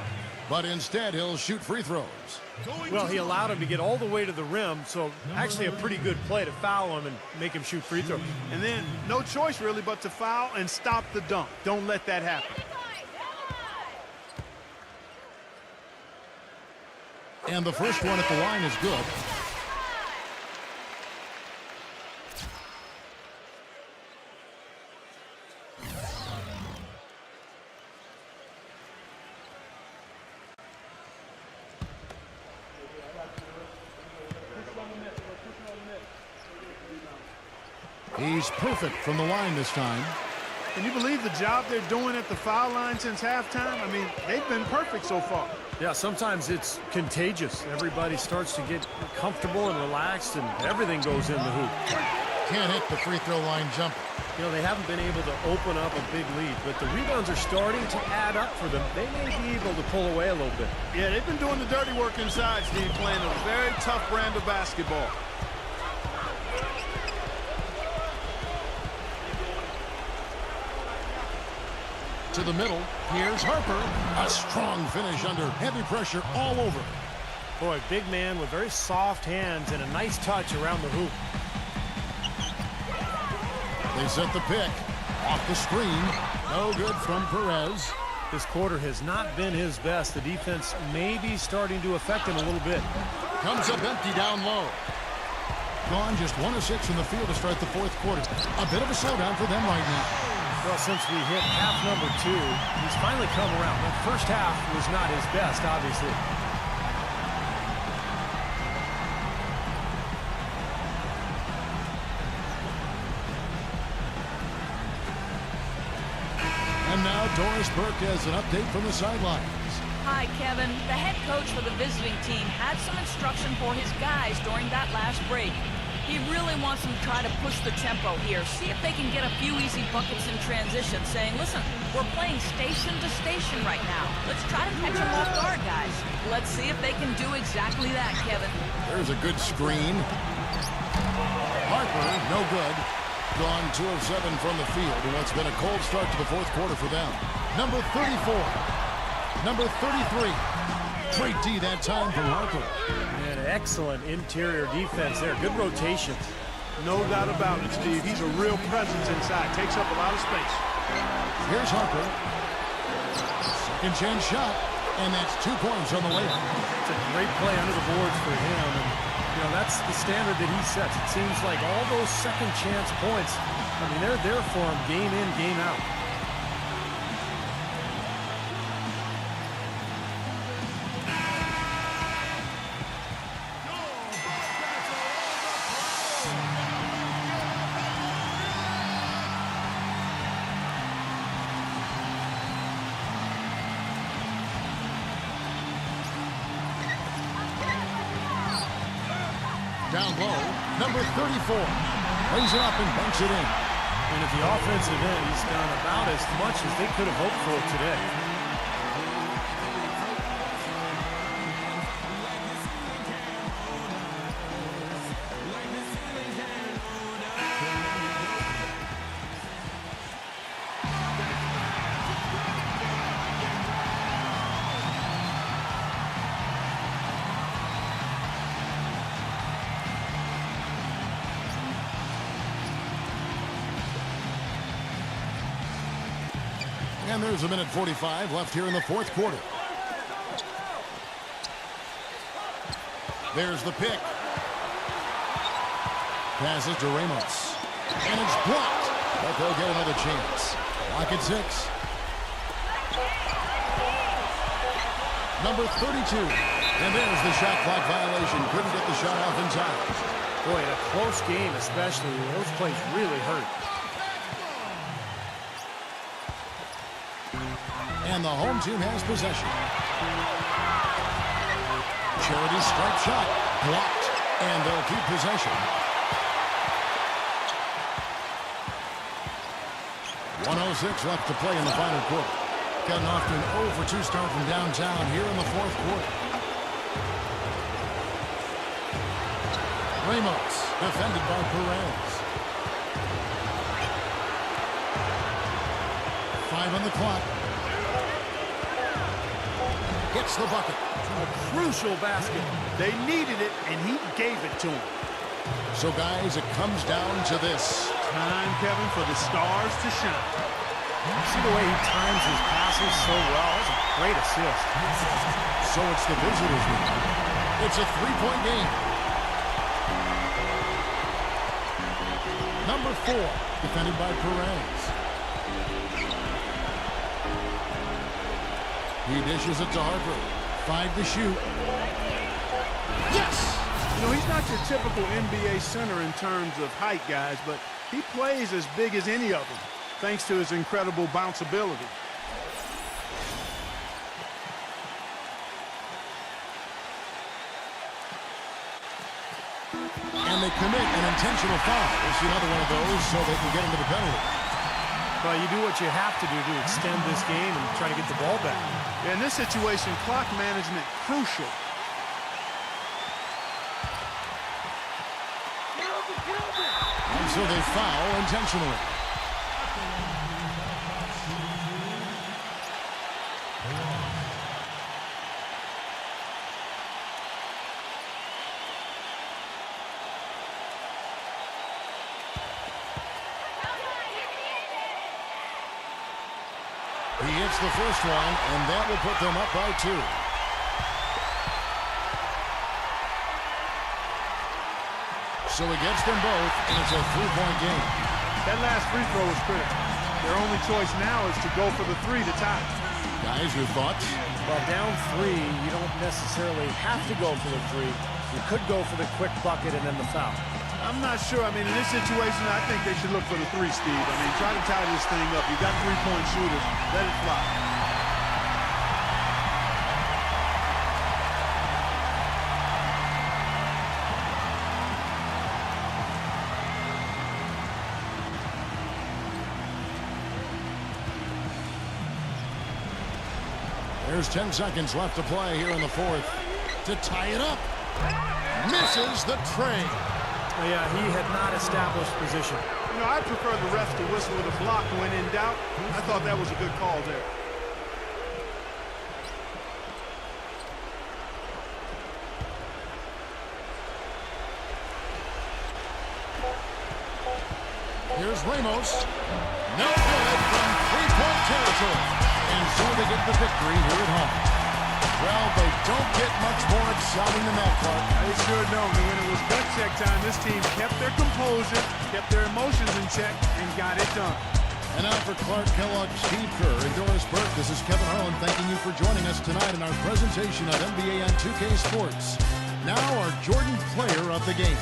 But instead, he'll shoot free throws. Well, he allowed him to get all the way to the rim, so actually a pretty good play to foul him and make him shoot free throws. And then no choice really but to foul and stop the dunk. Don't let that happen. And the first one at the line is good. He's perfect from the line this time. Can you believe the job they're doing at the foul line since halftime? I mean, they've been perfect so far. Yeah, sometimes it's contagious. Everybody starts to get comfortable and relaxed, and everything goes in the hoop. Can't hit the free throw line jumper. You know, they haven't been able to open up a big lead, but the rebounds are starting to add up for them. They may be able to pull away a little bit. Yeah, they've been doing the dirty work inside, Steve, playing a very tough brand of basketball. To the middle, here's Harper. A strong finish under heavy pressure all over. Boy, big man with very soft hands and a nice touch around the hoop. They set the pick. Off the screen. No good from Perez. This quarter has not been his best. The defense may be starting to affect him a little bit. Comes up empty down low. Gone just 1 of 6 from the field to start the fourth quarter. A bit of a slowdown for them right now. Well, since we hit half number 2, he's finally come around. That first half was not his best, obviously. And now Doris Burke has an update from the sidelines. Hi, Kevin. The head coach for the visiting team had some instruction for his guys during that last break. He really wants them to try to push the tempo here, see if they can get a few easy buckets in transition, saying, listen, we're playing station to station right now. Let's try to catch them off guard, guys. Let's see if they can do exactly that, Kevin. There's a good screen. Harper, no good. Gone 2 of 7 from the field in what's been a cold start to the fourth quarter for them. Number 34. Number 33. Great D that time from Harper. And excellent interior defense there. Good rotations. No doubt about it, Steve. He's a real presence inside. Takes up a lot of space. Here's Harper. Second chance shot, and that's 2 points on the way. It's a great play under the boards for him. And, you know, that's the standard that he sets. It seems like all those second chance points, I mean, they're there for him game in, game out. Down low, number 34. Lays it up and banks it in. And at the offensive end, he's done about as much as they could have hoped for today. And there's a minute 45 left here in the fourth quarter. There's the pick. Passes to Ramos. And it's blocked. But they'll get another chance. Lock at 6. Number 32. And there's the shot clock violation. Couldn't get the shot off in time. Boy, in a close game especially, those plays really hurt. And the home team has possession. Charity stripe shot. Blocked. And they'll keep possession. 1:06 left to play in the final quarter. Gotten off to an 0-for-2 start from downtown here in the fourth quarter. Ramos, defended by Perez. 5 on the clock. Gets the bucket. A crucial basket. They needed it, and he gave it to them. So, guys, it comes down to this. Time, Kevin, for the stars to shine. You see the way he times his passes so well. That's a great assist. So it's the visitors' win. It's a 3-point game. Number 4, defended by Perez. He dishes it to Harper. 5 to shoot. Yes! You know, he's not your typical NBA center in terms of height, guys, but he plays as big as any of them, thanks to his incredible bounceability. And they commit an intentional foul. We'll see another one of those so they can get into the penalty. Well, you do what you have to do to extend this game and try to get the ball back. In this situation, clock management crucial. And so they foul intentionally. He hits the first one, and that will put them up by 2. So he gets them both, and it's a 3-point game. That last free throw was critical. Their only choice now is to go for the 3 to tie. Guys, your thoughts? Well, down 3, you don't necessarily have to go for the 3. You could go for the quick bucket and then the foul. I'm not sure. I mean, in this situation, I think they should look for the 3, Steve. I mean, try to tie this thing up. You got 3-point shooters. Let it fly. There's 10 seconds left to play here in the fourth to tie it up. Misses the tray. Yeah, he had not established position. You know, I prefer the refs to whistle with a block when in doubt. I thought that was a good call there. Here's Ramos. No good from three-point territory. And so they get the victory here at home. Well, they don't get much more exciting than that, Clark. They sure don't. And when it was gut check time, this team kept their composure, kept their emotions in check, and got it done. And now for Clark Kellogg, Steve Kerr, and Doris Burke, this is Kevin Harlan thanking you for joining us tonight in our presentation of NBA on 2K Sports. Now our Jordan Player of the Game.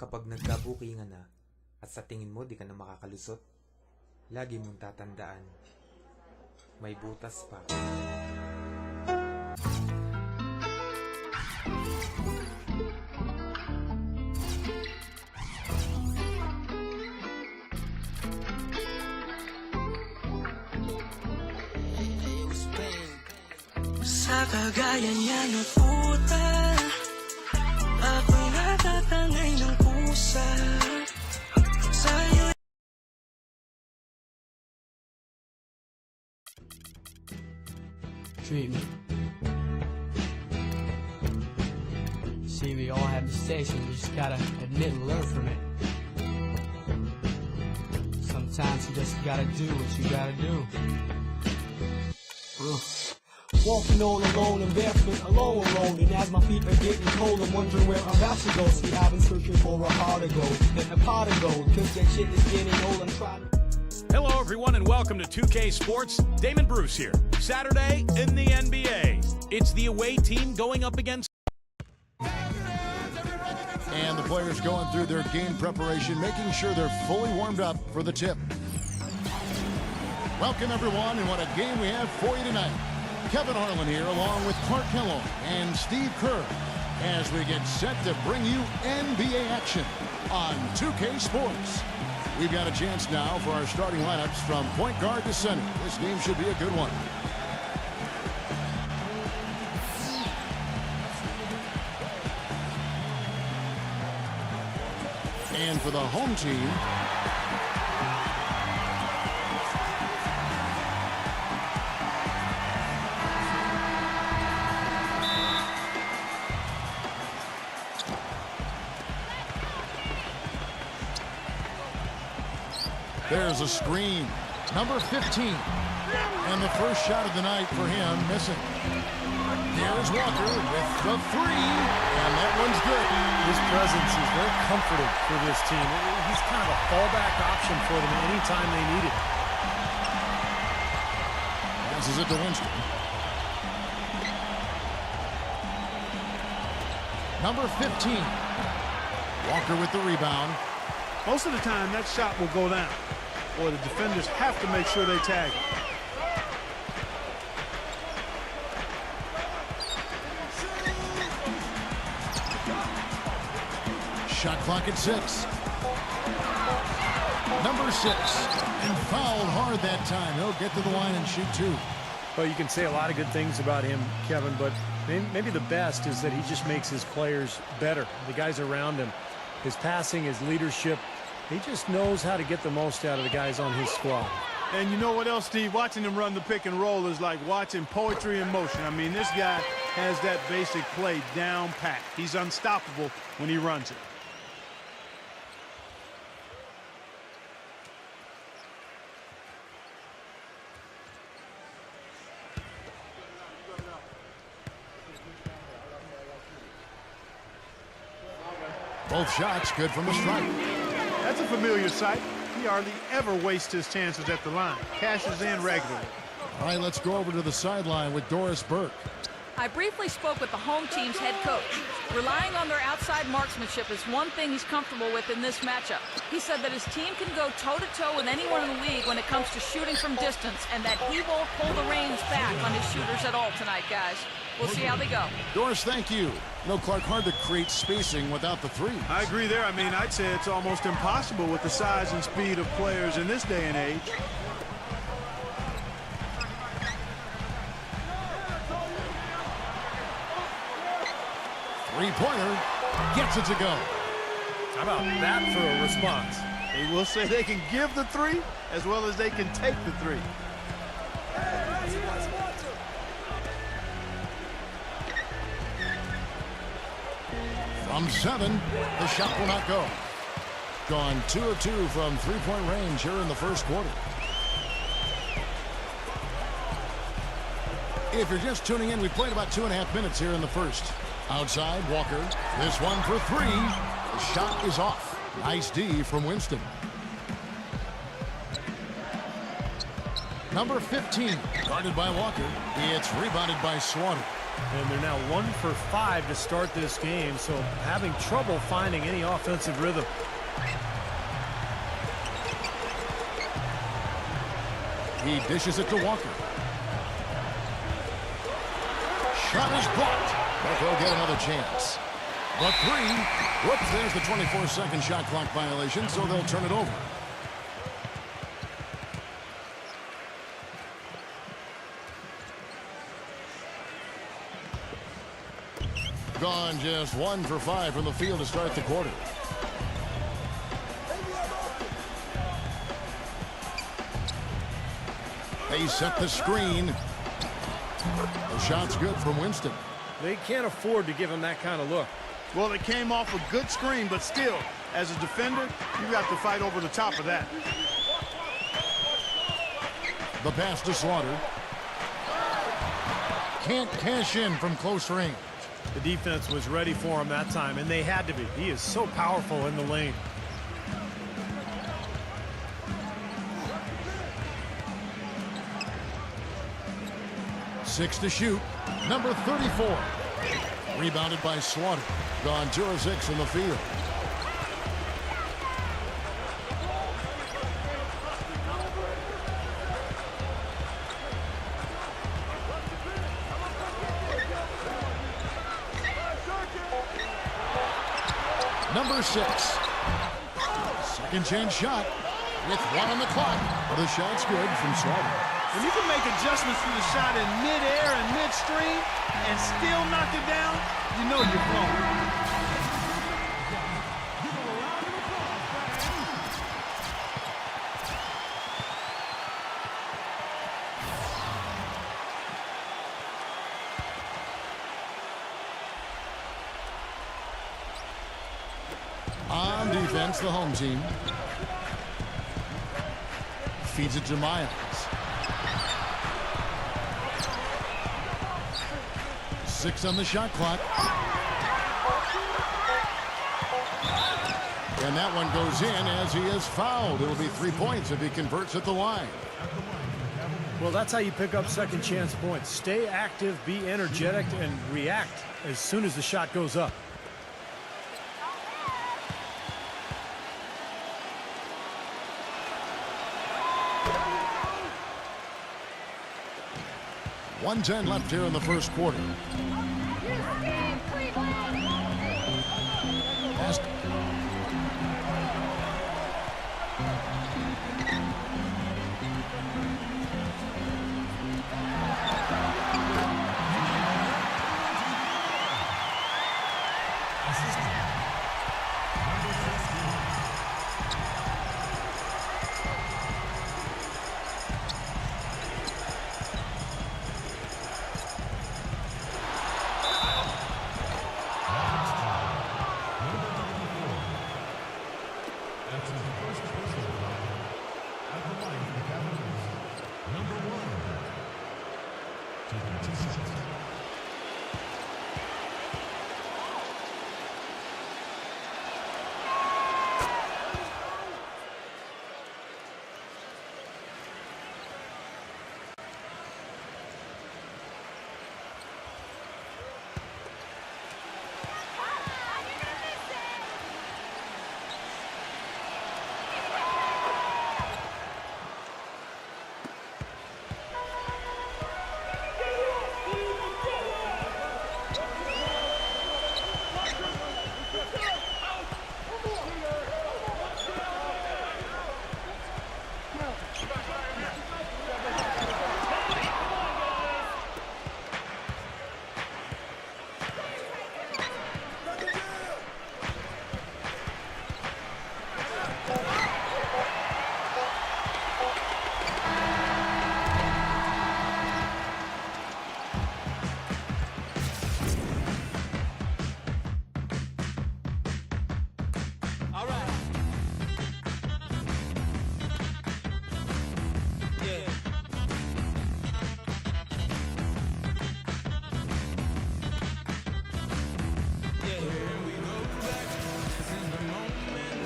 Kapag nagkabukingan na at sa tingin mo di ka na makakalusot, lagi mong tatandaan, may butas pa. Sa kagaya niya na puta, ako'y natatangay ng pusa. Sa'yo treat me. See, we all have mistakes and you just gotta admit and learn from it. Sometimes you just gotta do what you gotta do. Walking all alone and barefoot, alone. And as my feet are getting cold, I'm wondering where I'm about to go. See, I've been searching for a heart of gold and a pot of gold, cause that shit is getting old. I'm trying to... Hello, everyone, and welcome to 2K Sports. Damon Bruce here. Saturday in the NBA. It's the away team going up against... And the players going through their game preparation, making sure they're fully warmed up for the tip. Welcome, everyone, and what a game we have for you tonight. Kevin Harlan here, along with Clark Kellogg and Steve Kerr, as we get set to bring you NBA action on 2K Sports. We've got a chance now for our starting lineups from point guard to center. This game should be a good one. And for the home team, there's a screen. Number 15. And the first shot of the night for him, missing. Here's Walker with the three. And that one's good. His presence is very comforting for this team. He's kind of a fallback option for them anytime they need it. Passes it to Winston. Number 15. Walker with the rebound. Most of the time, that shot will go down, or the defenders have to make sure they tag it. Shot clock at 6. Number 6. And fouled hard that time. He'll get to the line and shoot two. Well, you can say a lot of good things about him, Kevin, but maybe the best is that he just makes his players better. The guys around him. His passing, his leadership, he just knows how to get the most out of the guys on his squad. And you know what else, Steve? Watching him run the pick and roll is like watching poetry in motion. I mean, this guy has that basic play down pat. He's unstoppable when he runs it. Both shots good from the stripe. That's a familiar sight. He hardly ever wastes his chances at the line. Cashes in regularly. All right, let's go over to the sideline with Doris Burke. I briefly spoke with the home team's head coach. Relying on their outside marksmanship is one thing he's comfortable with in this matchup. He said that his team can go toe-to-toe with anyone in the league when it comes to shooting from distance, and that he won't pull the reins back on his shooters at all tonight, guys. We'll see how they go. Doris, thank you. No, Clark, hard to create spacing without the three. I agree there. I mean, I'd say it's almost impossible with the size and speed of players in this day and age. Three-pointer gets it to go. How about that for a response? They will say they can give the three as well as they can take the three. From 7, the shot will not go. Gone 2 of 2 from three-point range here in the first quarter. If you're just tuning in, we played about 2.5 minutes here in the first. Outside, Walker. This one for 3. The shot is off. Nice D from Winston. Number 15, guarded by Walker. It's rebounded by Slaughter. And they're now 1 for 5 to start this game, so having trouble finding any offensive rhythm. He dishes it to Walker. Shot is blocked, but they'll get another chance. The 3. Whoops, there's the 24-second shot clock violation, so they'll turn it over. Gone just 1 for 5 from the field to start the quarter. They set the screen. The shot's good from Winston. They can't afford to give him that kind of look. Well, it came off a good screen, but still, as a defender, you got to fight over the top of that. The pass to Slaughter. Can't cash in from close range. The defense was ready for him that time, and they had to be. He is so powerful in the lane. Six to shoot. Number 34. Rebounded by Slaughter. Gone 2 of 6 in the field. Number 6. Second chance shot with 1 on the clock. The shot's good from Slaughter. When you can make adjustments to the shot in mid-air and midstream and still knock it down, you know you're flowing. On defense, the home team. Feeds it to Miles. 6 on the shot clock. And that one goes in as he is fouled. It'll be 3 points if he converts at the line. Well, that's how you pick up second chance points. Stay active, be energetic, and react as soon as the shot goes up. .110 left here in the first quarter.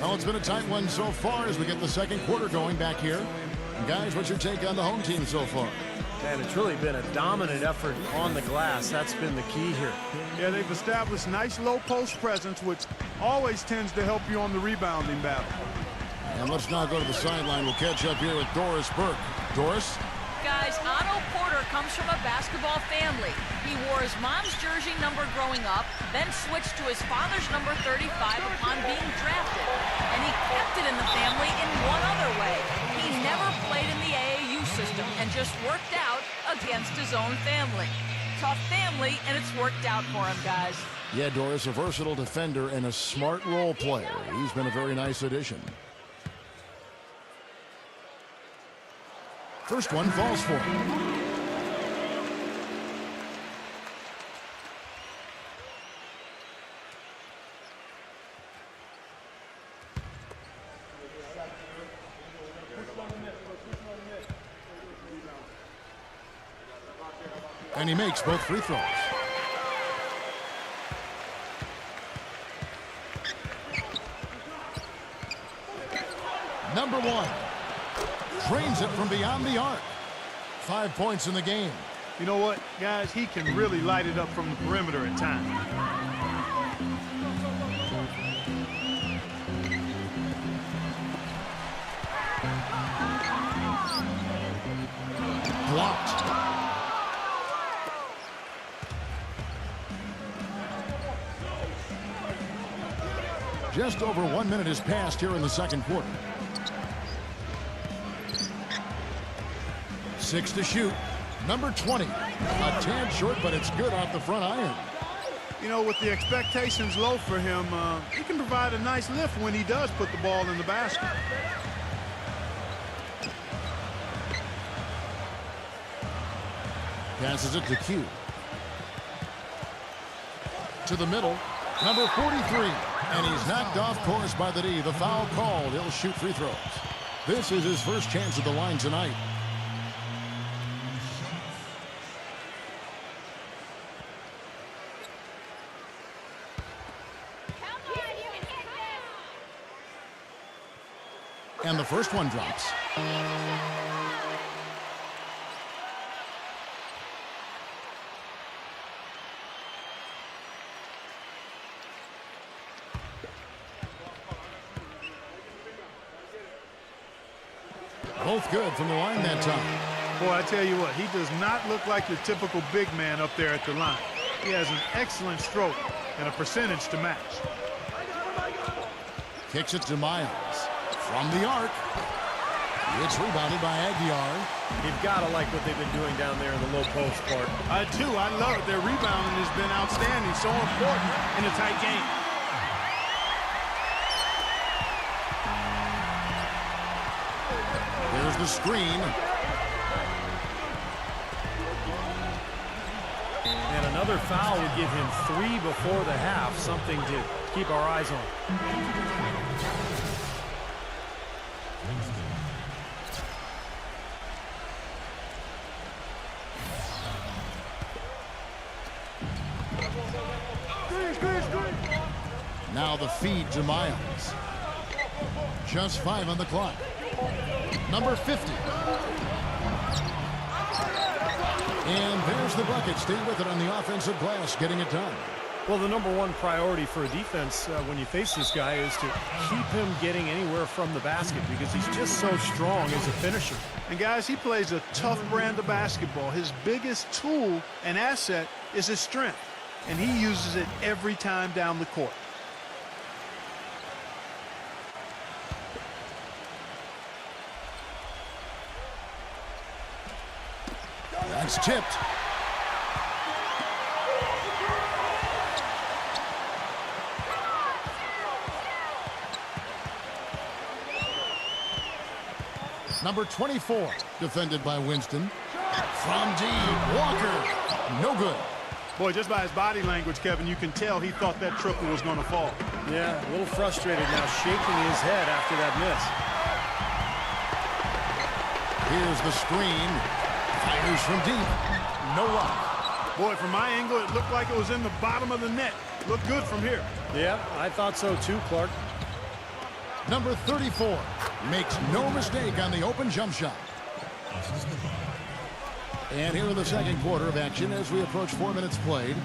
Well, it's been a tight one so far as we get the second quarter going back here. And guys, what's your take on the home team so far? Man, it's really been a dominant effort on the glass. That's been the key here. Yeah, they've established nice low post presence, which always tends to help you on the rebounding battle. And let's now go to the sideline. We'll catch up here with Doris Burke. Doris? Guys, Otto Porter comes from a basketball family. He wore his mom's jersey number growing up, then switched to his father's number 35 upon being drafted. And he kept it in the family in one other way. He never played in the AAU system and just worked out against his own family. Tough family, and it's worked out for him, guys. Yeah, Doris, a versatile defender and a smart role player. He's been a very nice addition. First one falls for him. And he makes both free throws. Number one. Drains it from beyond the arc. 5 points in the game. You know what, guys? He can really light it up from the perimeter at times. Blocked. Just over 1 minute has passed here in the second quarter. 6 to shoot. Number 20. A tad short, but it's good off the front iron. You know, with the expectations low for him, he can provide a nice lift when he does put the ball in the basket. Passes it to Q. To the middle. Number 43. And he's knocked off course by the D. The foul called. He'll shoot free throws. This is his first chance at the line tonight. And the first one drops. Both good from the line that time. Boy, I tell you what, he does not look like your typical big man up there at the line. He has an excellent stroke and a percentage to match. Kicks it to Miles. From the arc. It's rebounded by Aguiar. You've got to like what they've been doing down there in the low post part. I do. I love it. Their rebounding has been outstanding. So important in a tight game. There's the screen. And another foul would give him 3 before the half. Something to keep our eyes on. Now the feed to Miles. Just 5 on the clock. Number 50. And there's the bucket. Stay with it on the offensive glass, getting it done. Well, the number one priority for a defense when you face this guy is to keep him getting anywhere from the basket because he's just so strong as a finisher. And guys, he plays a tough brand of basketball. His biggest tool and asset is his strength, and he uses it every time down the court. That's tipped. Number 24, defended by Winston. From deep, Walker. No good. Boy, just by his body language, Kevin, you can tell he thought that triple was going to fall. Yeah, a little frustrated now, shaking his head after that miss. Here's the screen. Fires from deep. No luck. Boy, from my angle, it looked like it was in the bottom of the net. Looked good from here. Yeah, I thought so too, Clark. Number 34 makes no mistake on the open jump shot. And here in the second quarter of action as we approach 4 minutes played.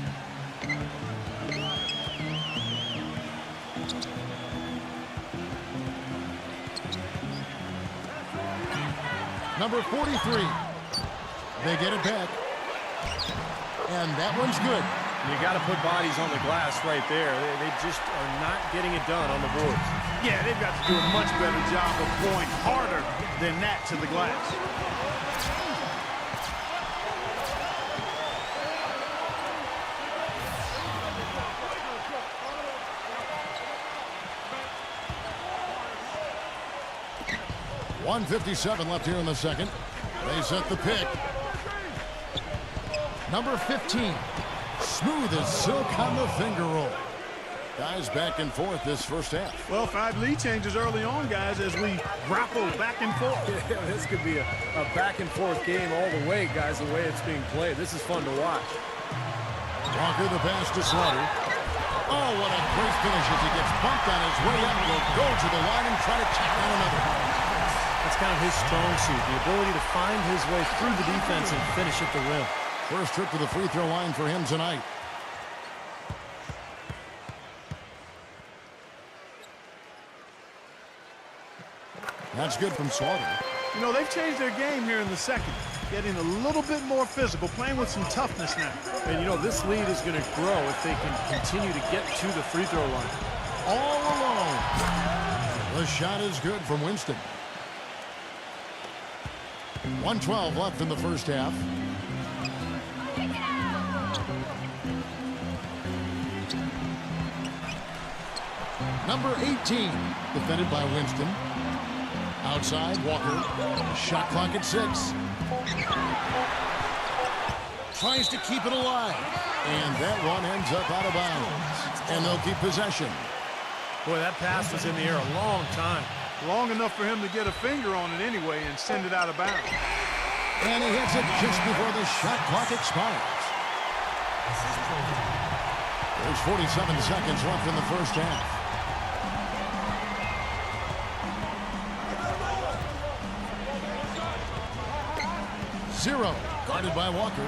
Number 43. They get it back. And that one's good. You got to put bodies on the glass right there. They just are not getting it done on the boards. Yeah, they've got to do a much better job of going harder than that to the glass. .157 left here in the second. They set the pick. Number 15. Smooth as silk on the finger roll. Guys back and forth this first half. Well, 5 lead changes early on, guys, as we grapple back and forth. Yeah, this could be a back and forth game all the way, guys, the way it's being played. This is fun to watch. Walker the pass to Slaughter. Oh, what a great finish as he gets bumped on his way up. He'll go to the line and try to check on another. That's kind of his strong suit, the ability to find his way through the defense and finish at the rim. First trip to the free throw line for him tonight. That's good from Slaughter. You know, they've changed their game here in the second, getting a little bit more physical, playing with some toughness now. And, you know, this lead is going to grow if they can continue to get to the free throw line. All alone. The shot is good from Winston. 1:12 left in the first half. Number 18, defended by Winston. Outside, Walker. Shot clock at 6. Tries to keep it alive. And that one ends up out of bounds. And they'll keep possession. Boy, that pass was in the air a long time. Long enough for him to get a finger on it anyway and send it out of bounds. And he hits it just before the shot clock expires. There's 47 seconds left in the first half. Zero, guarded by Walker.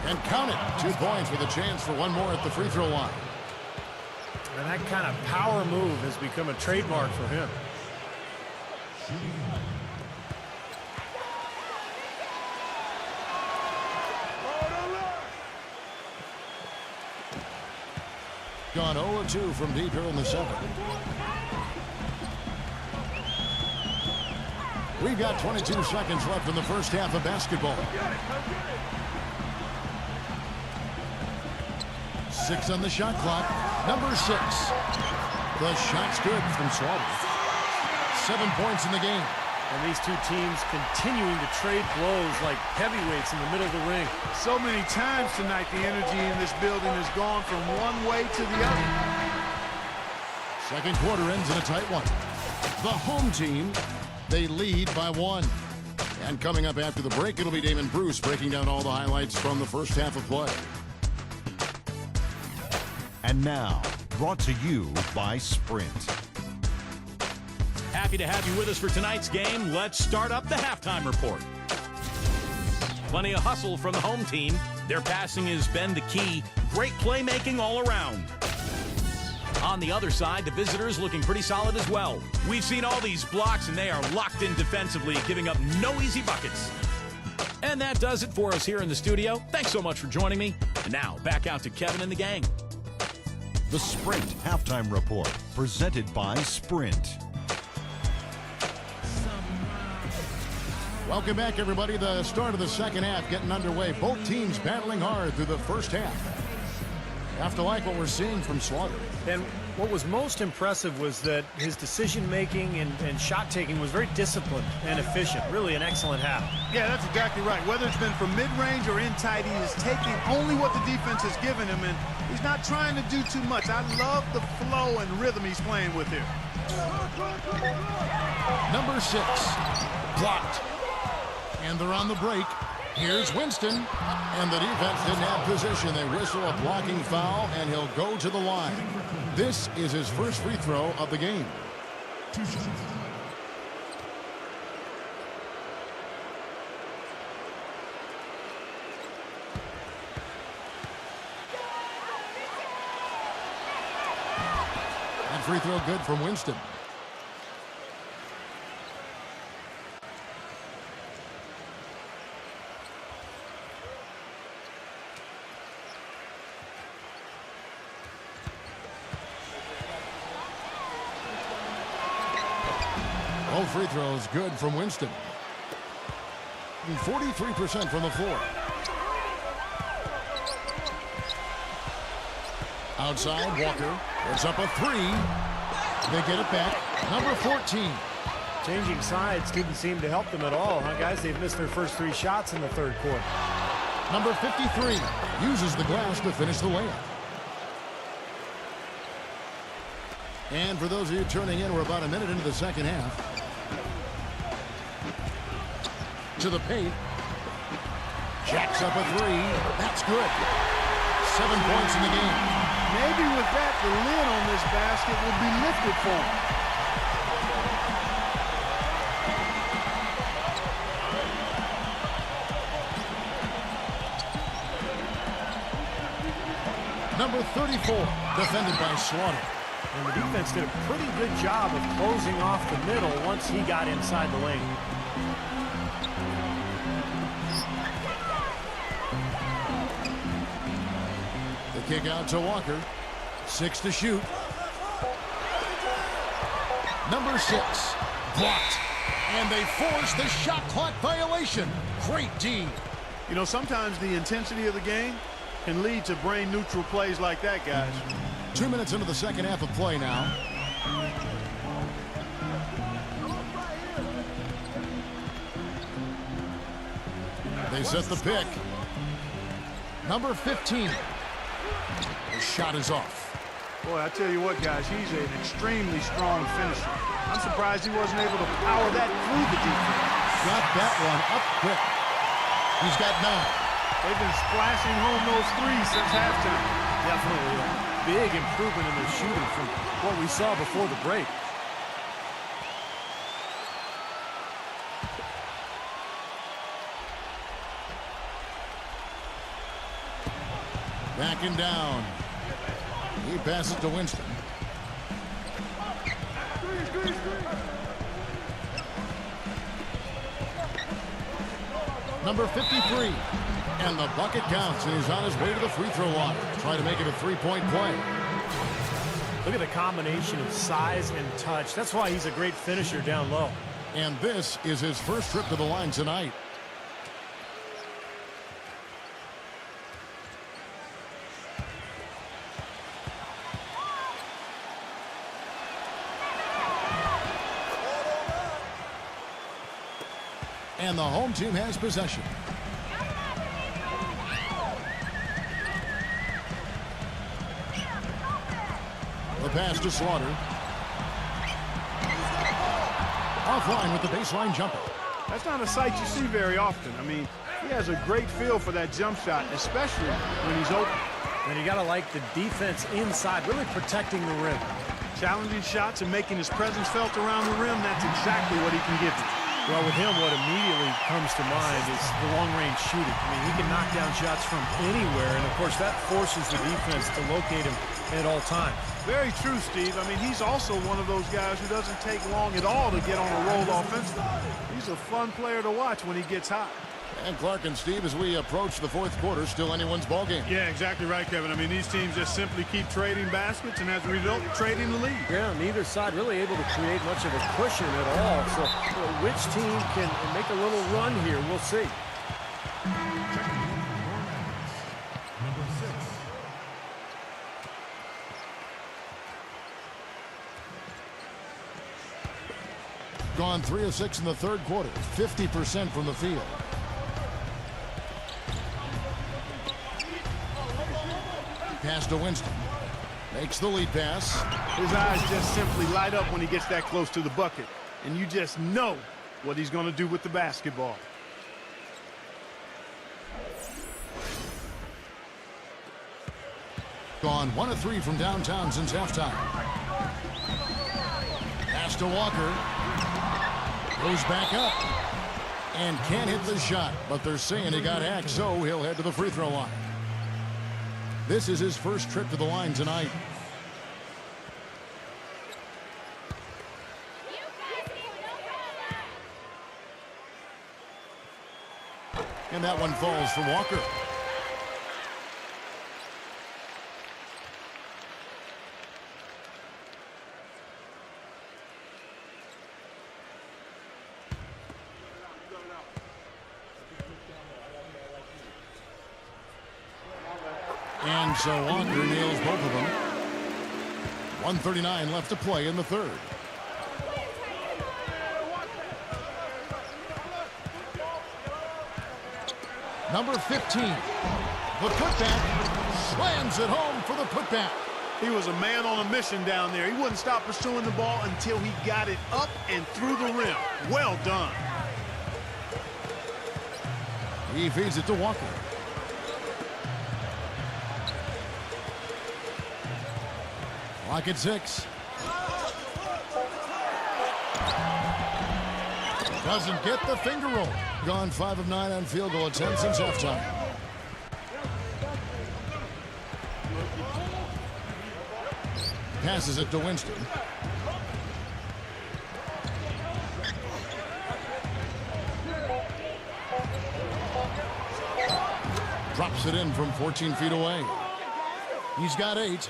And count it. 2 points with a chance for one more at the free throw line. And that kind of power move has become a trademark for him. Gone 0-2 from deep here in the seventh. We've got 22 seconds left in the first half of basketball. 6 on the shot clock. Number 6. The shot's good from Slaughter. 7 points in the game. And these two teams continuing to trade blows like heavyweights in the middle of the ring. So many times tonight the energy in this building has gone from one way to the other. Second quarter ends in a tight one. The home team, they lead by 1. And coming up after the break, it'll be Damon Bruce breaking down all the highlights from the first half of play. And now, brought to you by Sprint. Happy to have you with us for tonight's game. Let's start up the halftime report. Plenty of hustle from the home team. Their passing has been the key. Great playmaking all around. On the other side, the visitors looking pretty solid as well. We've seen all these blocks, and they are locked in defensively, giving up no easy buckets. And that does it for us here in the studio. Thanks so much for joining me. And now, back out to Kevin and the gang. The Sprint Halftime Report, presented by Sprint. Welcome back, everybody. The start of the second half getting underway. Both teams battling hard through the first half. Have to like what we're seeing from Slaughter. And what was most impressive was that his decision-making and shot-taking was very disciplined and efficient. Really an excellent half. Yeah, that's exactly right. Whether it's been from mid-range or in tight, he is taking only what the defense has given him, and he's not trying to do too much. I love the flow and rhythm he's playing with here. Number 6, blocked. And they're on the break. Here's Winston. And the defense didn't have position. They whistle a blocking foul, and he'll go to the line. this is his first free throw of the game. 2 shots. That free throw good from Winston. All free throws good from Winston. 43% from the floor. Outside, Walker puts up a 3. They get it back. Number 14. Changing sides didn't seem to help them at all, huh, guys? They've missed their first 3 shots in the third quarter. Number 53 uses the glass to finish the layup. And for those of you turning in, we're about a minute into the second half. To the paint. Jacks up a 3. That's good. 7 points in the game. Maybe with that, the lid on this basket will be lifted for him. Number 34, defended by Slaughter. And the defense did a pretty good job of closing off the middle once he got inside the lane. The kick out to Walker. 6 to shoot. Number 6, blocked. And they force the shot clock violation. Great D. You know, sometimes the intensity of the game can lead to brain-neutral plays like that, guys. 2 minutes into the second half of play now. They set the pick. Number 15. The shot is off. Boy, I tell you what, guys, he's an extremely strong finisher. I'm surprised he wasn't able to power that through the defense. Got that one up quick. He's got 9. They've been splashing home those 3s since halftime. Definitely a big improvement in their shooting from what we saw before the break. Backing down. He passes to Winston. Number 53. And the bucket counts, and he's on his way to the free throw line. Trying to make it a 3-point play. Look at the combination of size and touch. That's why he's a great finisher down low. And this is his first trip to the line tonight. And the home team has possession. The pass to Slaughter. Offline with the baseline jumper. That's not a sight you see very often. I mean, he has a great feel for that jump shot, especially when he's open. And you got to like the defense inside, really protecting the rim. Challenging shots and making his presence felt around the rim, that's exactly what he can give you. Well, with him, what immediately comes to mind is the long-range shooting. I mean, he can knock down shots from anywhere, and of course, that forces the defense to locate him at all times. Very true, Steve. I mean, he's also one of those guys who doesn't take long at all to get on a roll offensively. He's a fun player to watch when he gets hot. And Clark and Steve, as we approach the fourth quarter, still anyone's ball game. Yeah, exactly right, Kevin. I mean, these teams just simply keep trading baskets, and as a result, trading the lead. Yeah, neither side really able to create much of a cushion at all. So which team can make a little run here, we'll see. Number 6. Gone 3 of 6 in the third quarter. 50% from the field. Pass to Winston. Makes the lead pass. His eyes just simply light up when he gets that close to the bucket. And you just know what he's going to do with the basketball. Gone 1 of 3 from downtown since halftime. Pass to Walker. Goes back up. And can't hit the shot, but they're saying he got hacked, so he'll head to the free throw line. This is his first trip to the line tonight. And that one falls for Walker. And so Walker nails both of them. 1:39 left to play in the third. Number 15. The putback. Slams it home for the putback. He was a man on a mission down there. He wouldn't stop pursuing the ball until he got it up and through the rim. Well done. He feeds it to Walker. Clock at 6. Doesn't get the finger roll. Gone 5 of 9 on field goal attempts since halftime. Passes it to Winston. Drops it in from 14 feet away. He's got 8.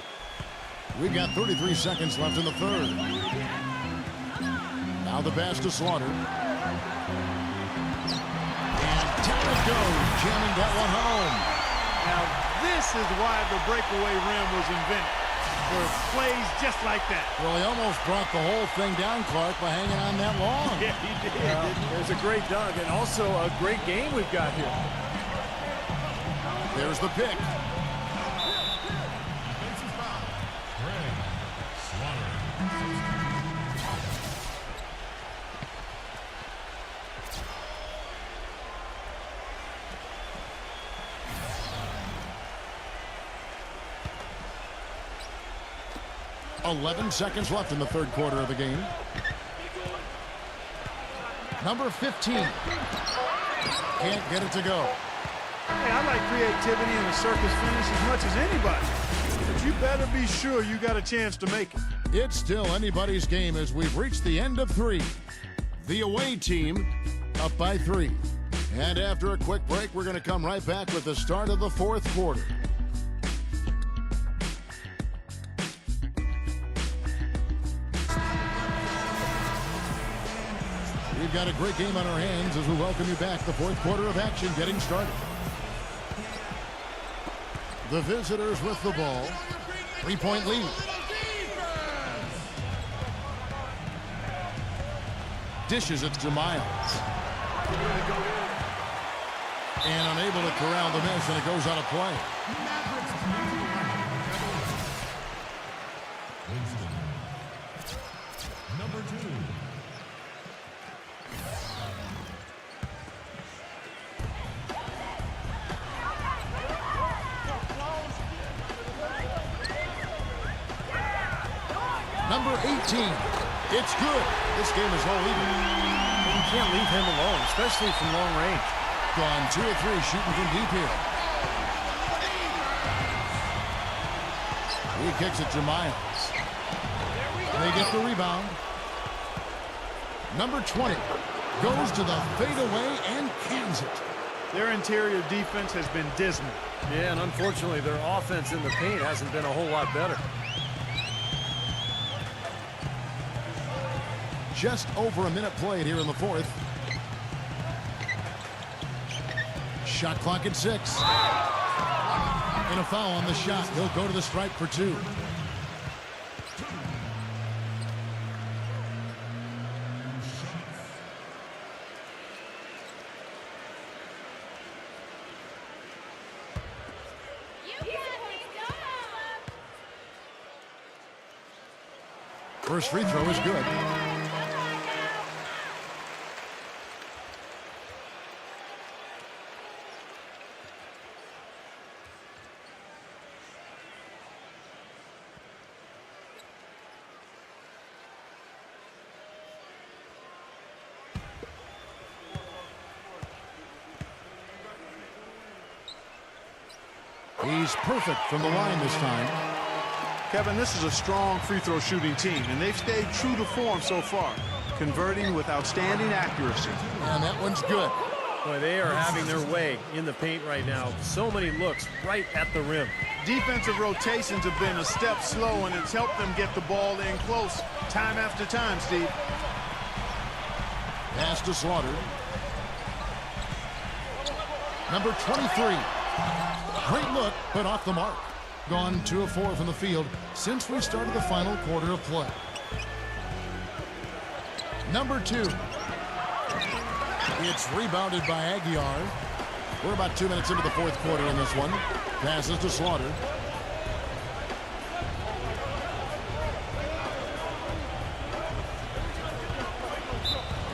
We've got 33 seconds left in the third. Now the pass to Slaughter. And down it goes, jamming that one home. Now this is why the breakaway rim was invented. For plays just like that. Well, he almost brought the whole thing down, Clark, by hanging on that long. Yeah, he did. There's a great dunk and also a great game we've got here. There's the pick. .11 seconds left in the third quarter of the game. Number 15. Can't get it to go. Hey, I like creativity in a circus finish as much as anybody. But you better be sure you got a chance to make it. It's still anybody's game as we've reached the end of 3. The away team up by 3. And after a quick break, we're going to come right back with the start of the fourth quarter. We've got a great game on our hands as we welcome you back. The fourth quarter of action getting started. The visitors with the ball. 3-point lead. Dishes it to Miles. And unable to corral the miss, and it goes out of play. Number 2. Number 18. It's good. This game is all even. You can't leave him alone, especially from long range. Gone 2 of 3 shooting from deep here. He kicks it to Miles. They get the rebound. Number 20 goes to the fadeaway and cans it. Their interior defense has been dismal. Yeah, and unfortunately, their offense in the paint hasn't been a whole lot better. Just over a minute played here in the fourth. Shot clock at 6. And a foul on the shot. He'll go to the stripe for 2. First free throw is good. He's perfect from the line this time. Kevin, this is a strong free throw shooting team, and they've stayed true to form so far, converting with outstanding accuracy. And that one's good. Boy, they are having their way in the paint right now. So many looks right at the rim. Defensive rotations have been a step slow, and it's helped them get the ball in close time after time, Steve. Pass to Slaughter. Number 23. Great look, but off the mark. Gone 2 of 4 from the field since we started the final quarter of play. Number 2. It's rebounded by Aguiar. We're about 2 minutes into the fourth quarter in this one. Passes to Slaughter.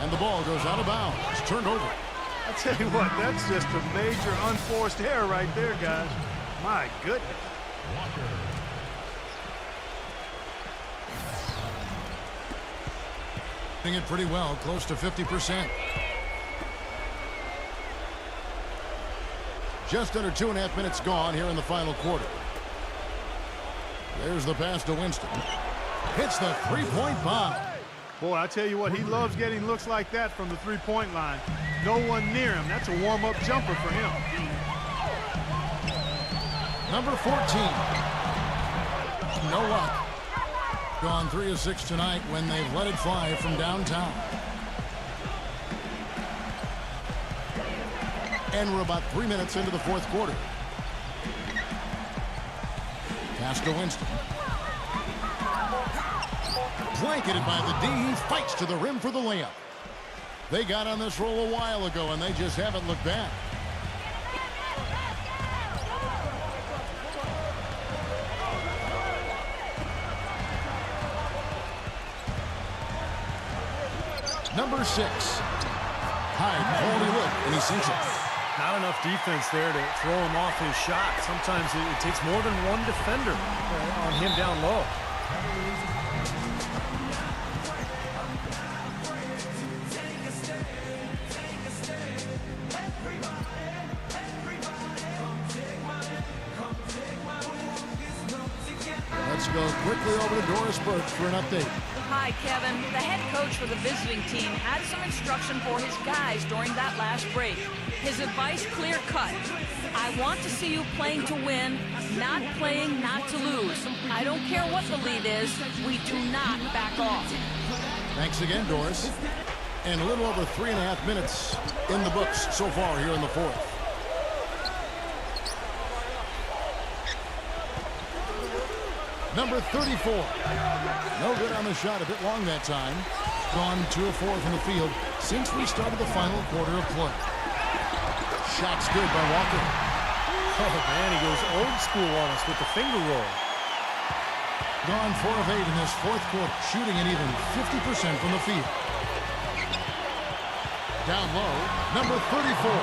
And the ball goes out of bounds. It's turned over. I tell you what, that's just a major unforced error right there, guys. My goodness. Doing it pretty well, close to 50%. Just under 2.5 minutes gone here in the final quarter. There's the pass to Winston. Hits the three-point bomb. Boy, I tell you what, he loves getting looks like that from the three-point line. No one near him. That's a warm-up jumper for him. Number 14. No luck. Gone 3 of 6 tonight when they've let it fly from downtown. And we're about 3 minutes into the fourth quarter. Pass to Winston. Blanketed by the D. He fights to the rim for the layup. They got on this roll a while ago, and they just haven't looked back. Number 6. High quality look, and he sinks it. Not enough defense there to throw him off his shot. Sometimes it takes more than one defender on him down low. Let's go quickly over to Doris Burke for an update. Hi, Kevin. The head coach for the visiting team had some instruction for his guys during that last break. His advice clear-cut. I want to see you playing to win, not playing not to lose. I don't care what the lead is. We do not back off. Thanks again, Doris. And a little over 3.5 minutes in the books so far here in the fourth. Number 34. No good on the shot. A bit long that time. Gone 2 of 4 from the field since we started the final quarter of play. Shot's good by Walker. Oh, man, he goes old school on us with the finger roll. Gone 4 of 8 in this fourth quarter, shooting an even 50% from the field. Down low, number 34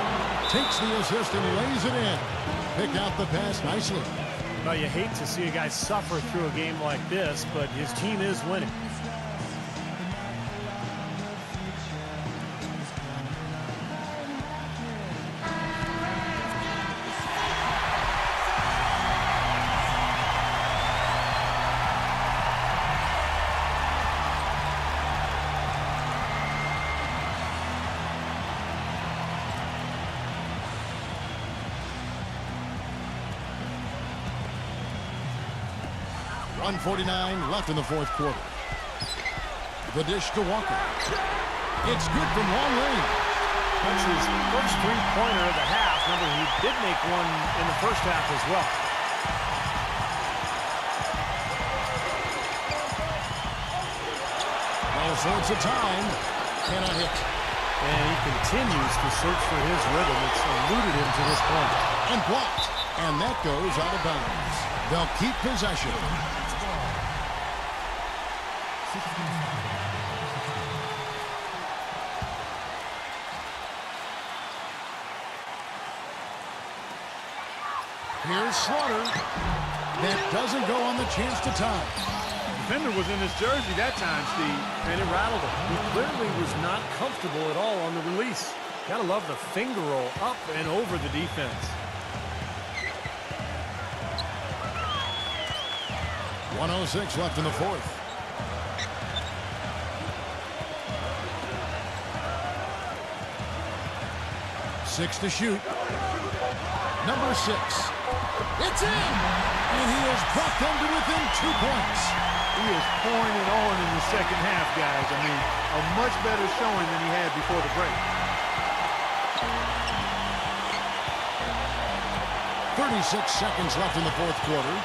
takes the assist and lays it in. Picked out the pass nicely. Well, you hate to see a guy suffer through a game like this, but his team is winning. .149 left in the fourth quarter. The dish to Walker. It's good from long range. That's his first three-pointer of the half. Remember, he did make one in the first half as well. All sorts of time. Cannot hit. And he continues to search for his rhythm. It's eluded him to this point. And blocked. And that goes out of bounds. They'll keep possession. Here's Slaughter. That doesn't go on the chance to tie. Defender was in his jersey that time, Steve. And it rattled him. He clearly was not comfortable at all on the release. Gotta love the finger roll up and over the defense. 1:06 left in the fourth. Six to shoot. Number 6. It's in! And he has brought them to within 2 points. He is pouring it on in the second half, guys. I mean, a much better showing than he had before the break. 36 seconds left in the fourth quarter.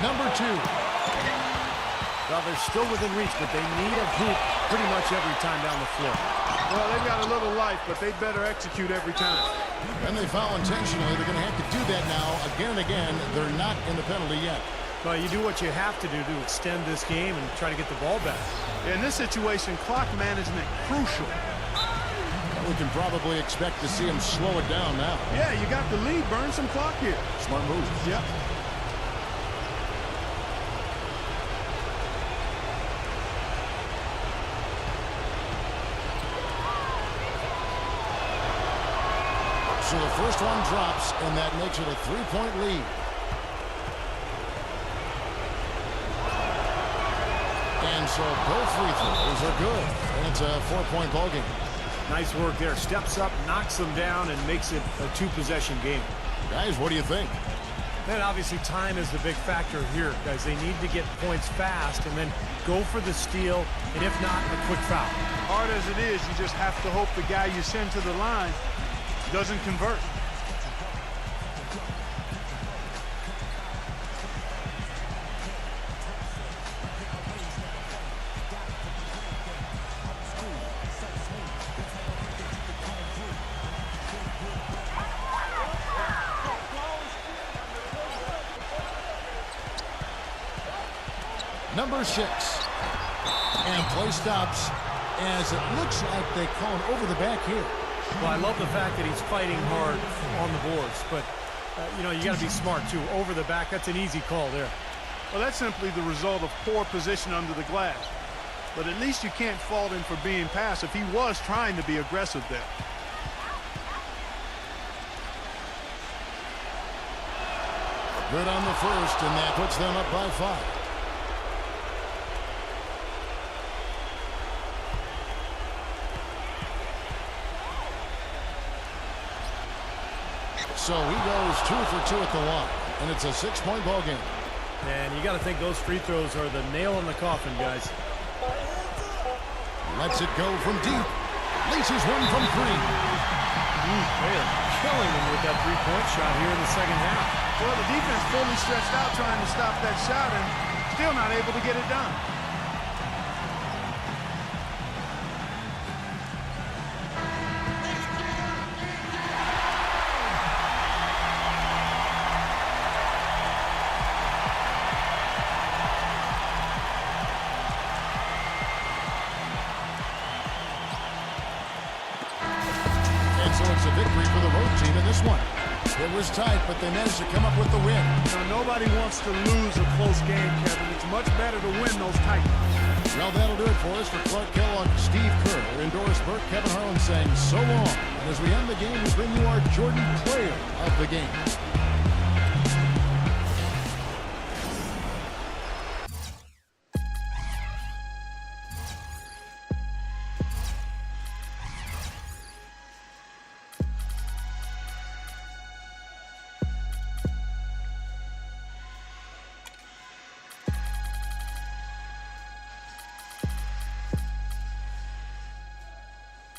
Number 2. Well, they're still within reach, but they need a hoop pretty much every time down the floor. Well, they've got a little life, but they better execute every time. And they foul intentionally. They're going to have to do that now again and again. They're not in the penalty yet. Well, you do what you have to do to extend this game and try to get the ball back. In this situation, clock management crucial. We can probably expect to see him slow it down now. Yeah, you got the lead. Burn some clock here. Smart move. Yep. So the first one drops, and that makes it a 3-point lead. And so both free throws are good. And it's a 4-point ball game. Nice work there. Steps up, knocks them down, and makes it a 2-possession game. Guys, what do you think? And obviously time is the big factor here, guys. They need to get points fast and then go for the steal, and if not, a quick foul. Hard as it is, you just have to hope the guy you send to the line doesn't convert. Number 6. And play stops as it looks like they call him over the back here. Well, I love the fact that he's fighting hard on the boards, but, you know, you got to be smart, too. Over the back, that's an easy call there. Well, that's simply the result of poor position under the glass. But at least you can't fault him for being passive. He was trying to be aggressive there. Good on the first, and that puts them up by 5. So he goes 2 for 2 at the line, and it's a 6-point ball game. And you got to think those free throws are the nail in the coffin, guys. Lets it go from deep. Laces one from 3. They are killing him with that 3-point shot here in the second half. Well, the defense fully stretched out trying to stop that shot and still not able to get it done. So it's a victory for the road team in this one. It was tight, but they managed to come up with the win. Now, nobody wants to lose a close game, Kevin. It's much better to win those tight ones. Well, that'll do it for us. For Clark Kellogg, Steve Kerr, and Doris Burke, Kevin Harlan saying so long. And as we end the game, we bring you our Jordan Player of the Game.